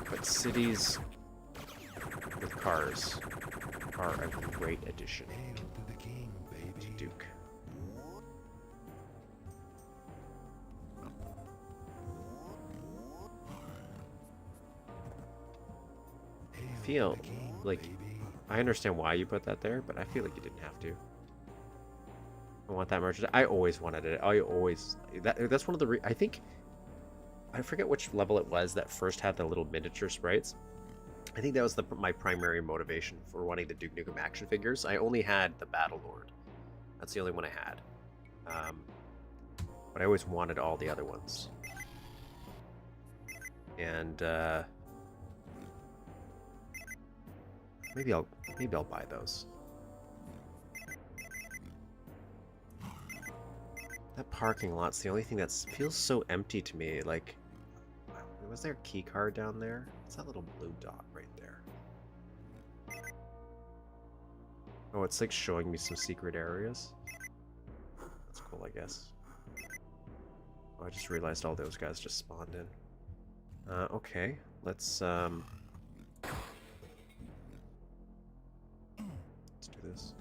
But cities with cars are a great addition Hail to the king, to baby. Duke. Hail Feel to the king, like baby. I understand why you put that there, but I feel like you didn't have to. I want that merchandise. I always wanted it. That's one of the I think I forget which level it was that first had the little miniature sprites. I think that was my primary motivation for wanting the Duke Nukem action figures. I only had the Battlelord. That's the only one I had. But I always wanted all the other ones. And maybe I'll buy those. That parking lot's the only thing that feels so empty to me. Like, was there a key card down there? It's that little blue dot right there. Oh, it's like showing me some secret areas. That's cool, I guess. Oh, I just realized all those guys just spawned in. Okay, let's do this.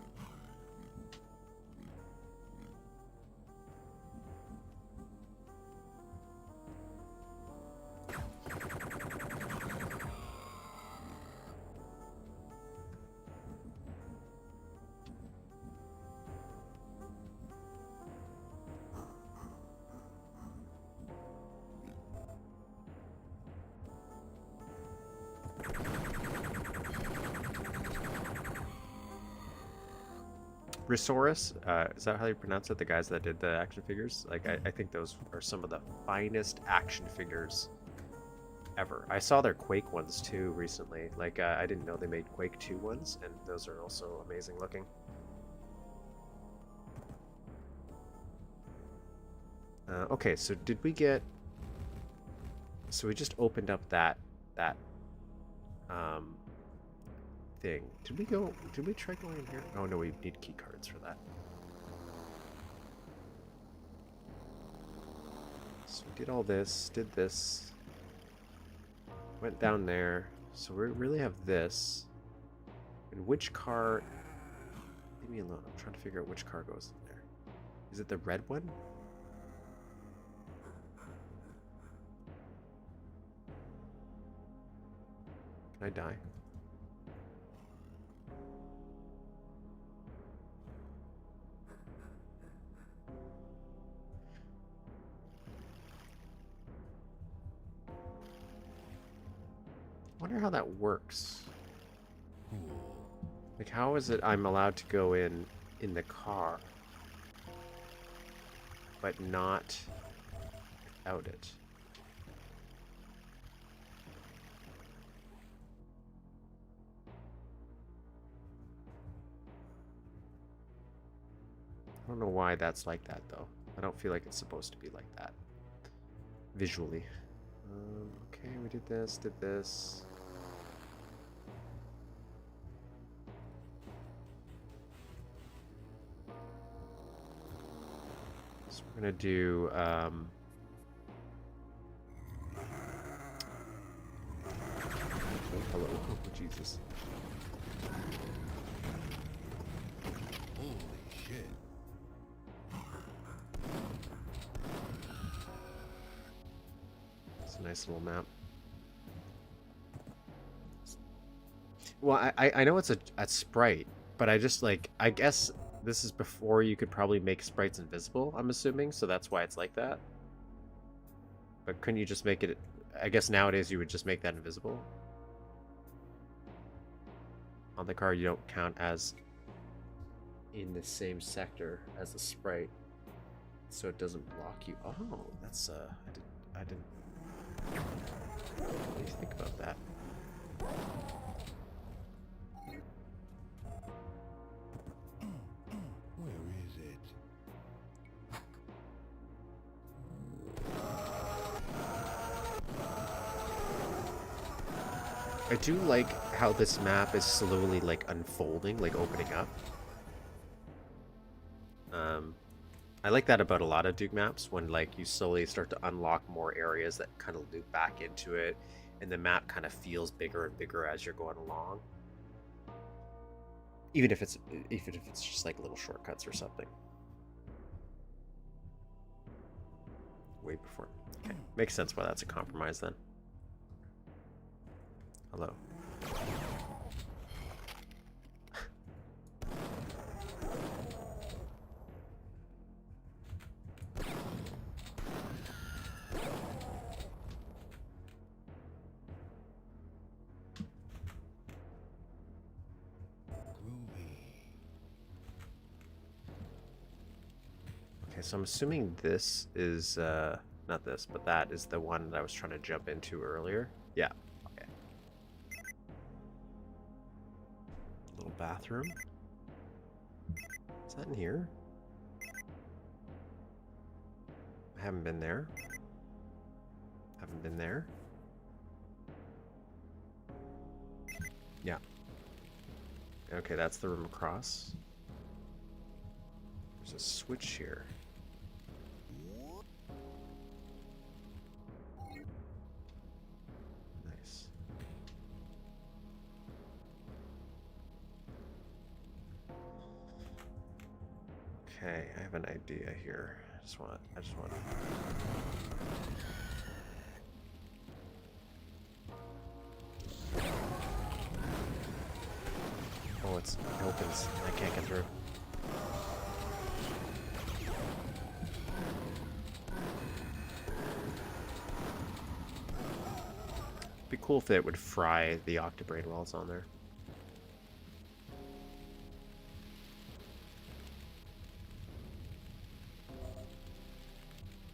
Resaurus, is that how you pronounce it? The guys that did the action figures? Like, I think those are some of the finest action figures ever. I saw their Quake ones too recently. Like, I didn't know they made Quake 2 ones, and those are also amazing looking. Okay, so did we get... So we just opened up that thing. Did we try going in here? Oh no, we need key cards for that. So we did all this, did this, went down there. So we really have this. And which car... Leave me alone. I'm trying to figure out which car goes in there. Is it the red one? Can I die? I wonder how that works. Like, how is it I'm allowed to go in the car, but not without it? I don't know why that's like that, though. I don't feel like it's supposed to be like that visually. Okay, we did this, did this. So we're gonna do oh, hello. Oh, Jesus. Holy shit. It's a nice little map. Well, I know it's a sprite, but I just like, I guess this is before you could probably make sprites invisible, I'm assuming, so that's why it's like that. But couldn't you just make it, I guess nowadays you would just make that invisible? On the car you don't count as in the same sector as the sprite, so it doesn't block you. Oh, that's I didn't what do you think about that? Where is it? I do like how this map is slowly like unfolding, like opening up. I like that about a lot of Duke maps, when like you slowly start to unlock more areas that kind of loop back into it, and the map kind of feels bigger and bigger as you're going along. Even if it's just like little shortcuts or something. Way before. Okay, makes sense why that's a compromise then. Hello. Okay, so I'm assuming this is, not this, but that is the one that I was trying to jump into earlier. Yeah, okay. Little bathroom. Is that in here? I haven't been there. Haven't been there. Yeah. Okay, that's the room across. There's a switch here. Nice. Okay, I have an idea here. I just want. Oh, it opens. I can't get through. Be cool if it would fry the Octobrain while it's on there.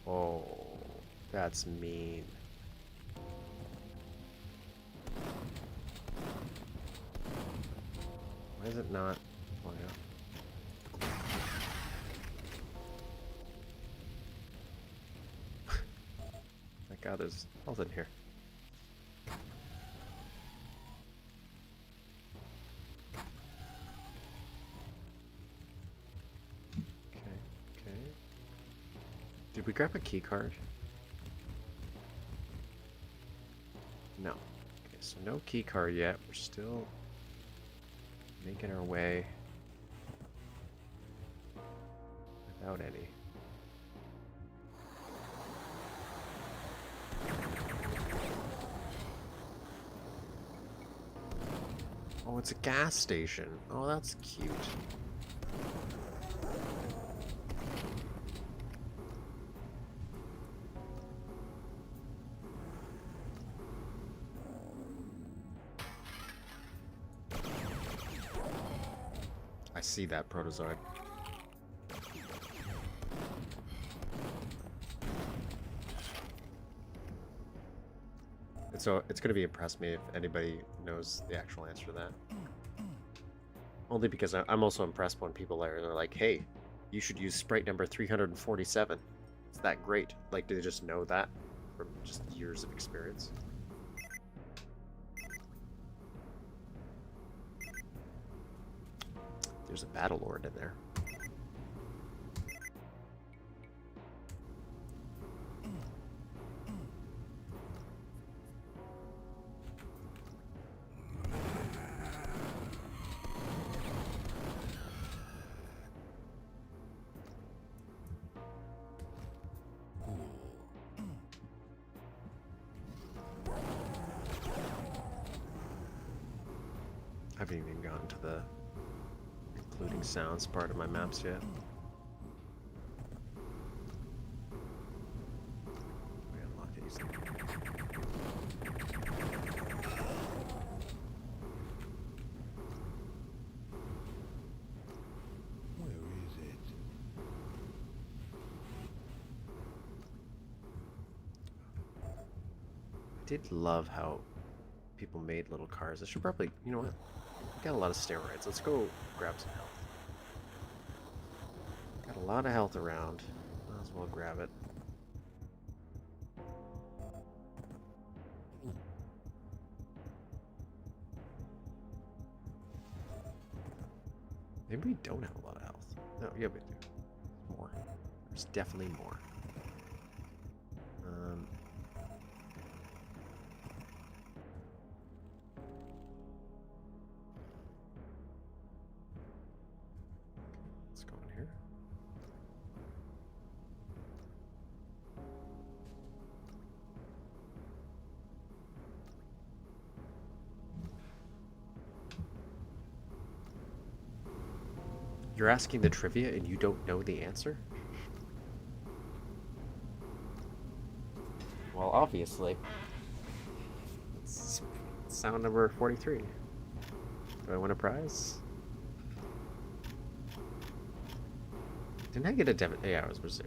Oh, that's mean. Why is it not? Oh, yeah. Thank God there's health in here. Okay. Did we grab a key card? No. Okay, so no key card yet. We're still making our way without any. Oh, it's a gas station. Oh, that's cute. I see that protozoid. So it's going to be impressed me if anybody knows the actual answer to that. Only because I'm also impressed when people are like, hey, you should use sprite number 347. It's that great. Like, do they just know that from just years of experience? There's a battle lord in there. I haven't even gotten to the including sounds part of my maps yet. We unlock it easily. Where is it? I did love how people made little cars. I should probably, you know what? I got a lot of steroids. Let's go grab some health. Got a lot of health around. Might as well grab it. Maybe we don't have a lot of health. No, yeah, we do. More. There's definitely more. Let's go in here. You're asking the trivia and you don't know the answer? Well, obviously. It's sound number 43. Do I win a prize? Didn't I get a debit? Yeah, I was berserk.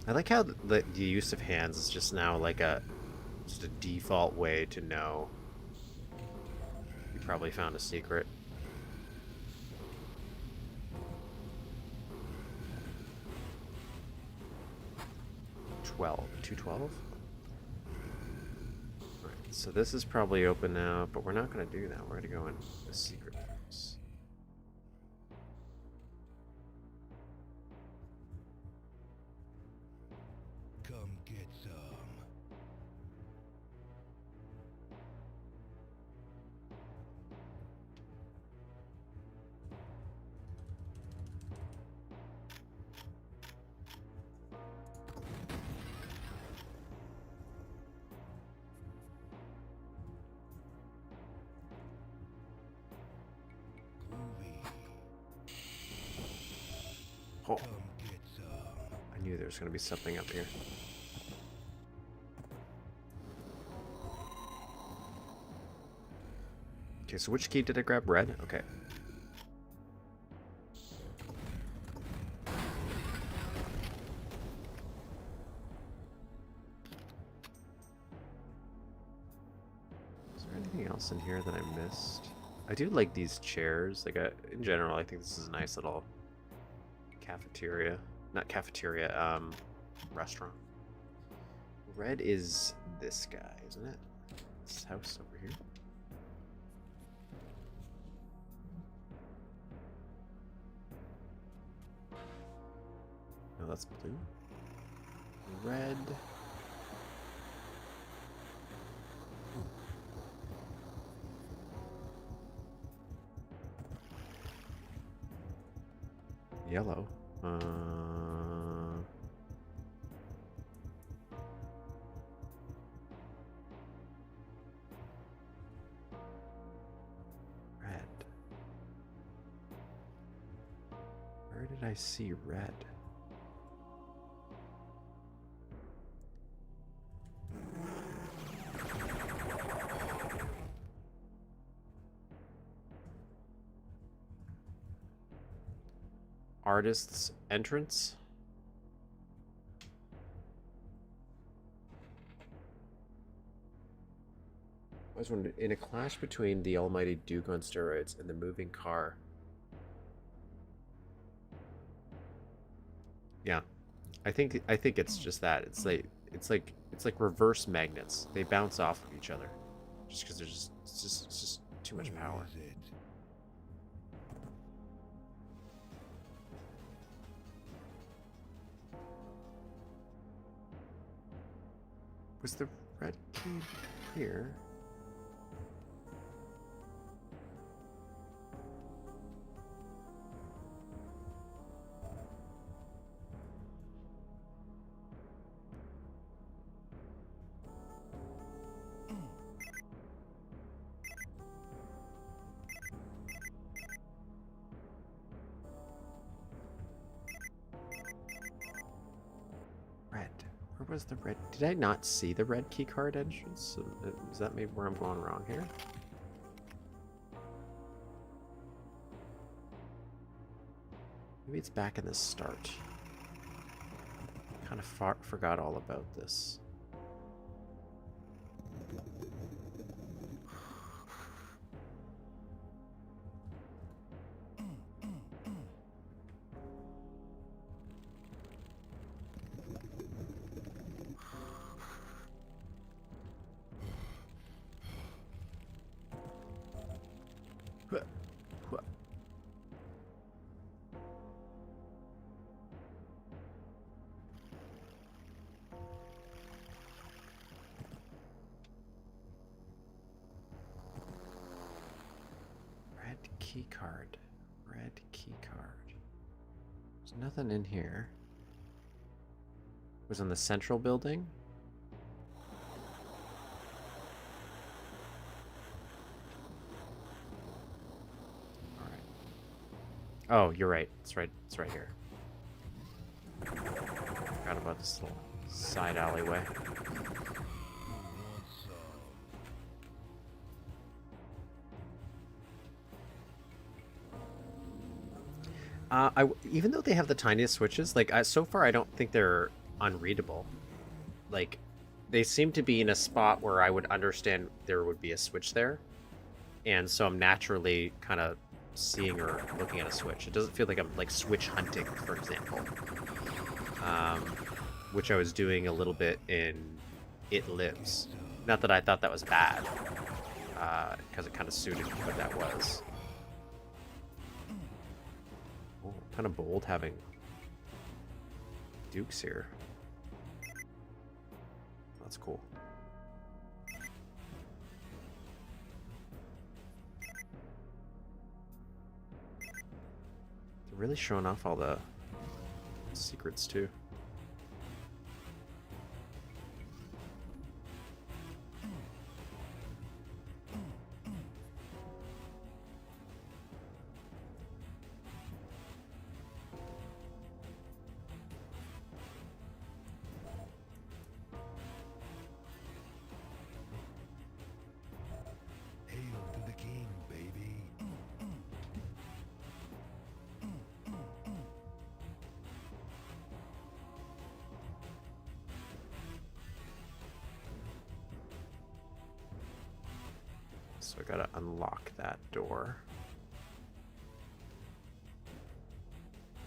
I like how the use of hands is just now like just a default way to know you probably found a secret. 212? Right, so this is probably open now, but we're not going to do that. We're going to go in the secret rooms. Come get some. Oh, Come get some. I knew there was going to be something up here. Okay, so which key did I grab? Red? Okay. Is there anything else in here that I missed? I do like these chairs. Like, in general, I think this is a nice little cafeteria. Not cafeteria, restaurant. Red is this guy, isn't it? This house over here. No, that's blue. Red. Yellow. Red. Where did I see red? Artist's entrance. I was wondering, in a clash between the almighty Duke on steroids and the moving car. Yeah, I think it's just that. It's like reverse magnets. They bounce off of each other, just because there's it's just too much power. Where is it? Was the red key here? Red. Where was the red? Did I not see the red key card entrance? Is that maybe where I'm going wrong here? Maybe it's back in the start. Kind of forgot all about this. Key card. Red key card. There's nothing in here. It was in the central building. All right. Oh, you're right. It's right. It's right here. Forgot about this little side alleyway. Even though they have the tiniest switches, like so far I don't think they're unreadable. Like, they seem to be in a spot where I would understand there would be a switch there, and so I'm naturally kind of seeing or looking at a switch. It doesn't feel like I'm like switch hunting, for example, which I was doing a little bit in It Lives. Not that I thought that was bad, because it kind of suited what that was. Kind of bold having Dukes here. That's cool. They're really showing off all the secrets too. So I gotta unlock that door.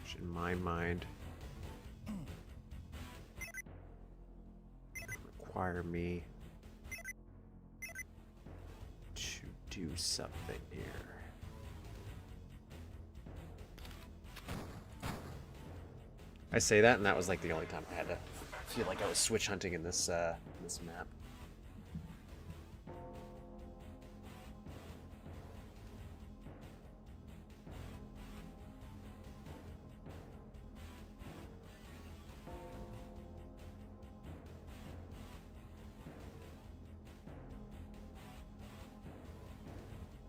Which in my mind require me to do something here. I say that, and that was like the only time I had to feel like I was switch hunting in this this map.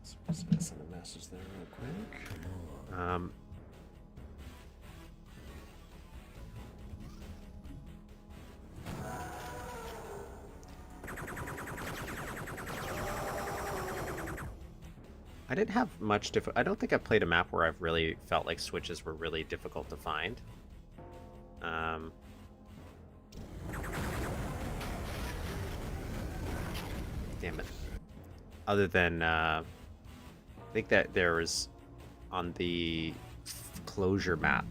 So let's send a message there real quick. I didn't have much I don't think I've played a map where I've really felt like switches were really difficult to find. Damn it. Other than, I think that there was on the closure map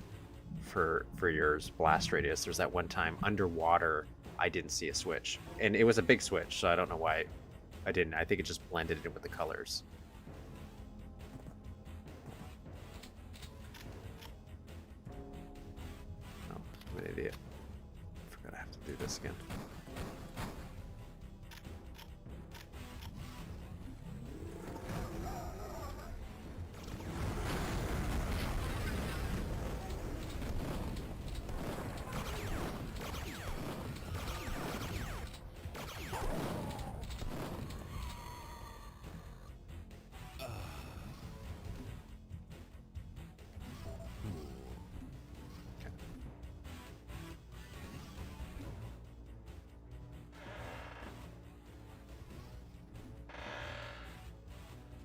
for yours, blast radius, there's that one time underwater I didn't see a switch. And it was a big switch, so I don't know why I didn't. I think it just blended in with the colors. Oh, I'm an idiot. I forgot I have to do this again.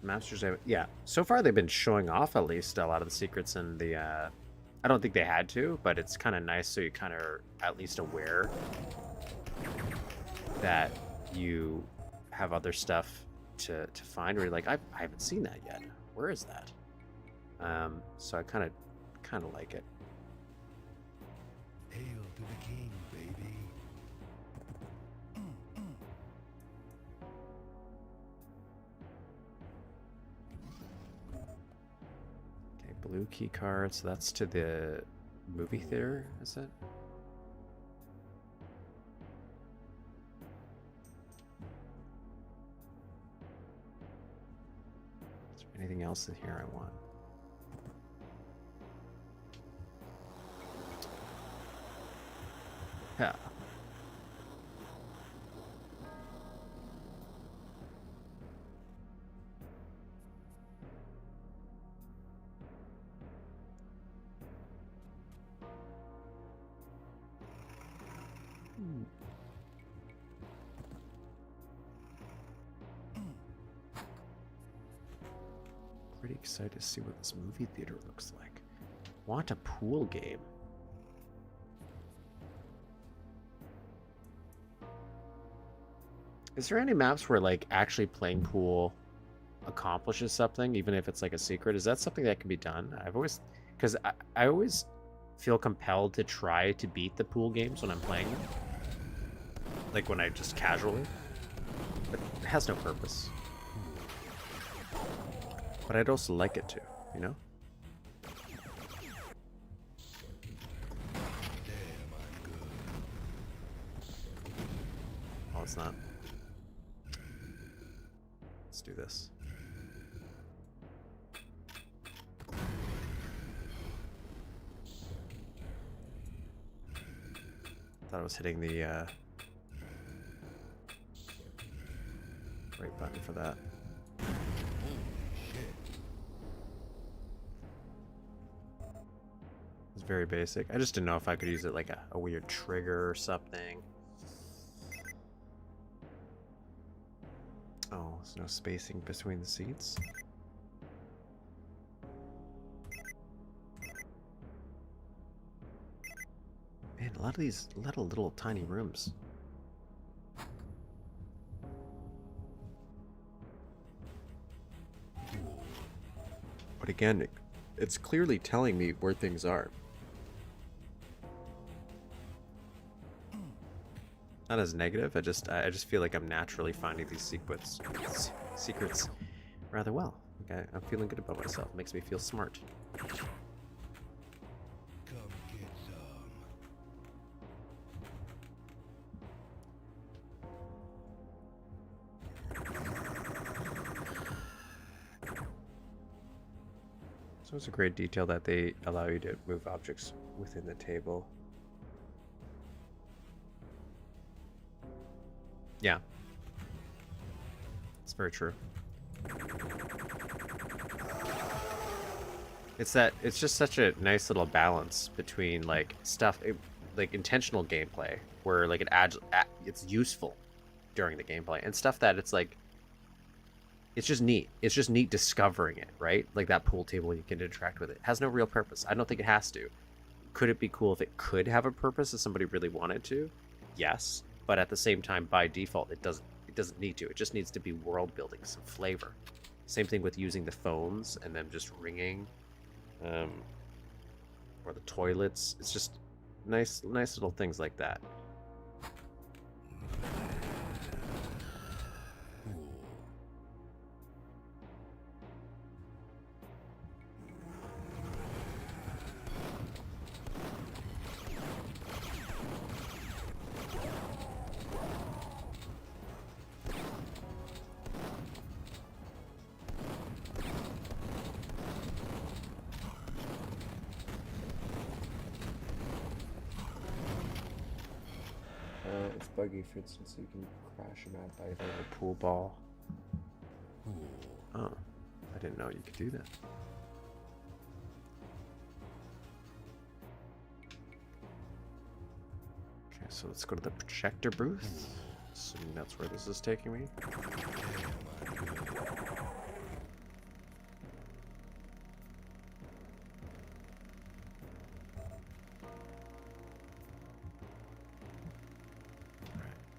Masters, yeah. So far, they've been showing off at least a lot of the secrets in the. I don't think they had to, but it's kind of nice, so you kind of are at least aware that you have other stuff to find. Where you're like, I haven't seen that yet. Where is that? So I kind of like it. Hail to the king, baby. Blue key card, so that's to the movie theater, is it? Is there anything else in here I want? Yeah. Pretty excited to see what this movie theater looks like. Want a pool game? Is there any maps where like actually playing pool accomplishes something, even if it's like a secret? Is that something that can be done? I've always, because I always feel compelled to try to beat the pool games when I'm playing them. Like when I just casually. But it has no purpose. But I'd also like it to, you know? Damn, I'm good. Oh, it's not. Let's do this. Thought I was hitting the right button for that. Holy shit. It's very basic. I just didn't know if I could use it like a weird trigger or something. Oh, there's no spacing between the seats. Man, a lot of little tiny rooms. But again, it's clearly telling me where things are. Not as negative. I just feel like I'm naturally finding these secrets rather well. Okay, I'm feeling good about myself. It makes me feel smart. Come get some. So it's a great detail that they allow you to move objects within the table. Yeah. It's very true. It's just such a nice little balance between like like intentional gameplay where like it's useful during the gameplay and stuff that it's like it's just neat. It's just neat discovering it, right? Like that pool table, you can interact with it. It has no real purpose. I don't think it has to. Could it be cool if it could have a purpose if somebody really wanted to? Yes, but at the same time, by default, it doesn't need to. It just needs to be world building, some flavor. Same thing with using the phones and them just ringing, or the toilets. It's just nice little things like that. It's buggy, for instance, so you can crash a map by a little pool ball. Oh, I didn't know you could do that. Okay, so let's go to the projector booth. Assuming that's where this is taking me.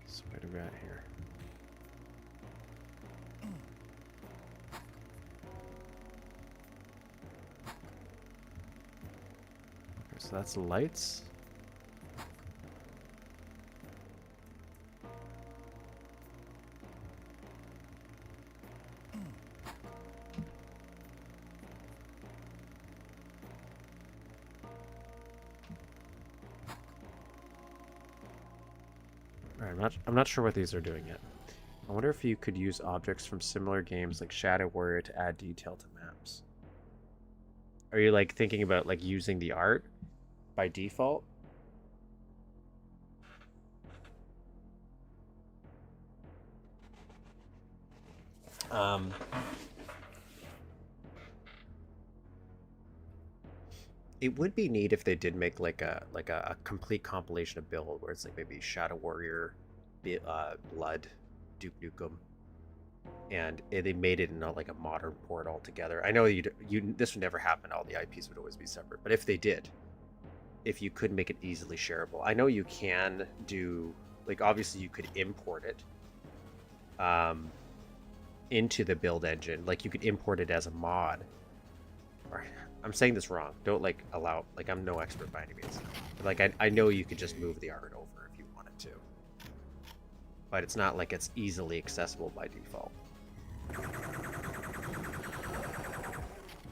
So what do we got here? Okay, so that's lights. Alright, I'm not sure what these are doing yet. I wonder if you could use objects from similar games like Shadow Warrior to add detail to maps. Are you like thinking about like using the art by default? It would be neat if they did make like a complete compilation of build where it's like maybe Shadow Warrior, Blood, Duke Nukem, and they made it in like a modern port altogether. I know this would never happen. All the IPs would always be separate, but if they did, if you could make it easily shareable, I know you can do like obviously you could import it into the build engine, like you could import it as a mod. Or, I'm saying this wrong. Don't like allow like I'm no expert by any means. But, like I know you could just move the art over if you wanted to, but it's not like it's easily accessible by default.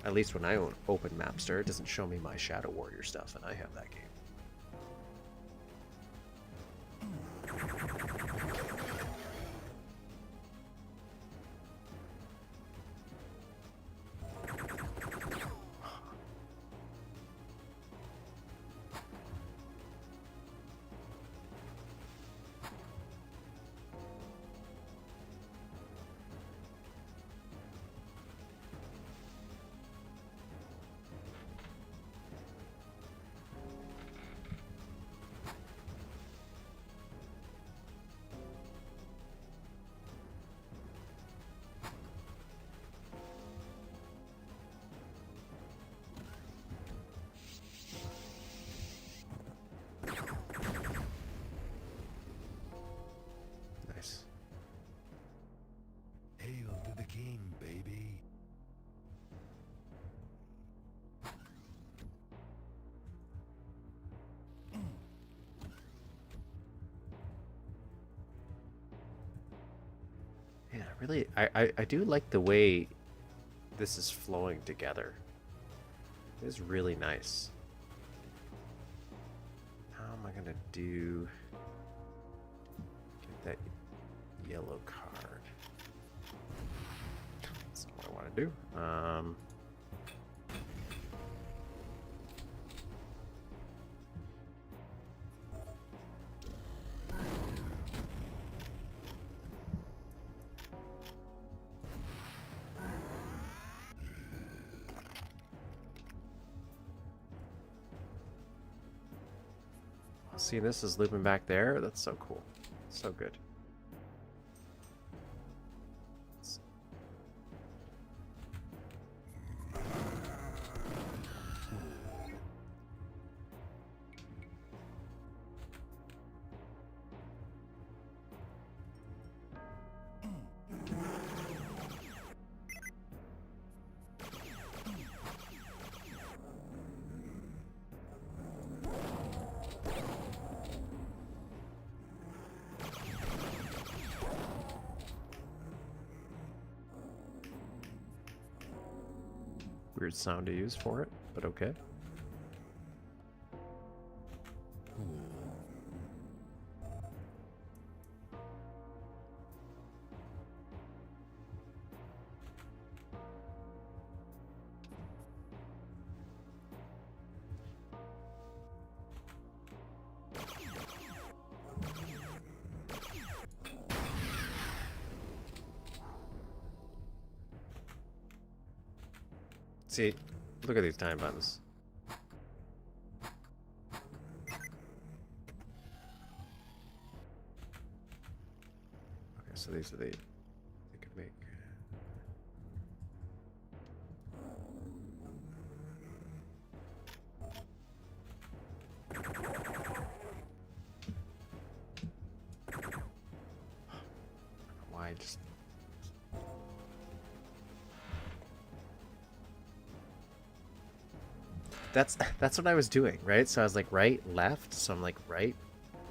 At least when I open Mapster, it doesn't show me my Shadow Warrior stuff, and I have that game. I do like the way this is flowing together. It is really nice. How am I gonna get that yellow card? That's not what I want to do. See, this is looping back there. That's so cool. So good. Weird sound to use for it, but okay. See, look at these time buttons. Okay, so these are they could make. Why just. That's what I was doing, right? So I was like right, left. So I'm like right,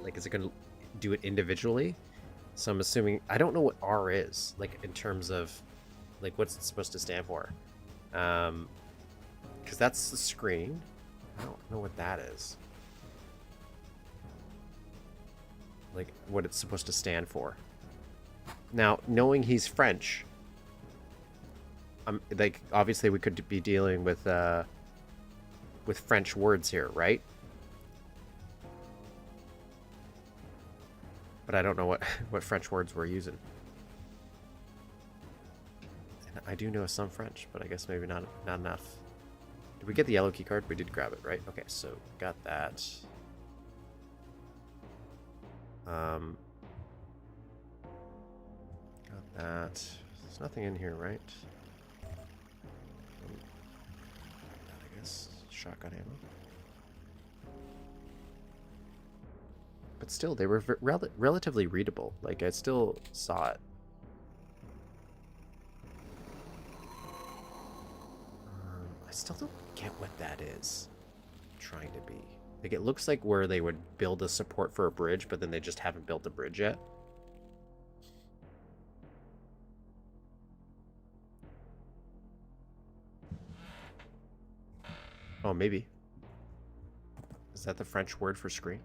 like is it gonna do it individually? So I'm assuming I don't know what R is like in terms of like what's it supposed to stand for, because that's the screen. I don't know what that is. Like what it's supposed to stand for. Now knowing he's French, like obviously we could be dealing with French words here, right? But I don't know what French words we're using. And I do know some French, but I guess maybe not enough. Did we get the yellow key card? We did grab it, right? Okay, so got that. Got that. There's nothing in here, right? I guess shotgun ammo. But still, they were relatively readable. Like, I still saw it. I still don't get what that is trying to be. Like, it looks like where they would build a support for a bridge, but then they just haven't built a bridge yet. Oh, maybe. Is that the French word for screen?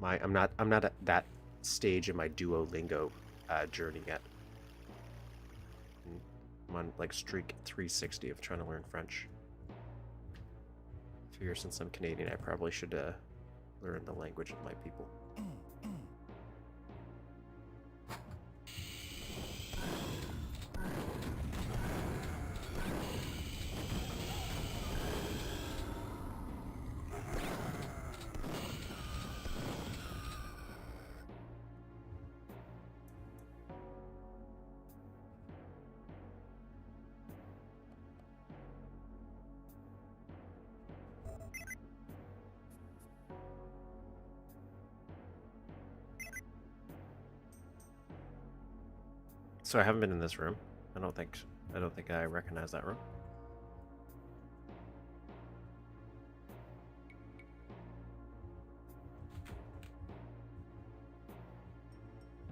I'm not at that stage in my Duolingo journey yet. I'm on like streak 360 of trying to learn French. I figure since I'm Canadian, I probably should learn the language of my people. So I haven't been in this room. I don't think I recognize that room.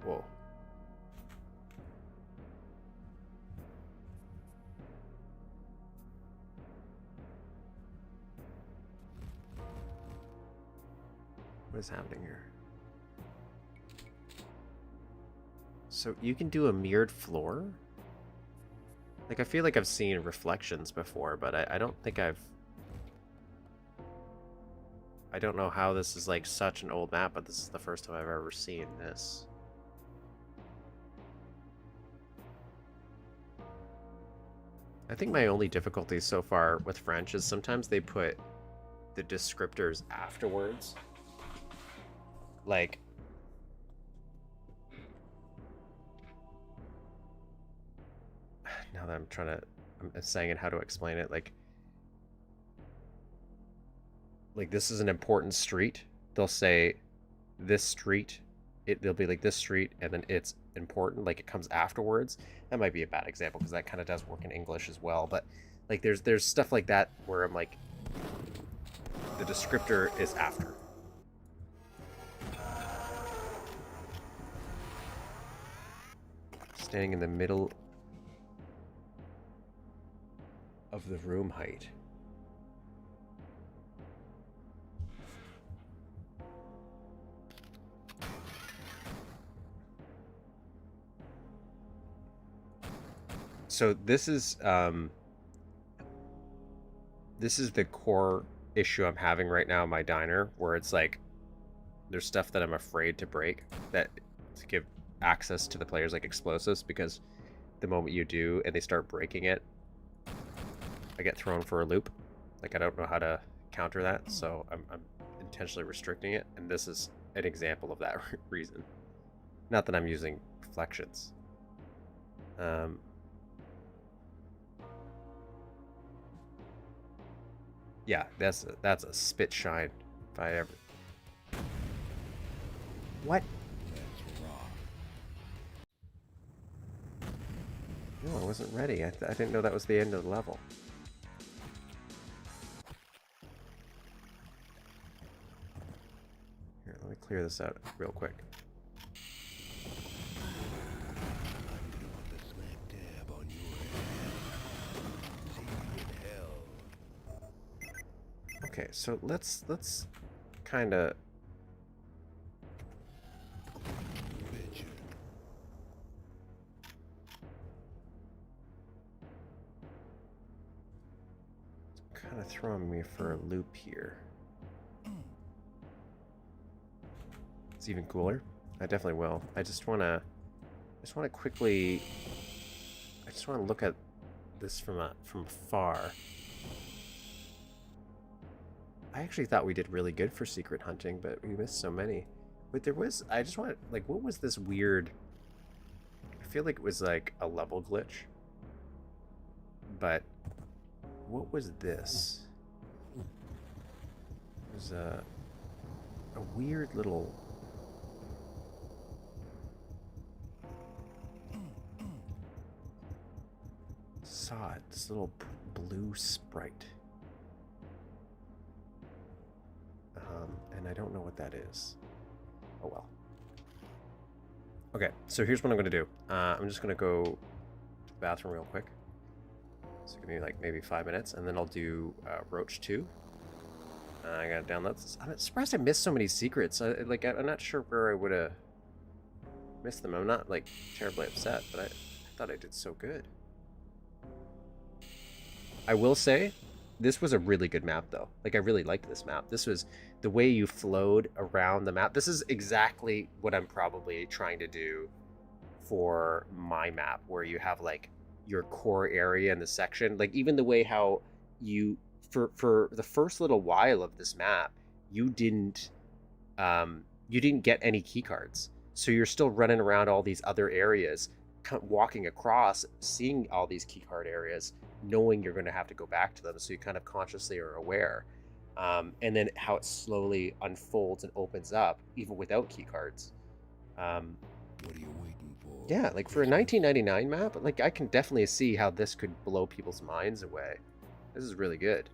Whoa. What is happening here? So you can do a mirrored floor? Like, I feel like I've seen reflections before, but I don't think I don't know how this is, like, such an old map, but this is the first time I've ever seen this. I think my only difficulty so far with French is sometimes they put the descriptors afterwards. Like, now that I'm saying it, how to explain it, like this is an important street. They'll say this street, they'll be like this street, and then it's important, like it comes afterwards. That might be a bad example because that kind of does work in English as well, but like there's stuff like that where I'm like, the descriptor is after. Standing in the middle of the room height. So this is the core issue I'm having right now in my diner, where it's like there's stuff that I'm afraid to break, that to give access to the players, like explosives, because the moment you do and they start breaking it, I get thrown for a loop. Like, I don't know how to counter that, so I'm intentionally restricting it, and this is an example of that reason. Not that I'm using reflections. Yeah, that's a spit shine if I ever. What? That's Roch. No, I wasn't ready. I didn't know that was the end of the level. Here, let me clear this out real quick. I'm doing the smack dab on your head. See you in hell. Okay, so let's kind of. Bitchin'. Kind of throwing me for a loop here. It's even cooler. I definitely will. I just want to quickly. I just want to look at this from afar. I actually thought we did really good for secret hunting, but we missed so many. But there was. I just want, like, what was this weird? I feel like it was like a level glitch. But what was this? It was a weird little. Saw it. This little blue sprite. And I don't know what that is. Oh well. Okay, so here's what I'm going to do. I'm just going to go to the bathroom real quick. So give me like maybe 5 minutes, and then I'll do Roch 2. I gotta download this. I'm surprised I missed so many secrets. I'm not sure where I would have missed them. I'm not like terribly upset, but I thought I did so good. I will say, this was a really good map though. Like, I really liked this map. This was the way you flowed around the map. This is exactly what I'm probably trying to do for my map, where you have like your core area in the section. Like, even the way how you for the first little while of this map, you didn't get any key cards, so you're still running around all these other areas, walking across, seeing all these key card areas, knowing you're going to have to go back to them, so you kind of consciously are aware. And then how it slowly unfolds and opens up even without key cards. What are you waiting for? Yeah, like for a 1999 map, like I can definitely see how this could blow people's minds away. This is really good.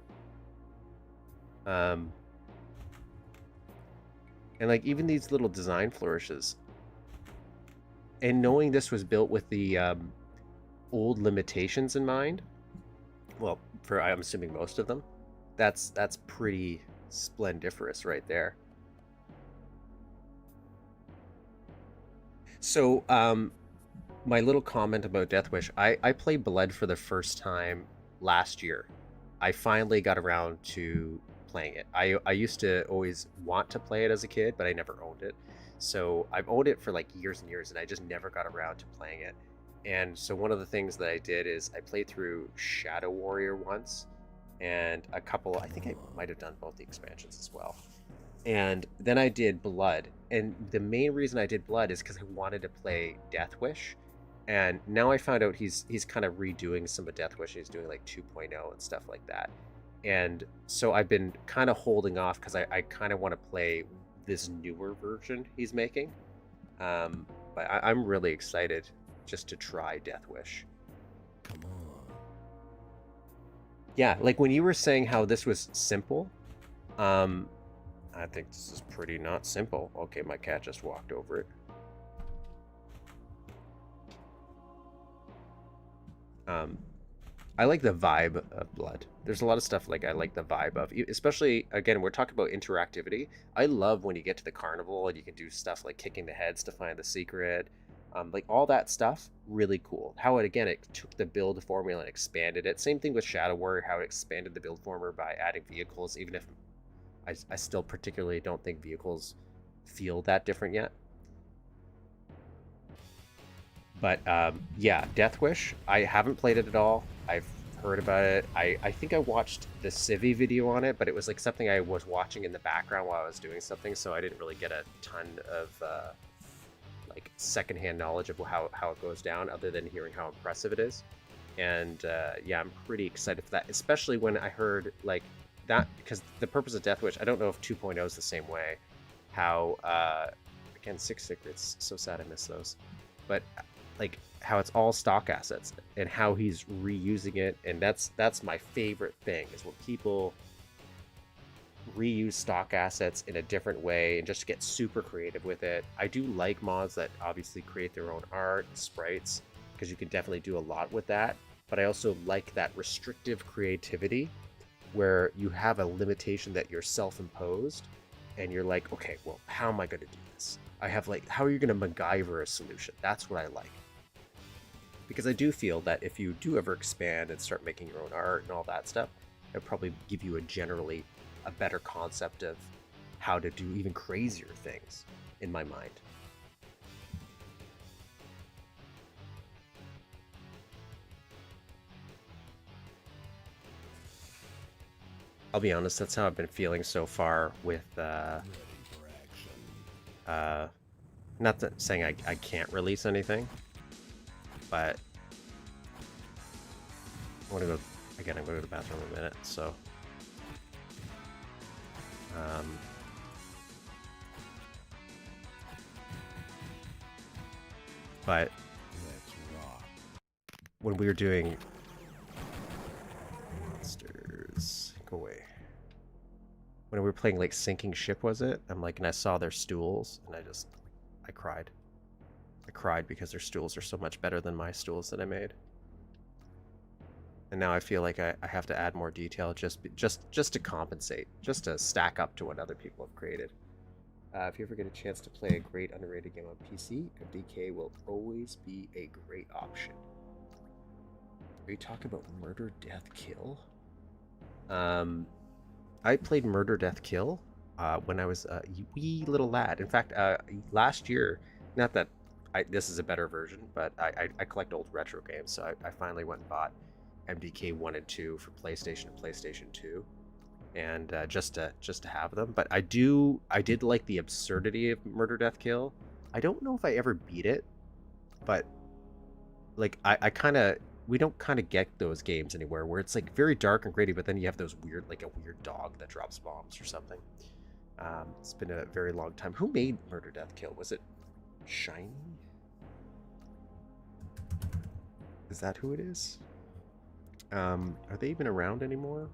And like even these little design flourishes, and knowing this was built with the old limitations in mind, well, for I'm assuming most of them, that's pretty splendiferous right there. So, my little comment about Death Wish, I played Blood for the first time last year. I finally got around to playing it. I used to always want to play it as a kid, but I never owned it. So I've owned it for like years and years, and I just never got around to playing it. And so one of the things that I did is I played through Shadow Warrior once, and a couple. I think I might have done both the expansions as well. And then I did Blood, and the main reason I did Blood is because I wanted to play Death Wish, and now I found out he's kind of redoing some of Death Wish. He's doing like 2.0 and stuff like that, and so I've been kind of holding off because I kind of want to play this newer version he's making. But I'm really excited just to try Death Wish. Come on. Yeah, like when you were saying how this was simple, um, I think this is pretty not simple. Okay, my cat just walked over it. I like the vibe of Blood. There's a lot of stuff like I like the vibe of, especially again, we're talking about interactivity. I love when you get to the carnival and you can do stuff like kicking the heads to find the secret. Like all that stuff, really cool. How it took the build formula and expanded it. Same thing with Shadow Warrior, how it expanded the build formula by adding vehicles, even if I still particularly don't think vehicles feel that different yet. But yeah, Death Wish, I haven't played it at all. I've heard about it. I think I watched the Civi video on it, but it was like something I was watching in the background while I was doing something, so I didn't really get a ton of like secondhand knowledge of how it goes down, other than hearing how impressive it is. And yeah, I'm pretty excited for that, especially when I heard like that, because the purpose of Death Wish, I don't know if 2.0 is the same way. How again, Six Secrets, so sad I miss those, but like how it's all stock assets and how he's reusing it, and that's my favorite thing, is when people reuse stock assets in a different way and just get super creative with it. I do like mods that obviously create their own art and sprites, because you can definitely do a lot with that, but I also like that restrictive creativity where you have a limitation that you're self-imposed, and you're like, okay, well, how am I going to do this? I have like, how are you going to MacGyver a solution? That's what I like. Because I do feel that if you do ever expand and start making your own art and all that stuff, it'll probably give you a better concept of how to do even crazier things, in my mind. I'll be honest, that's how I've been feeling so far with Ready for action. not that saying I can't release anything, but I want to go again. I'm going to the bathroom in a minute, so but Let's rock. when we were doing monsters, go away. When we were playing like Sinking Ship, was it? I'm like, and I saw their stools, and I cried. I cried because their stools are so much better than my stools that I made. And now I feel like I have to add more detail just to compensate, just to stack up to what other people have created. If you ever get a chance to play a great underrated game on PC, MDK will always be a great option. Are you talking about Murder, Death, Kill? I played Murder, Death, Kill when I was a wee little lad. In fact, last year, not that this is a better version, but I collect old retro games, so I finally went and bought MDK 1 and 2 for PlayStation and PlayStation 2, and just to have them. But I did like the absurdity of Murder, Death, Kill. I don't know if I ever beat it, but like I kind of, we don't kind of get those games anywhere where it's like very dark and gritty, but then you have those weird, like a weird dog that drops bombs or something. It's been a very long time. Who made Murder, Death, Kill? Was it Shiny? Is that who it is? Are they even around anymore?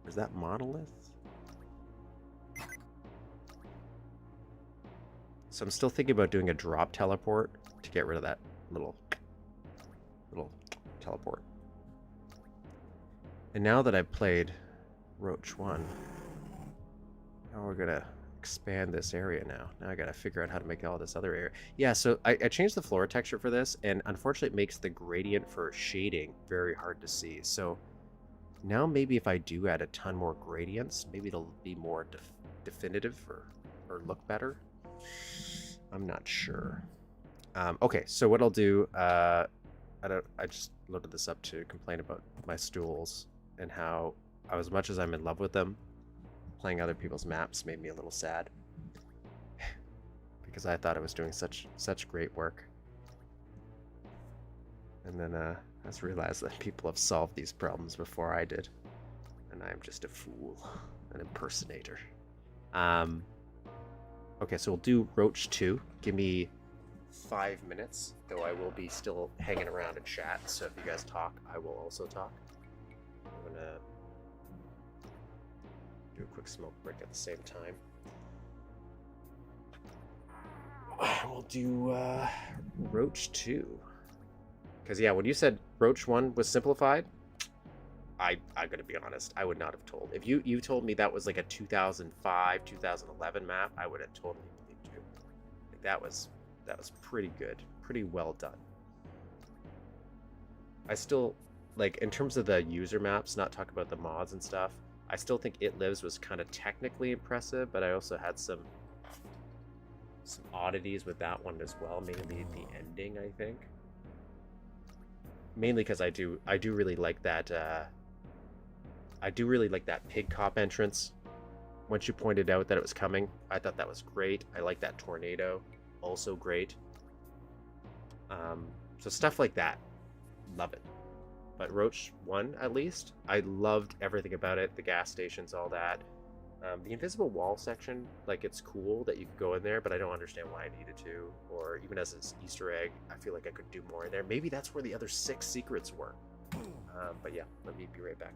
Or is that Monolith? So I'm still thinking about doing a drop teleport to get rid of that little teleport. And now that I've played Roch 1, now we're gonna expand this area now. Now I gotta figure out how to make all this other area. Yeah, so I changed the floor texture for this, and unfortunately it makes the gradient for shading very hard to see. So now maybe if I do add a ton more gradients, maybe it'll be more definitive or look better. I'm not sure. Okay, so what I'll do, I just loaded this up to complain about my stools and how, as much as I'm in love with them, playing other people's maps made me a little sad because I thought I was doing such great work, and then I just realized that people have solved these problems before I did, and I'm just a fool, an impersonator. Okay, so we'll do Roach 2. Give me 5 minutes, though I will be still hanging around in chat, so if you guys talk, I will also talk. I'm gonna do a quick smoke break at the same time. We'll do Roach 2. Because, yeah, when you said Roach 1 was simplified, I'm gonna be honest, I would not have told. If you told me that was like a 2005, 2011 map, I would have totally believed you. Like, that was pretty good, pretty well done. I still, like, in terms of the user maps, not talk about the mods and stuff, I still think It Lives was kind of technically impressive, but I also had some oddities with that one as well, mainly the ending, I think. Mainly because I do really like that pig cop entrance. Once you pointed out that it was coming, I thought that was great. I like that tornado, also great. So stuff like that, love it. But Roach 1, at least, I loved everything about it. The gas stations, all that. The invisible wall section, like, it's cool that you could go in there, but I don't understand why I needed to. Or even as an Easter egg, I feel like I could do more in there. Maybe that's where the other 6 secrets were. But yeah, let me be right back.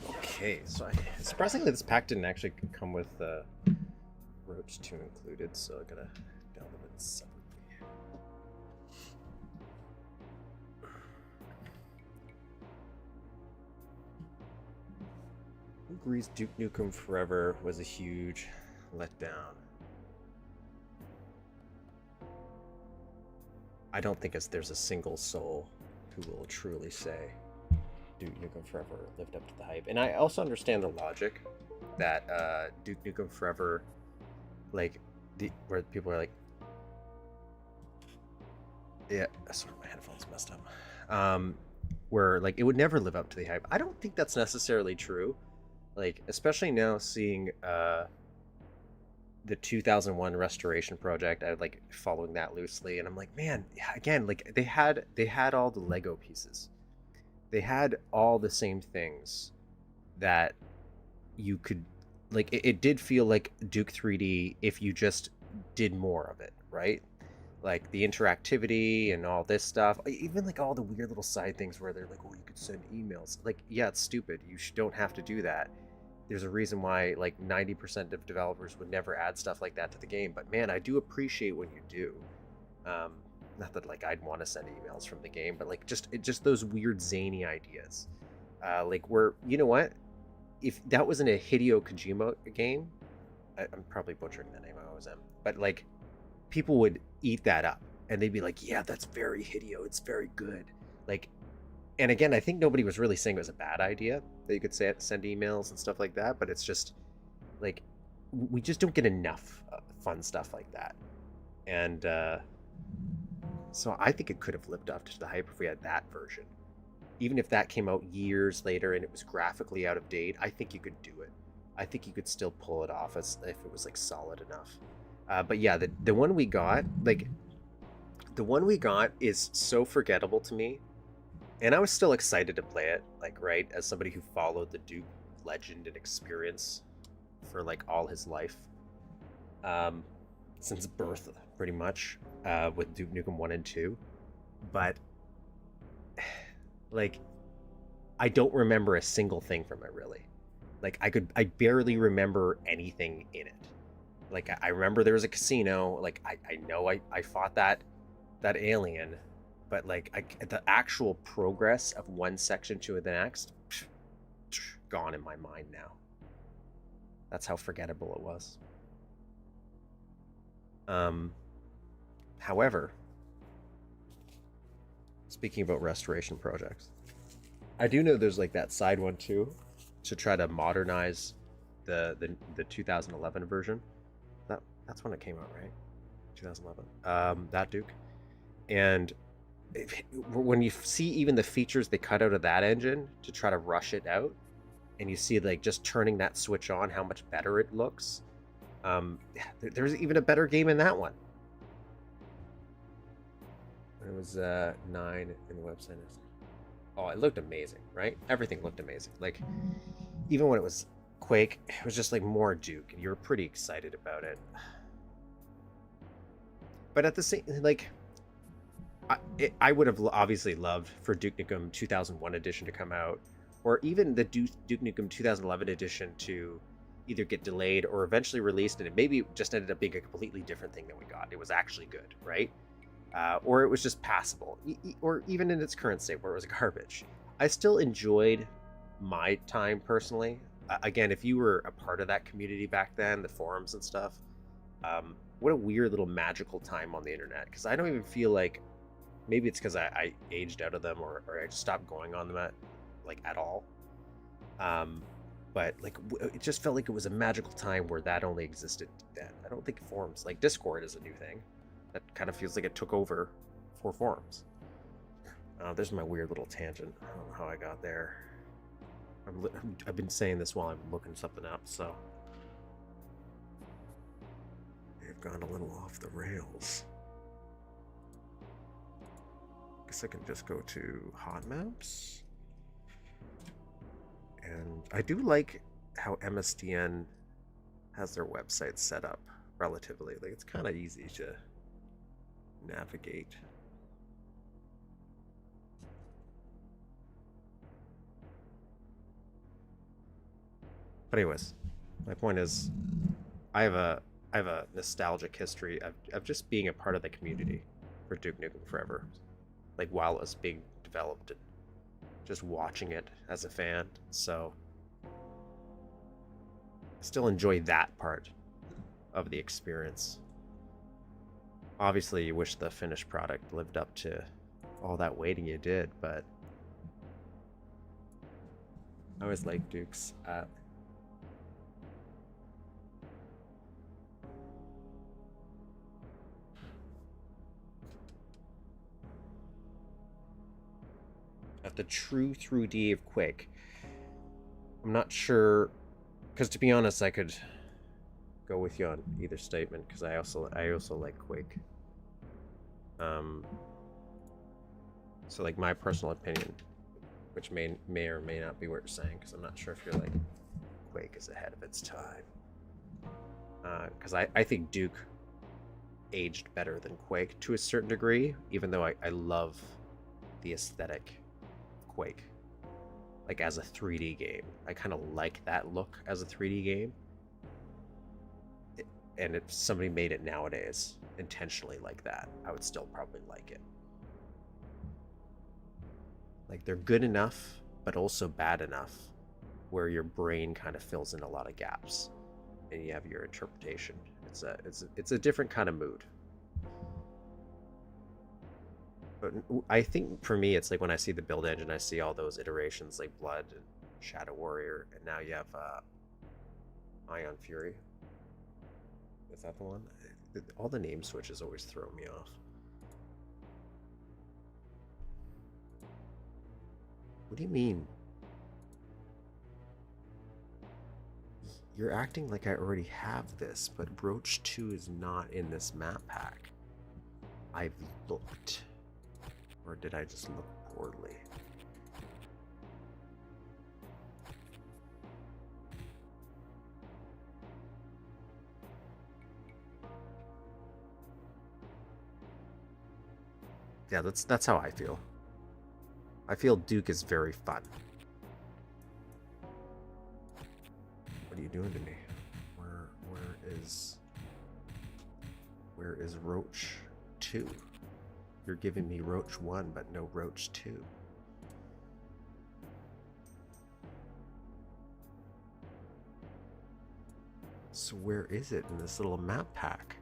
Okay, so surprisingly, this pack didn't actually come with Roach 2 included, so I gotta download it separately. Who agrees Duke Nukem Forever was a huge letdown? I don't think there's a single soul who will truly say Duke Nukem Forever lived up to the hype. And I also understand the logic that Duke Nukem Forever, like, where people are like, yeah, sorry, my headphones messed up. Where like it would never live up to the hype. I don't think that's necessarily true. Like, especially now seeing the 2001 restoration project, I like following that loosely, and I'm like, man, yeah, again, like they had all the Lego pieces. They had all the same things that you could like it did feel like Duke 3D if you just did more of it, right? Like the interactivity and all this stuff, even like all the weird little side things where they're like, oh, you could send emails. Like, yeah, it's stupid. You don't have to do that. There's a reason why like 90% of developers would never add stuff like that to the game. But man, I do appreciate when you do. Not that like I'd want to send emails from the game, but like just those weird zany ideas. Like where, you know what? If that wasn't a Hideo Kojima game, I'm probably butchering the name, I always am, but like people would eat that up and they'd be like, yeah, that's very Hideo, it's very good. Like, and again, I think nobody was really saying it was a bad idea that you could send emails and stuff like that, but it's just like we just don't get enough fun stuff like that. And so I think it could have lived up to the hype if we had that version. Even if that came out years later and it was graphically out of date, I think you could do it. I think you could still pull it off as if it was like solid enough. But yeah, the one we got, like the one we got is so forgettable to me. And I was still excited to play it, like, right, as somebody who followed the Duke legend and experience for like all his life. Since birth, pretty much, with Duke Nukem 1 and 2. But like I don't remember a single thing from it, really. Like I barely remember anything in it. Like I remember there was a casino, like I know I fought that alien, but like the actual progress of one section to the next, gone in my mind now. That's how forgettable it was. However, speaking about restoration projects, I do know there's like that side one too, to try to modernize the 2011 version. That's when it came out, right? 2011. That Duke. And when you see even the features they cut out of that engine to try to rush it out, and you see like just turning that switch on, how much better it looks. There's even a better game in that one. It was 9 in the website. Oh, it looked amazing, right? Everything looked amazing. Like even when it was Quake, it was just like more Duke, and you were pretty excited about it. But at the same, like, I would have obviously loved for Duke Nukem 2001 edition to come out, or even the Duke Nukem 2011 edition to either get delayed or eventually released, and it maybe just ended up being a completely different thing than we got. It was actually good, right? Or it was just passable, or even in its current state where it was garbage. I still enjoyed my time personally. Again, if you were a part of that community back then, the forums and stuff, what a weird little magical time on the internet. Because I don't even feel like, maybe it's because I aged out of them, or I just stopped going on them at all. But like it just felt like it was a magical time where that only existed then. I don't think forums like Discord is a new thing. That kind of feels like it took over for forums. There's my weird little tangent. I don't know how I got there. I've been saying this while I'm looking something up, so I've gone a little off the rails. Guess I can just go to hot maps. And I do like how MSDN has their website set up relatively. Like, it's kind of easy to navigate. But anyways, my point is, I have a nostalgic history of just being a part of the community for Duke Nukem Forever. Like, while it was being developed and just watching it as a fan. So I still enjoy that part of the experience. Obviously, you wish the finished product lived up to all that waiting you did, but I always like Duke's at the true 3D of Quake. I'm not sure, because to be honest, I could go with you on either statement, because I also like Quake. So like, my personal opinion, which may or may not be what you're saying, because I'm not sure if you're like Quake is ahead of its time. Because I think Duke aged better than Quake to a certain degree, even though I love the aesthetic of Quake. Like, as a 3D game, I kind of like that look as a 3D game. And if somebody made it nowadays intentionally like that, I would still probably like it. Like, they're good enough, but also bad enough, where your brain kind of fills in a lot of gaps, and you have your interpretation. It's a different kind of mood. But I think for me, it's like when I see the build engine, I see all those iterations like Blood and Shadow Warrior, and now you have Ion Fury. Is that the one? All the name switches always throw me off. What do you mean? You're acting like I already have this, but Roch 2 is not in this map pack. I've looked. Or did I just look poorly? Yeah, that's how I feel. I feel Duke is very fun. What are you doing to me? Where is Roch 2? You're giving me Roch 1, but no Roch 2. So where is it in this little map pack?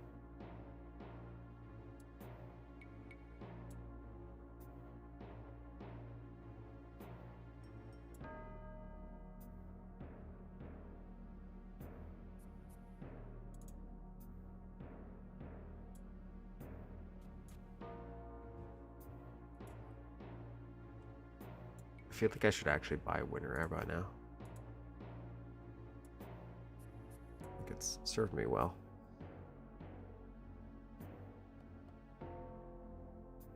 I feel like I should actually buy Winter Air by now. I think it's served me well.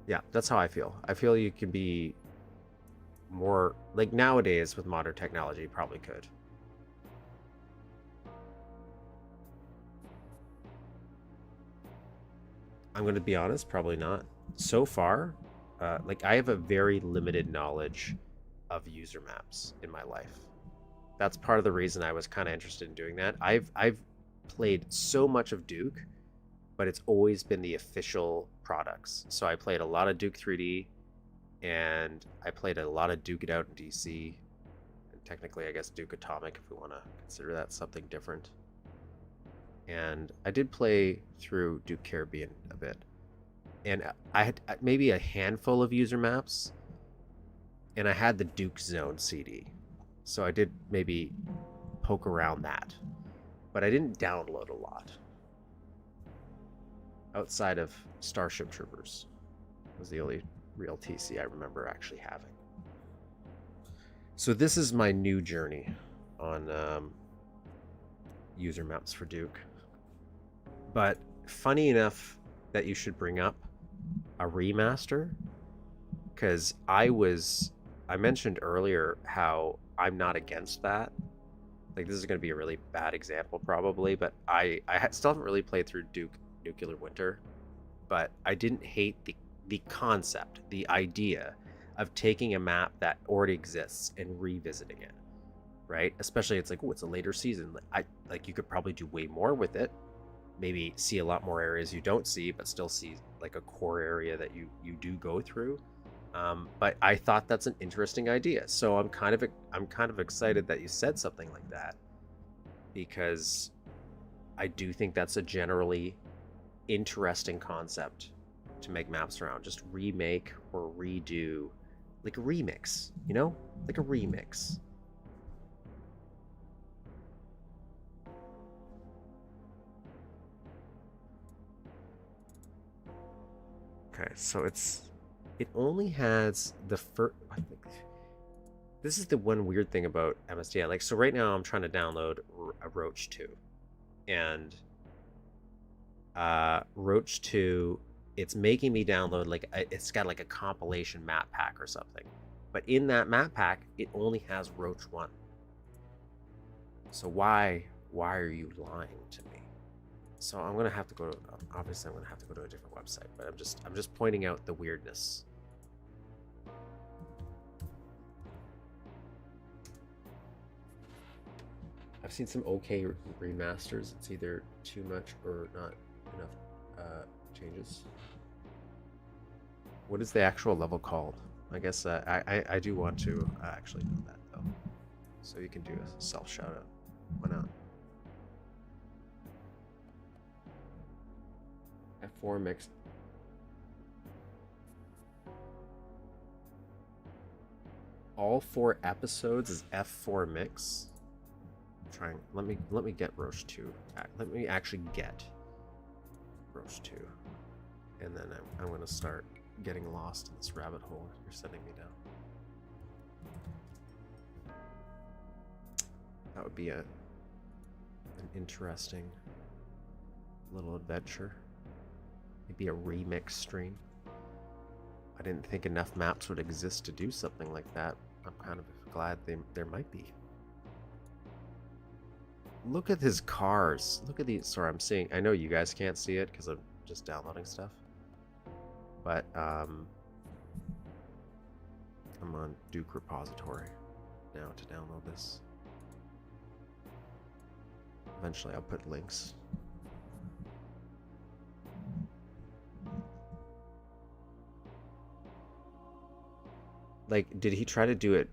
Yeah, that's how I feel. I feel you can be more, like, nowadays with modern technology, you probably could. I'm going to be honest, probably not. So far, like, I have a very limited knowledge of user maps in my life. That's part of the reason I was kind of interested in doing that. I've played so much of Duke, but it's always been the official products. So I played a lot of Duke 3D, and I played a lot of Duke It Out in DC, and technically I guess Duke Atomic, if we want to consider that something different. And I did play through Duke Caribbean a bit, and I had maybe a handful of user maps, and I had the Duke Zone CD, so I did maybe poke around that, but I didn't download a lot. Outside of Starship Troopers was the only real TC I remember actually having. So this is my new journey on user maps for Duke. But funny enough that you should bring up a remaster, because I mentioned earlier how I'm not against that, Like, this is going to be a really bad example probably, but still haven't really played through Duke Nuclear Winter, but I didn't hate the concept, the idea of taking a map that already exists and revisiting it, right? Especially it's like, oh, it's a later season. Like you could probably do way more with it. Maybe see a lot more areas you don't see, but still see like a core area that you do go through. But I thought that's an interesting idea, so I'm kind of excited that you said something like that, because I do think that's a generally interesting concept to make maps around. Just remake or redo, like a remix, you know, like a remix. Okay, so it only has the first. This is the one weird thing about MSDI. Like, so right now I'm trying to download a Roach 2, and Roach 2, it's making me download like it's got like a compilation map pack or something. But in that map pack, it only has Roach 1. So why are you lying to me? So I'm gonna have to go to, obviously I'm gonna have to go to a different website, but I'm just pointing out the weirdness. I've seen some okay remasters. It's either too much or not enough changes. What is the actual level called? I guess I do want to actually know that though. So you can do a self shout out. Why not? F4 mixed. All 4 episodes is F4 mix. Trying. Let me get Roche 2. Let me actually get Roche 2, and then I'm gonna start getting lost in this rabbit hole you're sending me down. That would be an interesting little adventure. Maybe a remix stream. I didn't think enough maps would exist to do something like that. I'm kind of glad there might be. Look at his cars. Look at these. Sorry, I'm seeing. I know you guys can't see it because I'm just downloading stuff. But I'm on Duke repository now to download this. Eventually, I'll put links. Like, did he try to do it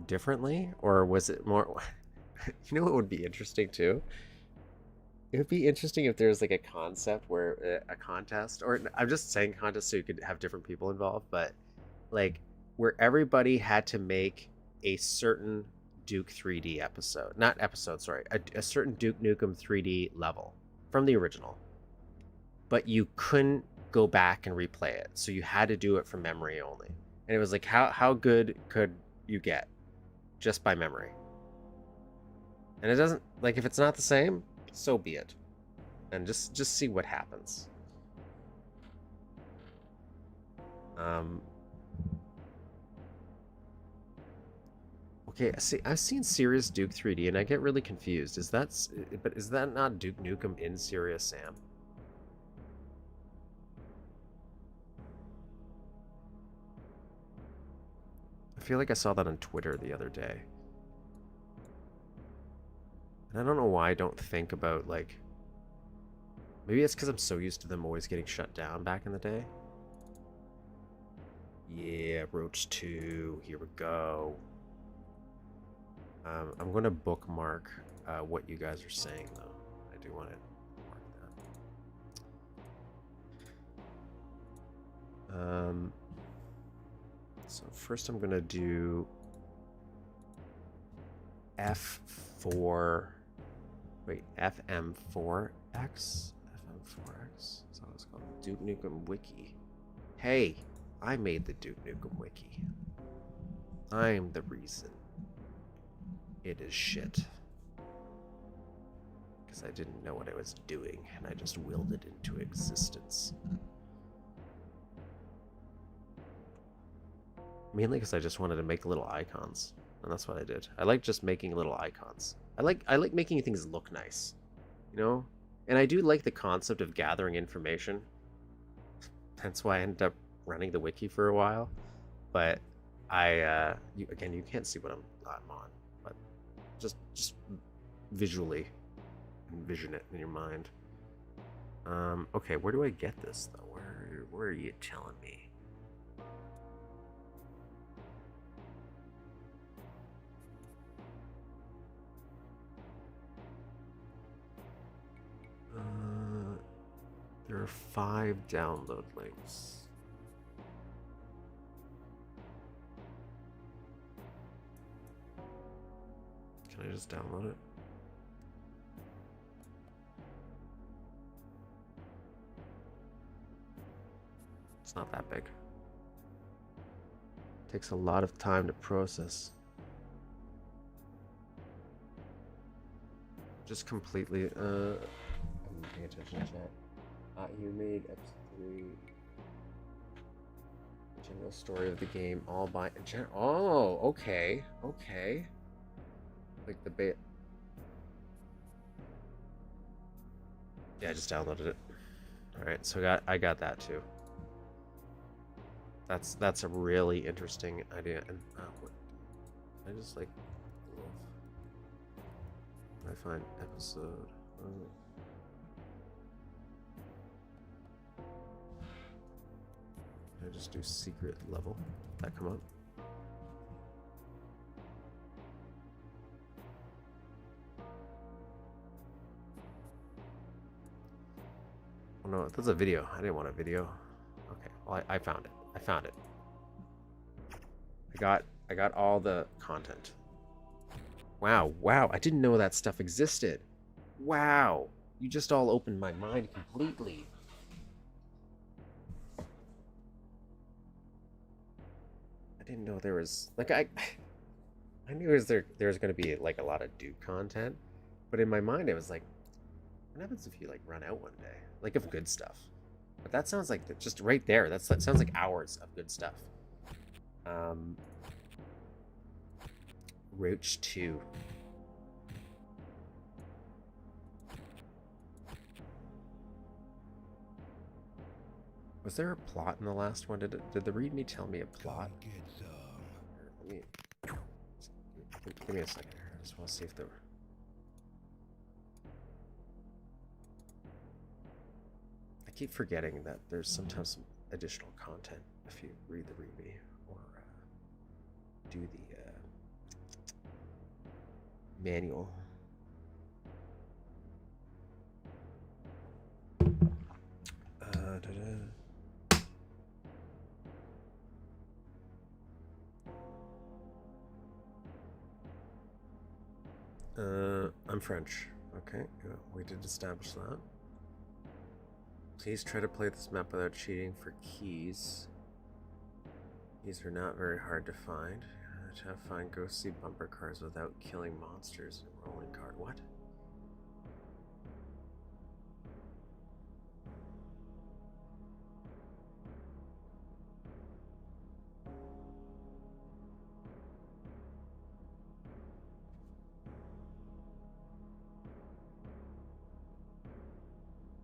differently, or was it more? You know what would be interesting too? It would be interesting if there's like a concept where a contest, or I'm just saying contest so you could have different people involved, but like where everybody had to make a certain Duke 3D episode, not episode, sorry, a certain Duke Nukem 3D level from the original, but you couldn't go back and replay it, so you had to do it from memory only. And it was like, how good could you get just by memory? And it doesn't, like, if it's not the same, so be it. And just see what happens. Okay, see, I've seen Serious Duke 3D and I get really confused. Is that not Duke Nukem in Serious Sam? I feel like I saw that on Twitter the other day. And I don't know why I don't think about, like... Maybe it's because I'm so used to them always getting shut down back in the day. Yeah, Roach 2. Here we go. I'm going to bookmark what you guys are saying, though. I do want to mark that. So first I'm going to do F4... Wait, FM4X? FM4X? Is that what it's called? Duke Nukem Wiki. Hey, I made the Duke Nukem Wiki. I'm the reason it is shit. Because I didn't know what I was doing, and I just willed it into existence. Mainly because I just wanted to make little icons. And that's what I did. I like just making little icons. I like making things look nice, you know? And I do like the concept of gathering information. That's why I ended up running the wiki for a while. But again, you can't see what I'm on, but just visually envision it in your mind. Okay, where do I get this though? Where are you telling me? There are 5 download links. Can I just download it? It's not that big. Takes a lot of time to process. Just completely, I'm paying attention to chat. You made episode 3. General story of the game, all by, oh, okay, okay. Like the bait. Yeah, I just downloaded it. Alright, so I got that too. That's a really interesting idea. And what? I just like. I find episode. I just do secret level. That come up. Oh no, that's a video. I didn't want a video. Okay, well I found it. I found it. I got all the content. Wow, I didn't know that stuff existed. Wow, you just all opened my mind completely. I didn't know there was like I knew there was gonna be like a lot of Duke content, but in my mind it was like, what happens if you like run out one day, like of good stuff? But that sounds like just right there. That sounds like hours of good stuff. Roch 2. Was there a plot in the last one? Did the README tell me a plot? Come get some. Give me a second here. I just want to see if there. I keep forgetting that there's sometimes some additional content if you read the README or do the manual. I'm French. Okay, yeah, we did establish that. Please try to play this map without cheating for keys. These are not very hard to find. To have fun, go see bumper cars without killing monsters and rolling card. What?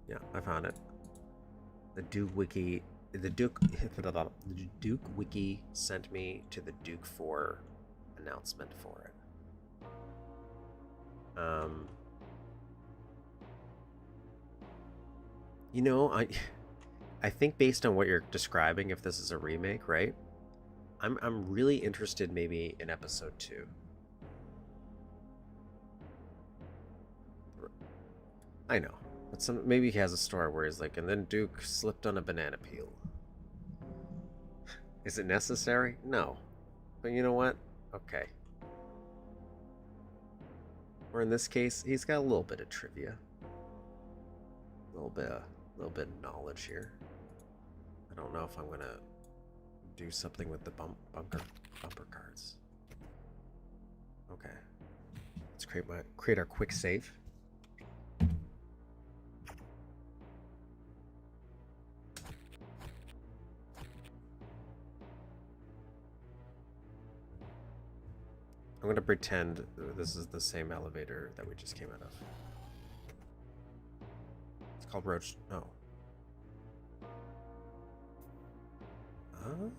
Yeah, I found it. The Duke Wiki, the Duke Wiki sent me to the Duke 4 announcement for it. You know, I think based on what you're describing, if this is a remake, right? I'm really interested maybe in episode 2. I know. But maybe he has a story where he's like, and then Duke slipped on a banana peel. Is it necessary? No. But you know what? Okay. Or in this case, he's got a little bit of trivia. A little bit of knowledge here. I don't know if I'm gonna do something with the bumper cards. Okay. Let's create our quick save. I'm gonna pretend this is the same elevator that we just came out of. It's called Roach. Oh.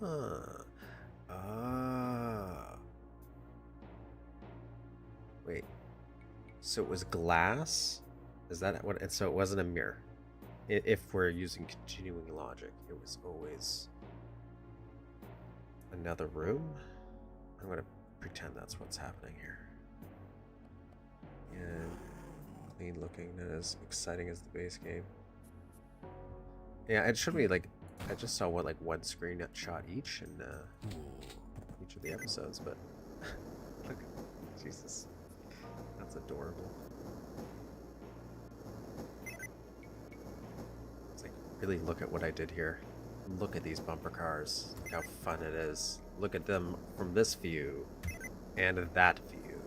Ah. Ah. Wait. So it was glass? Is that what? And so it wasn't a mirror. If we're using continuing logic, it was always another room. I'm gonna pretend that's what's happening here. And clean looking, not as exciting as the base game. Yeah, it should be like, I just saw what, like one screenshot each in each of the episodes, but look, Jesus, that's adorable. It's like, really look at what I did here. Look at these bumper cars, look how fun it is. Look at them from this view and that view.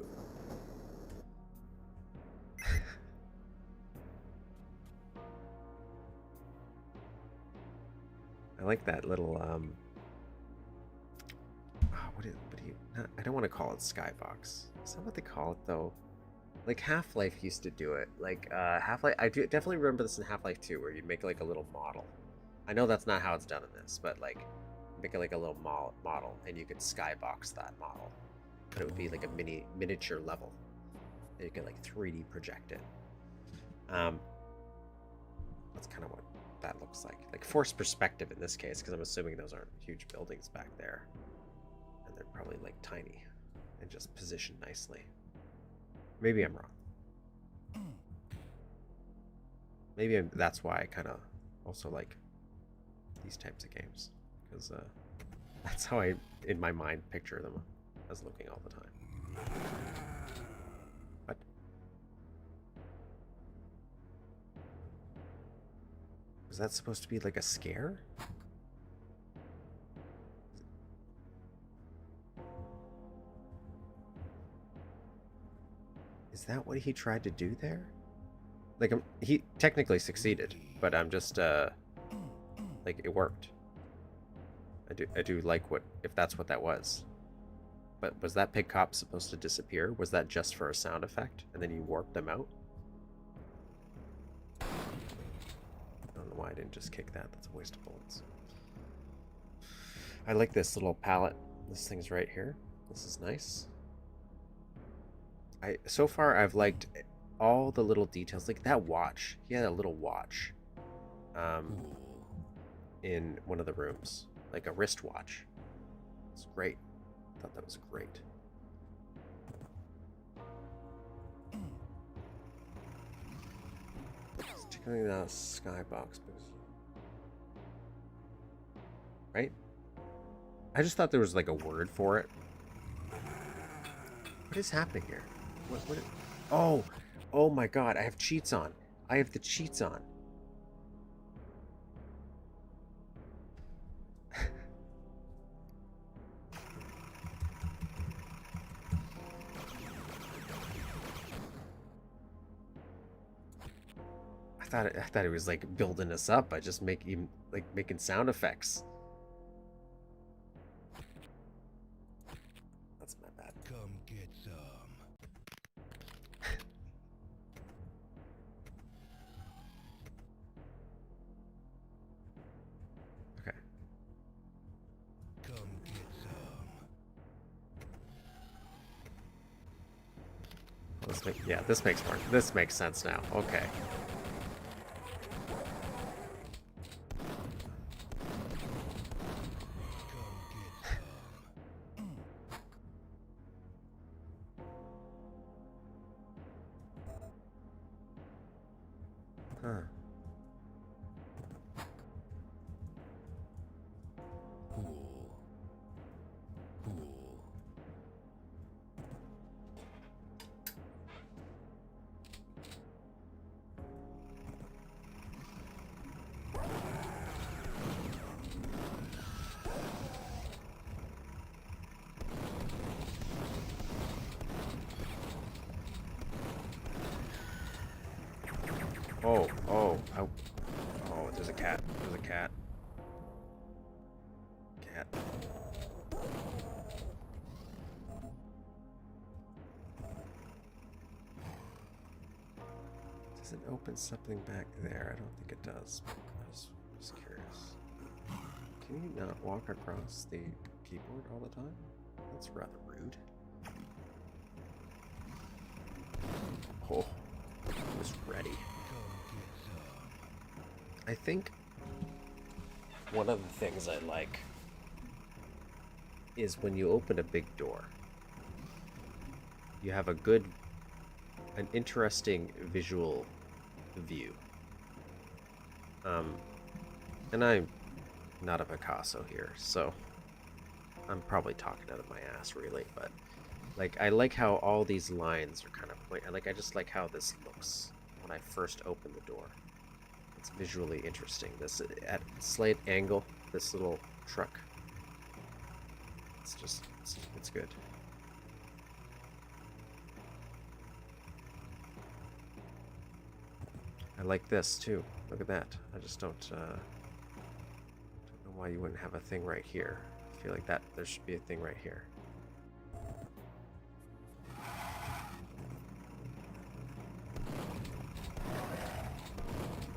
I like that little what do you not, I don't want to call it skybox. Is that what they call it though? Like Half-Life used to do it. Like Half-Life, I do definitely remember this in Half-Life 2 where you make like a little model. I know that's not how it's done in this, but like make it like a little model and you could skybox that model. But it would be like a miniature level. And you could like 3D project it. That's kind of what that looks like forced perspective in this case, because I'm assuming those aren't huge buildings back there, and they're probably like tiny and just positioned nicely. Maybe I'm wrong. Maybe that's why I kind of also like these types of games, because that's how I in my mind picture them as looking all the time. What? Was that supposed to be like a scare? Is that what he tried to do there? Like, he technically succeeded, but I'm just, like, it worked. I do like what, if that's what that was. But was that pig cop supposed to disappear? Was that just for a sound effect, and then you warped them out? I don't know why I didn't just kick that. That's a waste of bullets. I like this little palette. This thing's right here. This is nice. So far I've liked all the little details. Like that watch. He had a little watch in one of the rooms. Like a wristwatch. It's great. I thought that was great. Particularly the skybox, right? I just thought there was like a word for it. What is happening here? Oh my god, I have cheats on. I have the cheats on. I thought it was like building us up by just making sound effects. That's my bad. Come get some. Okay. Come get some. Yeah, this makes sense now. Okay. Huh. Cool. Cool. Oh, there's a cat. There's a cat. Cat. Does it open something back there? I don't think it does. I was just curious. Can you not walk across the keyboard all the time? That's rather rude. Oh, I was ready. I think one of the things I like is when you open a big door, you have an interesting visual view. And I'm not a Picasso here, so I'm probably talking out of my ass, really, but like I like how all these lines are kind of I just like how this looks when I first open the door. It's visually interesting. This at slight angle, this little truck. It's just it's good. I like this too. Look at that. I just don't know why you wouldn't have a thing right here. I feel like that there should be a thing right here.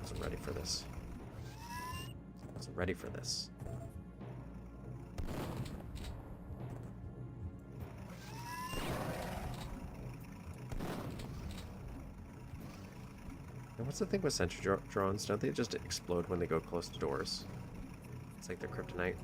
Wasn't ready for this. Wasn't ready for this. And what's the thing with sentry drones? Don't they just explode when they go close to doors? It's like their kryptonite.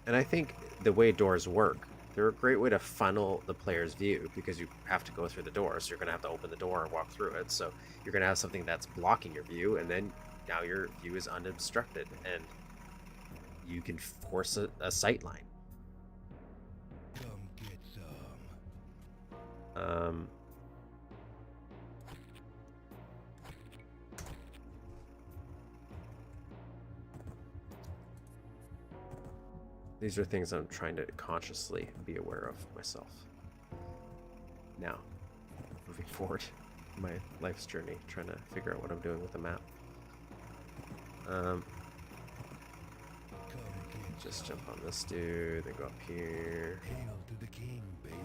And I think the way doors work, they're a great way to funnel the player's view because you have to go through the door, so you're going to have to open the door and walk through it. So you're going to have something that's blocking your view, and then now your view is unobstructed, and you can force a sight line. Come get some. These are things I'm trying to consciously be aware of myself. Now, moving forward in my life's journey, trying to figure out what I'm doing with the map. Just jump on this dude, then go up here. Hail to the king, baby.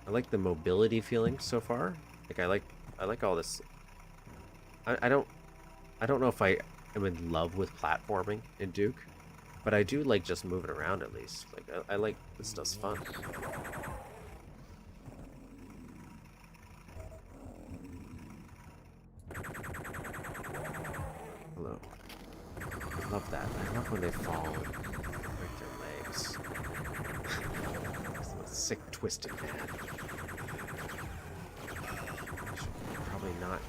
I like the mobility feeling so far. Like I like all this. I don't know if I am in love with platforming in Duke, but I do like just moving around at least. Like I like this stuff's fun. Hello. I love that. I love when they fall and break their legs. It's a sick twisted man. Should probably not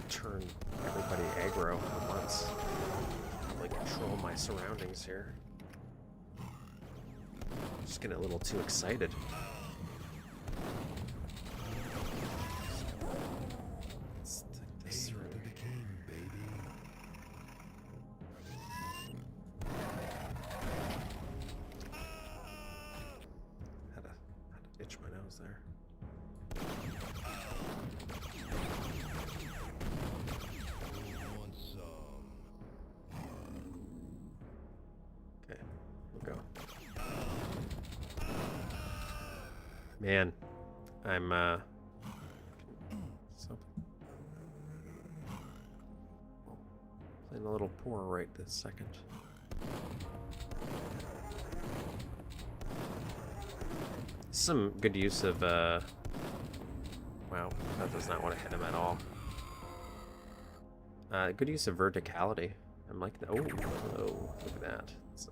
turn everybody aggro at once. Probably control my surroundings here. Just getting a little too excited. Let's take this Hail through. to the king, baby. Had to itch my nose there. Want some? Okay, we'll go. Man, I'm so playing a little poor right this second. Some good use of wow, that does not want to hit him at all. Good use of verticality. I'm like, oh, look at that. It's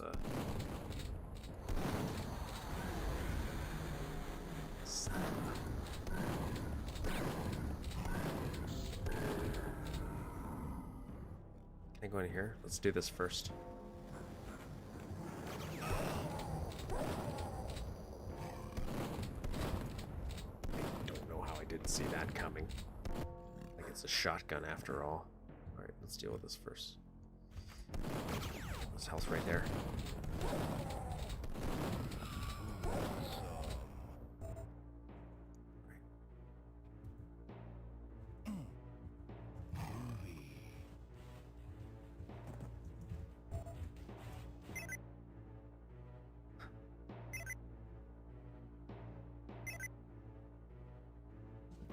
Can I go in here? Let's do this first. I don't know how I didn't see that coming. Like it's a shotgun after all. Alright, let's deal with this first. There's health right there.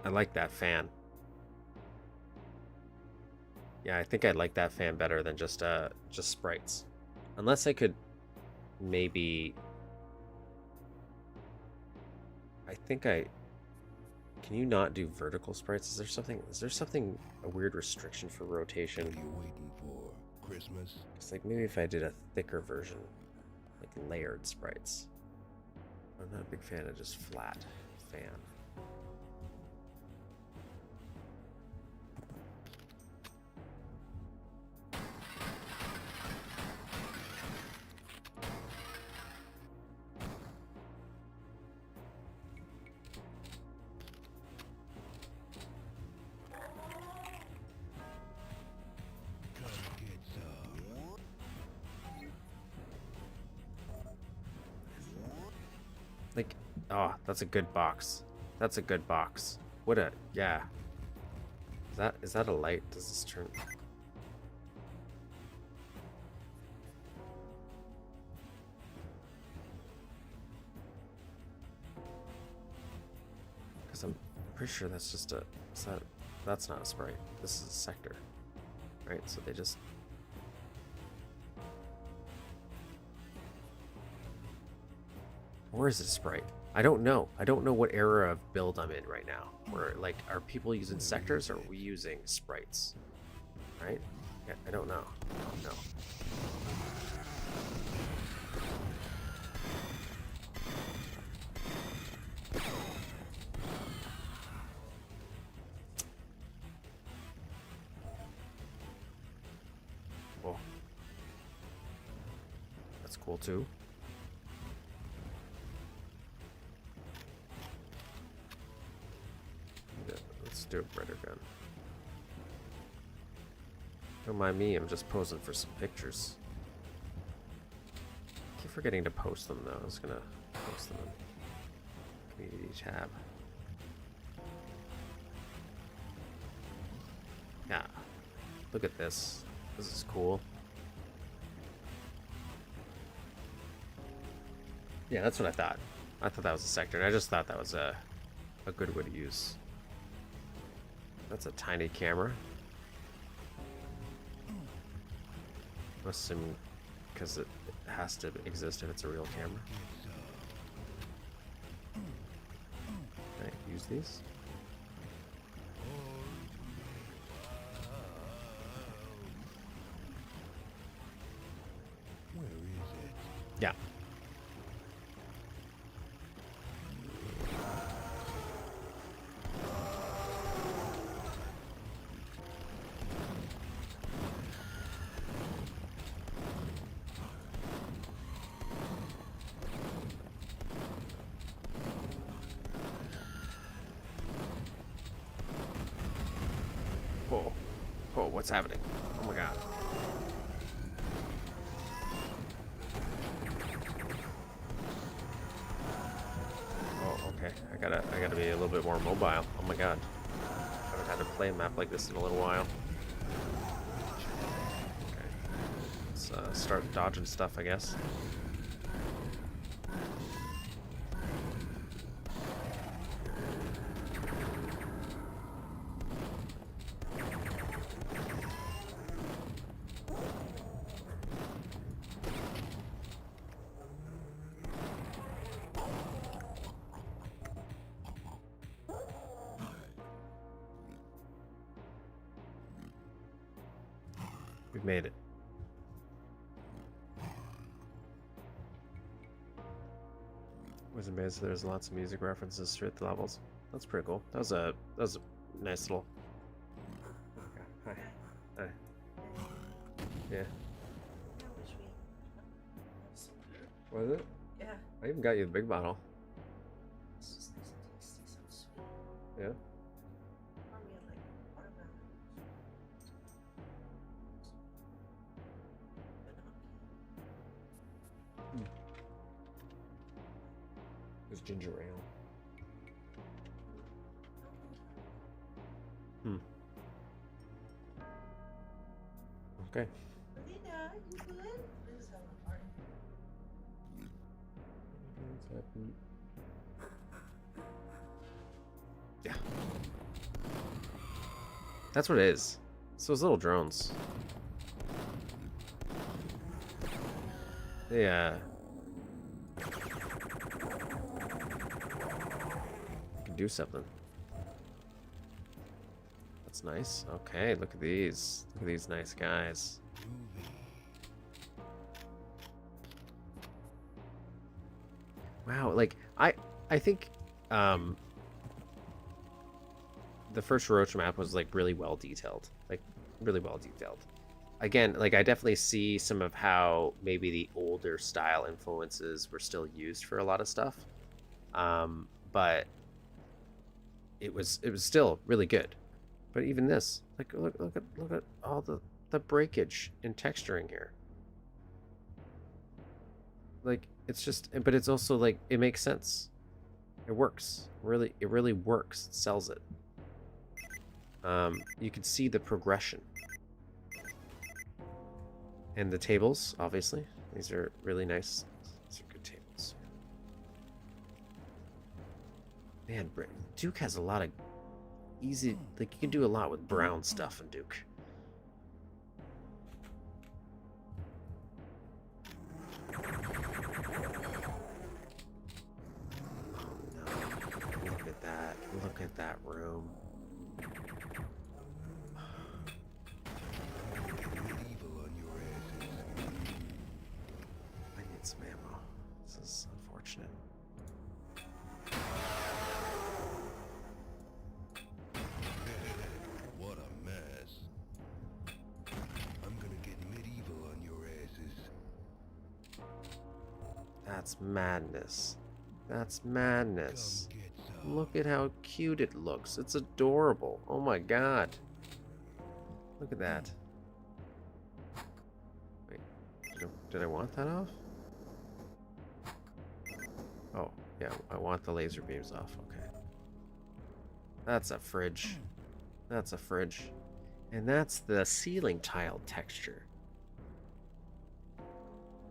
I like that fan. Yeah, I think I like that fan better than just sprites. Unless I could maybe... I think I... Can you not do vertical sprites? Is there something, a weird restriction for rotation? What are you waiting for? Christmas? It's like maybe if I did a thicker version, like layered sprites. I'm not a big fan of just flat fan. Come get some. Like, oh, that's a good box. That's a good box. What a, yeah. Is that a light? Does this turn? Because I'm pretty sure that's just a, that's not a sprite. This is a sector. Right, so they just... Or is it a sprite? I don't know. I don't know what era of build I'm in right now. Where, like, are people using sectors or are we using sprites? Right? Yeah, I don't know. I don't know. Oh. That's cool too. Let's do a brighter gun. Don't mind me, I'm just posing for some pictures. Keep forgetting to post them though. I was gonna post them in community tab. Yeah. Look at this. This is cool. Yeah, that's what I thought. I thought that was a sector, and I just thought that was a good way to use. That's a tiny camera. I'm assuming because it has to exist if it's a real camera. Can I use these? Where is it? Yeah. Whoa. Whoa, what's happening? Oh my god. Oh, okay. I gotta be a little bit more mobile. Oh my god. I haven't had to play a map like this in a little while. Okay. Let's start dodging stuff, I guess. We've made it. Was amazed there's lots of music references throughout the levels. That's pretty cool. That was a nice little. Okay. Hi. Hi. Yeah. Was it? Yeah. I even got you the big bottle. It's just nice and tasty, so sweet. Yeah. Or we had like watermelon. But not There's ginger ale. Okay. Melina, you good? This is having a party. Yeah. That's what it is. It's those little drones. Yeah. Can do something. That's nice. Okay, look at these. Look at these nice guys. Wow, like I think the first Roch map was like really well detailed. Like really well detailed. Again, like I definitely see some of how maybe the older style influences were still used for a lot of stuff. But it was still really good. But even this, like look at all the breakage in texturing here. Like it's just, but it's also like it makes sense. It works. It really works. It sells it. You can see the progression. And the tables, obviously. These are really nice. These are good tables. Man, Duke has a lot of easy... Like, you can do a lot with brown stuff in Duke. Oh, no. Look at that. Look at that room. Some ammo. This is unfortunate. What a mess. I'm gonna get medieval on your asses. That's madness. That's madness. Come get some. Look at how cute it looks. It's adorable. Oh my god. Look at that. Wait. Did I want that off? Oh, yeah, I want the laser beams off. Okay. That's a fridge. That's a fridge. And that's the ceiling tile texture.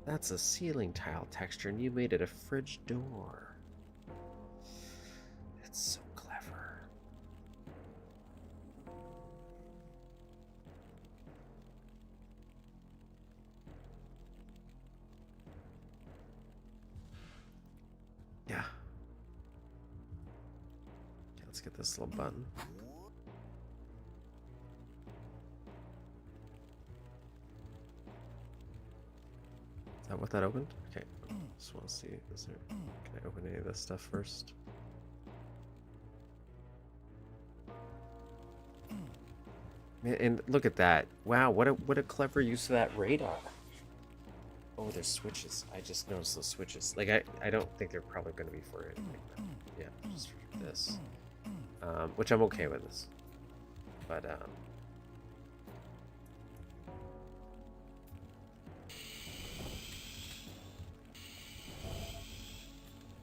That's a ceiling tile texture, and you made it a fridge door. It's so clever. Yeah. Okay, let's get this little button. Is that what that opened? Okay. Just want to see. Is there? Can I open any of this stuff first? Man, and look at that! Wow, what a clever use of that radar. Oh, there's switches. I just noticed those switches. Like, I don't think they're probably going to be for it. Like, yeah, just for this. Which I'm okay with this. But,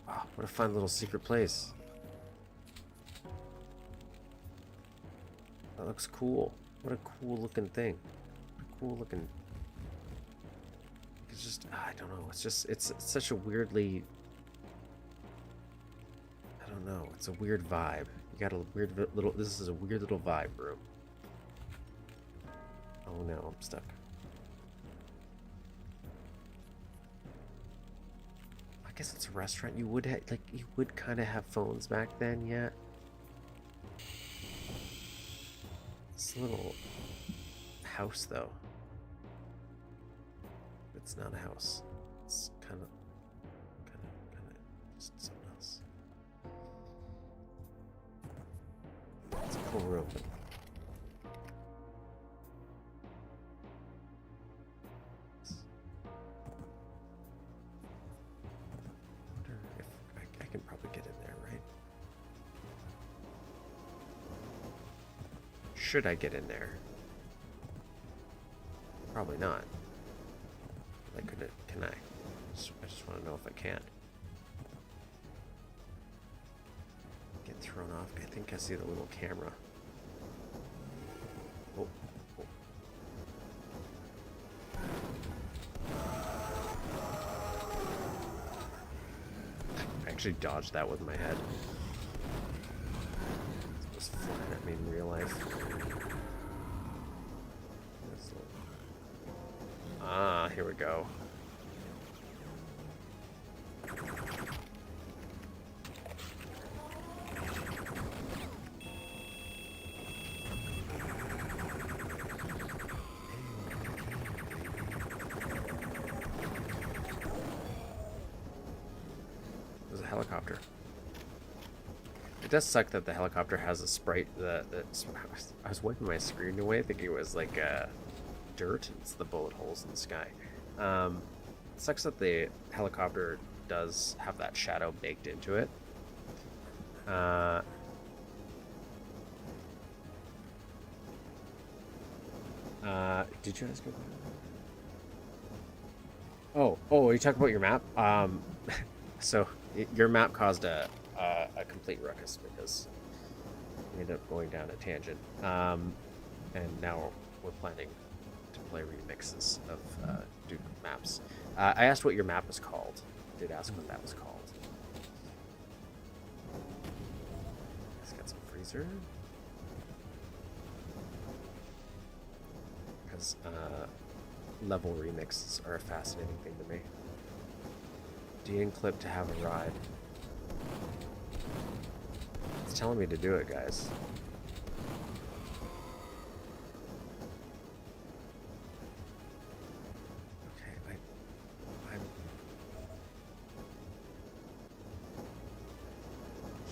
wow, what a fun little secret place. That looks cool. What a cool looking thing. What a cool looking... It's just, I don't know. It's just, it's such a weirdly, I don't know. It's a weird vibe. You got a weird little, this is a weird little vibe room. Oh no, I'm stuck. I guess it's a restaurant. You would have, like, you would kind of have phones back then, yeah. It's a little house though. It's not a house. It's kind of just something else. It's a cool room. But... I wonder if I can probably get in there, right? Should I get in there? Probably not. Can I? I just want to know if I can. Get thrown off. I think I see the little camera. Oh. I actually dodged that with my head. It was flying at me in real life. we go. There's a helicopter. It does suck that the helicopter has a sprite that I was wiping my screen away thinking it was like dirt. It's the bullet holes in the sky. It sucks that the helicopter does have that shadow baked into it. Did you guys go? Oh, are you talking about your map? So your map caused a complete ruckus because we ended up going down a tangent. And now we're planning to play remixes of Duke maps. I asked what your map was called. I did ask what that was called. It's got some freezer. Because level remixes are a fascinating thing to me. De-enclip to have a ride. It's telling me to do it, guys. Okay, I'm...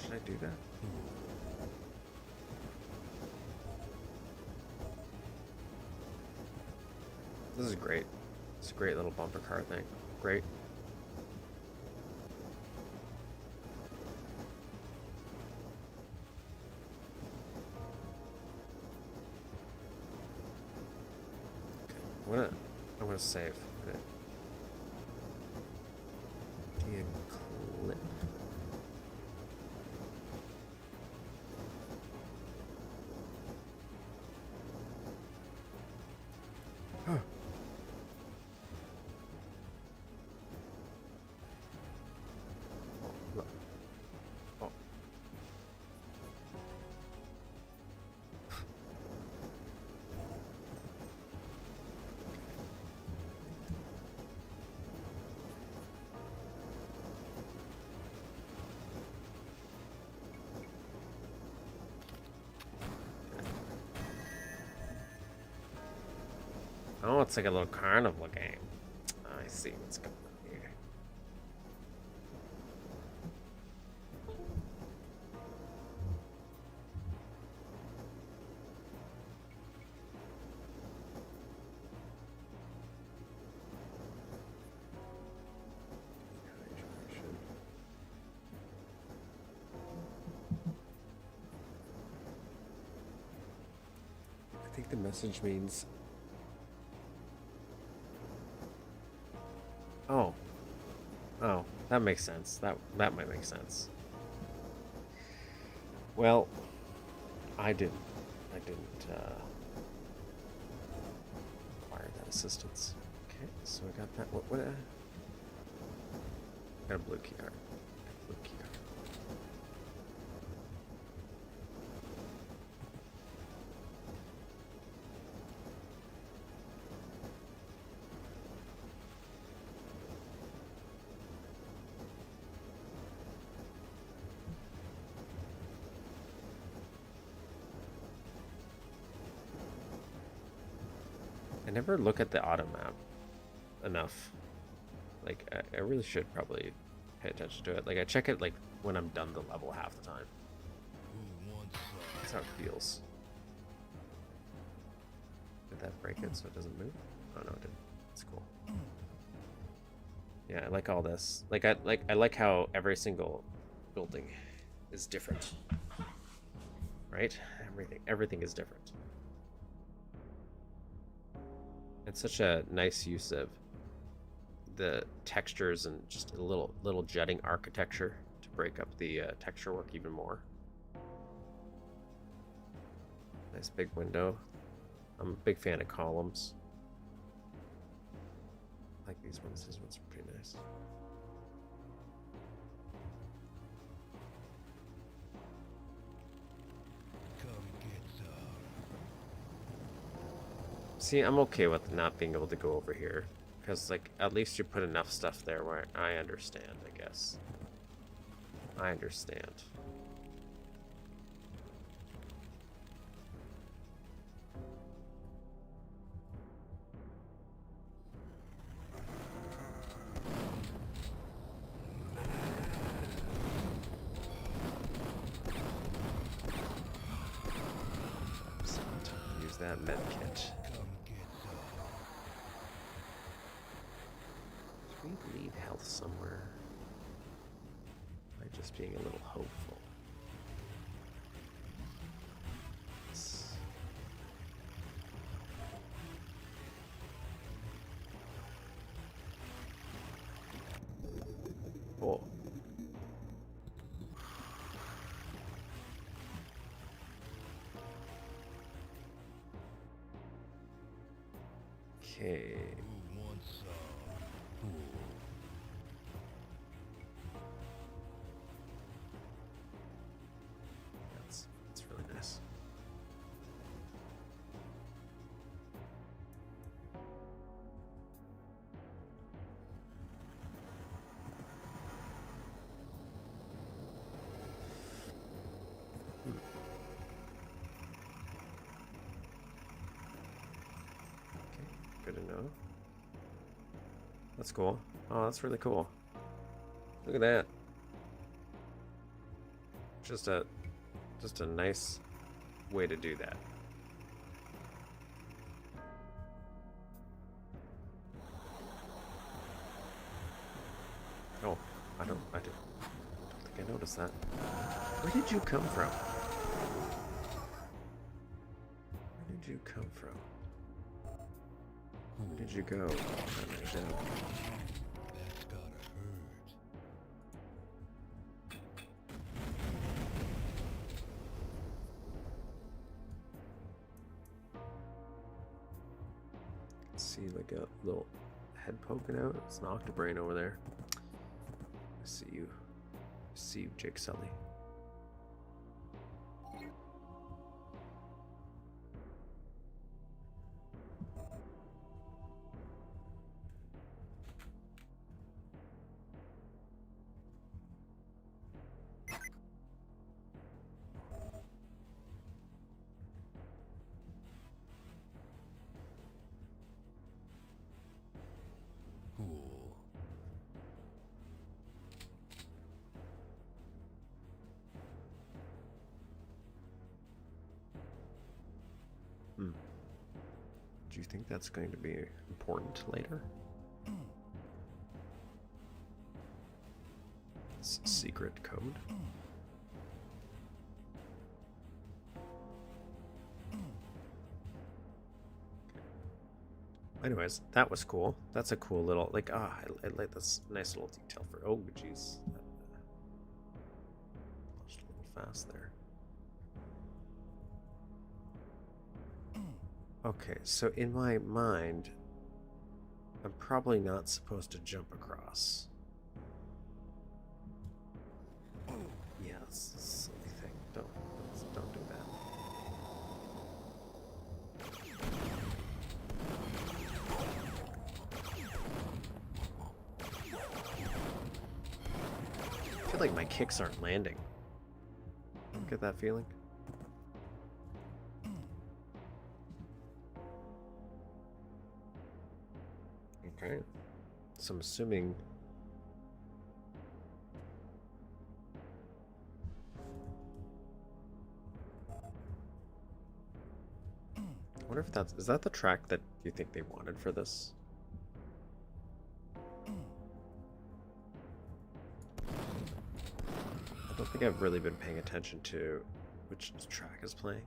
Should I do that? This is great. It's a great little bumper car thing. Great. I'm gonna save. De-enclip. Huh. Oh. Oh, it's like a little carnival game. I see what's going on here. I think the message means... Oh, that makes sense. That might make sense. Well, I didn't require that assistance. Okay, so I got that. What got a blue key card. Blue key card. I never look at the auto map enough. Like, I really should probably pay attention to it. Like, I check it, like, when I'm done the level half the time. That's how it feels. Did that break it so it doesn't move? Oh, no, it didn't. It's cool. Yeah, I like all this. Like, I like how every single building is different. Right? Everything is different. It's such a nice use of the textures and just a little jutting architecture to break up the texture work even more. Nice big window. I'm a big fan of columns. I like these ones. These ones are pretty nice. See, I'm okay with not being able to go over here. Because, like, at least you put enough stuff there where I understand, I guess. I understand. Use that med kit. Come get some. Do we leave health somewhere? By just being a little hopeful. Yes. Cool. Okay. Who wants some? Fool. That's really nice. Good to know. That's cool. Oh, that's really cool. Look at that. Just a nice way to do that. Oh, I don't think I noticed that. Where did you come from? Where did you come from? Where did you go? That's gotta hurt. See, like a little head poking out. It's an octobrain over there. I see you. I see you, Jake Sully. Cool. Do you think that's going to be important later? Secret code? Anyways, that was cool. That's a cool little, like, I like this nice little detail for, oh, jeez. Just a little fast there. Okay, so in my mind, I'm probably not supposed to jump across. Yeah, it's a silly thing. Don't do that. I feel like my kicks aren't landing. Get that feeling? Okay. So I'm assuming... I wonder if that's... Is that the track that you think they wanted for this? I don't think I've really been paying attention to which track is playing.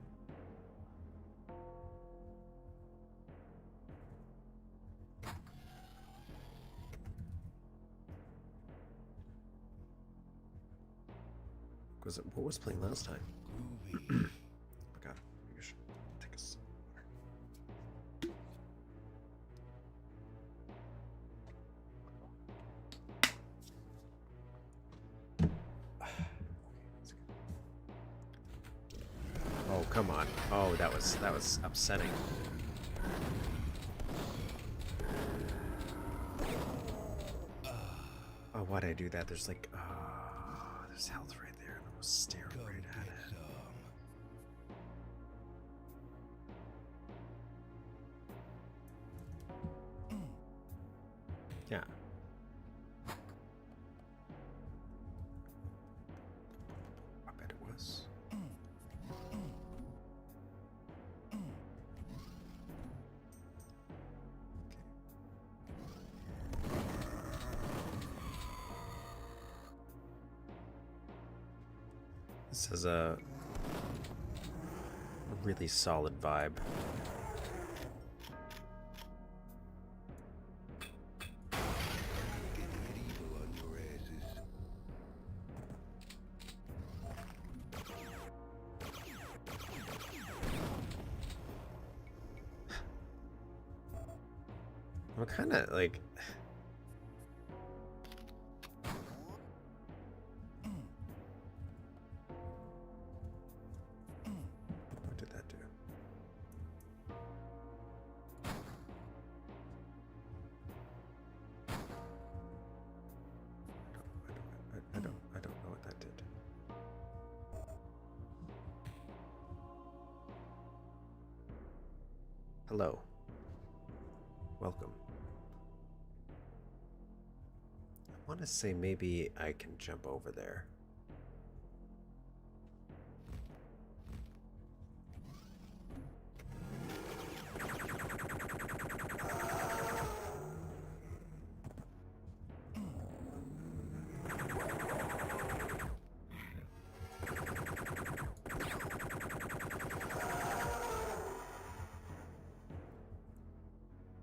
What was playing last time? Groovy. Oh god, you should take a sip. Oh, come on. Oh, that was upsetting. Oh, why'd I do that? There's like, there's health right there. I'm gonna stare Come right at get it. some. Yeah. I bet it was. This has a really solid vibe. Get that evil on your asses. I'm kind of like. What did that do? I don't know what that did. Hello. Welcome. I want to say maybe I can jump over there.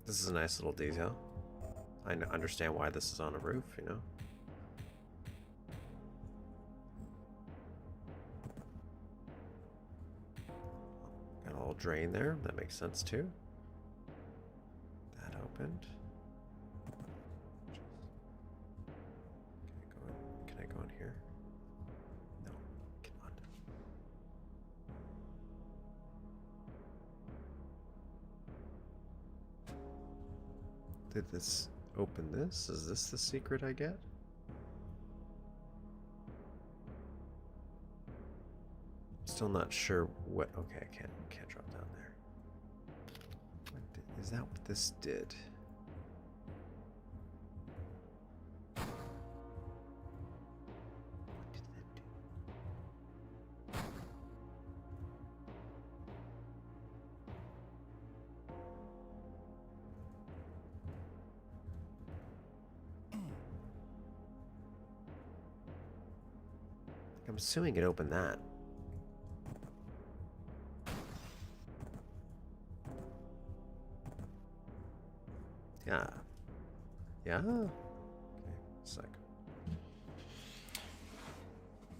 This is a nice little detail. I understand why this is on a roof, you know? Got a little drain there. That makes sense too. That opened. Can I go in here? No, cannot. Did this open this? Is this the secret I get? Still not sure what. Okay, I can't drop down there. Is that what this did? What did that do? I'm assuming it opened that. Yeah. Yeah? Okay, sec.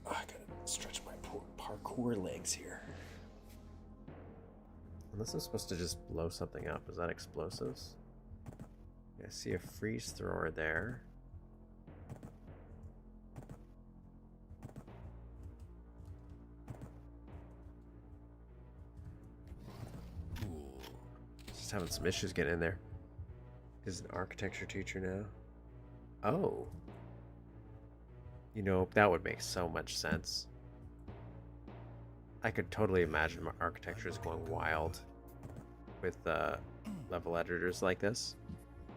Oh, I gotta stretch my parkour legs here. And this is supposed to just blow something up. Is that explosives? Yeah, I see a freeze thrower there. Just having some issues getting in there. Is an architecture teacher now? Oh. You know, that would make so much sense. I could totally imagine my architecture is going wild with level editors like this.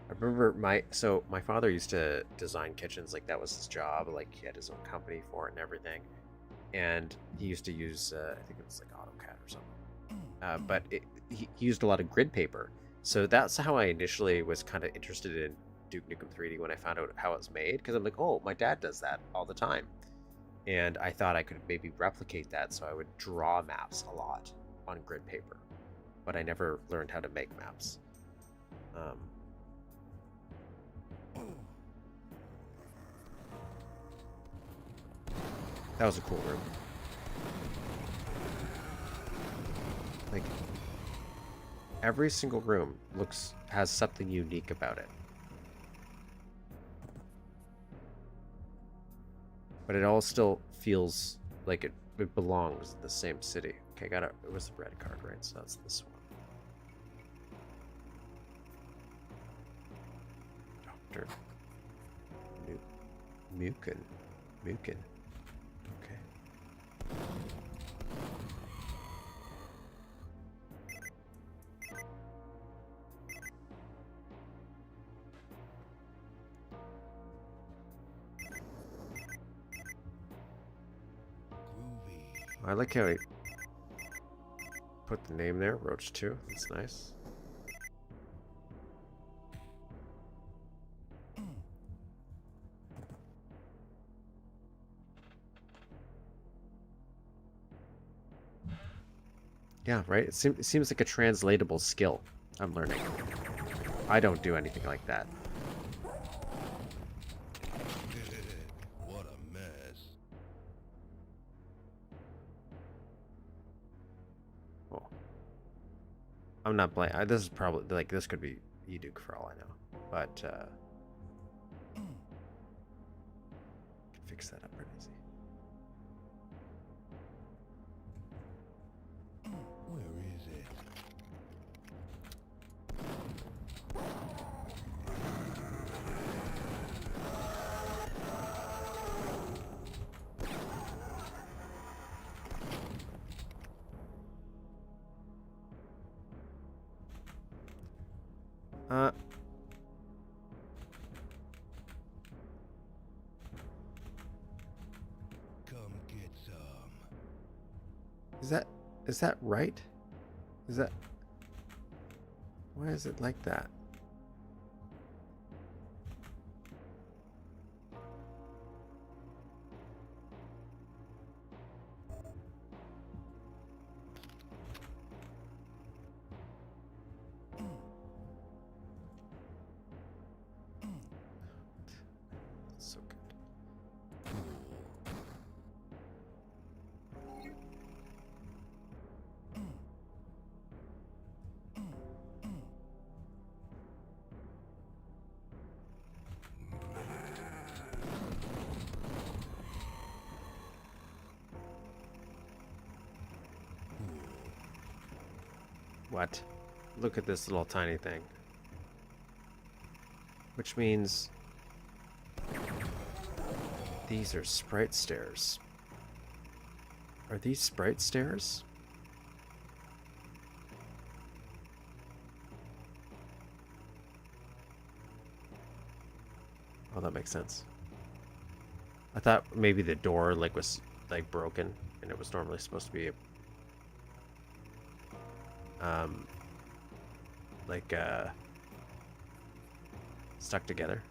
I remember my father used to design kitchens, like that was his job, like he had his own company for it and everything. And he used to use I think it was like AutoCAD or something. But he used a lot of grid paper. So that's how I initially was kind of interested in Duke Nukem 3D when I found out how it's made, because I'm like, oh, my dad does that all the time. And I thought I could maybe replicate that, so I would draw maps a lot on grid paper. But I never learned how to make maps. That was a cool room. Like, every single room has something unique about it. But it all still feels like it belongs in the same city. Okay, it was the red card, right? So that's this one. Doctor. New. Mukin. Mukin. Okay. Groovy. I like how he put the name there, Roach 2. That's nice. Yeah, right? It seems like a translatable skill I'm learning. I don't do anything like that. What a mess. Oh. I'm not blaming. This is probably, like, this could be Duke for all I know. But, can fix that up pretty easy. Where is it? Come get some. Is that right? Is that... Why is it like that? So good. What? Look at this little tiny thing. Which means these are sprite stairs. Are these sprite stairs? Oh, that makes sense. I thought maybe the door was broken and it was normally supposed to be stuck together.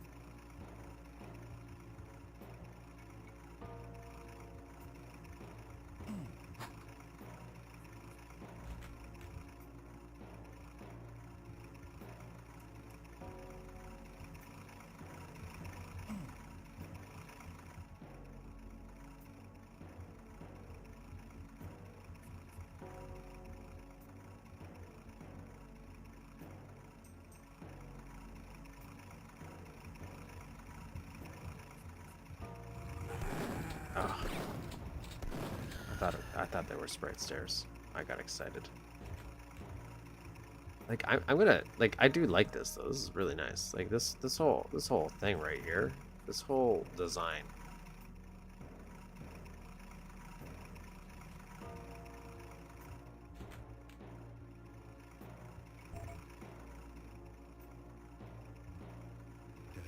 Oh. I thought they were sprite stairs. I got excited. Like I'm gonna I do like this though. This is really nice. Like this whole thing right here. This whole design. Damn,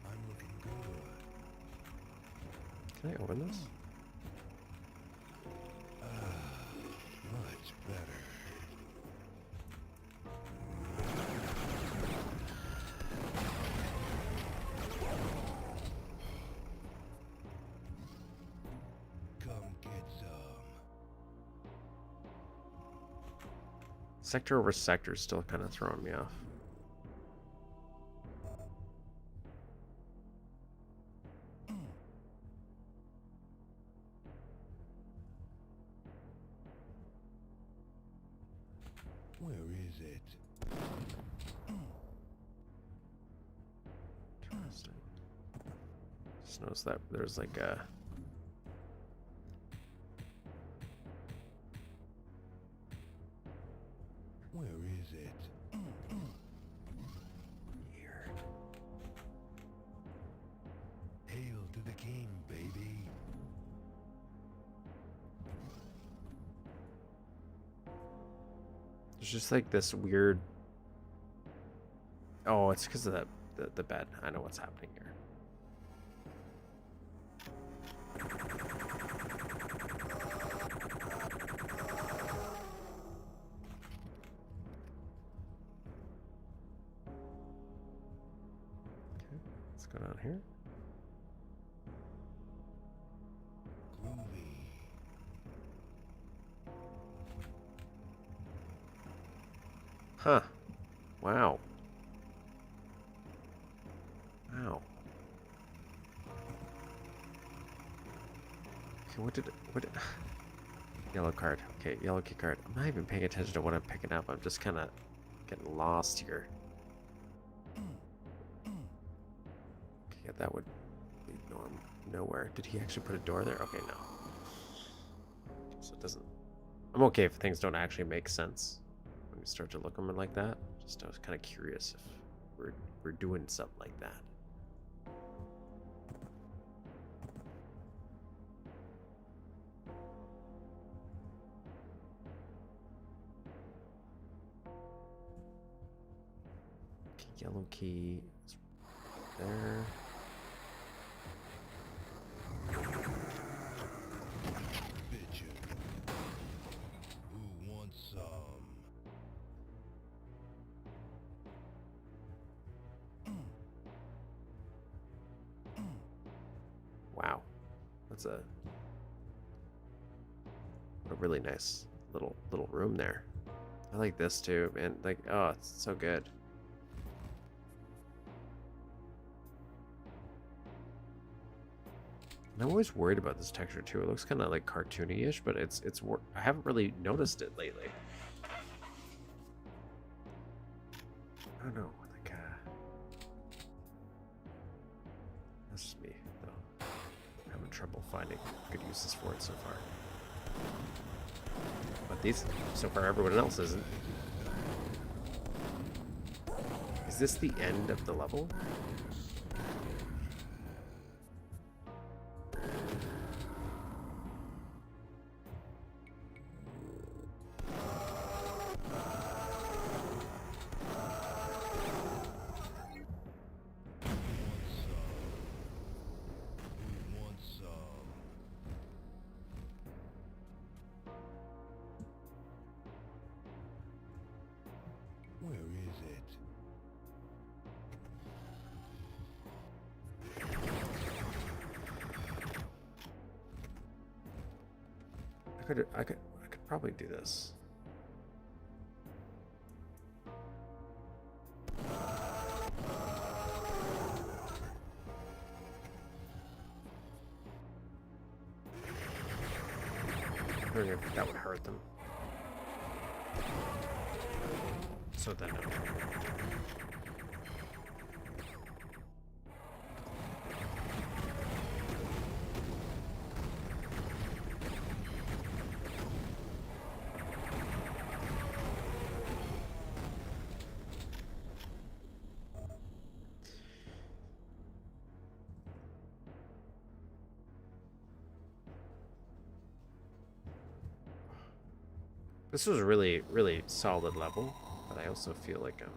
I'm looking good. Can I open this? Much better. Come get some. Sector over sector is still kind of throwing me off. Where is it? Interesting. Just noticed that there's like a... Where is it? Weird. Hail to There's just like this weird. Oh, it's because of the bed. I know what's happening here. Okay, let's go down here. Groovy. Huh. Wow. Wow. Okay, what did yellow card. Okay, yellow key card. I'm not even paying attention to what I'm picking up. I'm just kind of getting lost here. Okay, yeah, that would lead nowhere. Did he actually put a door there? Okay, no. So it doesn't. I'm okay if things don't actually make sense when we start to look at them like that. Just I was kind of curious if we're doing something like that. Okay, yellow key is there. Bitchin'. Who wants some? Wow, that's a really nice little room there. I like this too, man. Like, oh, it's so good. And I'm always worried about this texture too. It looks kind of like cartoony-ish, but it's I haven't really noticed it lately. I don't know, like that's just me though. I'm having trouble finding good uses for it so far. But these, so far, everyone else isn't. Is this the end of the level? Who wants some? Where is it? I could probably do this. I don't know if that would hurt them. So then, this was a really solid level, but I also feel like I'm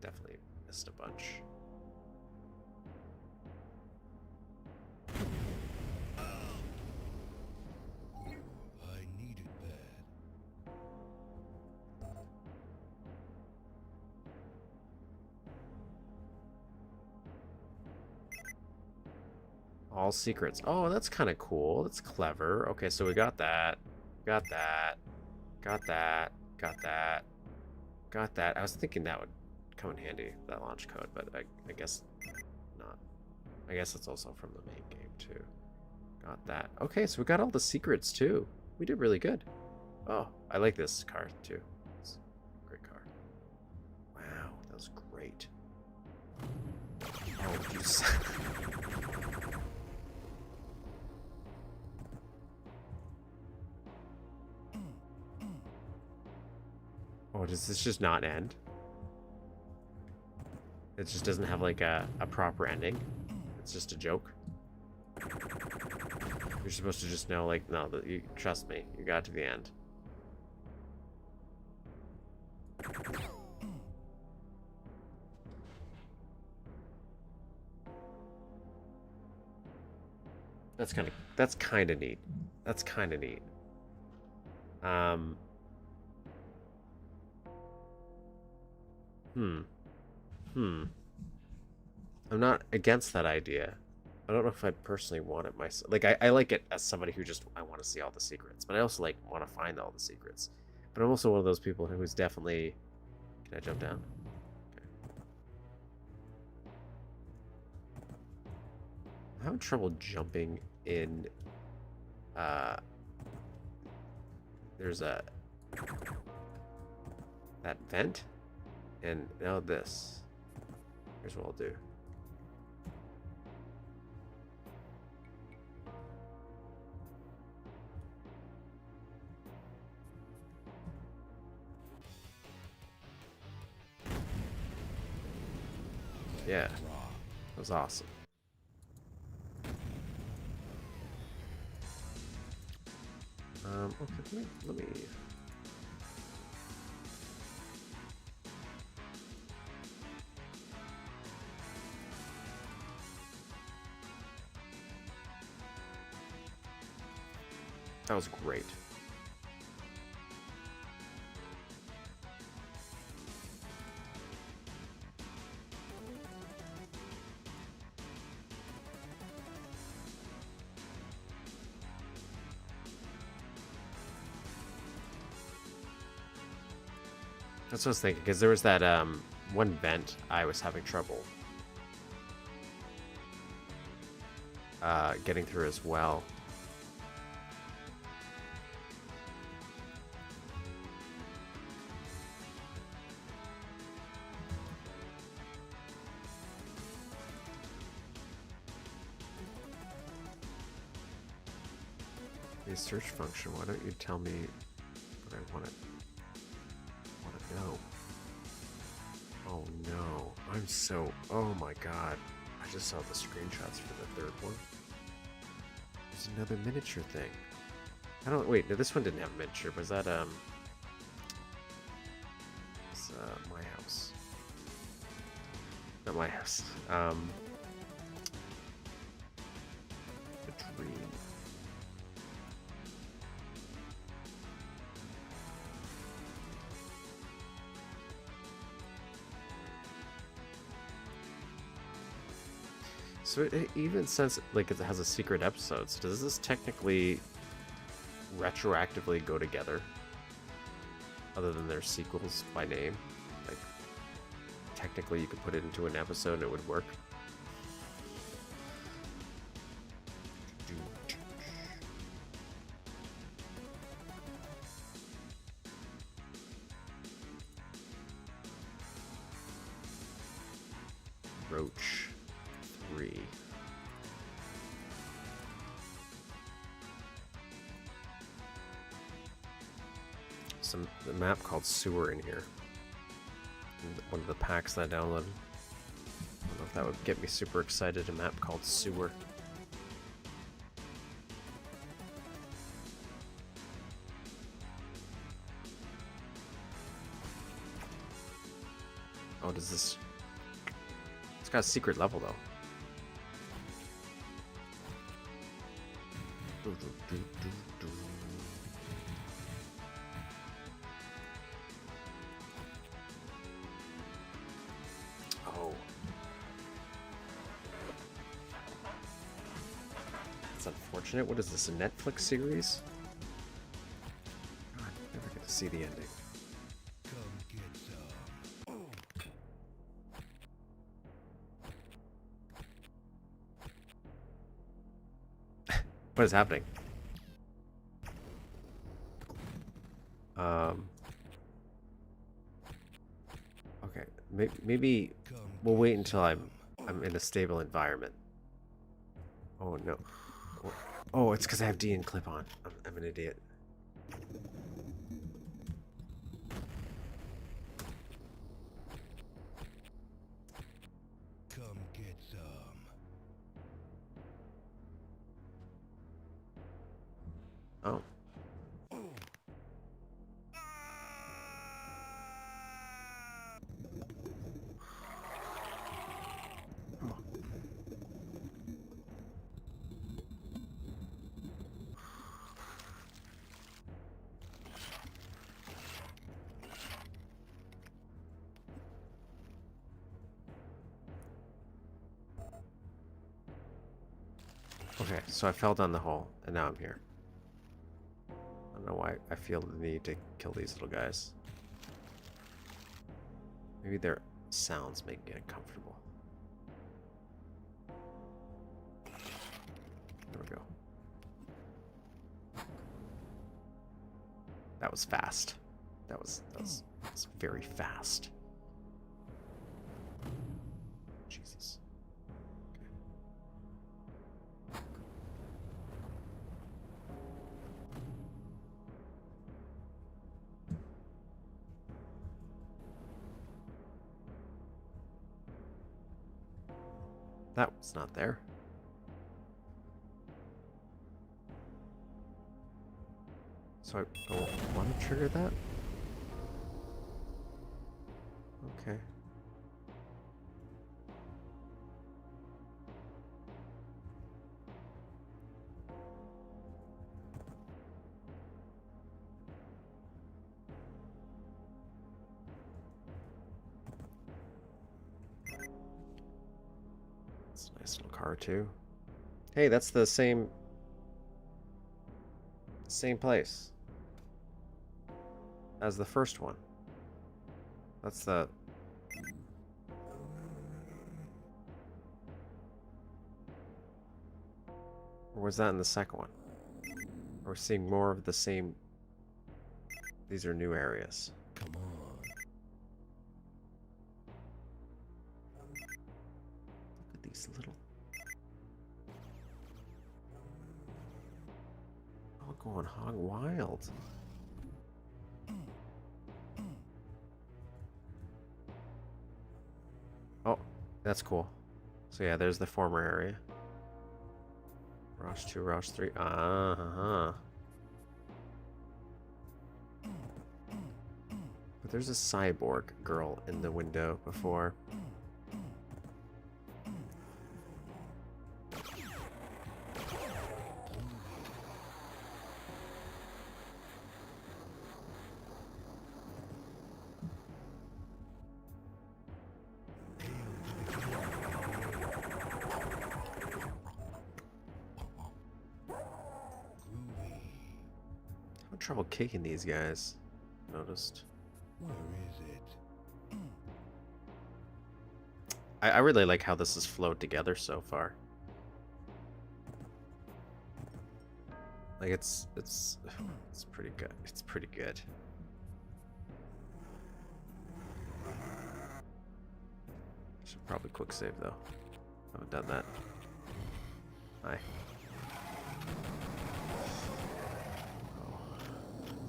definitely missed a bunch. I needed that. All secrets. Oh, that's kind of cool. That's clever. Okay, so we got that. Got that. Got that. Got that. Got that. I was thinking that would come in handy, that launch code, but I guess not. I guess it's also from the main game, too. Got that. Okay, so we got all the secrets, too. We did really good. Oh, I like this car, too. It's a great car. Wow, that was great. Oh, you Oh, does this just not end? It just doesn't have like a proper ending. It's just a joke. You're supposed to just know, like, no, you trust me. You got to the end. That's kind of neat. That's kind of neat. Um. Hmm. Hmm. I'm not against that idea. I don't know if I'd personally want it myself. Like, I like it as somebody who just, I want to see all the secrets. But I also, like, want to find all the secrets. But I'm also one of those people who's definitely... Can I jump down? Okay. I'm having trouble jumping in... There's a... That vent? And now this. Here's what I'll do. Yeah, that was awesome. Okay, let me... That was great. That's what I was thinking, because there was that one vent I was having trouble getting through as well. The search function, why don't you tell me what I want to know? Oh no, I'm so... Oh my god. I just saw the screenshots for the third one. There's another miniature thing. I don't... Wait, no, this one didn't have a miniature. Was that, It's, my house. Not my house. The dream. So it even says, like, it has a secret episode. So does this technically retroactively go together? Other than their sequels by name? Like, technically you could put it into an episode and it would work. Roch 3. A map called Sewer in here. One of the packs that I downloaded. I don't know if that would get me super excited. A map called Sewer. Oh, does this... It's got a secret level, though. Oh. That's unfortunate. What is this, a Netflix series? God, I never get to see the ending. Come get some. What is happening? Okay, maybe we'll wait until I'm in a stable environment. Oh no. Oh, it's because I have D and clip on. I'm an idiot. Come get some. Oh. Okay, so I fell down the hole, and now I'm here. I don't know why I feel the need to kill these little guys. Maybe their sounds make me uncomfortable. There we go. That was fast. That was very fast. Jesus. That was not there. So I don't want to trigger that? Okay. It's a nice little car too. Hey, that's the same place as the first one. That's the... Or was that in the second one? We're seeing more of the same... These are new areas. Come on. Look at these little... All going hog wild. Oh, that's cool. So yeah, there's the former area. Roch 2, Roch 3. Uh-huh. But there's a cyborg girl in the window before. Having trouble kicking these guys. Noticed. Where is it? I really like how this has flowed together so far. Like it's pretty good. It's pretty good. Should probably quick save though. Haven't done that. Hi. Oh,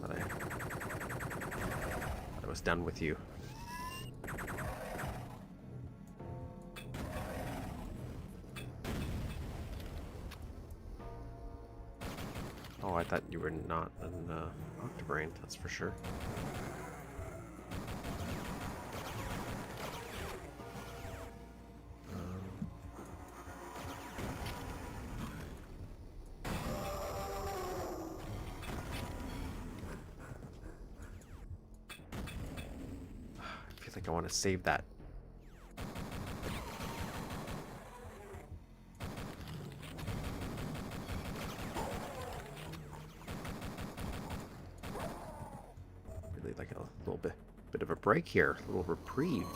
thought I was done with you. Oh, I thought you were not an Octobrain, that's for sure. I feel like I want to save that. Really like a little bit of a break here, a little reprieve.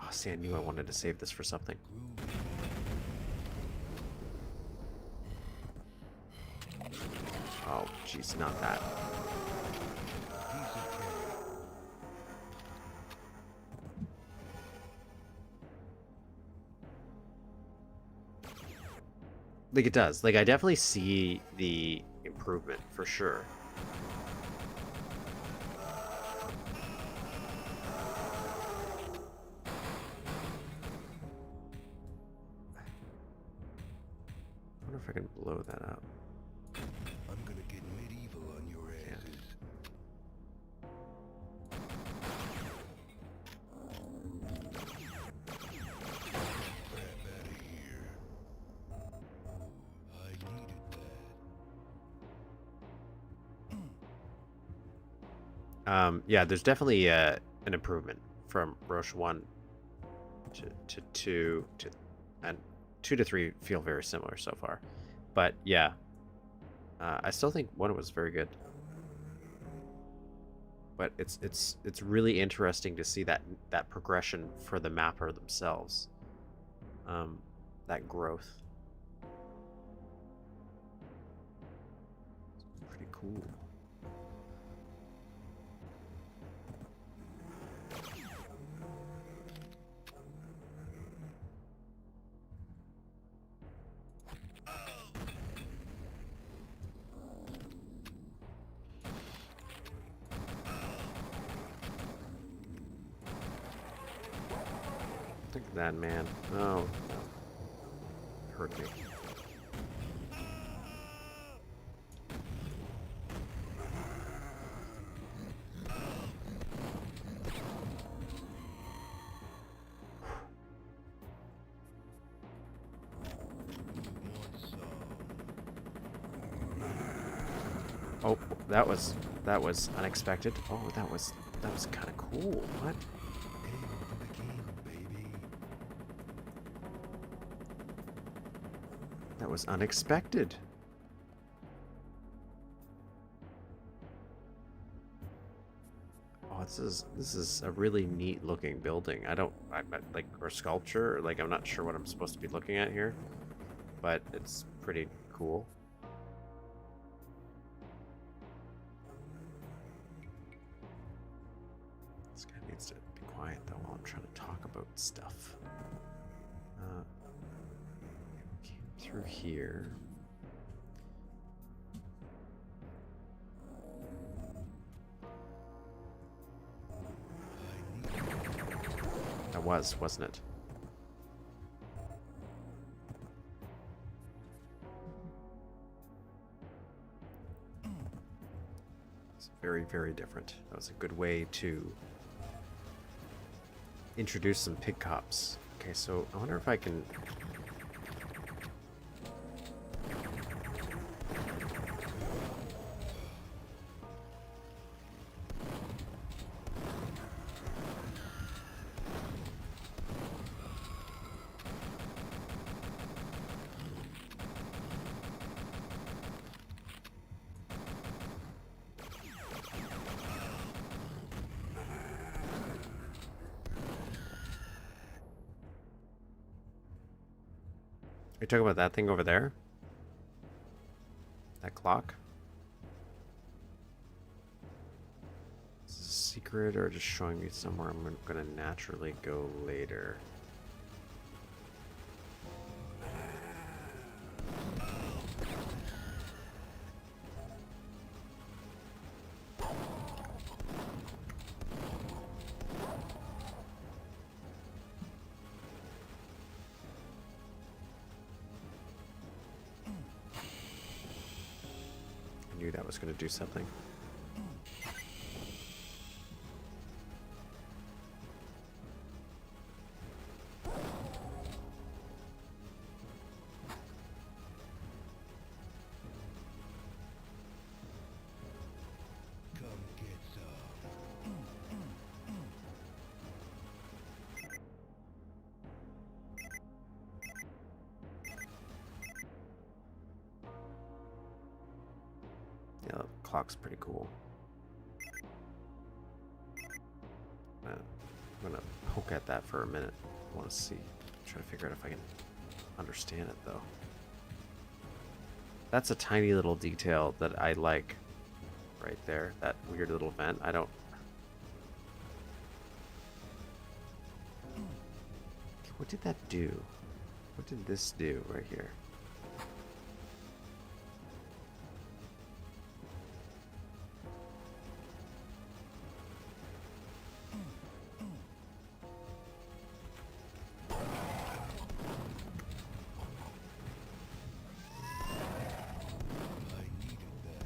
Oh, see, I knew I wanted to save this for something. Oh, jeez, not that. Like, it does. Like, I definitely see the improvement, for sure. I wonder if I can blow that up. I'm gonna get medieval on your asses. Crap out of here. I needed that. Yeah, there's definitely an improvement, from Roch 1 to 2 to, and 2 to 3 feel very similar so far. But yeah, I still think 1 was very good. But it's really interesting to see that progression for the mapper themselves. That growth. It's pretty cool. Look at that, man. Oh, no. Hurt me. Oh, that was unexpected. Oh, that was kind of cool. What? That was unexpected. Oh, this is a really neat looking building. I like, or sculpture. Like, I'm not sure what I'm supposed to be looking at here, but it's pretty cool. This guy needs to be quiet though while I'm trying to talk about stuff. Came through here. That wasn't it? It's very, very different. That was a good way to introduce some pig cops. Okay, so I wonder if I can... Are you talking about that thing over there? That clock? Is this a secret or just showing me somewhere I'm gonna naturally go later? I knew that was going to do something. Come get some. Yeah, the clock's pretty cool. I'm gonna poke at that for a minute. I want to see. Try to figure out if I can understand it, though. That's a tiny little detail that I like right there. That weird little vent. I don't... What did that do? What did this do right here? I needed that.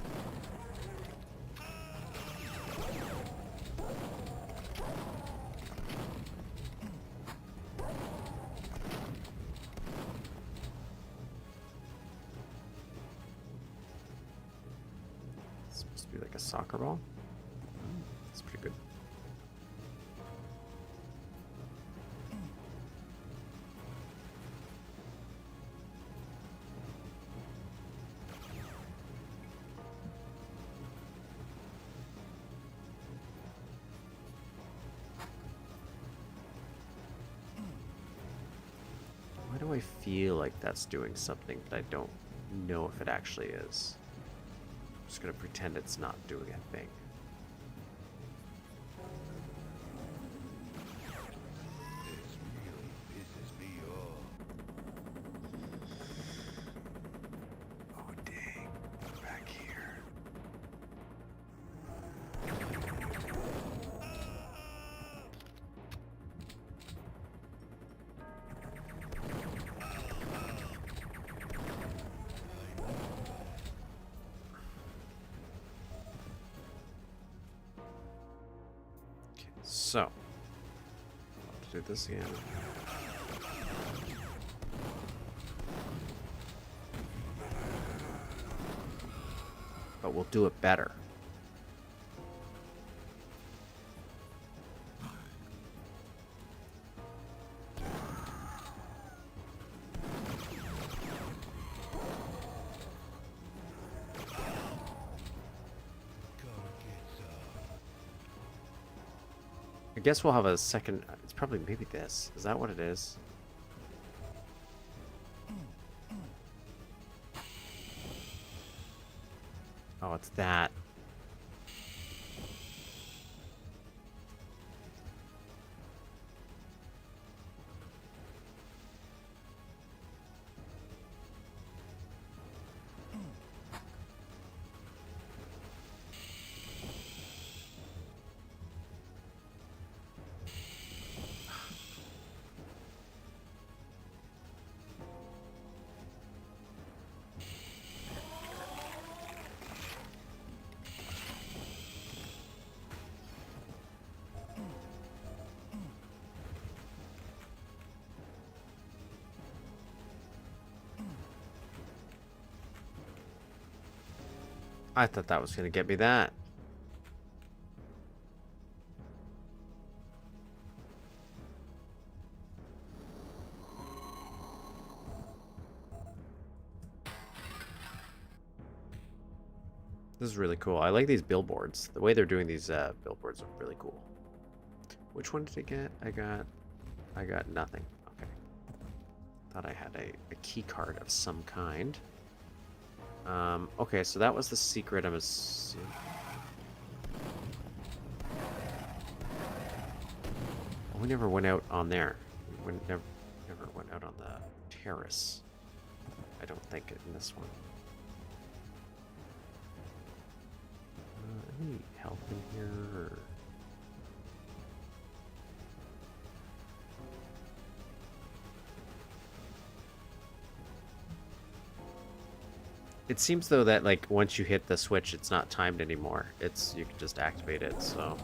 It's supposed to be like a soccer ball. That's pretty good. do I feel like that's doing something, but I don't know if it actually is. I'm just gonna pretend it's not doing a thing. This really pisses me off. Oh dang, back here. Okay, so I'll have to do this again. But we'll do it better. Come get some. I guess we'll have a second. It's probably maybe this. Is that what it is? Oh, it's that. I thought that was going to get me that. This is really cool. I like these billboards. The way they're doing these billboards are really cool. Which one did I get? I got nothing. Okay. Thought I had a key card of some kind. Okay, so that was the secret, I'm assuming. Oh, we never went out on there. Never went out on the terrace. I don't think in this one. Any help in here? Or... It seems though that like once you hit the switch, it's not timed anymore. You can just activate it. So.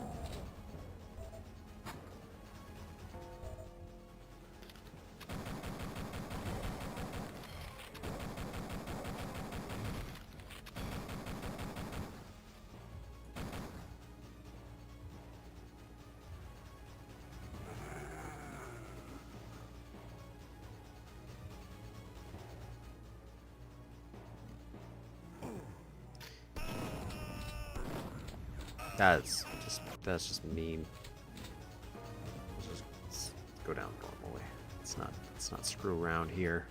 That's just mean. Let's go down normally. Let's not screw around here.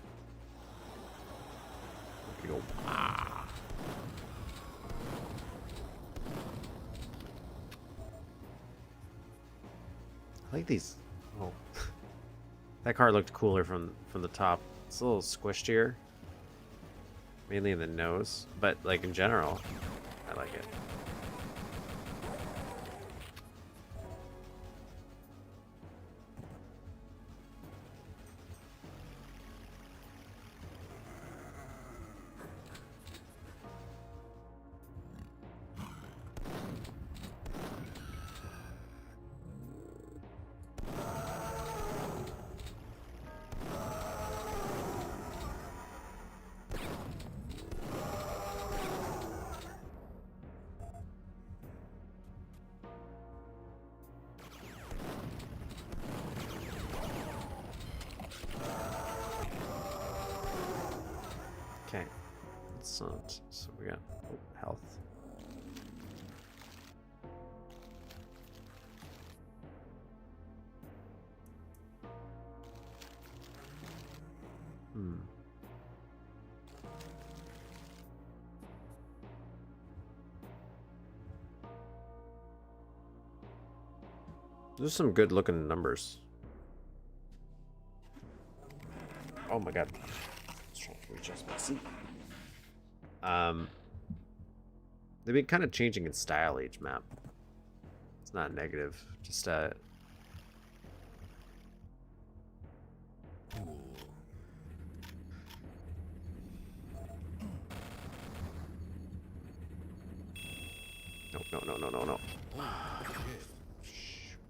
We go. Ah. I like these. Oh, that car looked cooler from the top. It's a little squished here, mainly in the nose, but like in general, I like it. Okay, so we got health. There's some good looking numbers. Oh my god. Let's try to readjust my seat. They've been kind of changing in style each map. It's not negative. Just No. Shoot.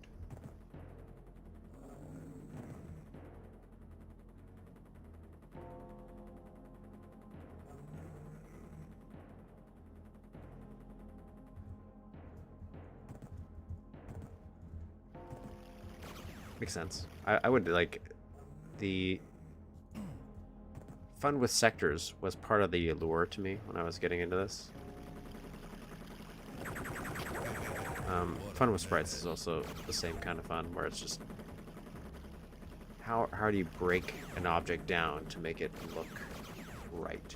Makes sense. I would like the fun with sectors was part of the allure to me when I was getting into this. Fun with sprites is also the same kind of fun, where it's just how do you break an object down to make it look right?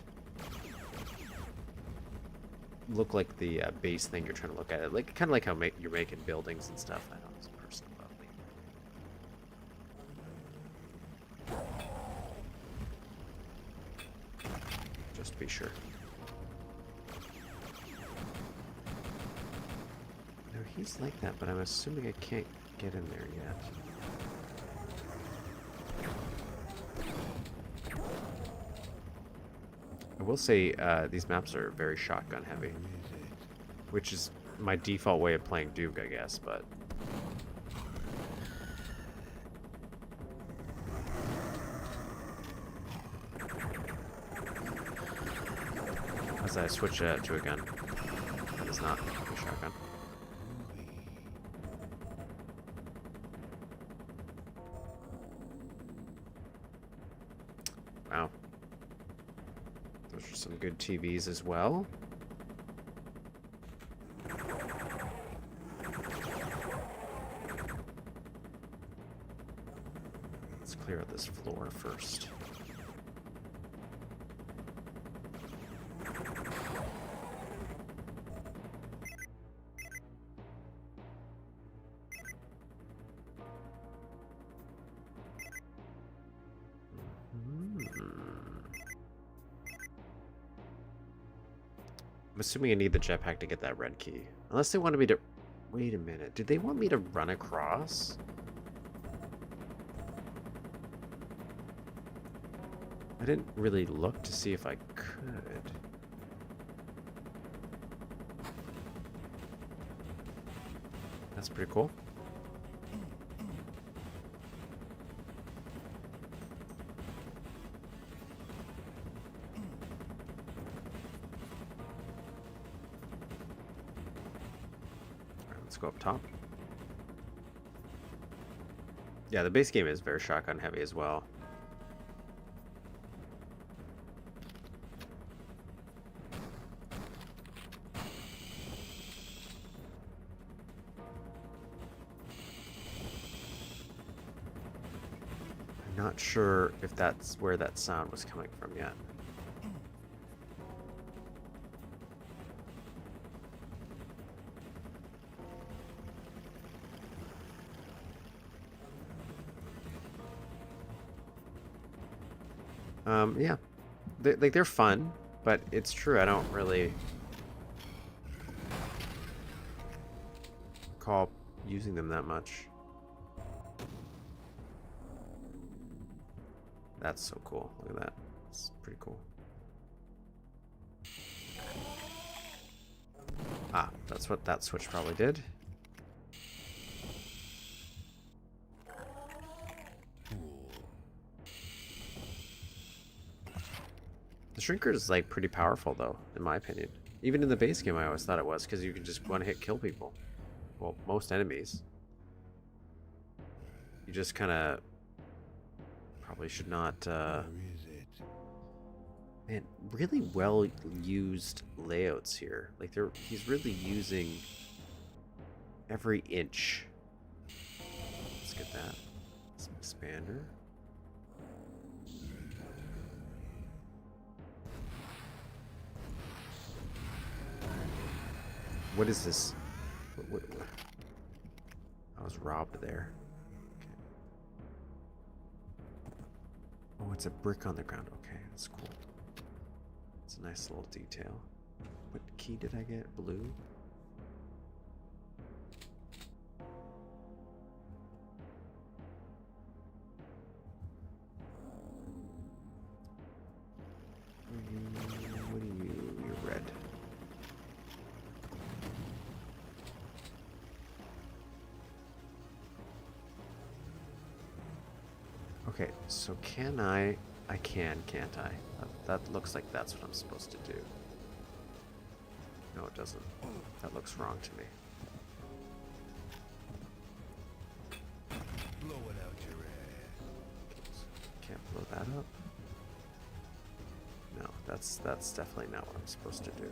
Look like the base thing you're trying to look at. Like kind of like how you're making buildings and stuff. I know it's personal about me. Just to be sure. No, he's like that, but I'm assuming I can't get in there yet. I will say these maps are very shotgun heavy, which is my default way of playing Duke, I guess, but as I switch to a gun, that is not a shotgun. Wow. Those are some good TVs as well. Let's clear out this floor first. I'm assuming I need the jetpack to get that red key. Unless they wanted me to... Wait a minute. Did they want me to run across? I didn't really look to see if I could. That's pretty cool. Let's go up top. Yeah, the base game is very shotgun heavy as well. I'm not sure if that's where that sound was coming from yet. Yeah, they're fun, but it's true, I don't really recall using them that much. That's so cool. Look at that. It's pretty cool. Ah, that's what that switch probably did. The Shrinker is like pretty powerful though, in my opinion. Even in the base game I always thought it was, because you can just one-hit kill people. Well, most enemies. You just kind of probably should not... Where is it? Man, really well used layouts here. Like he's really using every inch. Let's get that. Some expander. What is this? What? was robbed there. Okay. Oh, it's a brick on the ground. Okay, that's cool. It's a nice little detail. What key did I get? Blue? What are you? You're red. Okay, so can I can, can't I? That looks like that's what I'm supposed to do. No, it doesn't. That looks wrong to me. Blow it out your ass. Okay, so can't blow that up. No, that's definitely not what I'm supposed to do.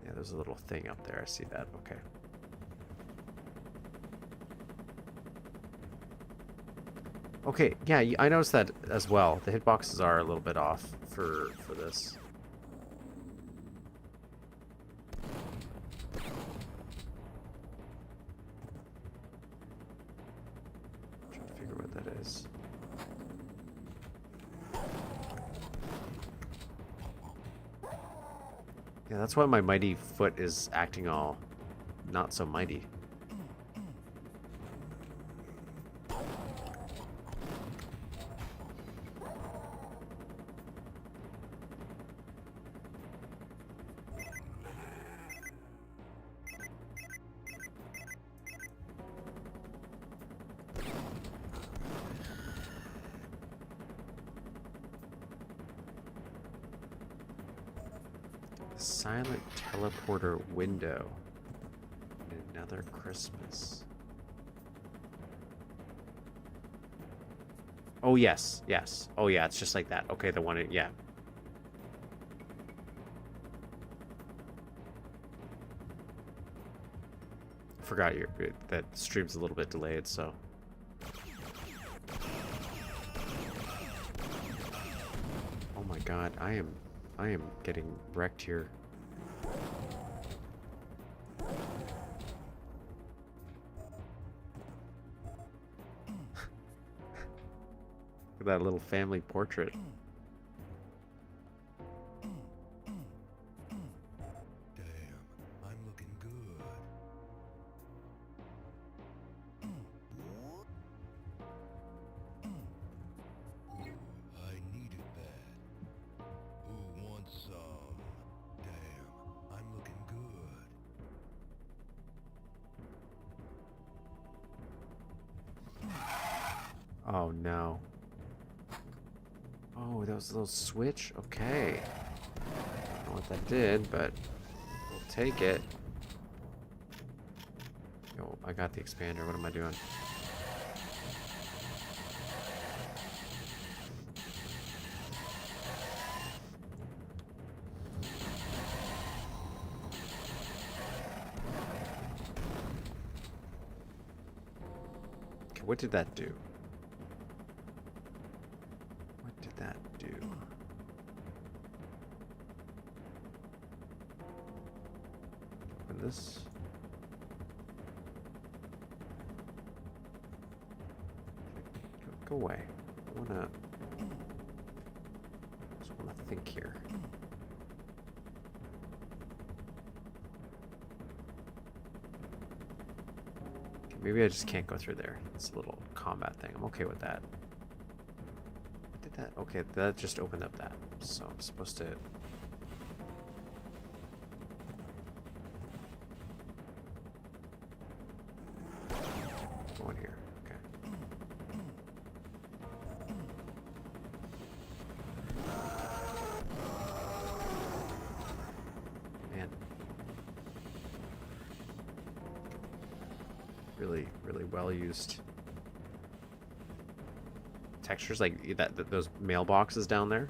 Yeah, there's a little thing up there. I see that. Okay. Okay, yeah, I noticed that as well. The hitboxes are a little bit off for this. Trying to figure what that is. Yeah, that's why my mighty foot is acting all not so mighty. Silent teleporter window. Another Christmas. Oh, yes, yes. Oh, yeah, it's just like that. Okay, the one, yeah. Forgot that stream's a little bit delayed, so. Oh my god, I am getting wrecked here. Look at that little family portrait. Damn, I'm looking good. Ooh, I needed that. Who wants some? Damn, I'm looking good. Oh no. Oh, that was a little switch? Okay. I don't know what that did, but we'll take it. Yo, I got the expander. What am I doing? Okay, what did that do? What did that do? Open this. Go away. I wanna just wanna think here. Okay, maybe I just can't go through there. It's a little combat thing. I'm okay with that. What did that? Okay, that just opened up that. So I'm supposed to. Go in here. Okay. Man. Really, really well used textures, like those mailboxes down there.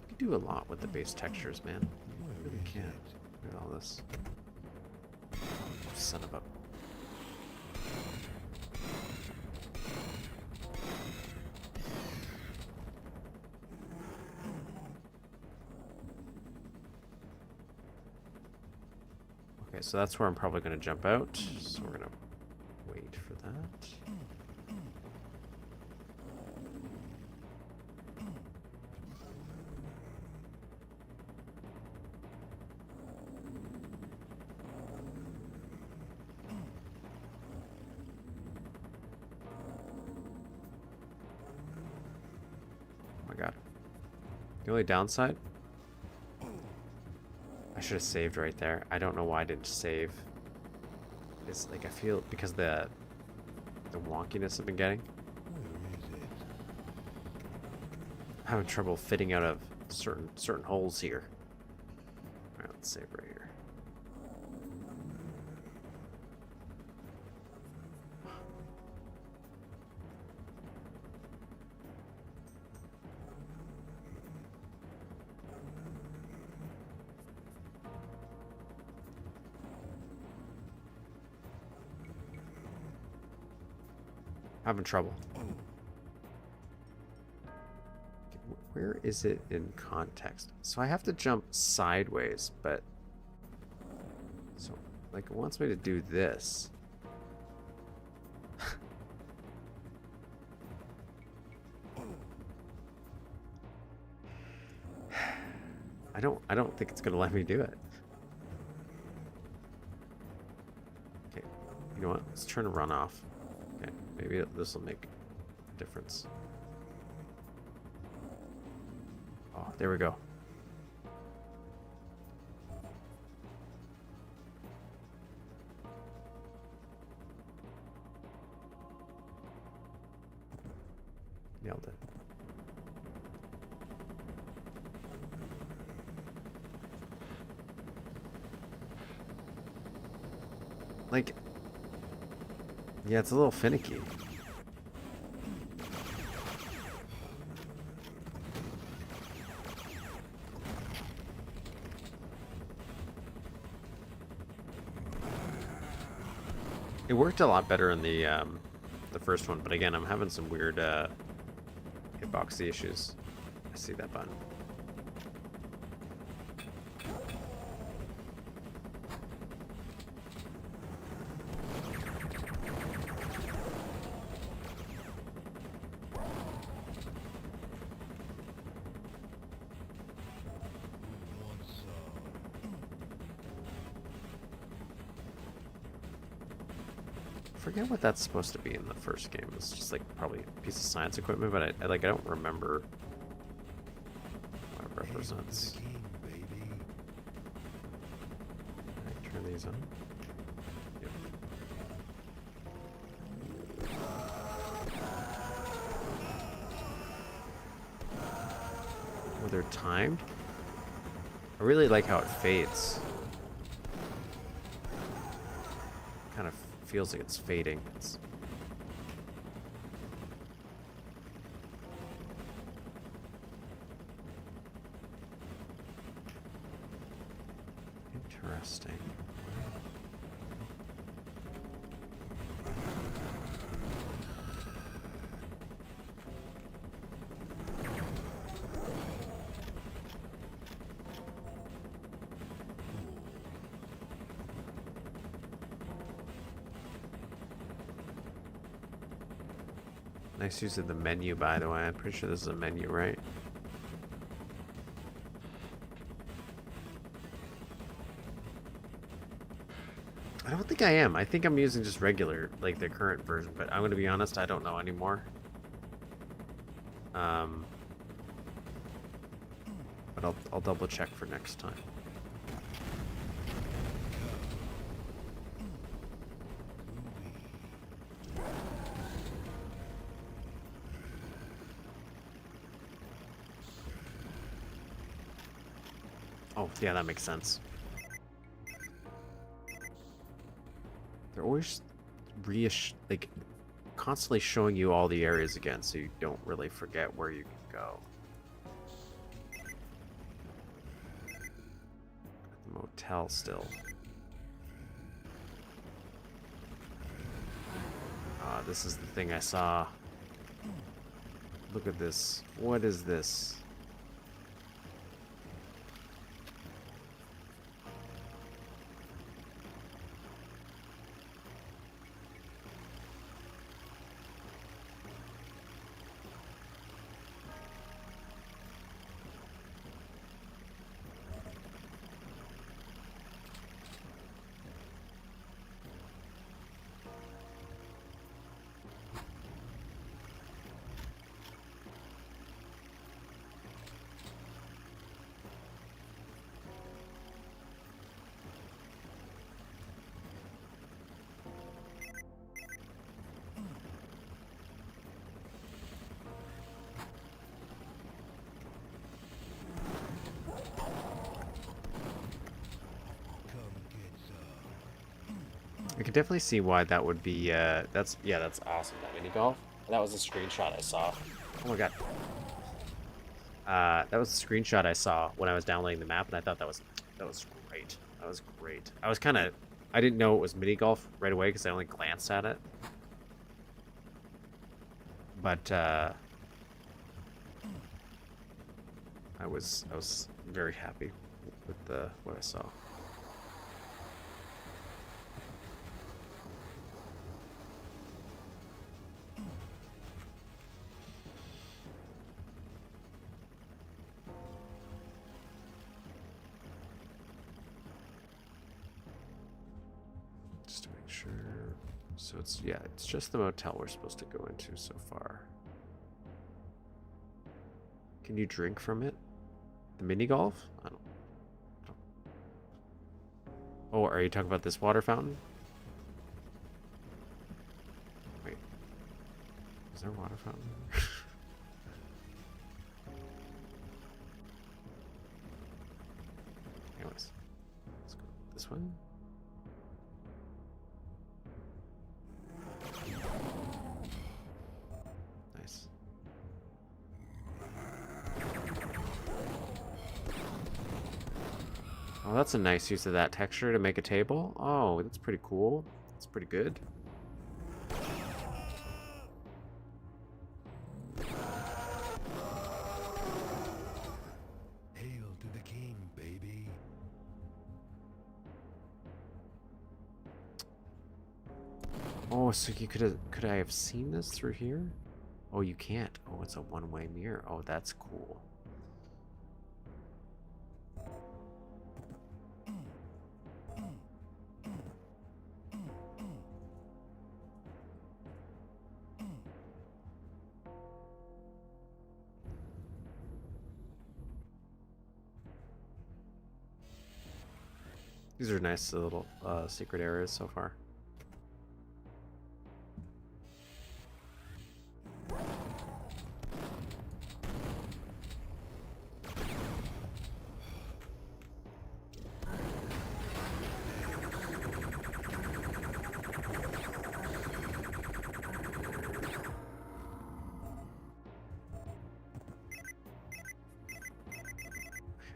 You can do a lot with the base textures, man. You really can. Look at all this. Son of a. Okay, so that's where I'm probably going to jump out. So we're going to wait for that. Oh my god. The only downside? I should have saved right there. I don't know why I didn't save. It's like I feel because the wonkiness I've been getting. Where is it? I'm having trouble fitting out of certain holes here. Alright, let's save right here. Having trouble. Where is it in context? So I have to jump sideways, but so like it wants me to do this. I don't think it's gonna let me do it. Okay, you know what? Let's turn a run off. Okay, maybe this will make a difference. Oh, there we go. Nailed it. Like, yeah, it's a little finicky. It worked a lot better in the first one, but again, I'm having some weird hitboxy issues. I see that button. I forget what that's supposed to be in the first game. It's just like probably a piece of science equipment, but I don't remember what it represents. King, baby. Can I turn these on? Yep. Oh, they're timed? I really like how it fades. Kind of feels like it's fading. It's interesting. Nice use of the menu, by the way. I'm pretty sure this is a menu, right? I don't think I am. I think I'm using just regular, like the current version, but I'm going to be honest, I don't know anymore. But I'll double check for next time. Oh, yeah, that makes sense. They're always like constantly showing you all the areas again, so you don't really forget where you can go. The motel still. this is the thing I saw. Look at this. What is this? Come get some. I can definitely see why that would be, that's awesome, that mini golf. That was a screenshot I saw. Oh my god. That was a screenshot I saw when I was downloading the map, and I thought that was great. That was great. I didn't know it was mini golf right away because I only glanced at it. But, I was very happy with what I saw. Just to make sure. So it's just the motel we're supposed to go into so far. Can you drink from it? The mini golf? I don't. Oh, are you talking about this water fountain? Wait. Is there a water fountain? Anyways. Let's go this one. Nice. Oh, that's a nice use of that texture to make a table. Oh, that's pretty cool. That's pretty good. Hail to the king, baby. Oh, so you could I have seen this through here? Oh, you can't. Oh, it's a one-way mirror. Oh, that's cool. These are nice little secret areas so far.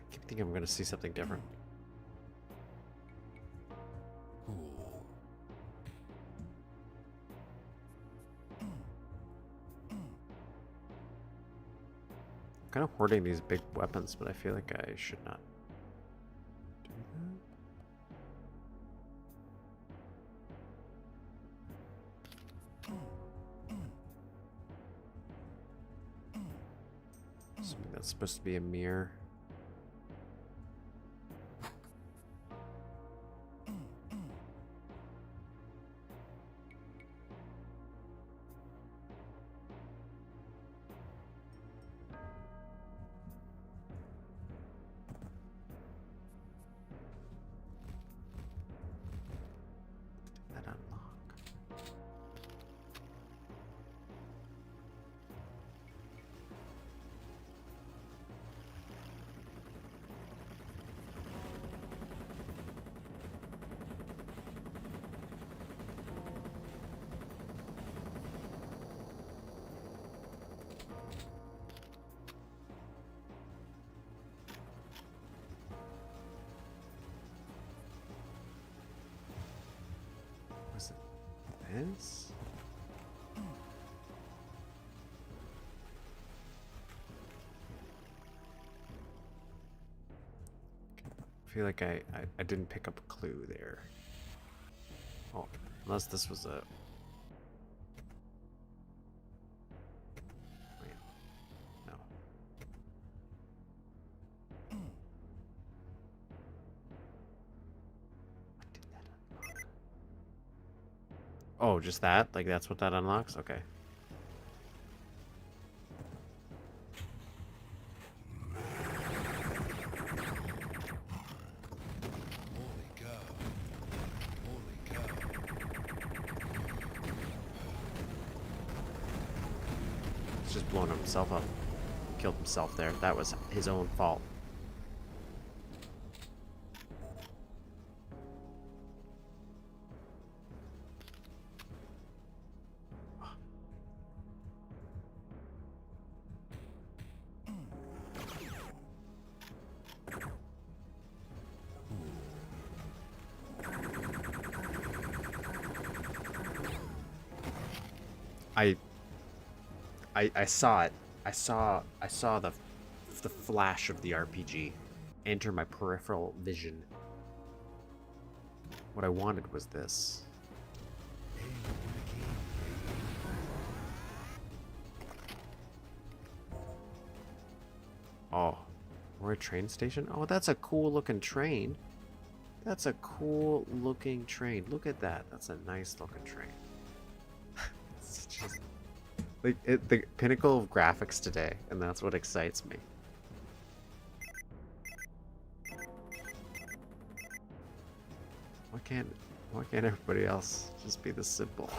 I think I'm going to see something different. Cool. I'm kind of hoarding these big weapons, but I feel like I should not do that. Assuming that's supposed to be a mirror. That unlock. Was it this? feel like I didn't pick up a clue there. Oh, unless this was a... Wait, no. What did that unlock? Oh, just that? Like that's what that unlocks? Okay. Holy cow. Holy cow. He's just blowing himself up. Killed himself there. That was his own fault. I saw it. I saw the flash of the RPG enter my peripheral vision. What I wanted was this. Oh, we're at a train station? Oh, that's a cool looking train. That's a cool looking train. Look at that. That's a nice looking train. It's just like the pinnacle of graphics today, and that's what excites me. Why can't everybody else just be this simple?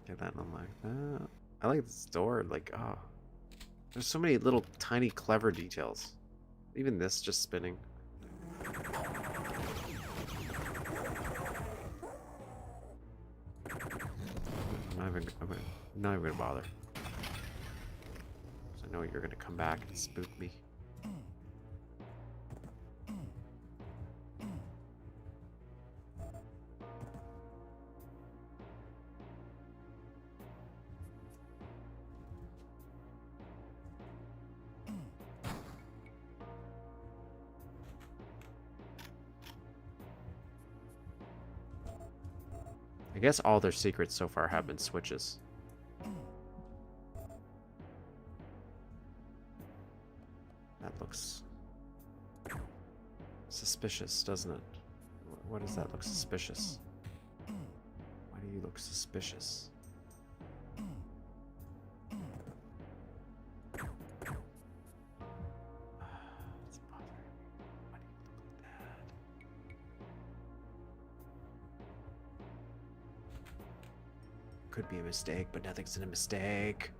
Get that unlocked. I like this door. Like, oh, there's so many little tiny clever details. Even this just spinning. I'm not even gonna bother. 'Cause I know you're gonna come back and spook me. I guess all their secrets so far have been switches. That looks suspicious, doesn't it? Why does that look suspicious? Why do you look suspicious? It's bothering me. Why do you look like that? Could be a mistake, but nothing's a mistake.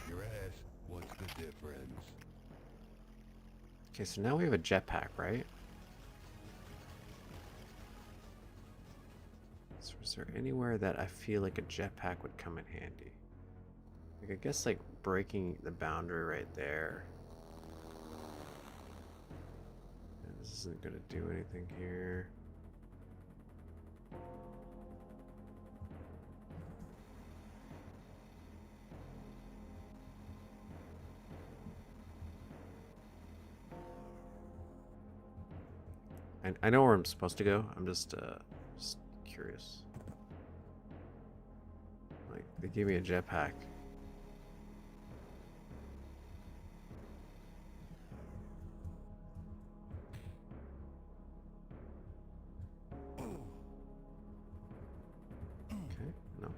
Your ass, what's the difference? Okay, so now we have a jetpack, right? So is there anywhere that I feel like a jetpack would come in handy? Like, I guess like breaking the boundary right there. And this isn't gonna do anything here. I know where I'm supposed to go. I'm just curious. Like, they gave me a jetpack. Okay, no.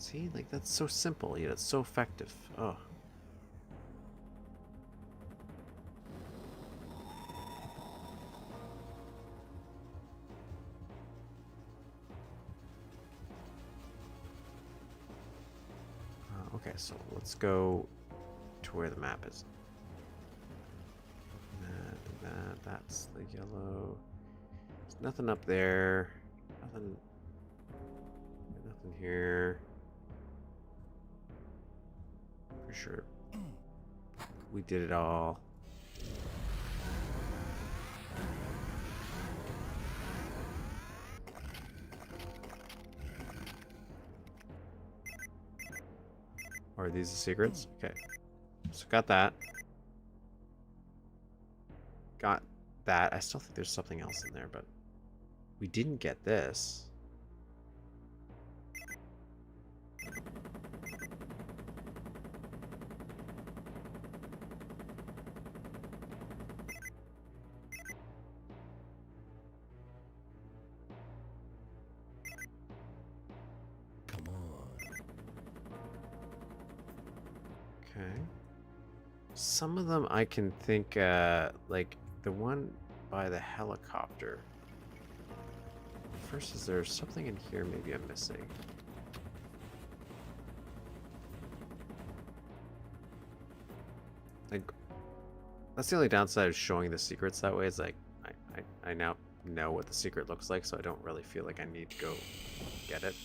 See, like that's so simple, yet it's so effective. Oh. Okay, so let's go to where the map is. That's the yellow. There's nothing up there. Nothing here. For sure. We did it all. Are these the secrets? Okay. So got that. Got that. I still think there's something else in there, but we didn't get this. Come on. Okay. Some of them I can think, like the one by the helicopter. First, is there something in here maybe I'm missing? Like, that's the only downside of showing the secrets that way is like, I now know what the secret looks like, so I don't really feel like I need to go get it.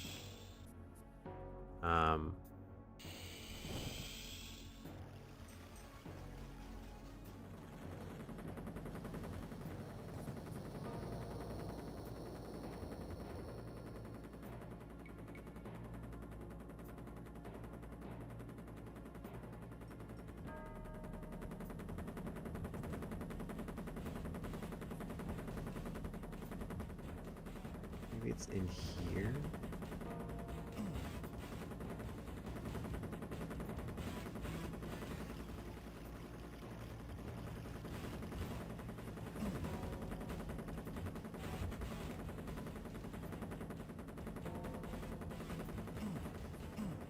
Maybe it's in here?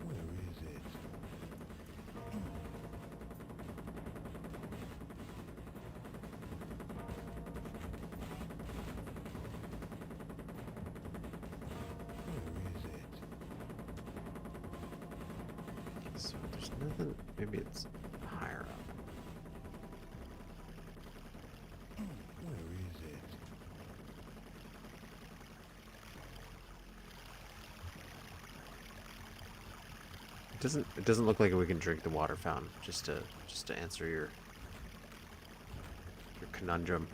Where is it? Where is it? So there's nothing. Maybe it's higher up. Where is it? It doesn't look like we can drink the water fountain. Just to answer your conundrum.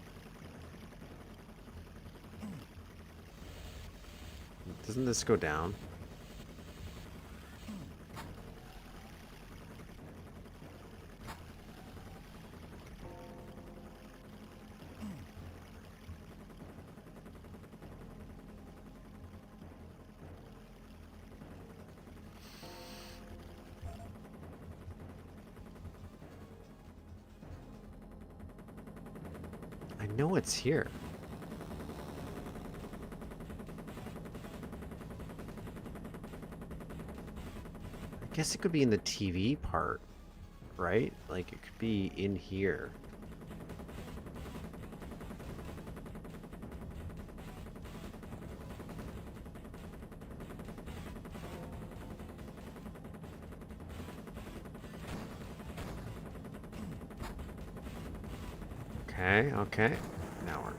Doesn't this go down? I know it's here. I guess it could be in the TV part, right? Like it could be in here. Okay, okay. Now we're...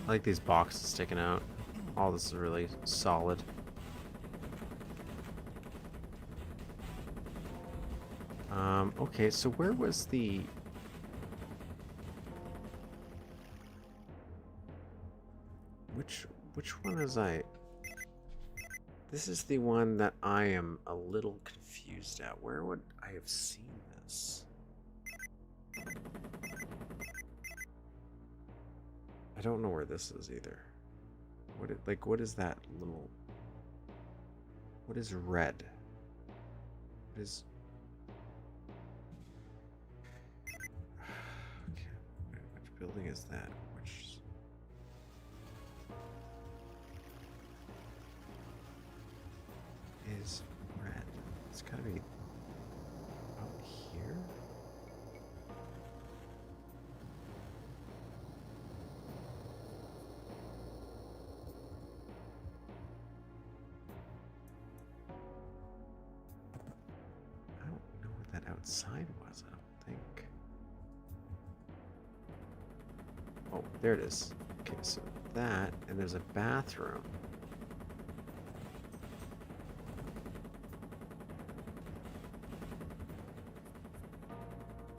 I like these boxes sticking out. All this is really solid. Okay, so where was the... Which one is I... This is the one that I am a little confused at. Where would I have seen this? I don't know where this is either. What is that little... What is red? What is... Okay, which building is that? Which... is red? It's gotta be out here? I don't know what that outside was, I don't think. Oh, there it is. Okay, so that, and there's a bathroom.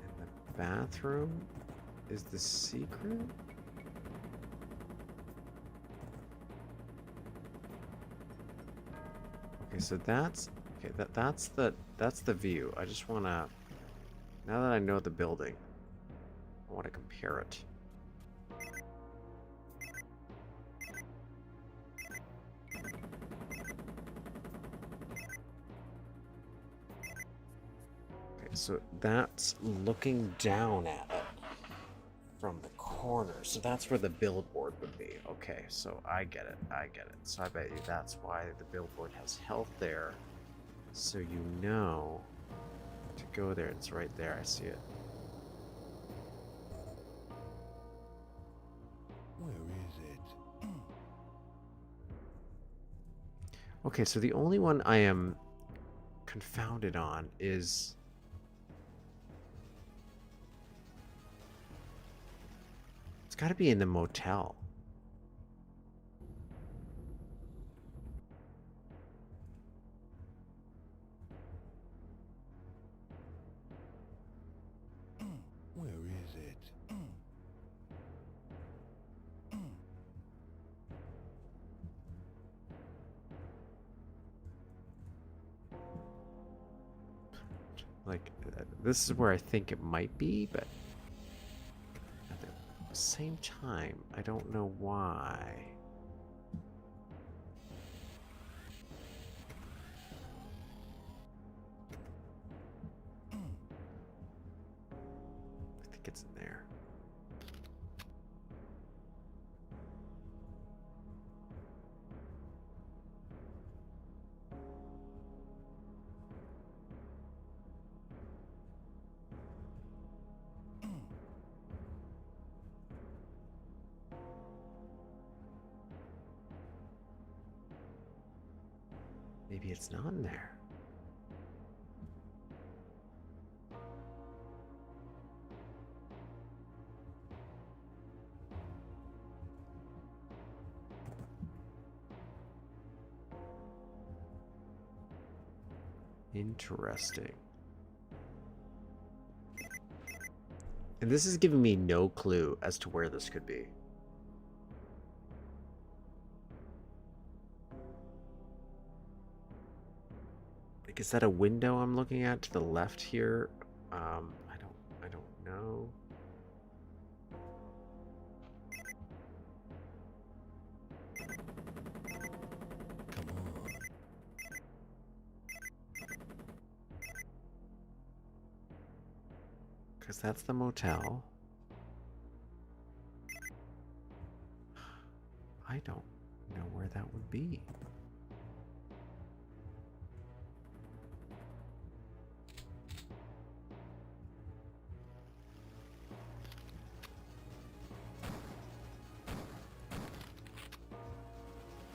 And the bathroom is the secret? Okay, so that's okay, that's the view. I just wanna, now that I know the building, I wanna compare it. Okay, so that's looking down at it from the corner. So that's where the billboard would be. Okay, so I get it. I get it. So I bet you that's why the billboard has health there. So you know to go there. It's right there. I see it. Where is it? Okay, so the only one I am confounded on is... It's got to be in the motel. Where is it? Like, this is where I think it might be, but at the same time, I don't know why. I think it's in there. Maybe it's not in there. Interesting. And this is giving me no clue as to where this could be. Like, is that a window I'm looking at to the left here? I don't know. Come on. Because that's the motel. I don't know where that would be.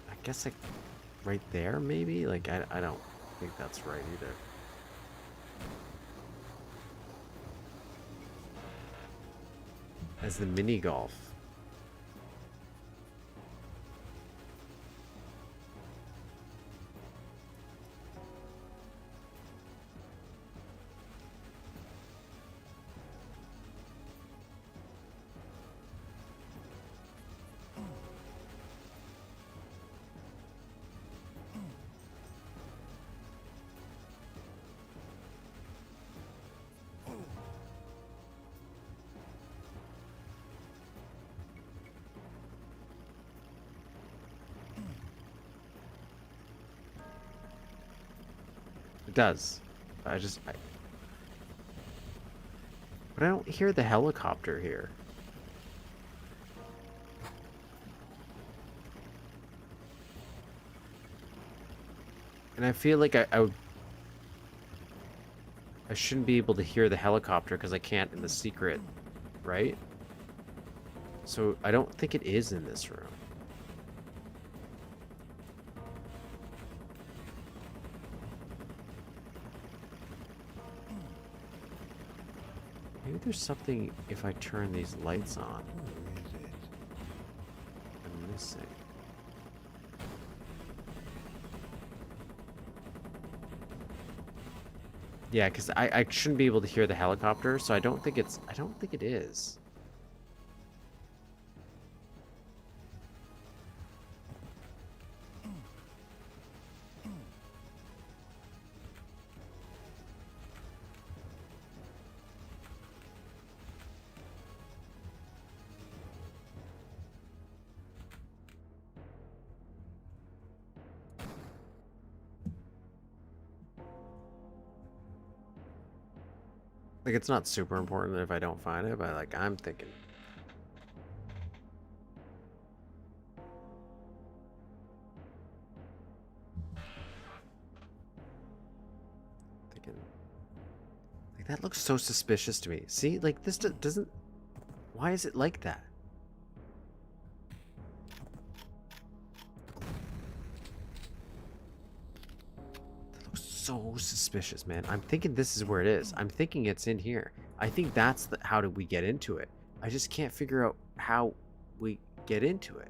I guess like right there, maybe? Like, I don't think that's right either. As the mini golf. does. But I don't hear the helicopter here. And I feel like I shouldn't be able to hear the helicopter because I can't in the secret, right? So I don't think it is in this room. Maybe there's something if I turn these lights on. Where is it? I'm missing. Yeah, because I shouldn't be able to hear the helicopter, so I don't think it is. Like, it's not super important if I don't find it, but like I'm thinking. Like, that looks so suspicious to me. See, like, this doesn't. Why is it like that? That looks so suspicious, man. I'm thinking this is where it is. I'm thinking it's in here. I think that's how did we get into it. I just can't figure out how we get into it.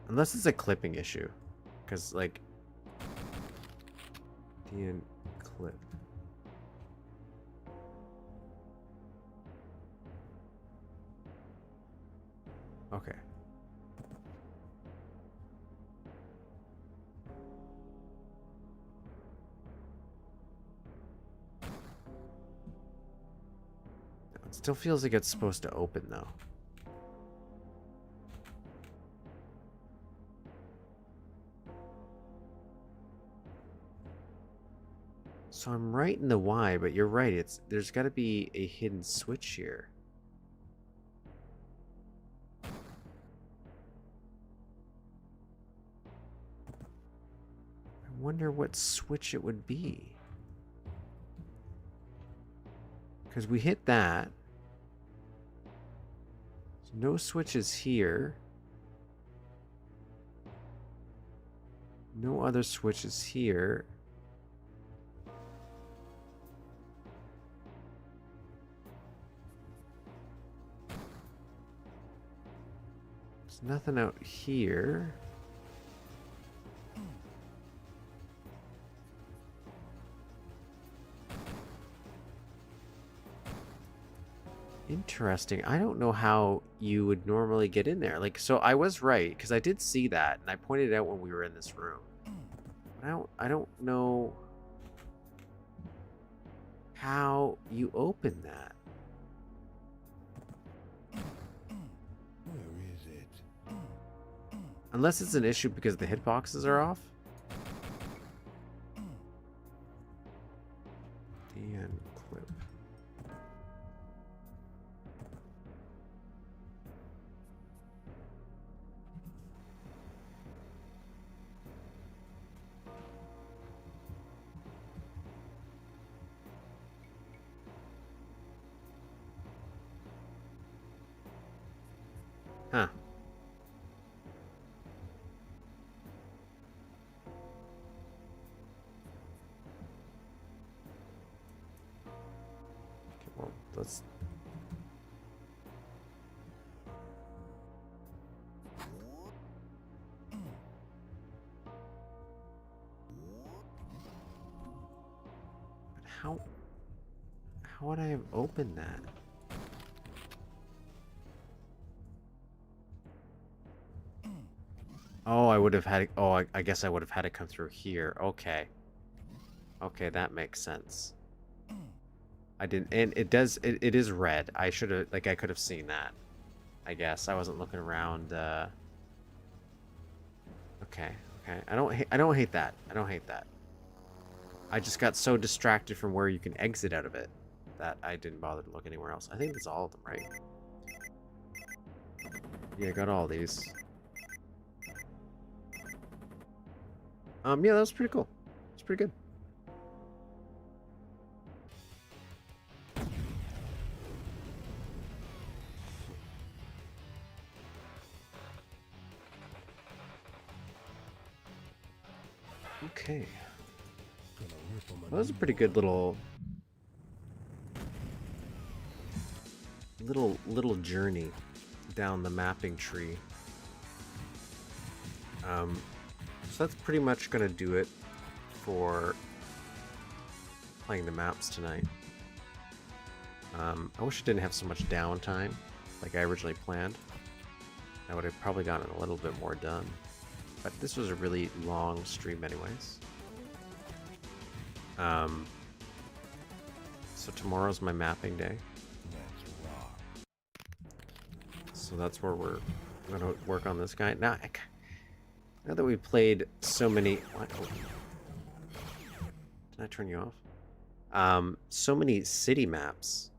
Unless it's a clipping issue. Because, like... DN clip. Okay. It still feels like it's supposed to open, though. So I'm right in the Y, but you're right. There's got to be a hidden switch here. I wonder what switch it would be. Because we hit that. So no switches here. No other switches here. There's nothing out here. Interesting. I don't know how you would normally get in there. Like, so I was right, because I did see that, and I pointed it out when we were in this room. But I don't know how you open that. Where is it? Unless it's an issue because the hitboxes are off. And clip. Huh. Okay, well, let's... But how would I have opened that? Oh, I would have had it. Oh, I guess I would have had it come through here. Okay. Okay, that makes sense. I didn't, and it does. It is red. I should have, like, I could have seen that. I guess I wasn't looking around. Okay, okay. I don't hate that. I don't hate that. I just got so distracted from where you can exit out of it that I didn't bother to look anywhere else. I think that's all of them, right? Yeah, I got all these. Yeah, that was pretty cool. It's pretty good. Okay. Well, that was a pretty good little journey down the mapping tree. So that's pretty much gonna do it for playing the maps tonight. I wish I didn't have so much downtime like I originally planned. I would have probably gotten a little bit more done. But this was a really long stream anyways. So tomorrow's my mapping day. That's Roch. So that's where we're gonna work on this guy. Now that we played so many... What? Oh. Did I turn you off? So many city maps.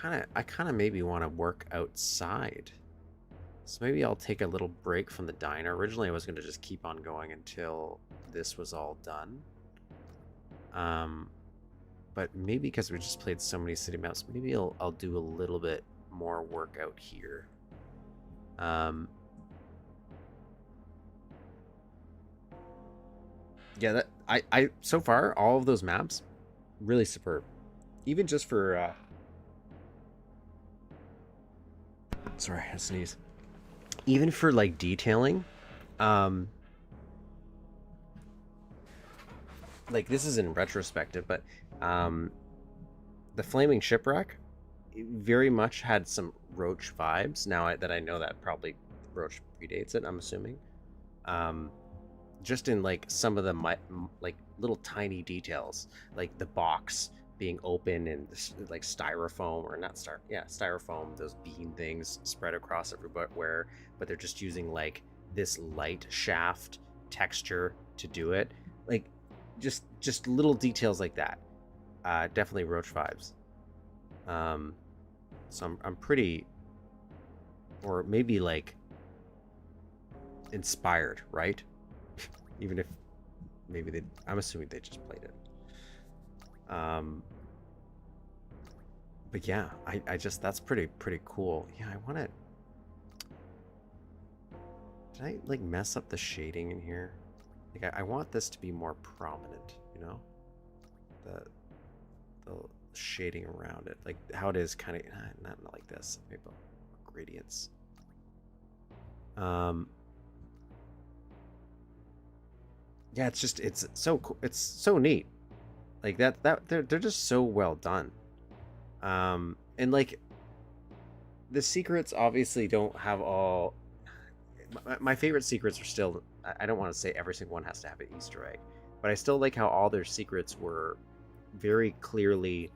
I kind of maybe want to work outside. So maybe I'll take a little break from the diner. Originally, I was going to just keep on going until this was all done. But maybe because we just played so many city maps, maybe I'll do a little bit more work out here. Yeah, that I so far all of those maps really superb. Even just for sorry, I sneeze. Even for like detailing, like this is in retrospective, but the Flaming Shipwreck very much had some Roch vibes. Now that I know that probably Roch predates it, I'm assuming. Just in like some of the like little tiny details, like the box being open and like styrofoam, or not styrofoam, those bean things spread across everywhere, but they're just using like this light shaft texture to do it. Like just little details like that. Definitely Roch vibes. So I'm pretty, or maybe like inspired, right? Even if maybe I'm assuming they just played it. But yeah, I just, that's pretty cool. Yeah, I want to, did I like mess up the shading in here? Like I want this to be more prominent, you know? The shading around it, like how it is kind of, not like this, maybe gradients. Yeah, it's just, it's so cool. It's so neat. Like that they're just so well done. And like the secrets obviously don't have all. My favorite secrets are still. I don't want to say every single one has to have an Easter egg, but I still like how all their secrets were very clearly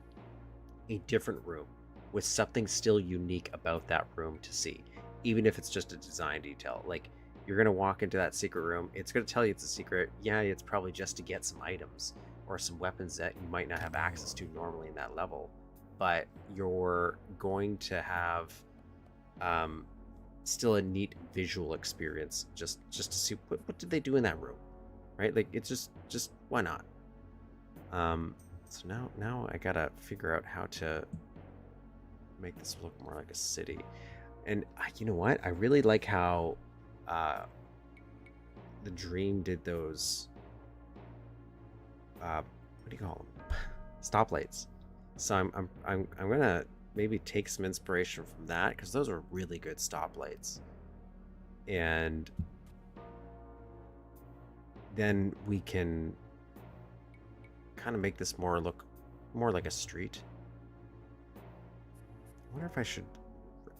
a different room with something still unique about that room to see, even if it's just a design detail. Like, you're gonna walk into that secret room, it's gonna tell you it's a secret. Yeah, it's probably just to get some items or some weapons that you might not have access to normally in that level, but you're going to have still a neat visual experience just to see what did they do in that room, right? Like, it's just why not? So now I gotta figure out how to make this look more like a city. And you know what? I really like how the Dream did those what do you call them? Stoplights. So I'm gonna maybe take some inspiration from that, because those are really good stoplights. And then we can kind of make this look more like a street. I wonder if I should,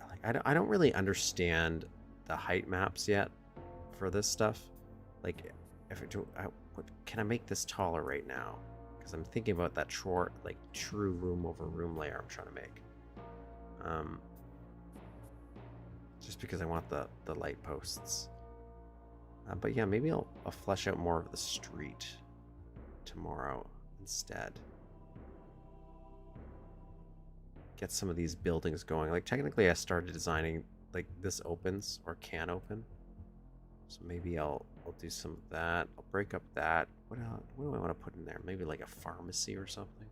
like, I don't really understand the height maps yet for this stuff. Like, if I do, can I make this taller right now? because I'm thinking about that like true room over room layer I'm trying to make. Just because I want the light posts. But yeah, maybe I'll flesh out more of the street tomorrow instead. Get some of these buildings going. Like technically I started designing, like this opens or can open. So maybe I'll do some of that. I'll break up that. What do I want to put in there? Maybe like a pharmacy or something.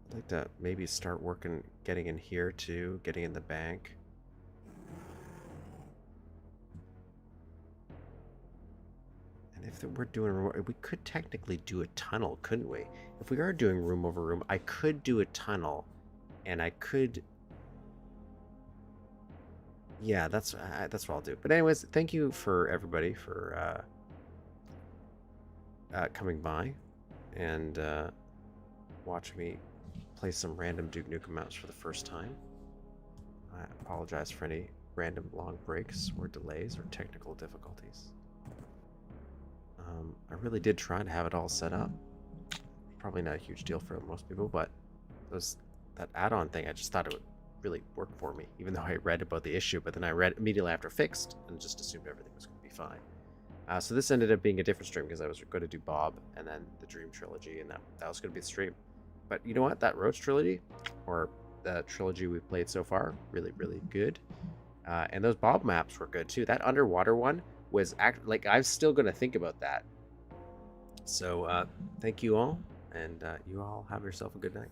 I'd like to maybe start working, getting in here too, getting in the bank. And if we're doing, we could technically do a tunnel, couldn't we? If we are doing room over room, I could do a tunnel, and I could. Yeah, that's what I'll do. But anyways, thank you for everybody for coming by and watching me play some random Duke Nukem maps for the first time. I apologize for any random long breaks or delays or technical difficulties. I really did try to have it all set up. Probably not a huge deal for most people, but that add-on thing, I just thought it would really work for me, even though I read about the issue, but then I read immediately after fixed and just assumed everything was going to be fine. So this ended up being a different stream because I was going to do Bob and then the Dream Trilogy, and that was going to be the stream. But you know what? That Roach Trilogy, or the trilogy we've played so far, really, really good. And those Bob maps were good too. That underwater one was like, I'm still going to think about that. So thank you all, and you all have yourself a good night.